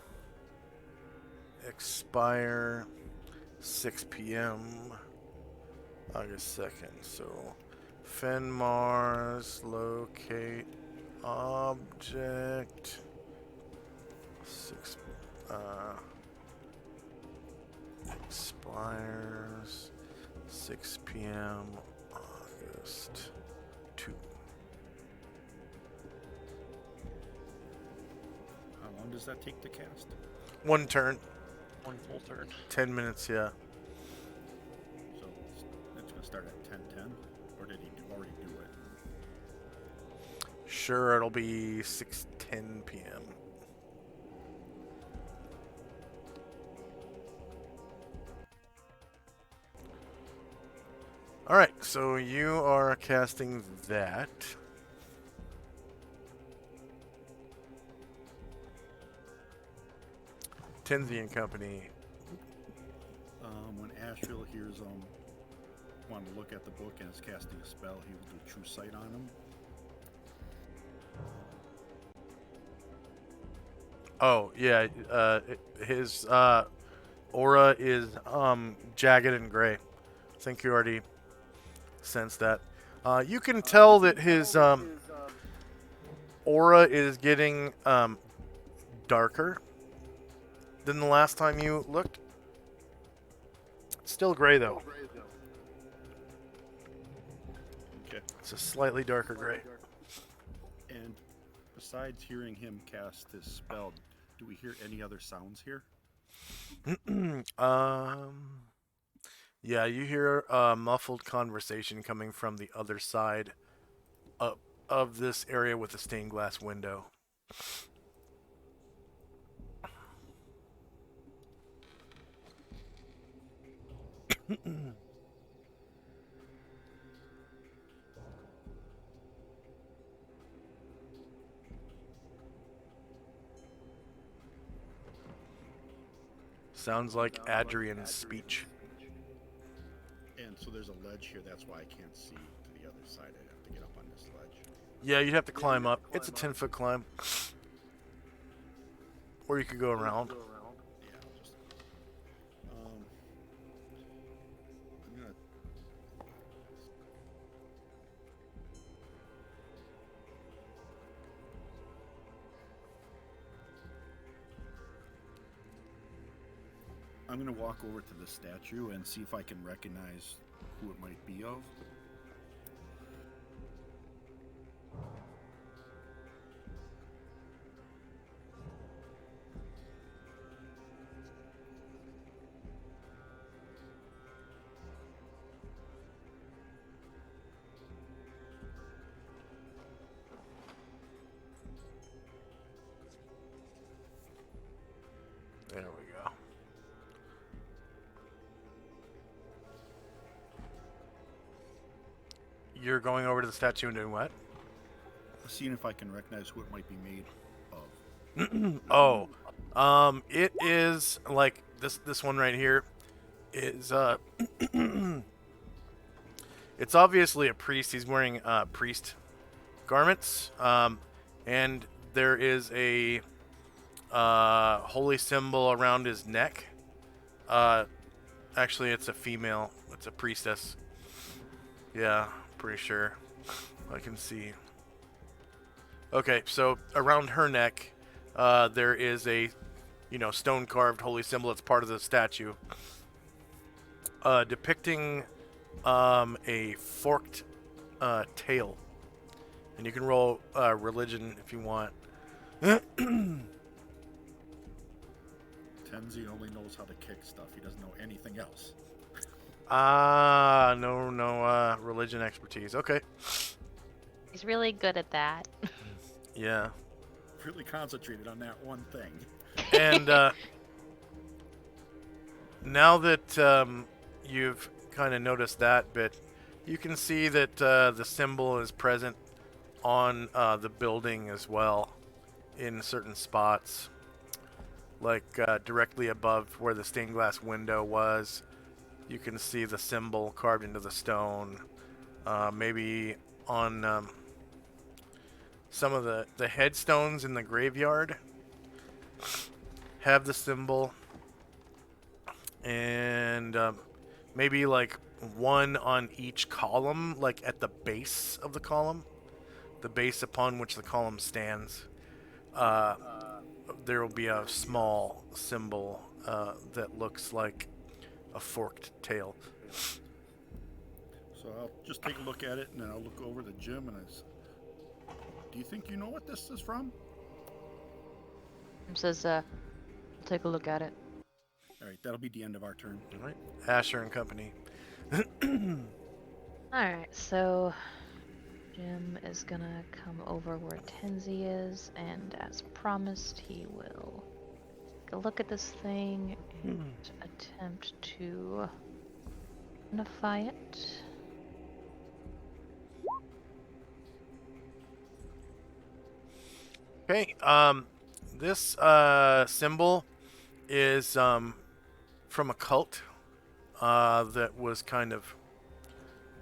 expire 6 p.m. August 2nd. So Fenmar's locate object 6 expires 6 p.m. August 2. How long does that take to cast? One turn, One full turn. 10 minutes, yeah. So it's going to start at 10:10, or did he already do it? Sure, it'll be 6:10 p.m. Alright, so you are casting that. Tenzi and Company. When Asheville hears want to look at the book and is casting a spell, he will do True Sight on him. Oh, yeah, his aura is jagged and gray. I think you already sensed that. You can tell that his aura is getting darker than the last time you looked. Still gray though. Okay. It's a slightly darker gray. And besides hearing him cast his spell, do we hear any other sounds here? Yeah, you hear a muffled conversation coming from the other side of this area with the stained glass window. Sounds like Adrian's speech. And so there's a ledge here, that's why I can't see to the other side. I'd have to get up on this ledge. Yeah, you'd have to climb up. It's a 10-foot climb. Or you could go around. Yeah, I'll just. I'm gonna. I'm gonna walk over to the statue and see if I can recognize who it might be of. There we go. You're going over to the statue and doing what? Seeing if I can recognize who it might be made of. Oh, it is like this one right here is it's obviously a priest. He's wearing priest garments, and there is a holy symbol around his neck. Actually, it's a female. It's a priestess. Yeah, pretty sure. I can see. Okay, so around her neck, there is a, stone carved holy symbol. It's part of the statue, depicting a forked tail, and you can roll religion if you want. Tenzi only knows how to kick stuff. He doesn't know anything else. No religion expertise. Okay. He's really good at that. Yeah. Really concentrated on that one thing. And now that you've kind of noticed that bit, you can see that the symbol is present on the building as well in certain spots. Like directly above where the stained glass window was, you can see the symbol carved into the stone. Maybe on some of the headstones in the graveyard have the symbol. And maybe like one on each column, like at the base of the column, the base upon which the column stands. There will be a small symbol that looks like a forked tail. So I'll just take a look at it, and then I'll look over to Jim, and do you think you know what this is from? Jim says, "I'll take a look at it." All right, that'll be the end of our turn. All right. Asher and company. Alright, so Jim is gonna come over where Tenzi is, and as promised, he will take a look at this thing and attempt to unify it. Okay. This symbol is from a cult that was kind of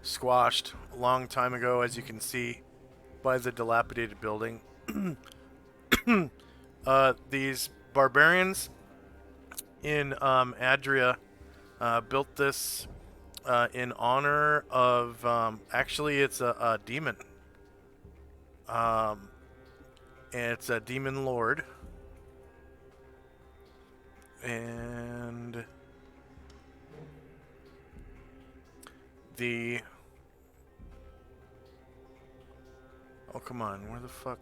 squashed a long time ago, as you can see by the dilapidated building. These barbarians in Adria built this in honor of, actually it's a demon. And it's a demon lord. And oh, come on, where the fuck?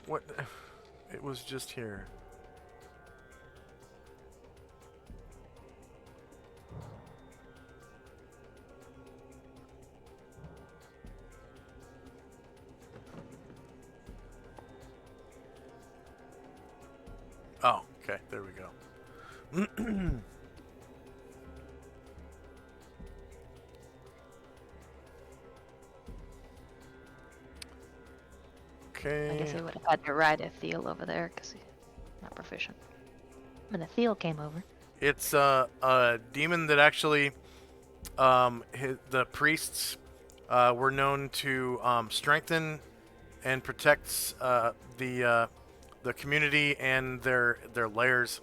What? It was just here. Oh, okay, there we go. Okay. I guess I would have had to ride a Thiel over there, because he's not proficient. When a Thiel came over. It's a demon that actually, the priests were known to strengthen and protect the community and their lairs,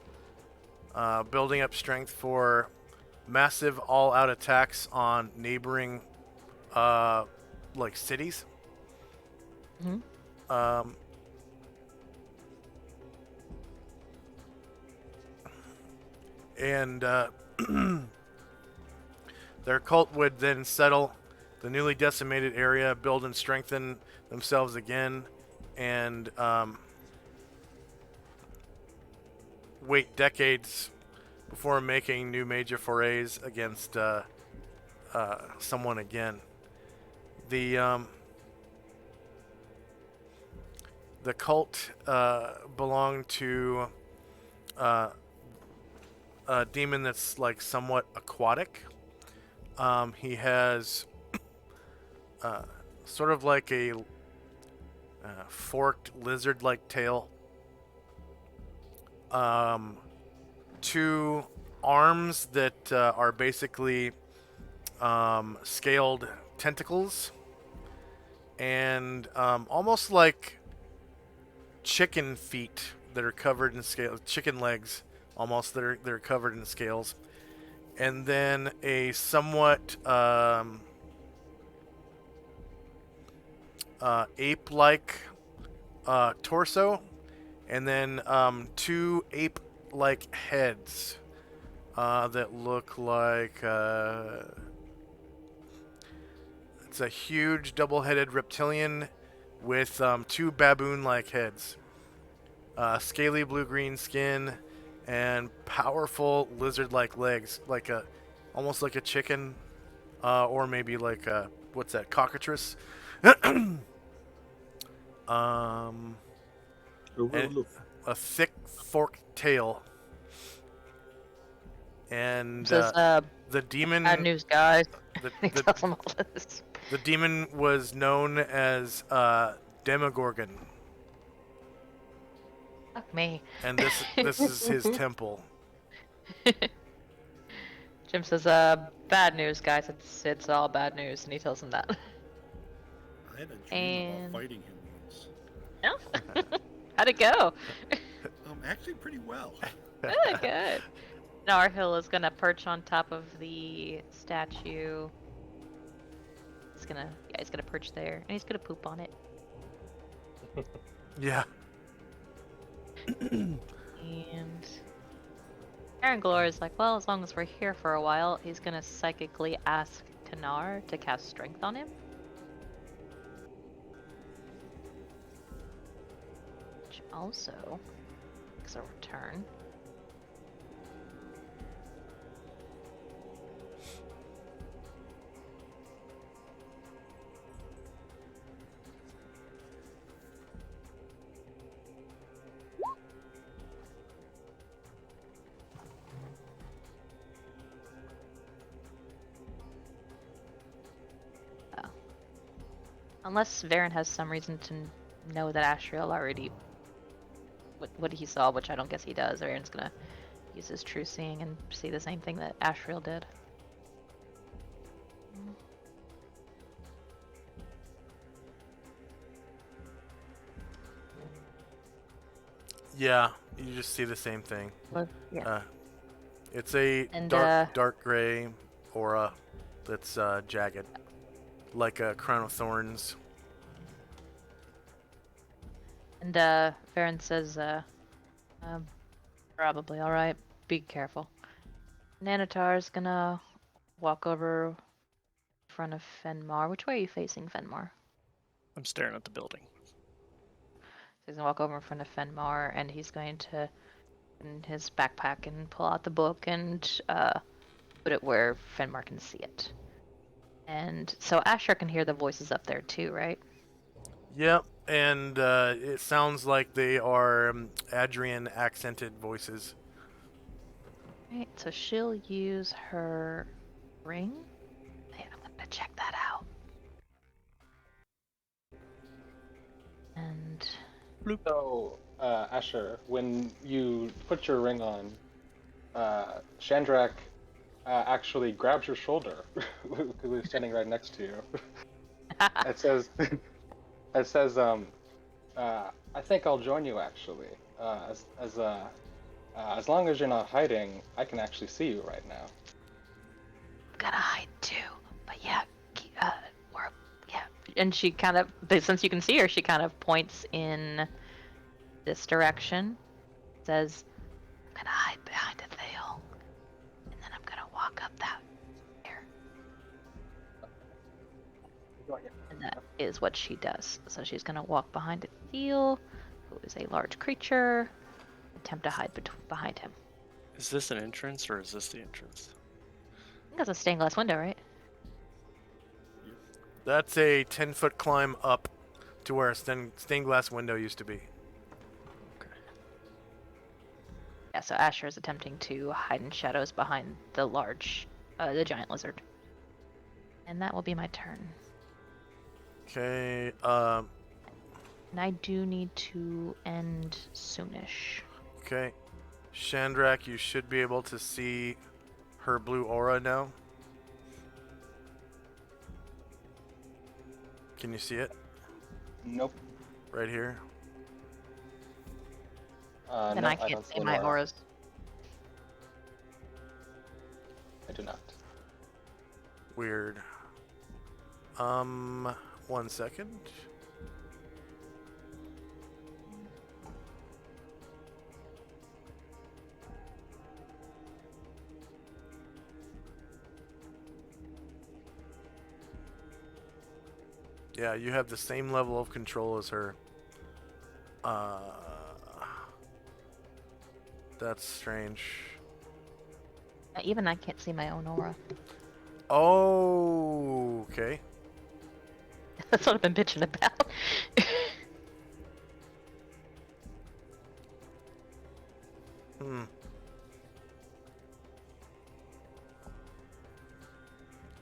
building up strength for massive all-out attacks on neighboring like cities. Mm-hmm. And their cult would then settle the newly decimated area, build and strengthen themselves again, and wait decades before making new major forays against someone again. The cult belonged to a demon that's like somewhat aquatic. He has sort of like a forked lizard-like tail. Two arms that are basically scaled tentacles, and almost like chicken feet that are covered in scales, chicken legs almost that are covered in scales, and then a somewhat ape-like torso, and then two ape-like heads that look like it's a huge double-headed reptilian with two baboon-like heads, scaly blue-green skin, and powerful lizard-like legs, like almost like a chicken, or maybe like what's that, cockatrice? And a thick forked tail, and Says, the demon. bad news, guys. He The tells them all this. demon was known as Demogorgon, Fuck me. and this is his temple. Jim says, bad news, guys. It's all bad news, and he tells them that. I had a dream And- about fighting him once. No? How'd it go? Actually pretty well. Good, good. Narhill is gonna perch on top of the statue. He's gonna perch there, and he's gonna poop on it. Yeah. And Aaron Glor is like, well, as long as we're here for a while, he's gonna psychically ask Tanar to cast strength on him. Which also takes a return. Unless Varen has some reason to know that Ashriel already what he saw, which I don't guess he does. Varen's gonna use his true seeing and see the same thing that Ashriel did. Yeah, you just see the same thing. Well, yeah. It's a And, dark gray aura that's jagged, like a crown of thorns. And Varen says, probably all right. Be careful. Nanatar's gonna walk over in front of Fenmar. Which way are you facing, Fenmar? I'm staring at the building. So he's gonna walk over in front of Fenmar, and he's going to in his backpack and pull out the book and put it where Fenmar can see it. And so Asher can hear the voices up there too, right? Yep, and it sounds like they are Adrian accented voices. Right, so she'll use her ring. Hey, I'm gonna check that out. And So, Asher, when you put your ring on, Shandrak actually grabs your shoulder, who is standing right next to you. It says, I think I'll join you actually. As long as you're not hiding, I can actually see you right now. I'm gonna hide too, but yeah, and she kind of, since you can see her, she kind of points in this direction. Says, I'm gonna hide behind a veil, and then I'm gonna walk up that here. And that is what she does. So she's gonna walk behind Athel, who is a large creature, attempt to hide behind him. Is this an entrance or is this the entrance? I think that's a stained glass window, right? That's a 10-foot climb up to where a stained glass window used to be. Yeah, so Asher is attempting to hide in shadows behind the giant lizard. And that will be my turn. Okay, And I do need to end soonish. okay. Shandrak, you should be able to see her blue aura now. Can you see it? Nope. Right here? Then no, I can't don't see my an aura. auras. I do not. Weird. 1 second. Yeah, you have the same level of control as her. That's strange. Even I can't see my own aura. Oh, okay. That's what I've been bitching about.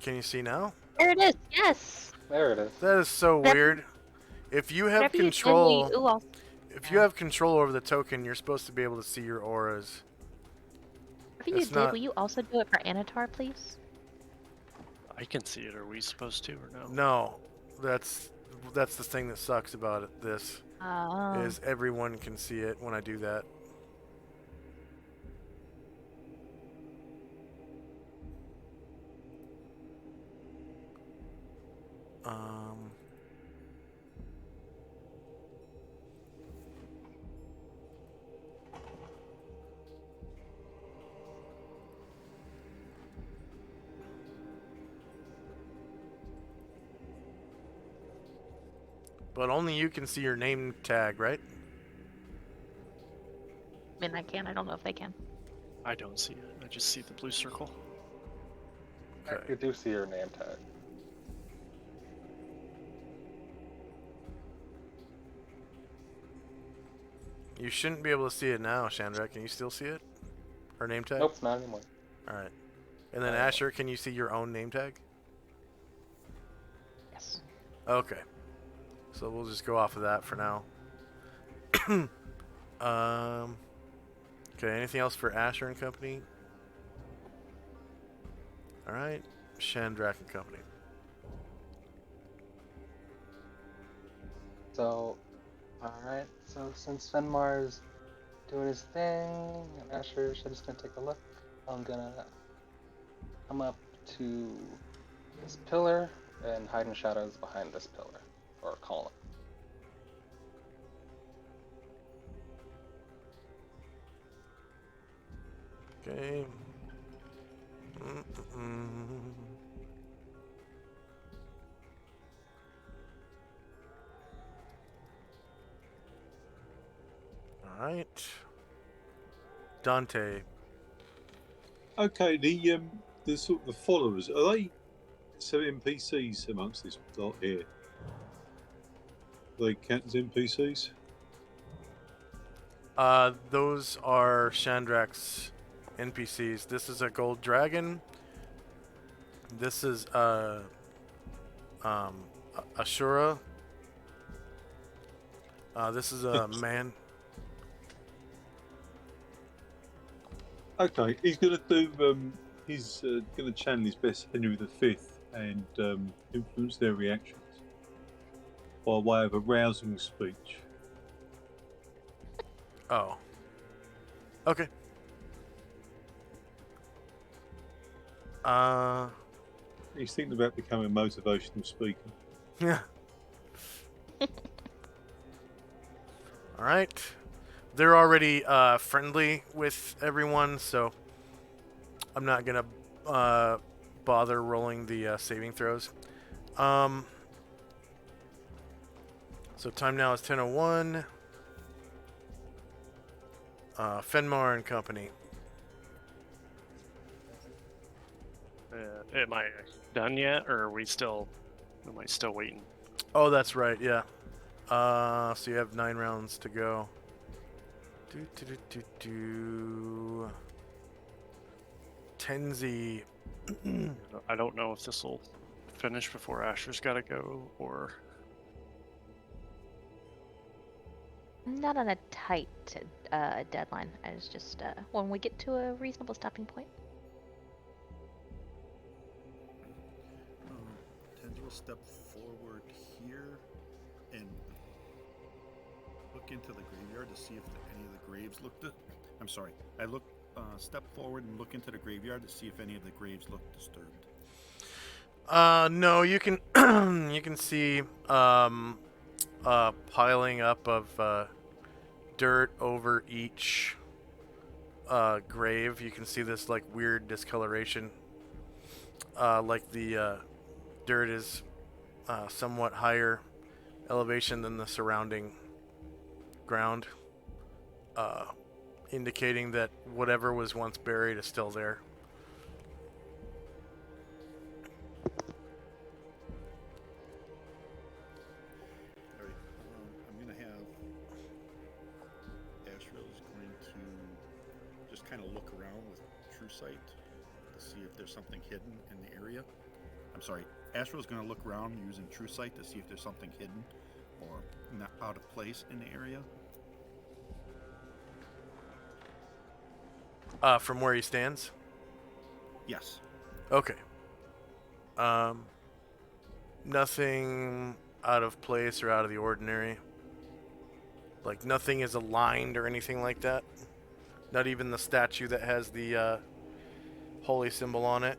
Can you see now? There it is. Yes. There it is. That is so weird. If you have Whatever you did, control, ooh, I'll- if you have control over the token, you're supposed to be able to see your auras. Whatever you It's did, not- will you also do it for Anatar, please? I can see it. Are we supposed to or no? No, that's the thing that sucks about it. This is everyone can see it when I do that. But only you can see your name tag, right? I mean, I can. I don't know if they can. I don't see it. I just see the blue circle. Okay. You do see your name tag. You shouldn't be able to see it now, Chandra. Can you still see it? Her name tag? Nope, not anymore. Alright. And then Asher, can you see your own name tag? Yes. Okay. So we'll just go off of that for now. Okay, anything else for Asher and Company? Alright. Shandrak and Company. So, alright, so since Fenmar's doing his thing, and Asher just gonna take a look, I'm gonna come up to this pillar and hide in shadows behind this pillar, or column. Okay. Alright. Dante. Okay, the sort of the followers, are they so NPCs amongst this lot here? Are they count as NPCs? Those are Shandrak's NPCs. This is a gold dragon. This is Ashura. This is a man. Okay, he's gonna do. He's gonna channel his best Henry V and influence their reactions by way of a rousing speech. Oh. Okay. He's thinking about becoming a motivational speaker. Yeah. All right. They're already friendly with everyone, so I'm not gonna bother rolling the saving throws. So time now is 10:01. Fenmar and Company. Am I done yet, or are we still? Am I still waiting? Oh, that's right. Yeah. So you have 9 rounds to go. Tenzi. I don't know if this will finish before Asher's got to go, or Not on a tight deadline. I was just when we get to a reasonable stopping point. Tenzi will step forward here and look into the graveyard to see if any of the graves look. I'm sorry. Step forward and look into the graveyard to see if any of the graves look disturbed. No, you can you can see piling up of dirt over each grave. You can see this like weird discoloration. Like the dirt is somewhat higher elevation than the surrounding ground, indicating that whatever was once buried is still there. Alright, I'm going to have Asriel's going to just kind of look around with True Sight to see if there's something hidden in the area. I'm sorry, Asriel's going to look around using True Sight to see if there's something hidden or not out of place in the area. From where he stands? Yes. Okay. Nothing out of place or out of the ordinary. Like nothing is aligned or anything like that. Not even the statue that has the holy symbol on it.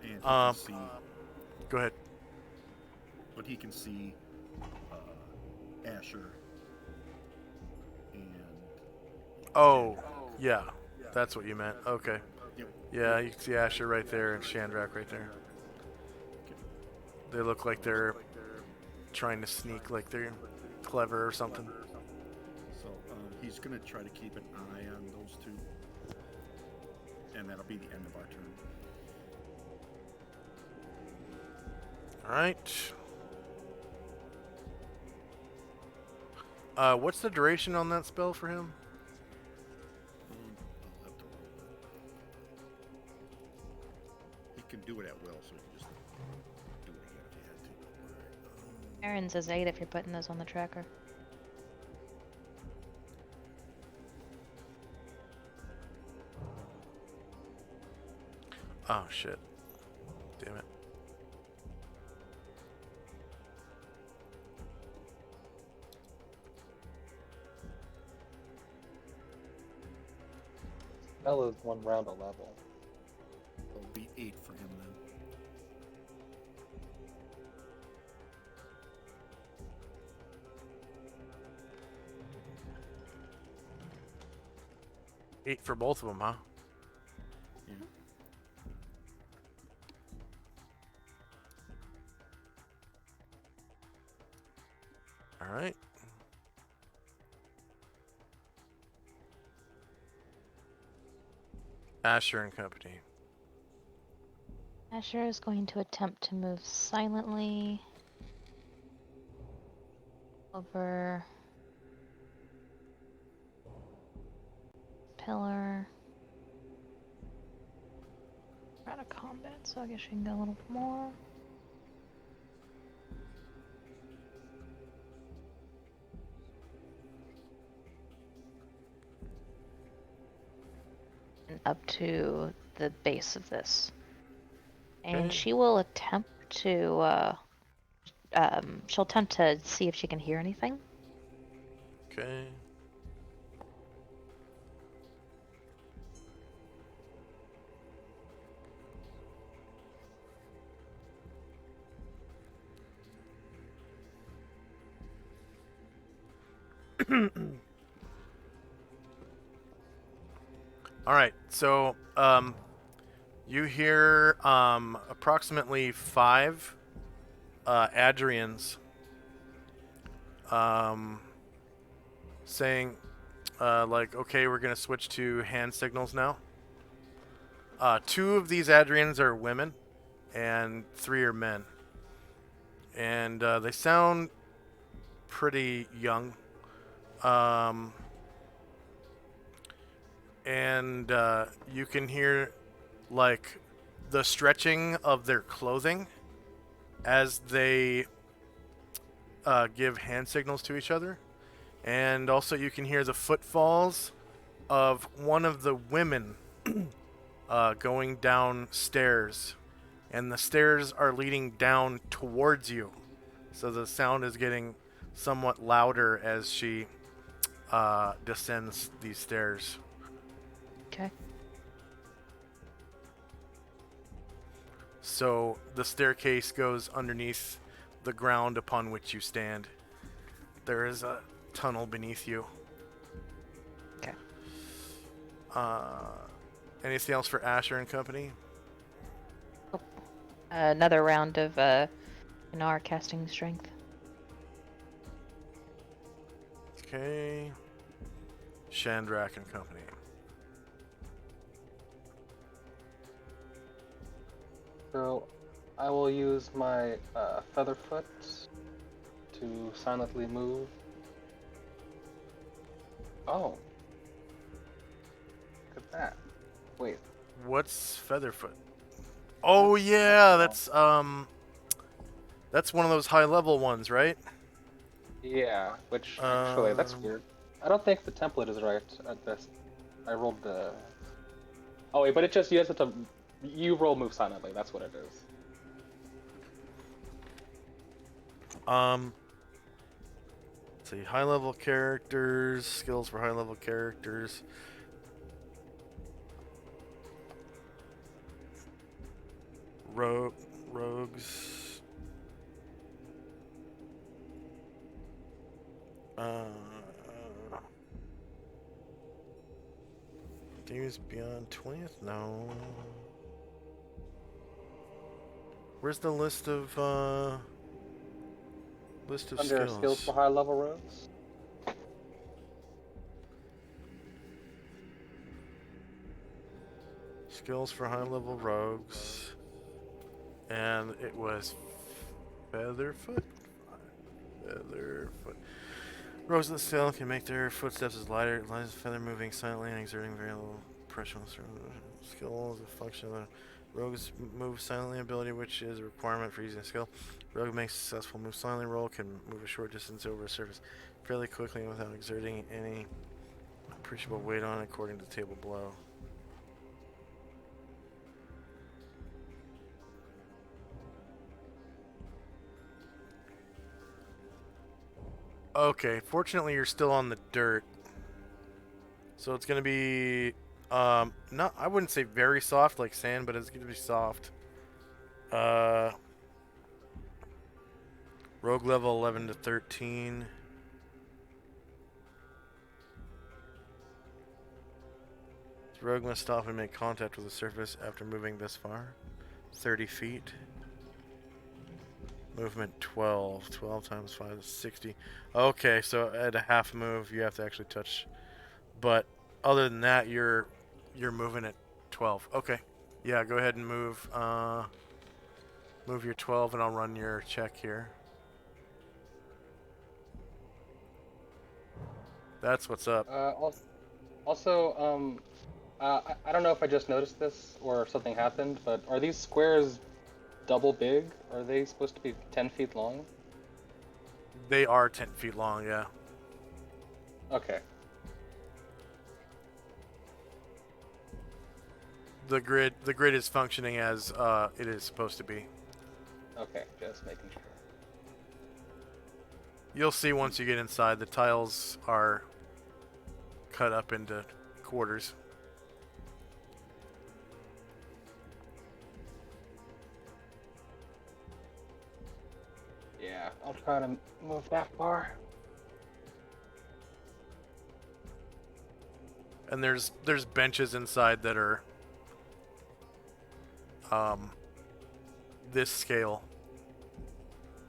And he can see, Go ahead. but he can see Asher and Oh, yeah. That's what you meant. Okay. Yep. Yeah, you can see Asher right there and Shandrak right there. They look like they're trying to sneak like they're clever or something. So he's going to try to keep an eye on those two. And that'll be the end of our turn. Alright. What's the duration on that spell for him? I'll have to roll it. He can do it at will, so he can just do it again if he had to. Aaron says 8 if you're putting those on the tracker. Oh shit. Damn it. Spell is 1 round a level. It'll be 8 for him then. Eight for both of them, huh? Yeah. Alright. Asher and Company. Asher is going to attempt to move silently over pillar. We're out of combat, so I guess she can go a little more. And up to the base of this. And Okay. she will attempt to, she'll attempt to see if she can hear anything. Okay. Alright, so, you hear, approximately 5, Adrians, saying, like, okay, we're gonna switch to hand signals now. 2 of these Adrians are women, and 3 are men. And, they sound pretty young. And you can hear like the stretching of their clothing as they give hand signals to each other. And also you can hear the footfalls of one of the women going downstairs. And the stairs are leading down towards you. So the sound is getting somewhat louder as she descends these stairs. Okay. So the staircase goes underneath the ground upon which you stand. There is a tunnel beneath you. Okay. Anything else for Asher and Company? Another round of Gnar casting strength. Okay. Shandrak and Company. So, I will use my Featherfoot to silently move. Oh. Look at that. Wait. What's Featherfoot? Oh yeah, that's one of those high level ones, right? Yeah, which actually, that's weird. I don't think the template is right at this. I rolled the... Oh wait, but it just, you have to... You roll move silently, that's what it is. Let's see, high level characters, skills for high level characters. Rogues. Demons beyond 20th? No. Where's the list of List of Under skills for high level rogues. Skills for high level rogues. And it was Featherfoot? Featherfoot. Rogues in the sail can make their footsteps as lighter, light as a feather, moving silently and exerting very little pressure on the skill is a function of the rogue's move silently ability, which is a requirement for using a skill. Rogue makes a successful move silently roll, can move a short distance over a surface fairly quickly without exerting any appreciable weight on it, according to the table below. Okay, fortunately you're still on the dirt. So it's gonna be not, I wouldn't say very soft like sand, but it's gonna be soft. Rogue level 11 to 13. The rogue must stop and make contact with the surface after moving this far. 30 feet. Movement 12. 12 times 5 is 60. Okay, so at a half move, you have to actually touch. But other than that, you're moving at 12. Okay. Yeah, go ahead and move. Move your 12, and I'll run your check here. That's what's up. Also, I don't know if I just noticed this or if something happened, but are these squares double big? Are they supposed to be 10 feet long? They are 10 feet long, yeah. Okay. The grid is functioning as it is supposed to be. Okay, just making sure. You'll see once you get inside, the tiles are cut up into quarters. Yeah, I'll try to move that far. And there's benches inside that are this scale.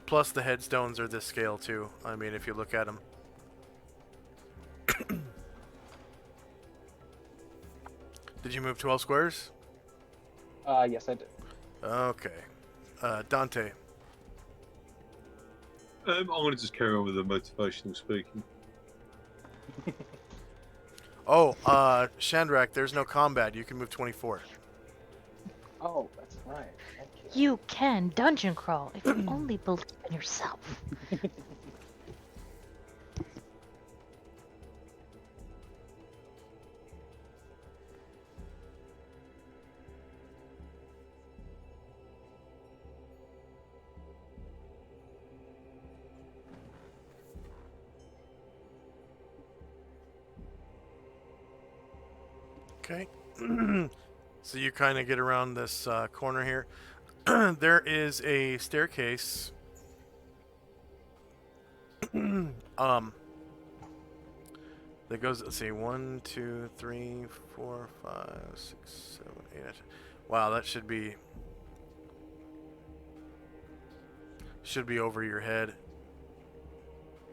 Plus the headstones are this scale too. I mean, if you look at them. Did you move 12 squares? Yes, I did. Okay. Dante. I'm going to just carry on with the motivational speaking. Oh, Shandrak, there's no combat. You can move 24. Oh, that's right. Thank you. You can dungeon crawl if you only believe in yourself. Okay. So you kind of get around this corner here. There is a staircase. That goes, let's see, 1, 2, 3, 4, 5, 6, 7, 8. Wow, that should be over your head.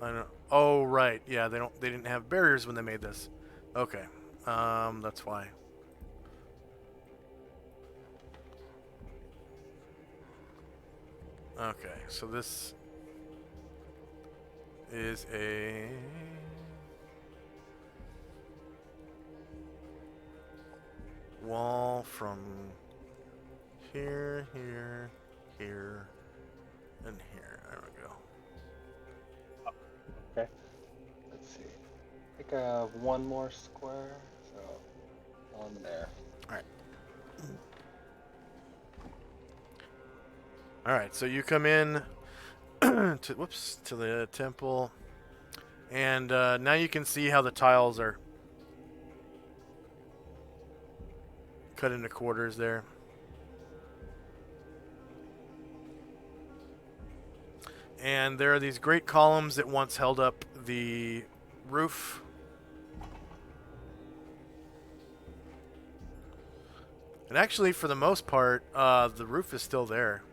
I don't know. Oh, right. Yeah, they didn't have barriers when they made this. Okay. That's why. Okay, so this is a wall from here, here, here, and here. There we go. Okay. Let's see. I think I have one more square, so one there. All right, so you come in to the temple, and now you can see how the tiles are cut into quarters there. And there are these great columns that once held up the roof. And actually, for the most part, the roof is still there.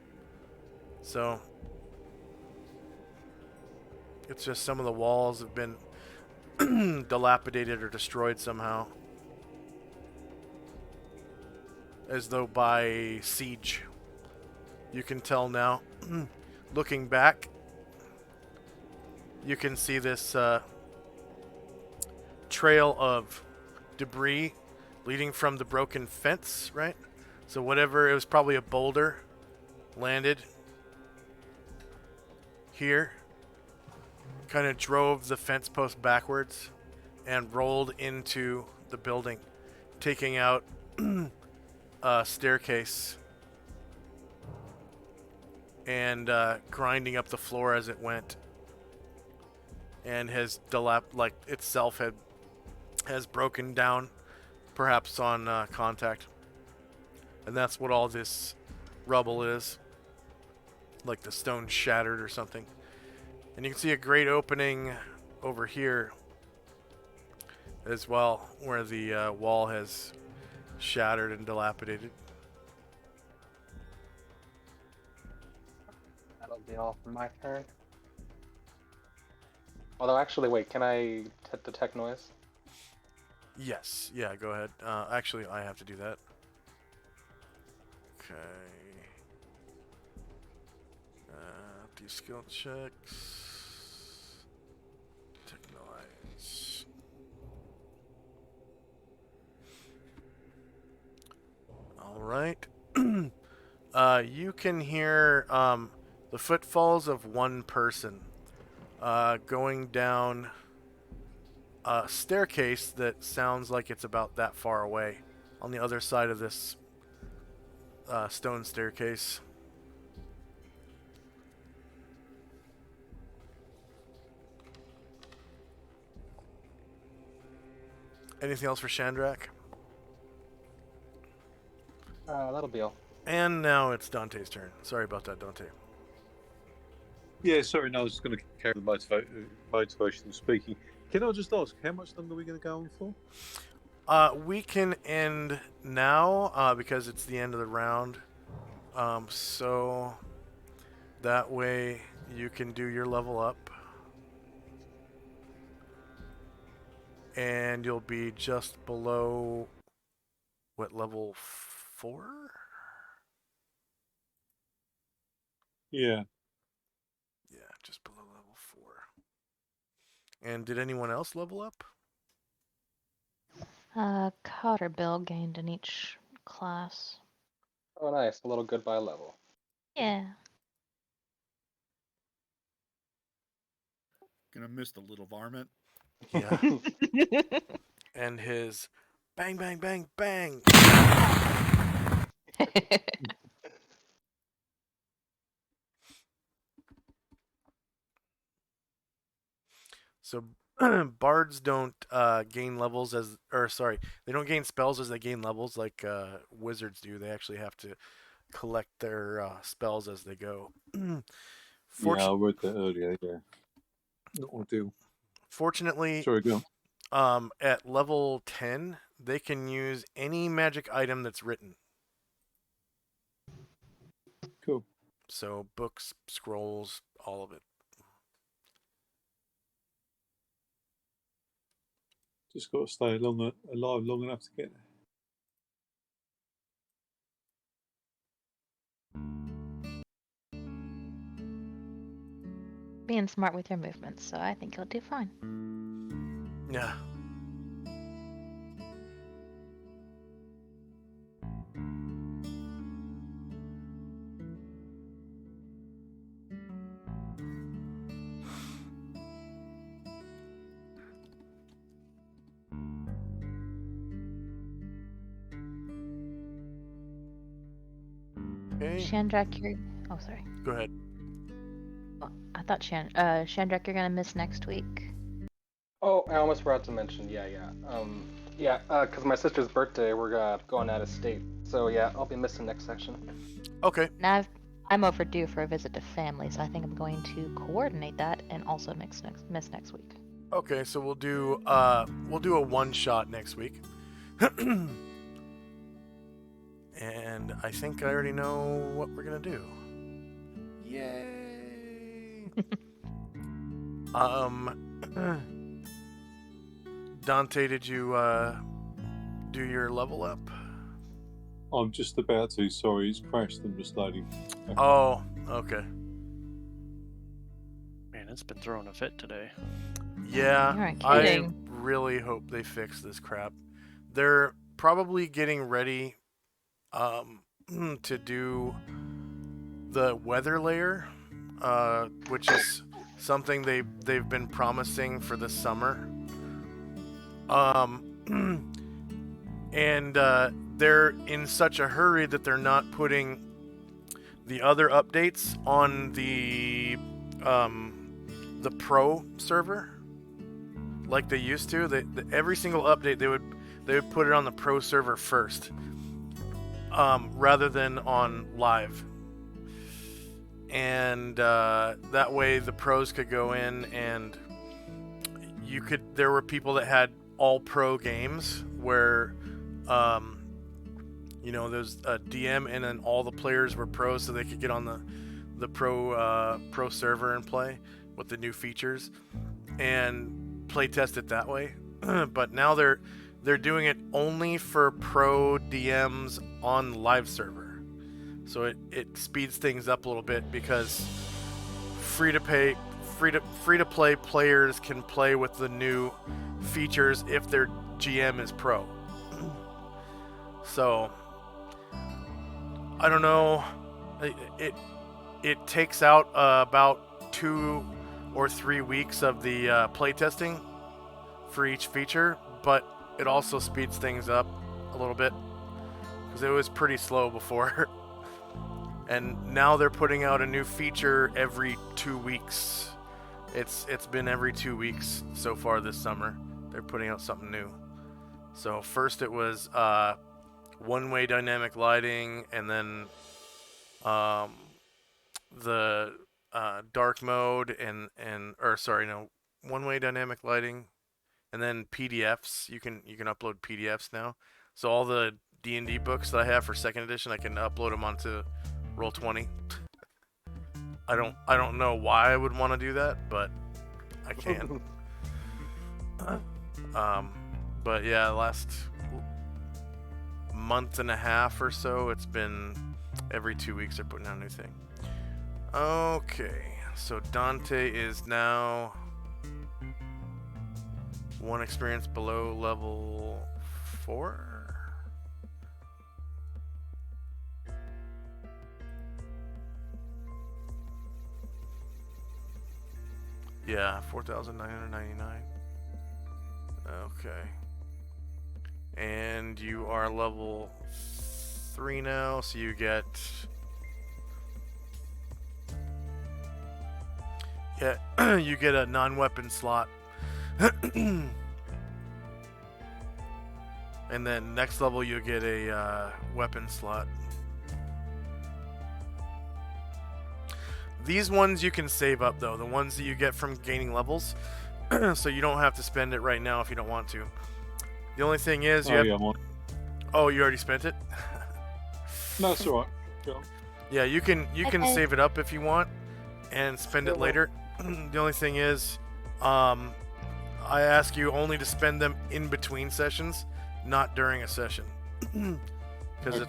So It's just some of the walls have been dilapidated or destroyed somehow. As though by siege. You can tell now, looking back, you can see this trail of debris leading from the broken fence, right? So whatever, it was probably a boulder, landed here, kind of drove the fence post backwards, and rolled into the building, taking out a staircase and grinding up the floor as it went, and has itself has broken down, perhaps on contact, and that's what all this rubble is, like the stone shattered or something. And you can see a great opening over here as well, where the wall has shattered and dilapidated. That'll be all for my turn. Although, actually, wait, can I detect noise? Yes, yeah, go ahead. Actually, I have to do that. Okay. These skill checks. Detect noise. All right. You can hear the footfalls of one person going down a staircase that sounds like it's about that far away on the other side of this stone staircase. Anything else for Shandrak? That'll be all. And now it's Dante's turn. Sorry about that, Dante. Yeah, sorry, no, I was just going to carry the motivational speaking. Can I just ask, how much longer are we going to go on for? We can end now because it's the end of the round. So that way you can do your level up. And you'll be just below, what, level 4? Yeah. Yeah, just below level 4. And did anyone else level up? Cotter Bill gained in each class. Oh, nice. A little goodbye level. Yeah. Gonna miss the little varmint. Yeah. And his bang, bang, bang, bang. So bards don't gain levels they don't gain spells as they gain levels like wizards do. They actually have to collect their spells as they go. Yeah, I read that earlier, yeah. Not ideal. Fortunately, Sorry, go on. At level 10, they can use any magic item that's written. Cool. So books, scrolls, all of it. Just got to stay alive long enough to get there. Being smart with your movements, so I think you'll do fine. Yeah. Okay. Shandrak, you're... Oh, sorry. Go ahead. Oh, I thought Shandrak, you're gonna miss next week. Oh, I almost forgot to mention, because my sister's birthday, we're going out of state. So yeah, I'll be missing next section. Okay. Now I'm overdue for a visit to family, so I think I'm going to coordinate that and also miss next week. Okay, so we'll do a one shot next week. And I think I already know what we're gonna do. Yay! Dante, did you do your level up? I'm just about to. Sorry, it's crashed and just loading. Oh, okay. Man, it's been throwing a fit today. Yeah, You aren't I kidding. really hope they fix this crap. They're probably getting ready to do the weather layer, which is something they've been promising for the summer. And they're in such a hurry that they're not putting the other updates on the pro server like they used to. Every single update they would put it on the pro server first, rather than on live. And that way the pros could go in and there were people that had all pro games where there's a DM and then all the players were pros, so they could get on the pro server and play with the new features and play test it that way. But now they're doing it only for pro DMs on live server. So it speeds things up a little bit, because free to play players can play with the new features if their GM is pro. So I don't know. It takes out about 2 or 3 weeks of the playtesting for each feature, but it also speeds things up a little bit, because it was pretty slow before. And now they're putting out a new feature every 2 weeks. It's been every 2 weeks so far this summer. They're putting out something new. So first it was one-way dynamic lighting, and then the dark mode one-way dynamic lighting, and then PDFs. You can upload PDFs now. So all the D&D books that I have for 2nd edition, I can upload them onto Roll20. I don't know why I would want to do that, but I can. But yeah, last month and a half or so, it's been every 2 weeks they're putting out a new thing. Okay, so Dante is now 1 experience below level 4. Yeah, 4,999. Okay. And you are level 3 now, so you get... Yeah, you get a non-weapon slot. And then next level you get a weapon slot. These ones you can save up, though. The ones that you get from gaining levels. So you don't have to spend it right now if you don't want to. The only thing is you Oh, you already spent it? No, it's alright. Yeah, you can save it up if you want and spend it later. The only thing is, I ask you only to spend them in between sessions, not during a session. Because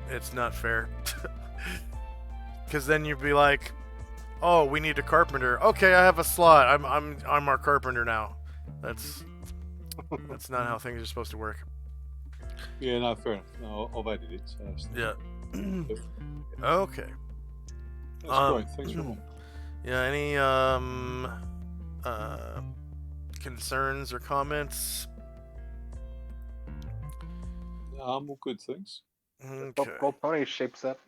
it's not fair. Because then you'd be like, oh, we need a carpenter. Okay, I have a slot. I'm our carpenter now. That's not how things are supposed to work. Yeah, no, fair enough. No, I've added it. So yeah. Okay. That's great. Thanks very much. Yeah. Any concerns or comments? All good things. Okay. Gold Pony shapes up.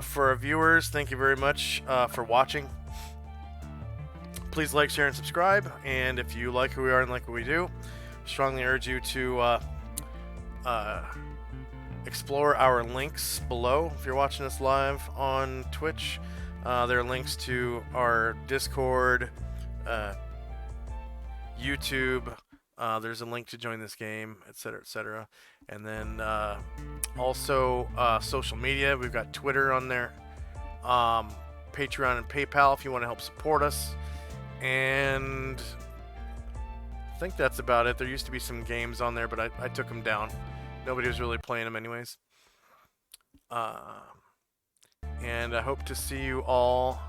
For our viewers, thank you very much for watching. Please like, share, and subscribe. And if you like who we are and like what we do, strongly urge you to explore our links below. If you're watching us live on Twitch, there are links to our Discord, YouTube. There's a link to join this game, etc., etc. And then also social media. We've got Twitter on there. Patreon and PayPal if you want to help support us. And I think that's about it. There used to be some games on there, but I took them down. Nobody was really playing them anyways. And I hope to see you all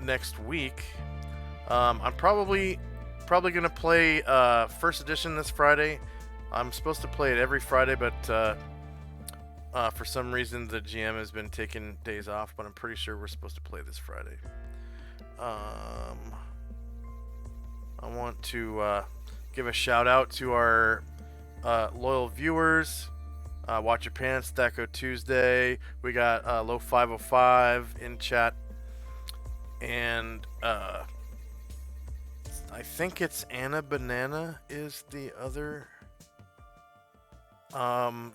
next week. I'm probably going to play First Edition this Friday. I'm supposed to play it every Friday, but for some reason the GM has been taking days off, but I'm pretty sure we're supposed to play this Friday. I want to give a shout out to our loyal viewers. Watch Your Pants, Thaco Tuesday. We got Low 505 in chat. And I think it's Anna Banana is the other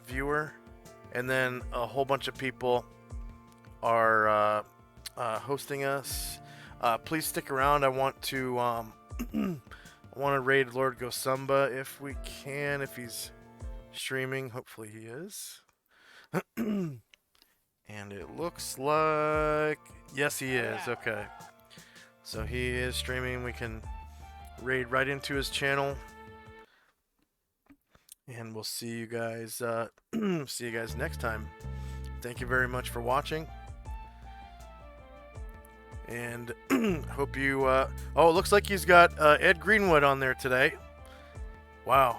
viewer. And then a whole bunch of people are hosting us. Please stick around. I want to I want to raid Lord Gosumba if we can, if he's streaming. Hopefully he is. And it looks like yes, he is. Okay, so he is streaming. We can raid right into his channel, and we'll see you guys next time. Thank you very much for watching, and hope you oh, it looks like he's got Ed Greenwood on there today. Wow.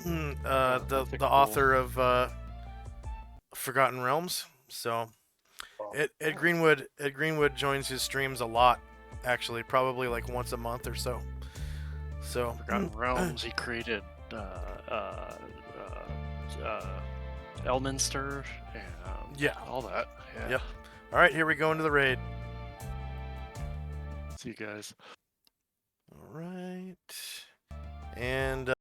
The cool. author of Forgotten Realms. So Ed Greenwood joins his streams a lot, actually, probably like once a month or so. So Forgotten Realms. He created Elminster and yeah, all that. Yeah. Yep. All right, here we go into the raid. See you guys. All right, and